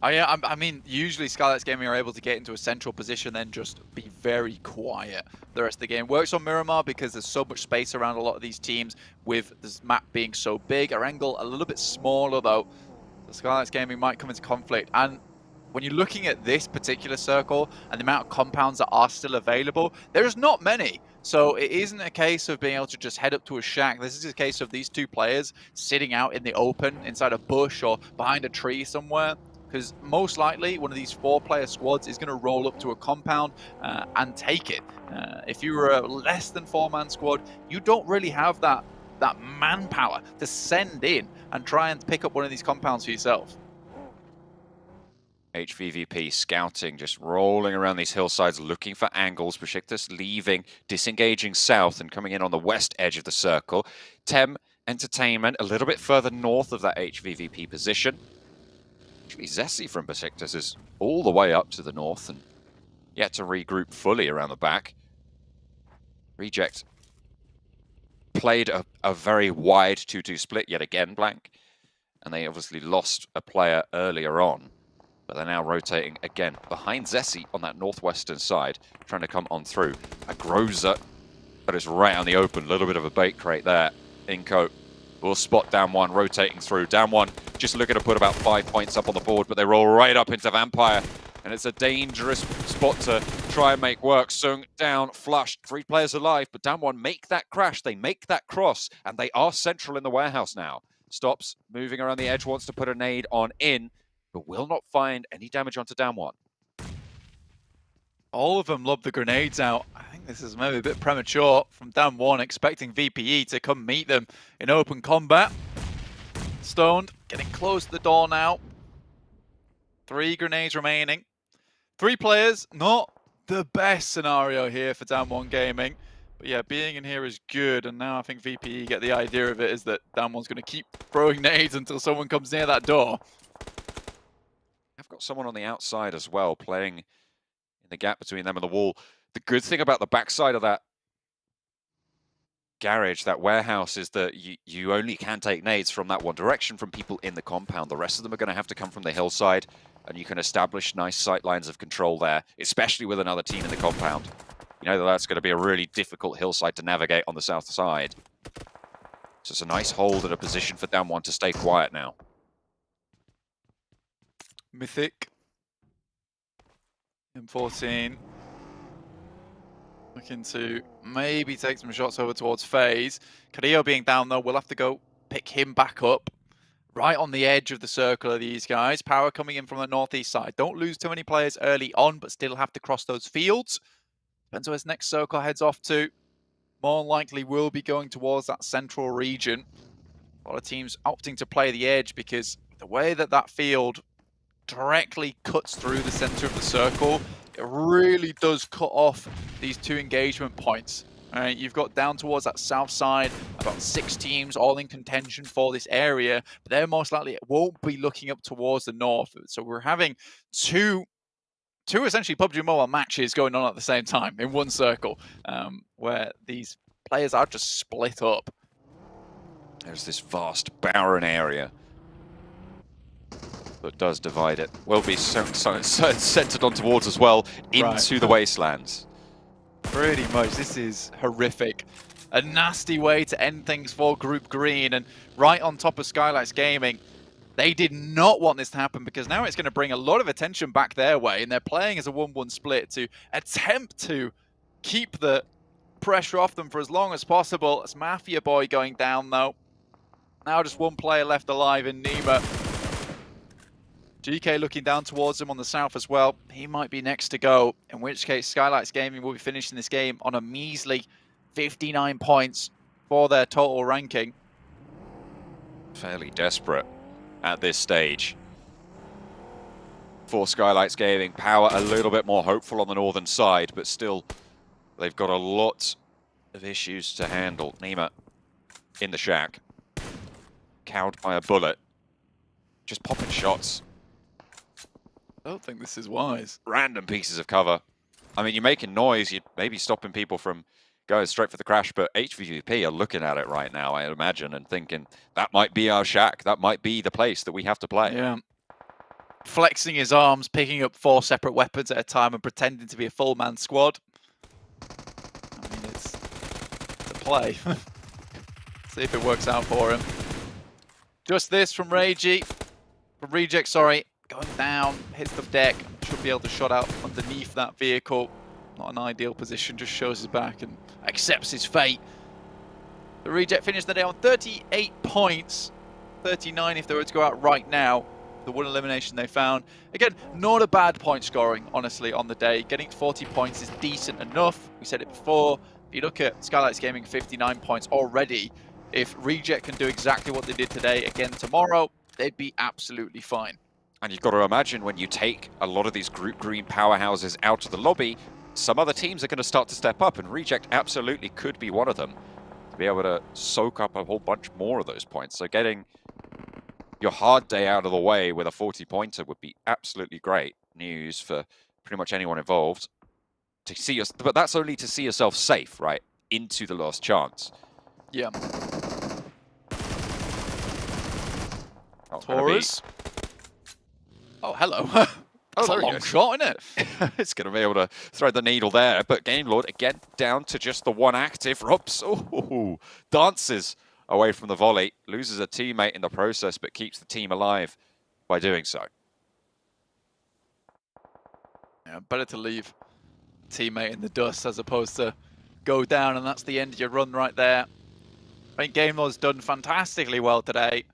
I mean, usually Skylights Gaming are able to get into a central position, then just be very quiet the rest of the game. Works on Miramar because there's so much space around a lot of these teams, with this map being so big. Erangel a little bit smaller, though. The Skylights Gaming might come into conflict. And when you're looking at this particular circle and the amount of compounds that are still available, there's not many. So it isn't a case of being able to just head up to a shack. This is a case of these 2 players sitting out in the open, inside a bush or behind a tree somewhere. Because most likely one of these 4-player squads is going to roll up to a compound and take it. If you were a less than 4-man squad, you don't really have that manpower to send in and try and pick up one of these compounds for yourself. HVVP scouting, just rolling around these hillsides, looking for angles. Besiktas leaving, disengaging south and coming in on the west edge of the circle. Tem Entertainment a little bit further north of that HVVP position. Actually, Zessi from Besiktas is all the way up to the north and yet to regroup fully around the back. Reject played a very wide 2-2 split yet again, Blank. And they obviously lost a player earlier on. But they're now rotating again behind Zessi on that northwestern side, trying to come on through. A Groza, but it's right on the open. A little bit of a bait crate there. Inco will spot down 1, rotating through. Down 1, just looking to put about 5 points up on the board, but they roll right up into Vampire. And it's a dangerous spot to try and make work. Sung down, flushed, 3 players alive, but down 1 make that crash. They make that cross, and they are central in the warehouse now. Stops, moving around the edge, wants to put a nade on in, but will not find any damage onto down 1. All of them lob the grenades out. I think this is maybe a bit premature from down 1, expecting VPE to come meet them in open combat. Stoned, getting close to the door now. 3 grenades remaining. 3 players, not the best scenario here for down 1 Gaming. But yeah, being in here is good, and now I think VPE get the idea of it is that down 1's going to keep throwing nades until someone comes near that door. I've got someone on the outside as well, playing in the gap between them and the wall. The good thing about the backside of that garage, that warehouse, is that you only can take nades from that one direction from people in the compound. The rest of them are going to have to come from the hillside, and you can establish nice sight lines of control there, especially with another team in the compound. You know that that's going to be a really difficult hillside to navigate on the south side. So it's a nice hold and a position for down 1 to stay quiet now. Mythic. M14. Looking to maybe take some shots over towards FaZe. Carrillo being down though, we'll have to go pick him back up. Right on the edge of the circle of these guys. Power coming in from the northeast side. Don't lose too many players early on, but still have to cross those fields. Depends where his next circle heads off to. More likely will be going towards that central region. A lot of teams opting to play the edge because the way that that field directly cuts through the center of the circle, it really does cut off these 2 engagement points. All right, you've got down towards that south side, about 6 teams all in contention for this area, but they're most likely won't be looking up towards the north. So we're having two essentially PUBG Mobile matches going on at the same time in one circle, where these players are just split up. There's this vast barren area that does divide it. Will be centered on towards as well into the wastelands. Pretty much, this is horrific. A nasty way to end things for Group Green, and right on top of Skylights Gaming. They did not want this to happen because now it's going to bring a lot of attention back their way, and they're playing as a 1-1 split to attempt to keep the pressure off them for as long as possible. It's Mafia Boy going down though. Now just 1 player left alive in Nima. GK looking down towards him on the south as well. He might be next to go, in which case Skylights Gaming will be finishing this game on a measly 59 points for their total ranking. Fairly desperate at this stage for Skylights Gaming. Power a little bit more hopeful on the northern side, but still they've got a lot of issues to handle. Nima in the shack, cowed by a bullet, just popping shots. I don't think this is wise. Random pieces of cover. I mean, you're making noise, you're maybe stopping people from going straight for the crash, but HVVP are looking at it right now, I imagine, and thinking, that might be our shack, that might be the place that we have to play. Yeah. Flexing his arms, picking up 4 separate weapons at a time and pretending to be a full-man squad. I mean, it's a play. See if it works out for him. Just this from Reject, sorry. Going down, hits the deck, should be able to shot out underneath that vehicle. Not an ideal position, just shows his back and accepts his fate. The Reject finished the day on 38 points, 39 if they were to go out right now. The one elimination they found. Again, not a bad point scoring, honestly, on the day. Getting 40 points is decent enough. We said it before. If you look at Skylights Gaming, 59 points already. If Reject can do exactly what they did today again tomorrow, they'd be absolutely fine. And you've got to imagine when you take a lot of these group green powerhouses out of the lobby, some other teams are going to start to step up, and Reject absolutely could be one of them to be able to soak up a whole bunch more of those points. So getting your hard day out of the way with a 40-pointer would be absolutely great news for pretty much anyone involved. To see us, but that's only to see yourself safe, right, into the last chance. Yeah. Oh, Taurus. Oh, hello. That's a long shot, isn't it? It's going to be able to thread the needle there, but Game Lord again down to just the one active. Rups, oh, dances away from the volley, loses a teammate in the process, but keeps the team alive by doing so. Yeah, better to leave a teammate in the dust as opposed to go down, and that's the end of your run right there. I think Game Lord's done fantastically well today.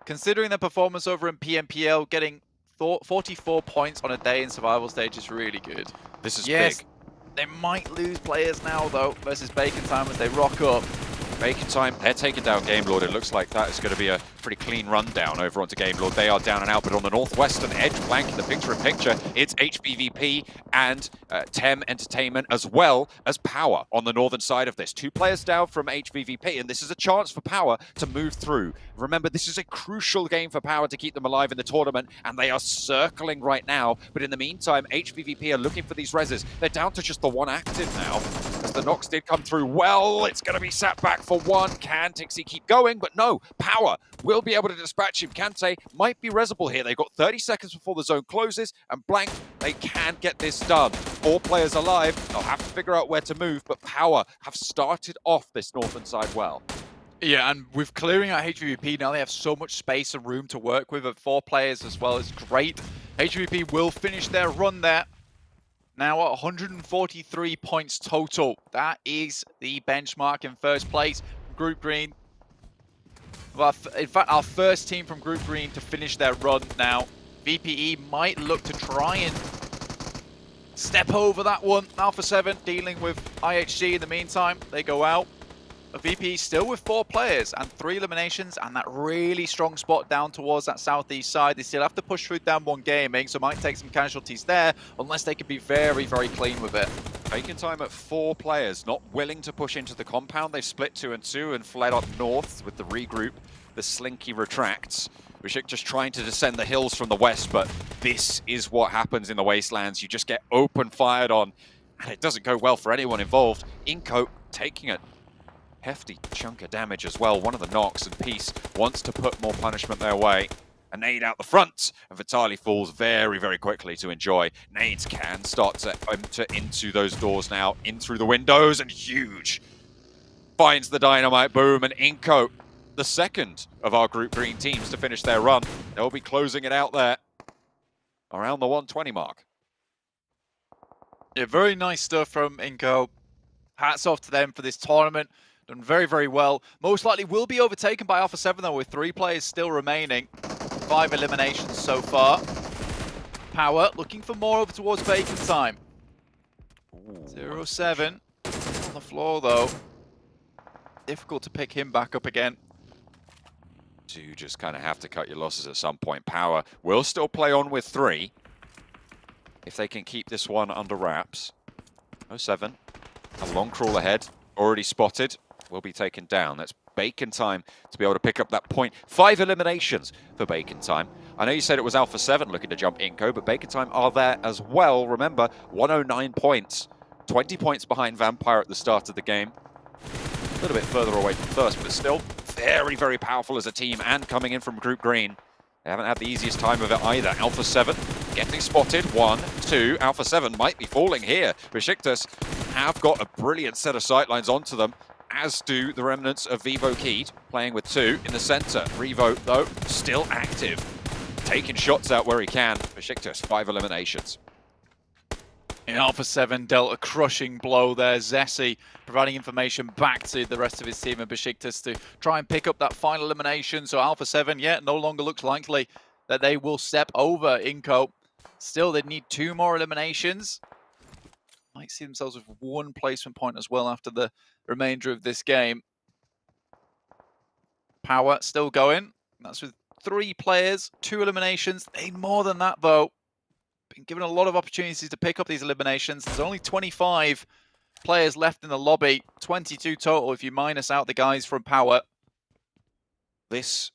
Considering their performance over in PMPL, getting 44 points on a day in survival stage is really good. This is yes, big. They might lose players now, though, versus Bacon Time as they rock up. Bacon Time, they're taking down Game Lord. It looks like that is going to be a pretty clean rundown over onto Game Lord. They are down and out, but on the northwestern edge, flank in the picture-in-picture, it's HBVP and Tem Entertainment as well as Power on the northern side of this. 2 players down from HBVP, and this is a chance for Power to move through. Remember, this is a crucial game for Power to keep them alive in the tournament, and they are circling right now. But in the meantime, HBVP are looking for these reses. They're down to just the one active now, as the knocks did come through. Well, it's going to be sat back for one. Can Tixie keep going? But no, Power will be able to dispatch him. Kante might be resible here. They've got 30 seconds before the zone closes, and Blank, they can get this done. 4 players alive. They'll have to figure out where to move, but Power have started off this northern side well. Yeah, and with clearing out HVP now, they have so much space and room to work with. At 4 players as well is great. HVP will finish their run there. Now at 143 points total. That is the benchmark in first place. Group Green. Well, in fact, our first team from Group Green to finish their run now. VPE might look to try and step over that one. Alpha 7 dealing with IHG in the meantime. They go out. A VPE still with 4 players and 3 eliminations, and that really strong spot down towards that southeast side. They still have to push through down 1 gaming, so might take some casualties there, unless they can be very, very clean with it. Bacon Time at 4 players, not willing to push into the compound. They split 2 and 2 and fled up north with the regroup. The Slinky retracts. We're just trying to descend the hills from the west, but this is what happens in the Wastelands. You just get open fired on, and it doesn't go well for anyone involved. Inco taking a hefty chunk of damage as well. One of the knocks, and Peace wants to put more punishment their way. A nade out the front, and Vitali falls very, very quickly to enjoy. Nades can start to enter into those doors now, in through the windows, and huge. Finds the dynamite boom, and Inco, the second of our Group Green teams to finish their run. They'll be closing it out there around the 120 mark. Yeah, very nice stuff from Inco. Hats off to them for this tournament. Done very, very well. Most likely will be overtaken by Alpha 7 though, with 3 players still remaining. 5 eliminations so far. Power looking for more over towards Bacon time. 0-7 on the floor though. Difficult to pick him back up again. You just kind of have to cut your losses at some point. Power will still play on with 3. If they can keep this one under wraps. 0-7. A long crawl ahead. Already spotted. Will be taken down. That's Bacon time to be able to pick up that point. 5 eliminations for Bacon time. I know you said it was Alpha 7 looking to jump Inco, but Bacon time are there as well. Remember, 109 points. 20 points behind Vampire at the start of the game. A little bit further away from first, but it's still very, very powerful as a team and coming in from Group Green. They haven't had the easiest time of it either. Alpha 7 getting spotted. 1, 2. Alpha 7 might be falling here. Besiktas have got a brilliant set of sightlines onto them, as do the remnants of Vivo Keed, playing with 2 in the center. Revo, though, still active. Taking shots out where he can. Besiktas, 5 eliminations. In Alpha 7 dealt a crushing blow there. Zessi providing information back to the rest of his team and Besiktas to try and pick up that final elimination. So Alpha 7, no longer looks likely that they will step over Inco. Still, they need 2 more eliminations. Might see themselves with 1 placement point as well after the remainder of this game. Power still going. That's with 3 players, 2 eliminations. They need more than that, though. Been given a lot of opportunities to pick up these eliminations. There's only 25 players left in the lobby. 22 total if you minus out the guys from Power. This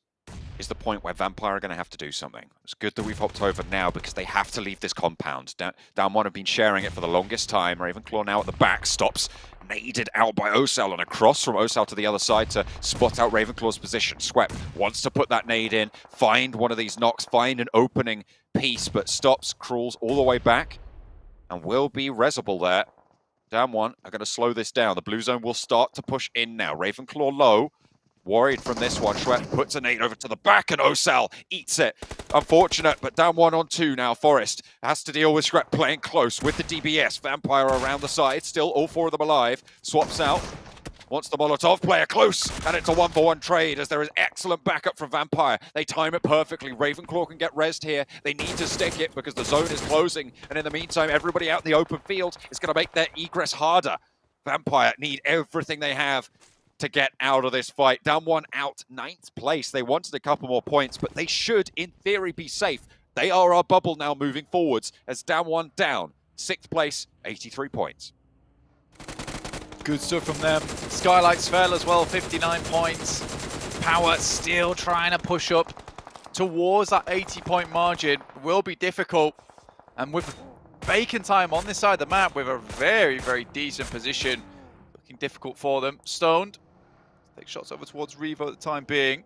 is the point where Vampire are going to have to do something. It's good that we've hopped over now because they have to leave this compound. Down 1 have been sharing it for the longest time. Ravenclaw now at the back stops. Naded out by Osal and across from Osal to the other side to spot out Ravenclaw's position. Swep wants to put that nade in, find one of these knocks, find an opening piece, but stops, crawls all the way back, and will be Resable there. Down 1 are going to slow this down. The blue zone will start to push in now. Ravenclaw low. Worried from this one. Schwep puts a nade over to the back and Osal eats it. Unfortunate, but down 1 on 2 now. Forest has to deal with Schwep playing close with the DBS. Vampire around the side. Still all 4 of them alive. Swaps out. Wants the Molotov. Player close. And it's a 1-for-1 trade as there is excellent backup from Vampire. They time it perfectly. Ravenclaw can get rezzed here. They need to stick it because the zone is closing. And in the meantime, everybody out in the open field is going to make their egress harder. Vampire need everything they have to get out of this fight. Down 1 out, 9th place. They wanted a couple more points, but they should, in theory, be safe. They are our bubble now moving forwards as down 1 down. 6th place, 83 points. Good stuff from them. Skylights fell as well, 59 points. Power still trying to push up towards that 80-point margin. Will be difficult. And with Bacon time on this side of the map with a very, very decent position, looking difficult for them. Stoned. Take shots over towards Revo at the time being.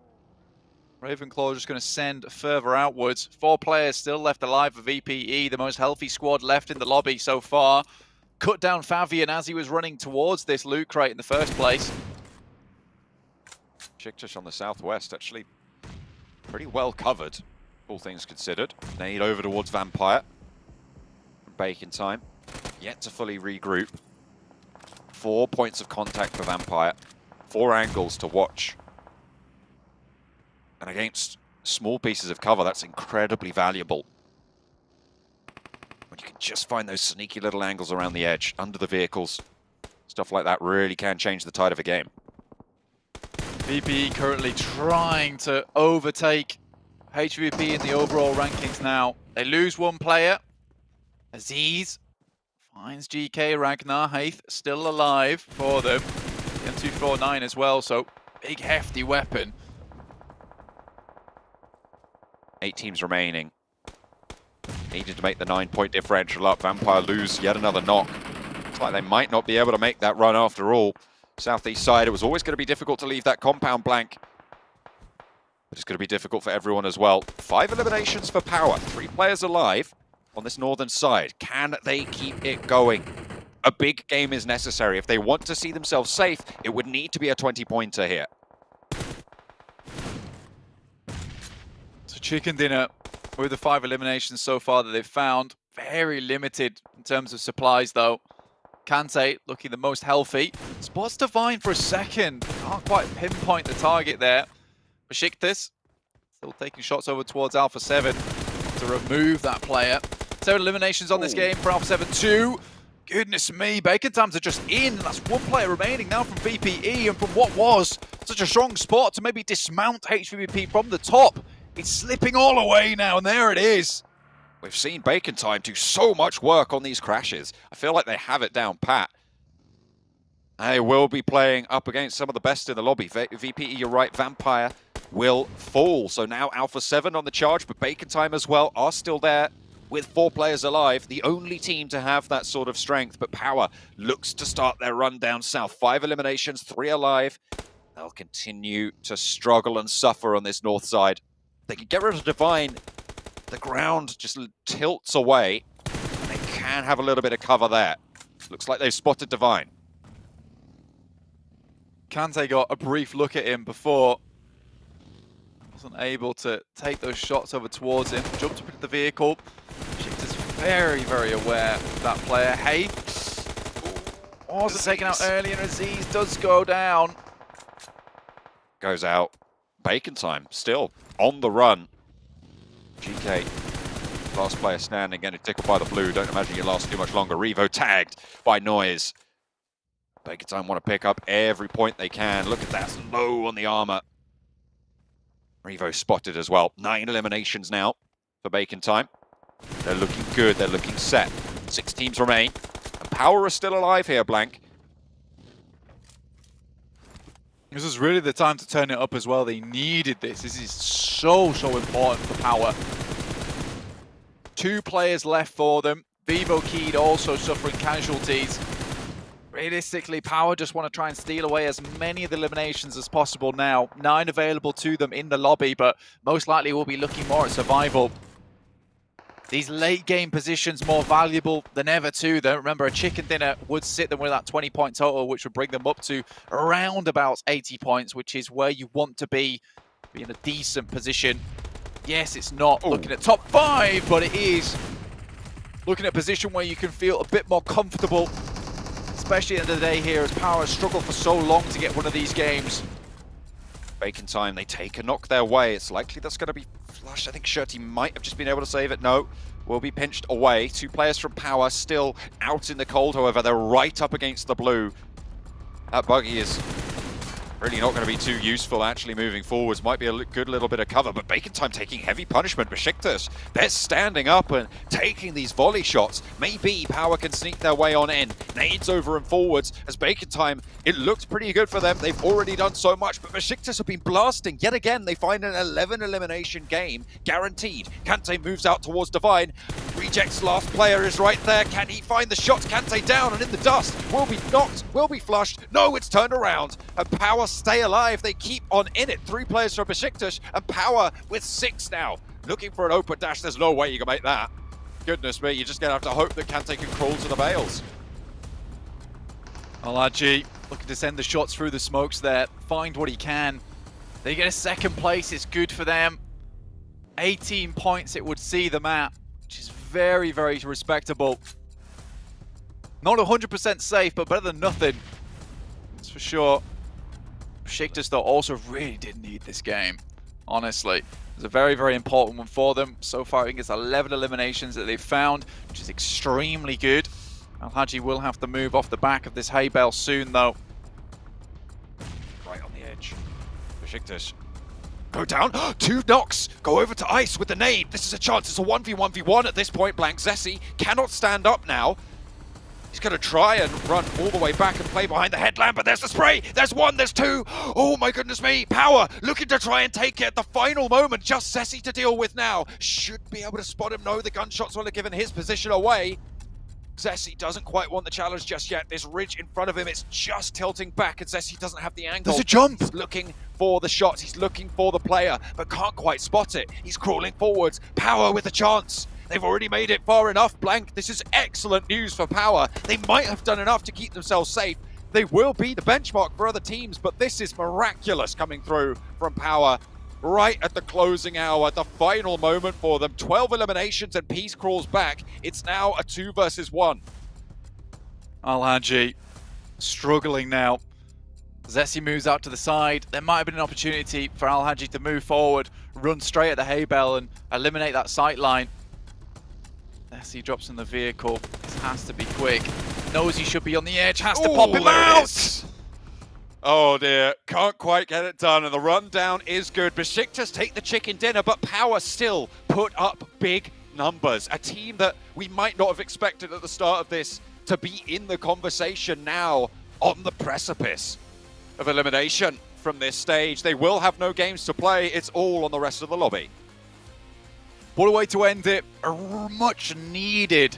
Ravenclaw just going to send further outwards. 4 players still left alive for VPE, the most healthy squad left in the lobby so far. Cut down Fabian as he was running towards this loot crate in the first place. Besiktas on the southwest, actually pretty well covered, all things considered. Nade over towards Vampire. Bacon time, yet to fully regroup. 4 points of contact for Vampire. 4 angles to watch. And against small pieces of cover, that's incredibly valuable. When you can just find those sneaky little angles around the edge, under the vehicles. Stuff like that really can change the tide of a game. VPE currently trying to overtake HVP in the overall rankings now. They lose 1 player. Aziz finds GK. Ragnar Haith still alive for them. The M249 as well, so big hefty weapon. 8 teams remaining. Needed to make the 9-point differential up. Vampire lose yet another knock. Looks like they might not be able to make that run after all. Southeast side, it was always going to be difficult to leave that compound blank. But it's going to be difficult for everyone as well. 5 eliminations for Power. 3 players alive on this northern side. Can they keep it going? A big game is necessary. If they want to see themselves safe, it would need to be a 20-pointer here. So chicken dinner with the 5 eliminations so far that they've found. Very limited in terms of supplies though. Kante looking the most healthy. Spots Divine for a second. Can't quite pinpoint the target there. Besiktas Still taking shots over towards Alpha 7 to remove that player. 7 eliminations on this game for Alpha 7 2. Goodness me, Bacon Times are just in. That's one player remaining now from VPE, and from what was such a strong spot to maybe dismount HVVP from the top, it's slipping all away now, and there it is. We've seen Bacon Time do so much work on these crashes. I feel like they have it down pat. They will be playing up against some of the best in the lobby. VPE, you're right, Vampire will fall. So now Alpha 7 on the charge, but Bacon Time as well are still there with 4 players alive. The only team to have that sort of strength, but Power looks to start their run down south. 5 eliminations, 3 alive. They'll continue to struggle and suffer on this north side. They can get rid of Divine. The ground just tilts away. They can have a little bit of cover there. Looks like they've spotted Divine. Kante got a brief look at him before. Wasn't able to take those shots over towards him. Jumped up into the vehicle. Shifter's very, very aware of that player. Hey, wasn't taken out earlier. Aziz does go down. Goes out. Bacon Time still on the run. GK, last player standing, getting tickled by the blue. Don't imagine you last too much longer. Revo tagged by Noise. Bacon Time want to pick up every point they can. Look at that, low on the armor. Revo spotted as well. 9 eliminations now for Bacon Time. They're looking good, they're looking set. 6 teams remain. And Power is still alive here, Blank. This is really the time to turn it up as well. They needed this. This is so important for Power. 2 players left for them. Vivo Keyed also suffering casualties. Realistically, Power just want to try and steal away as many of the eliminations as possible now. 9 available to them in the lobby, but most likely will be looking more at survival. These late game positions more valuable than ever to them. Remember, a chicken dinner would sit them with that 20-point total, which would bring them up to around about 80 points, which is where you want to be in a decent position. Yes, it's not looking at top 5, but it is looking at a position where you can feel a bit more comfortable, especially at the end of the day here, as Power has struggled for so long to get one of these games. Bacon Time, they take a knock their way. It's likely that's going to be flushed. I think Shirty might have just been able to save it. No, will be pinched away. 2 players from Power still out in the cold, however. They're right up against the blue. That buggy is really not going to be too useful actually moving forwards. Might be a good little bit of cover, but Bacon Time taking heavy punishment. Besiktas, they're standing up and taking these volley shots. Maybe Power can sneak their way on in. Nades over and forwards as Bacon Time, it looked pretty good for them. They've already done so much, but Besiktas have been blasting. Yet again, they find an 11 elimination game guaranteed. Kante moves out towards Divine. Reject's last player is right there. Can he find the shot? Kante down and in the dust. Will be knocked, will be flushed. No, it's turned around. And Power stay alive. They keep on in it. 3 players from Besiktas and Power with 6 now. Looking for an open dash. There's no way you can make that. Goodness me, you're just going to have to hope that Kante can crawl to the bales. Alaji looking to send the shots through the smokes there. Find what he can. They get a 2nd place. It's good for them. 18 points it would see them at, which is very, very respectable. Not 100% safe, but better than nothing. That's for sure. Besiktas, though, also really did need this game, honestly. It's a very, very important one for them. So far, I think it's 11 eliminations that they've found, which is extremely good. Al-Haji will have to move off the back of this hay bale soon, though. Right on the edge. Besiktas go down. 2 knocks. Go over to Ice with the nade. This is a chance. It's a 1v1v1 at this point. Blank Zessi cannot stand up now. He's going to try and run all the way back and play behind the headlamp, but there's the spray. There's 1, there's 2. Oh my goodness me. Power looking to try and take it at the final moment. Just Zessi to deal with now. Should be able to spot him. No, the gunshots will have given his position away. Zessi doesn't quite want the challenge just yet. This ridge in front of him, it's just tilting back, and Zessi doesn't have the angle. There's a jump! He's looking for the shots, he's looking for the player, but can't quite spot it. He's crawling forwards. Power with a chance. They've already made it far enough. Blank, this is excellent news for Power. They might have done enough to keep themselves safe. They will be the benchmark for other teams, but this is miraculous coming through from Power. Right at the closing hour, the final moment for them. 12 eliminations and Peace crawls back. It's now a 2 versus 1. Al-Haji struggling now. Zessi moves out to the side. There might have been an opportunity for Al-Haji to move forward, run straight at the hay bale and eliminate that sight line. Zessi drops in the vehicle. This has to be quick. Knows he should be on the edge, has to pop him out! Oh dear, can't quite get it done, and the rundown is good. Besiktas take the chicken dinner, but Power still put up big numbers. A team that we might not have expected at the start of this to be in the conversation now on the precipice of elimination from this stage. They will have no games to play. It's all on the rest of the lobby. What a way to end it. A much needed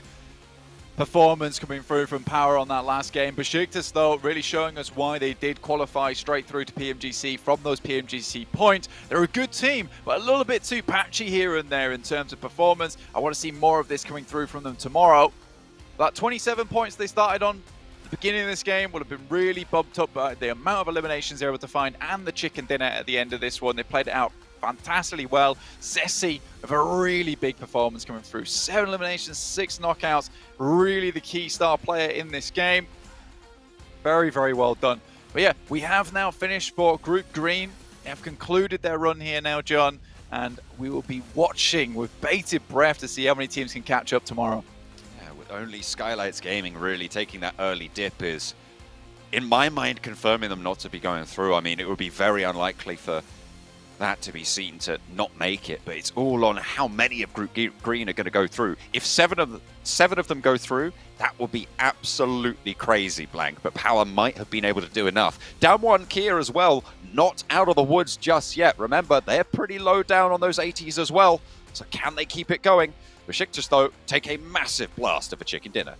performance coming through from Power on that last game. Besiktas, though, really showing us why they did qualify straight through to PMGC from those PMGC points. They're a good team, but a little bit too patchy here and there in terms of performance. I want to see more of this coming through from them tomorrow. That 27 points they started on at the beginning of this game would have been really bumped up by the amount of eliminations they were able to find and the chicken dinner at the end of this one. They played it out fantastically well. Zessi with a really big performance coming through. 7 eliminations, 6 knockouts. Really the key star player in this game. Very, very well done. But yeah, we have now finished for Group Green. They have concluded their run here now, John. And we will be watching with bated breath to see how many teams can catch up tomorrow. Yeah, with only Skylights Gaming really taking that early dip is, in my mind, confirming them not to be going through. I mean, it would be very unlikely for that to be seen to not make it, but it's all on how many of Group Green are going to go through. If seven of them go through, that will be absolutely crazy, Blank, but Power might have been able to do enough. Down one Kia as well, not out of the woods just yet. Remember, they're pretty low down on those 80s as well, so can they keep it going? Besiktas, though, take a massive blast of a chicken dinner.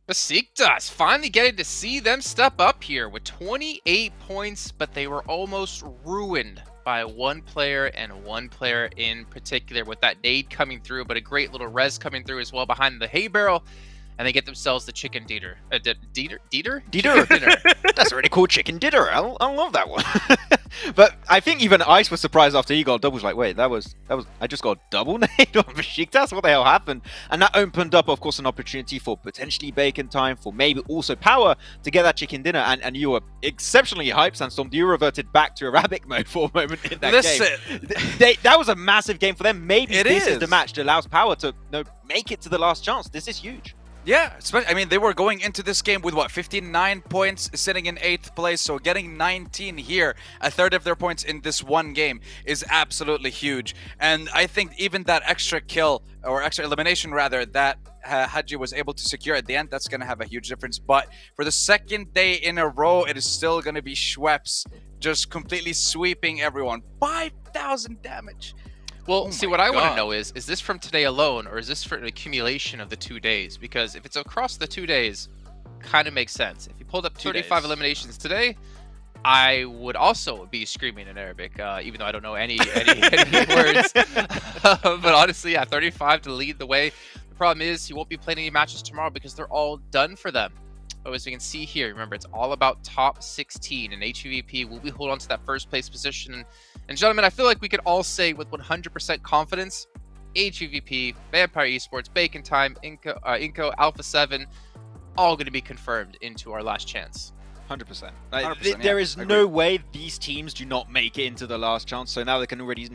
Besiktas finally getting to see them step up here with 28 points, but they were almost ruined by one player and one player in particular with that nade coming through, but a great little res coming through as well behind the hay barrel. And they get themselves the chicken dinner. Dinner? That's a really cool chicken dinner. I love that one. But I think even Ice was surprised after he got doubles. Like, wait, that was I just got a double nade on Besiktas. What the hell happened? And that opened up, of course, an opportunity for potentially Bacon Time, for maybe also Power to get that chicken dinner. And you were exceptionally hyped, Sandstorm. You reverted back to Arabic mode for a moment in that game. That was a massive game for them. Maybe this is the match that allows Power to make it to the last chance. This is huge. Yeah, I mean, they were going into this game with, what, 59 points, sitting in 8th place, so getting 19 here, a third of their points in this one game, is absolutely huge. And I think even that extra kill, or extra elimination rather, that Haji was able to secure at the end, that's going to have a huge difference. But for the second day in a row, it is still going to be Schweppes just completely sweeping everyone. 5,000 damage. Well, see, what I want to know is this from today alone, or is this for an accumulation of the 2 days? Because if it's across the 2 days, kind of makes sense. If you pulled up 35 eliminations today, I would also be screaming in Arabic, even though I don't know any words. But honestly, yeah, 35 to lead the way. The problem is you won't be playing any matches tomorrow because they're all done for them. But as we can see here, remember, it's all about top 16, and HVP will be holding on to that first place position. And gentlemen, I feel like we could all say with 100% confidence, HVP, Vampire Esports, Bacon Time, Inco, Alpha 7, all going to be confirmed into our last chance. 100%. 100%, There yeah, is agreed. no way these teams do not make it into the last chance. So now they can already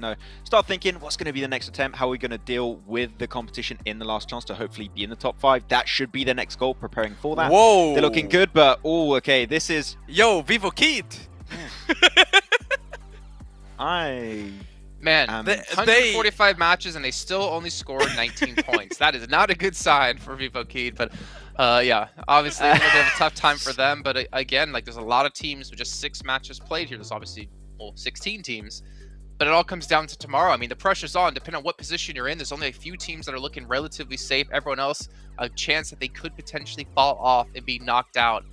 start thinking, what's going to be the next attempt? How are we going to deal with the competition in the last chance to hopefully be in the top 5? That should be their next goal, preparing for that. Whoa. They're looking good, but okay, this is... Yo, Vivo Kid! Man, they 145 matches and they still only scored 19 points. That is not a good sign for Vivo Kid, but yeah, obviously a little bit of a tough time for them. But again, like there's a lot of teams with just 6 matches played here. There's obviously 16 teams, but it all comes down to tomorrow. I mean, the pressure's on. Depending on what position you're in, there's only a few teams that are looking relatively safe. Everyone else, a chance that they could potentially fall off and be knocked out.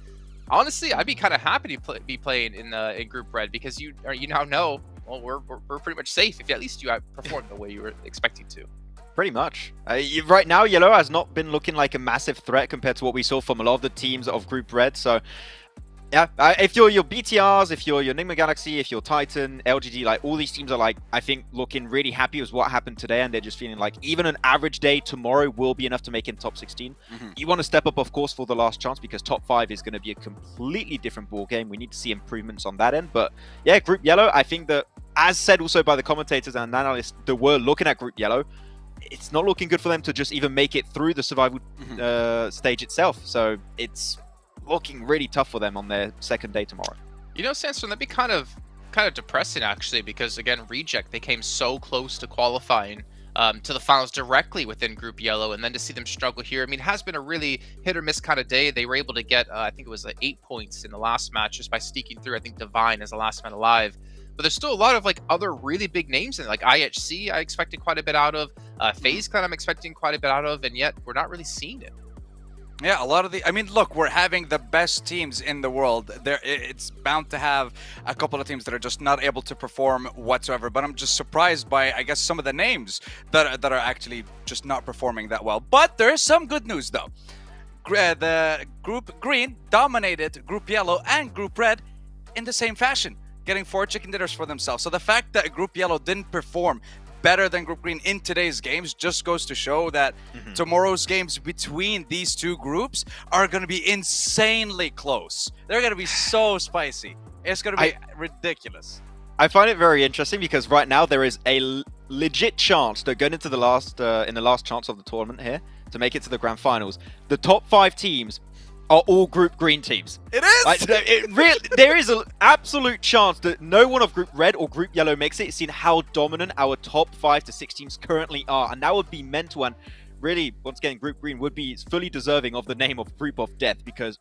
Honestly, I'd be kind of happy to be playing in Group Red because you now know. Well, we're pretty much safe if at least you performed the way you were expecting to. Pretty much. Right now, Yellow has not been looking like a massive threat compared to what we saw from a lot of the teams of Group Red. So, yeah, if you're your BTRs, if you're your Enigma Galaxy, if you're Titan, LGD, like all these teams are like, I think, looking really happy with what happened today, and they're just feeling like even an average day tomorrow will be enough to make it top 16. You want to step up, of course, for the last chance because top 5 is going to be a completely different ball game. We need to see improvements on that end. But yeah, Group Yellow, I think that, as said also by the commentators and analysts that were looking at Group Yellow, it's not looking good for them to just even make it through the survival stage itself. So it's looking really tough for them on their second day tomorrow. You know, Sandstorm, that'd be kind of depressing actually, because again, Reject, they came so close to qualifying to the finals directly within Group Yellow, and then to see them struggle here. I mean, it has been a really hit or miss kind of day. They were able to get, I think it was 8 points in the last match just by sneaking through. I think Divine is the last man alive. But there's still a lot of like other really big names in it. Like IHC, I expected quite a bit out of. FaZe Clan, I'm expecting quite a bit out of, and yet we're not really seeing it. Yeah, a lot of I mean, look, we're having the best teams in the world. It's bound to have a couple of teams that are just not able to perform whatsoever. But I'm just surprised by, I guess, some of the names that are actually just not performing that well. But there is some good news, though. The Group Green dominated Group Yellow and Group Red in the same fashion, getting 4 chicken dinners for themselves. So the fact that Group Yellow didn't perform better than Group Green in today's games just goes to show that tomorrow's games between these two groups are going to be insanely close. They're going to be so spicy. It's going to be ridiculous. I find it very interesting because right now there is a legit chance that going into the last in the last chance of the tournament here to make it to the grand finals, the top 5 teams are all Group Green teams. It is! Like, there is an absolute chance that no one of Group Red or Group Yellow makes it, seeing how dominant our top 5 to 6 teams currently are. And that would be mental, and really, once again, Group Green would be fully deserving of the name of Group of Death because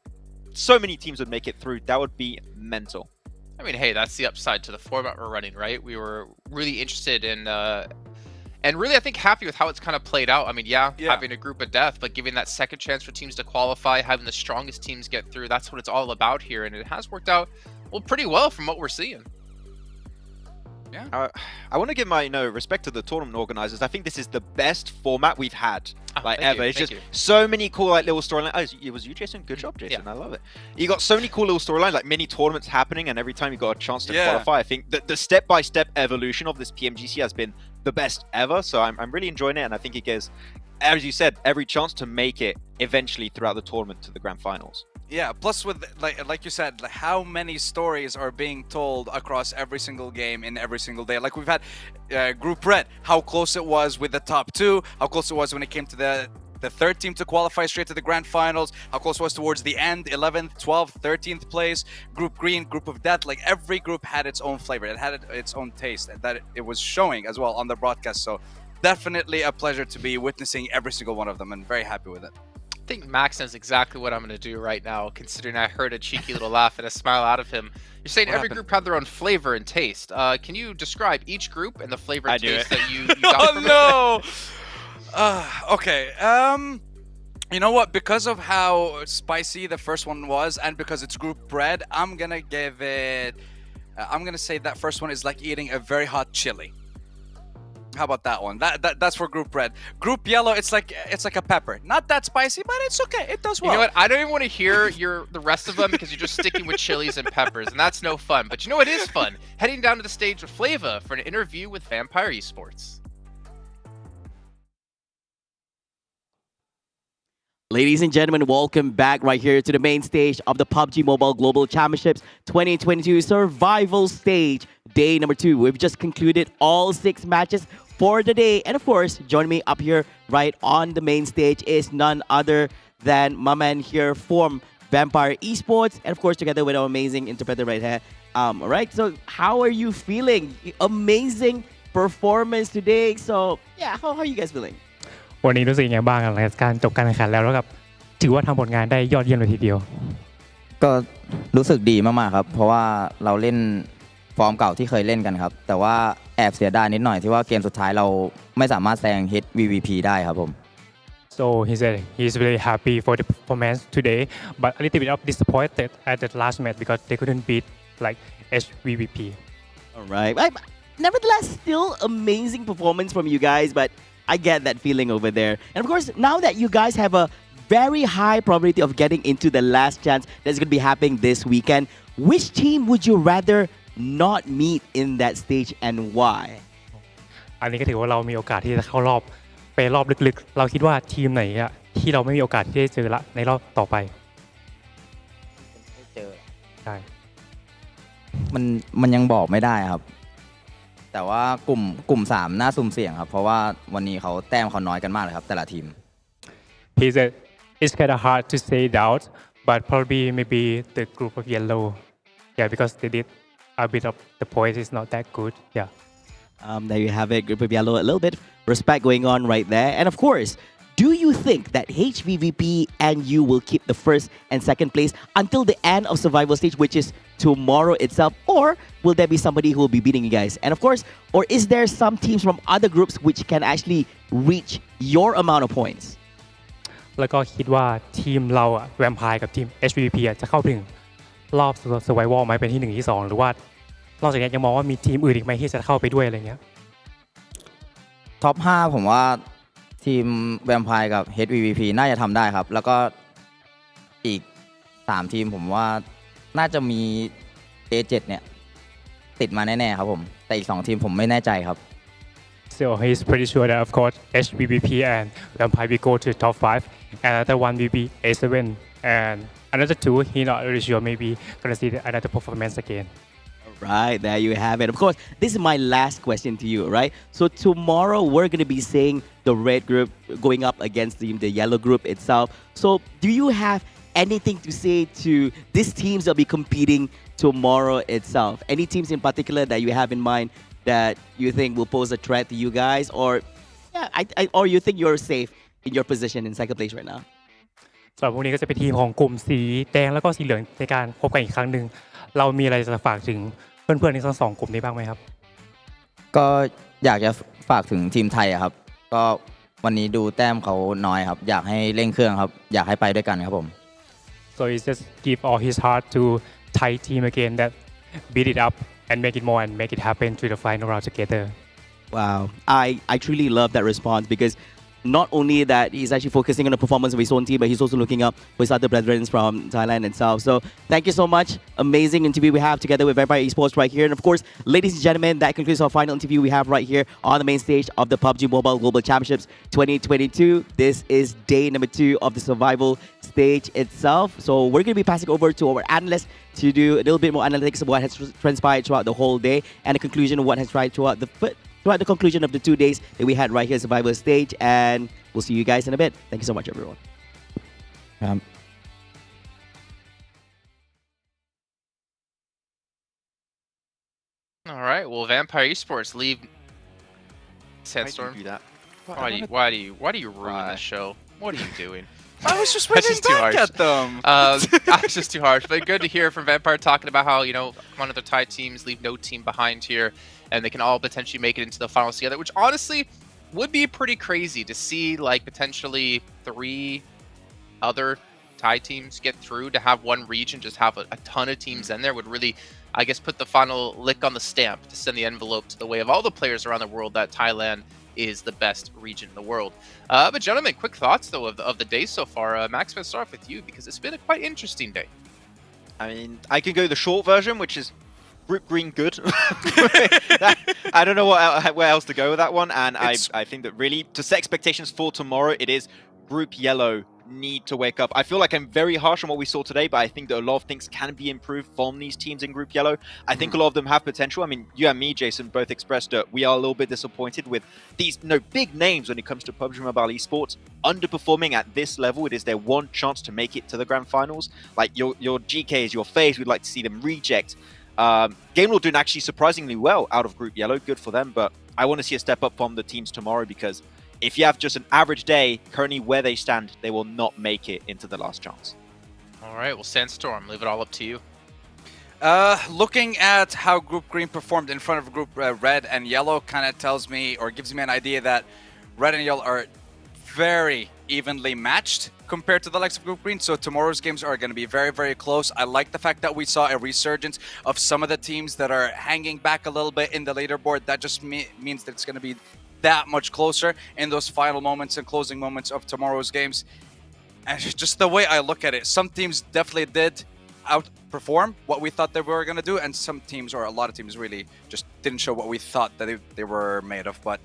so many teams would make it through. That would be mental. I mean, hey, that's the upside to the format we're running, right? We were really interested in... and really, I think, happy with how it's kind of played out. I mean, yeah, having a group of death, but giving that second chance for teams to qualify, having the strongest teams get through, that's what it's all about here. And it has worked out, well, pretty well from what we're seeing. Yeah. I want to give my respect to the tournament organizers. I think this is the best format we've had ever. It's just so many cool little storylines. Oh, it was you, Jason? Good job, Jason. Yeah. I love it. You got so many cool little storylines, like mini tournaments happening, and every time you got a chance to qualify, I think that the step-by-step evolution of this PMGC has been the best ever. So I'm really enjoying it, and I think it gives, as you said, every chance to make it eventually throughout the tournament to the grand finals. Yeah, plus with, like you said, how many stories are being told across every single game in every single day. Like we've had Group Red, how close it was with the top 2, how close it was when it came to the third team to qualify straight to the grand finals, how close it was towards the end, 11th, 12th, 13th place, Group Green, Group of Death. Like every group had its own flavor, it had its own taste, and that it was showing as well on the broadcast. So definitely a pleasure to be witnessing every single one of them, and very happy with it. I think Max knows exactly what I'm going to do right now, considering I heard a cheeky little laugh and a smile out of him. You're saying every group had their own flavor and taste. Can you describe each group and the flavor and taste that you got from it? Okay. You know what? Because of how spicy the first one was, and because it's Group Red, I'm going to give it... I'm going to say that first one is like eating a very hot chili. How about that one? That's for Group Red. Group Yellow, it's like a pepper. Not that spicy, but it's okay. It does well. You know what? I don't even want to hear the rest of them because you're just sticking with chilies and peppers, and that's no fun. But you know what is fun? Heading down to the stage with Flava for an interview with Vampire Esports. Ladies and gentlemen, welcome back right here to the main stage of the PUBG Mobile Global Championships 2022 Survival Stage, day number 2. We've just concluded all 6 matches for the day. And of course, joining me up here right on the main stage is none other than my man here from Vampire Esports. And of course, together with our amazing interpreter right here. Alright, so how are you feeling? Amazing performance today. So yeah, how are you guys feeling? วันนี้รู้สึกยังไงบ้างหลังจากการจบการแข่งขันแล้วกับถือว่าทำผลงานได้ยอดเยี่ยมเลยทีเดียวก็รู้สึกดีมากๆครับเพราะว่าเราเล่นฟอร์มเก่าที่เคยเล่นกันครับแต่ว่าแอบเสียดายนิดหน่อยที่ว่าเกมสุดท้ายเราไม่สามารถแซง HVVP ได้ครับผม So he said he's really happy for the performance today but a little bit of disappointed at the last match because they couldn't beat like HVVP. Alright, nevertheless still amazing performance from you guys, but I get that feeling over there. And of course, now that you guys have a very high probability of getting into the last chance that's going to be happening this weekend, which team would you rather not meet in that stage and why? อันนี้ก็ถือว่าเรามีโอกาสที่จะเข้ารอบไปรอบลึกๆเราคิดว่าทีมไหนอะที่เราไม่มีโอกาสที่จะเจอละในรอบต่อไปเจอใช่มันยังบอกไม่ได้ครับแต่ว่ากลุ่ม3น่าสุ่มเสี่ยงครับเพราะว่าวันนี้เขาแต้มเขาน้อยกันมากเลยครับแต่ละทีม He said it's kind of hard to say out but probably maybe the group of yellow yeah because they did a bit of the points is not that good yeah there you have it, group of yellow, a little bit respect going on right there. And of course, do you think that HVVP and you will keep the first and second place until the end of survival stage, which is tomorrow itself, or will there be somebody who will be beating you guys? And of course, or is there some teams from other groups which can actually reach your amount of points? แล้วก็คิดว่าทีมเราอะแวมไพร์กับทีม HVP จะเข้าถึงรอบ Survival ไหมเป็นที่1ที่2หรือว่านอกจากนี้ยังมองว่ามีทีมอื่นอีกไหมที่จะเข้าไปด้วยอะไรเงี้ยท็อป5ผมว่าทีมแวมไพร์กับ HVP น่าจะทำได้ครับแล้วก็อีก3ทีมผมว่าน่าจะมี A7 เนี่ยติดมาแน่ๆครับผมแต่อีก2ทีมผมไม่แน่ใจครับ So he's pretty sure that of course HVP and Vampire will go to top 5 and another one will be A7 and another 2 he not really sure maybe gonna see another performance again. Right, there you have it. Of course, this is my last question to you, right? So tomorrow we're going to be seeing the red group going up against the yellow group itself. So do you have anything to say to these teams that will be competing tomorrow itself? Any teams in particular that you have in mind that you think will pose a threat to you guys? Or or you think you're safe in your position in second place right now? สำหรับพวกนี้ก็จะเป็นทีมของกลุ่มสีแดงแล้วก็สีเหลืองในการพบกันอีกครั้งหนึ่งเรามีอะไรจะฝากถึงเพื่อนๆในทั้ง2กลุ่มนี้บ้างไหมครับก็อยากจะฝากถึงทีมไทยครับก็วันนี้ดูแต้มเขาน้อยครับอยากให้เร่งเครื่องครับอยากให้ไปด้วยกันครับผม So he just give all his heart to Thai team again that beat it up and make it more and make it happen to the final round together. Wow, I truly love that response because not only that he's actually focusing on the performance of his own team, but he's also looking up for his other brethren from Thailand itself. So thank you so much. Amazing interview we have together with Vampire Esports right here. And of course, ladies and gentlemen, that concludes our final interview we have right here on the main stage of the PUBG Mobile Global Championships 2022. This is day number 2 of the survival stage itself. So we're going to be passing over to our analyst to do a little bit more analytics of what has transpired throughout the whole day and a conclusion of what has tried throughout the conclusion of the 2 days that we had right here at Survivor Stage, and we'll see you guys in a bit. Thank you so much, everyone. All right. Well, Vampire Esports leave Sandstorm. Why do you do that? Why do you ruin the show? What are you doing? I was just waving back at them. I was just too harsh, but good to hear from Vampire talking about how one of the Thai teams leave no team behind here, and they can all potentially make it into the finals together. Which honestly would be pretty crazy to see, like potentially 3 other Thai teams get through. To have one region just have a ton of teams in there would really, I guess, put the final lick on the stamp to send the envelope to the way of all the players around the world that Thailand is the best region in the world. But gentlemen, quick thoughts though of the day so far. Max, let's start off with you because it's been a quite interesting day. I mean, I can go the short version, which is Group Green good. I don't know where else to go with that one, and I think that really to set expectations for tomorrow, it is Group Yellow need to wake up. I feel like I'm very harsh on what we saw today, but I think that a lot of things can be improved from these teams in Group Yellow. I think a lot of them have potential. I mean, you and me, Jason, both expressed that we are a little bit disappointed with these big names when it comes to PUBG Mobile esports underperforming at this level. It is their one chance to make it to the grand finals. Like your GKs, your FaZe, we'd like to see them reject. Game Law doing actually surprisingly well out of Group Yellow. Good for them, but I want to see a step up from the teams tomorrow, because if you have just an average day, currently where they stand, they will not make it into the last chance. All right, well, Sandstorm, leave it all up to you. Looking at how Group Green performed in front of Group Red and Yellow kind of tells me, or gives me an idea that Red and Yellow are very evenly matched compared to the likes of Group Green. So tomorrow's games are going to be very, very close. I like the fact that we saw a resurgence of some of the teams that are hanging back a little bit in the leaderboard. That just means that it's going to be that much closer in those final moments and closing moments of tomorrow's games. And just the way I look at it, some teams definitely did outperform what we thought they were going to do, and some teams, or a lot of teams, really just didn't show what we thought that they were made of. But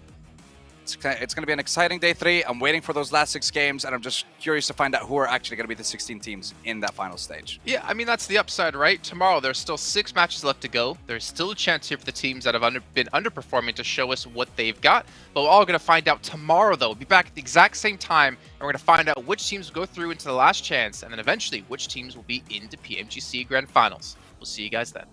it's going to be an exciting day 3. I'm waiting for those last 6 games, and I'm just curious to find out who are actually going to be the 16 teams in that final stage. Yeah, I mean, that's the upside, right? Tomorrow, there's still 6 matches left to go. There's still a chance here for the teams that have been underperforming to show us what they've got. But we're all going to find out tomorrow, though. We'll be back at the exact same time, and we're going to find out which teams will go through into the last chance, and then eventually which teams will be into PMGC Grand Finals. We'll see you guys then.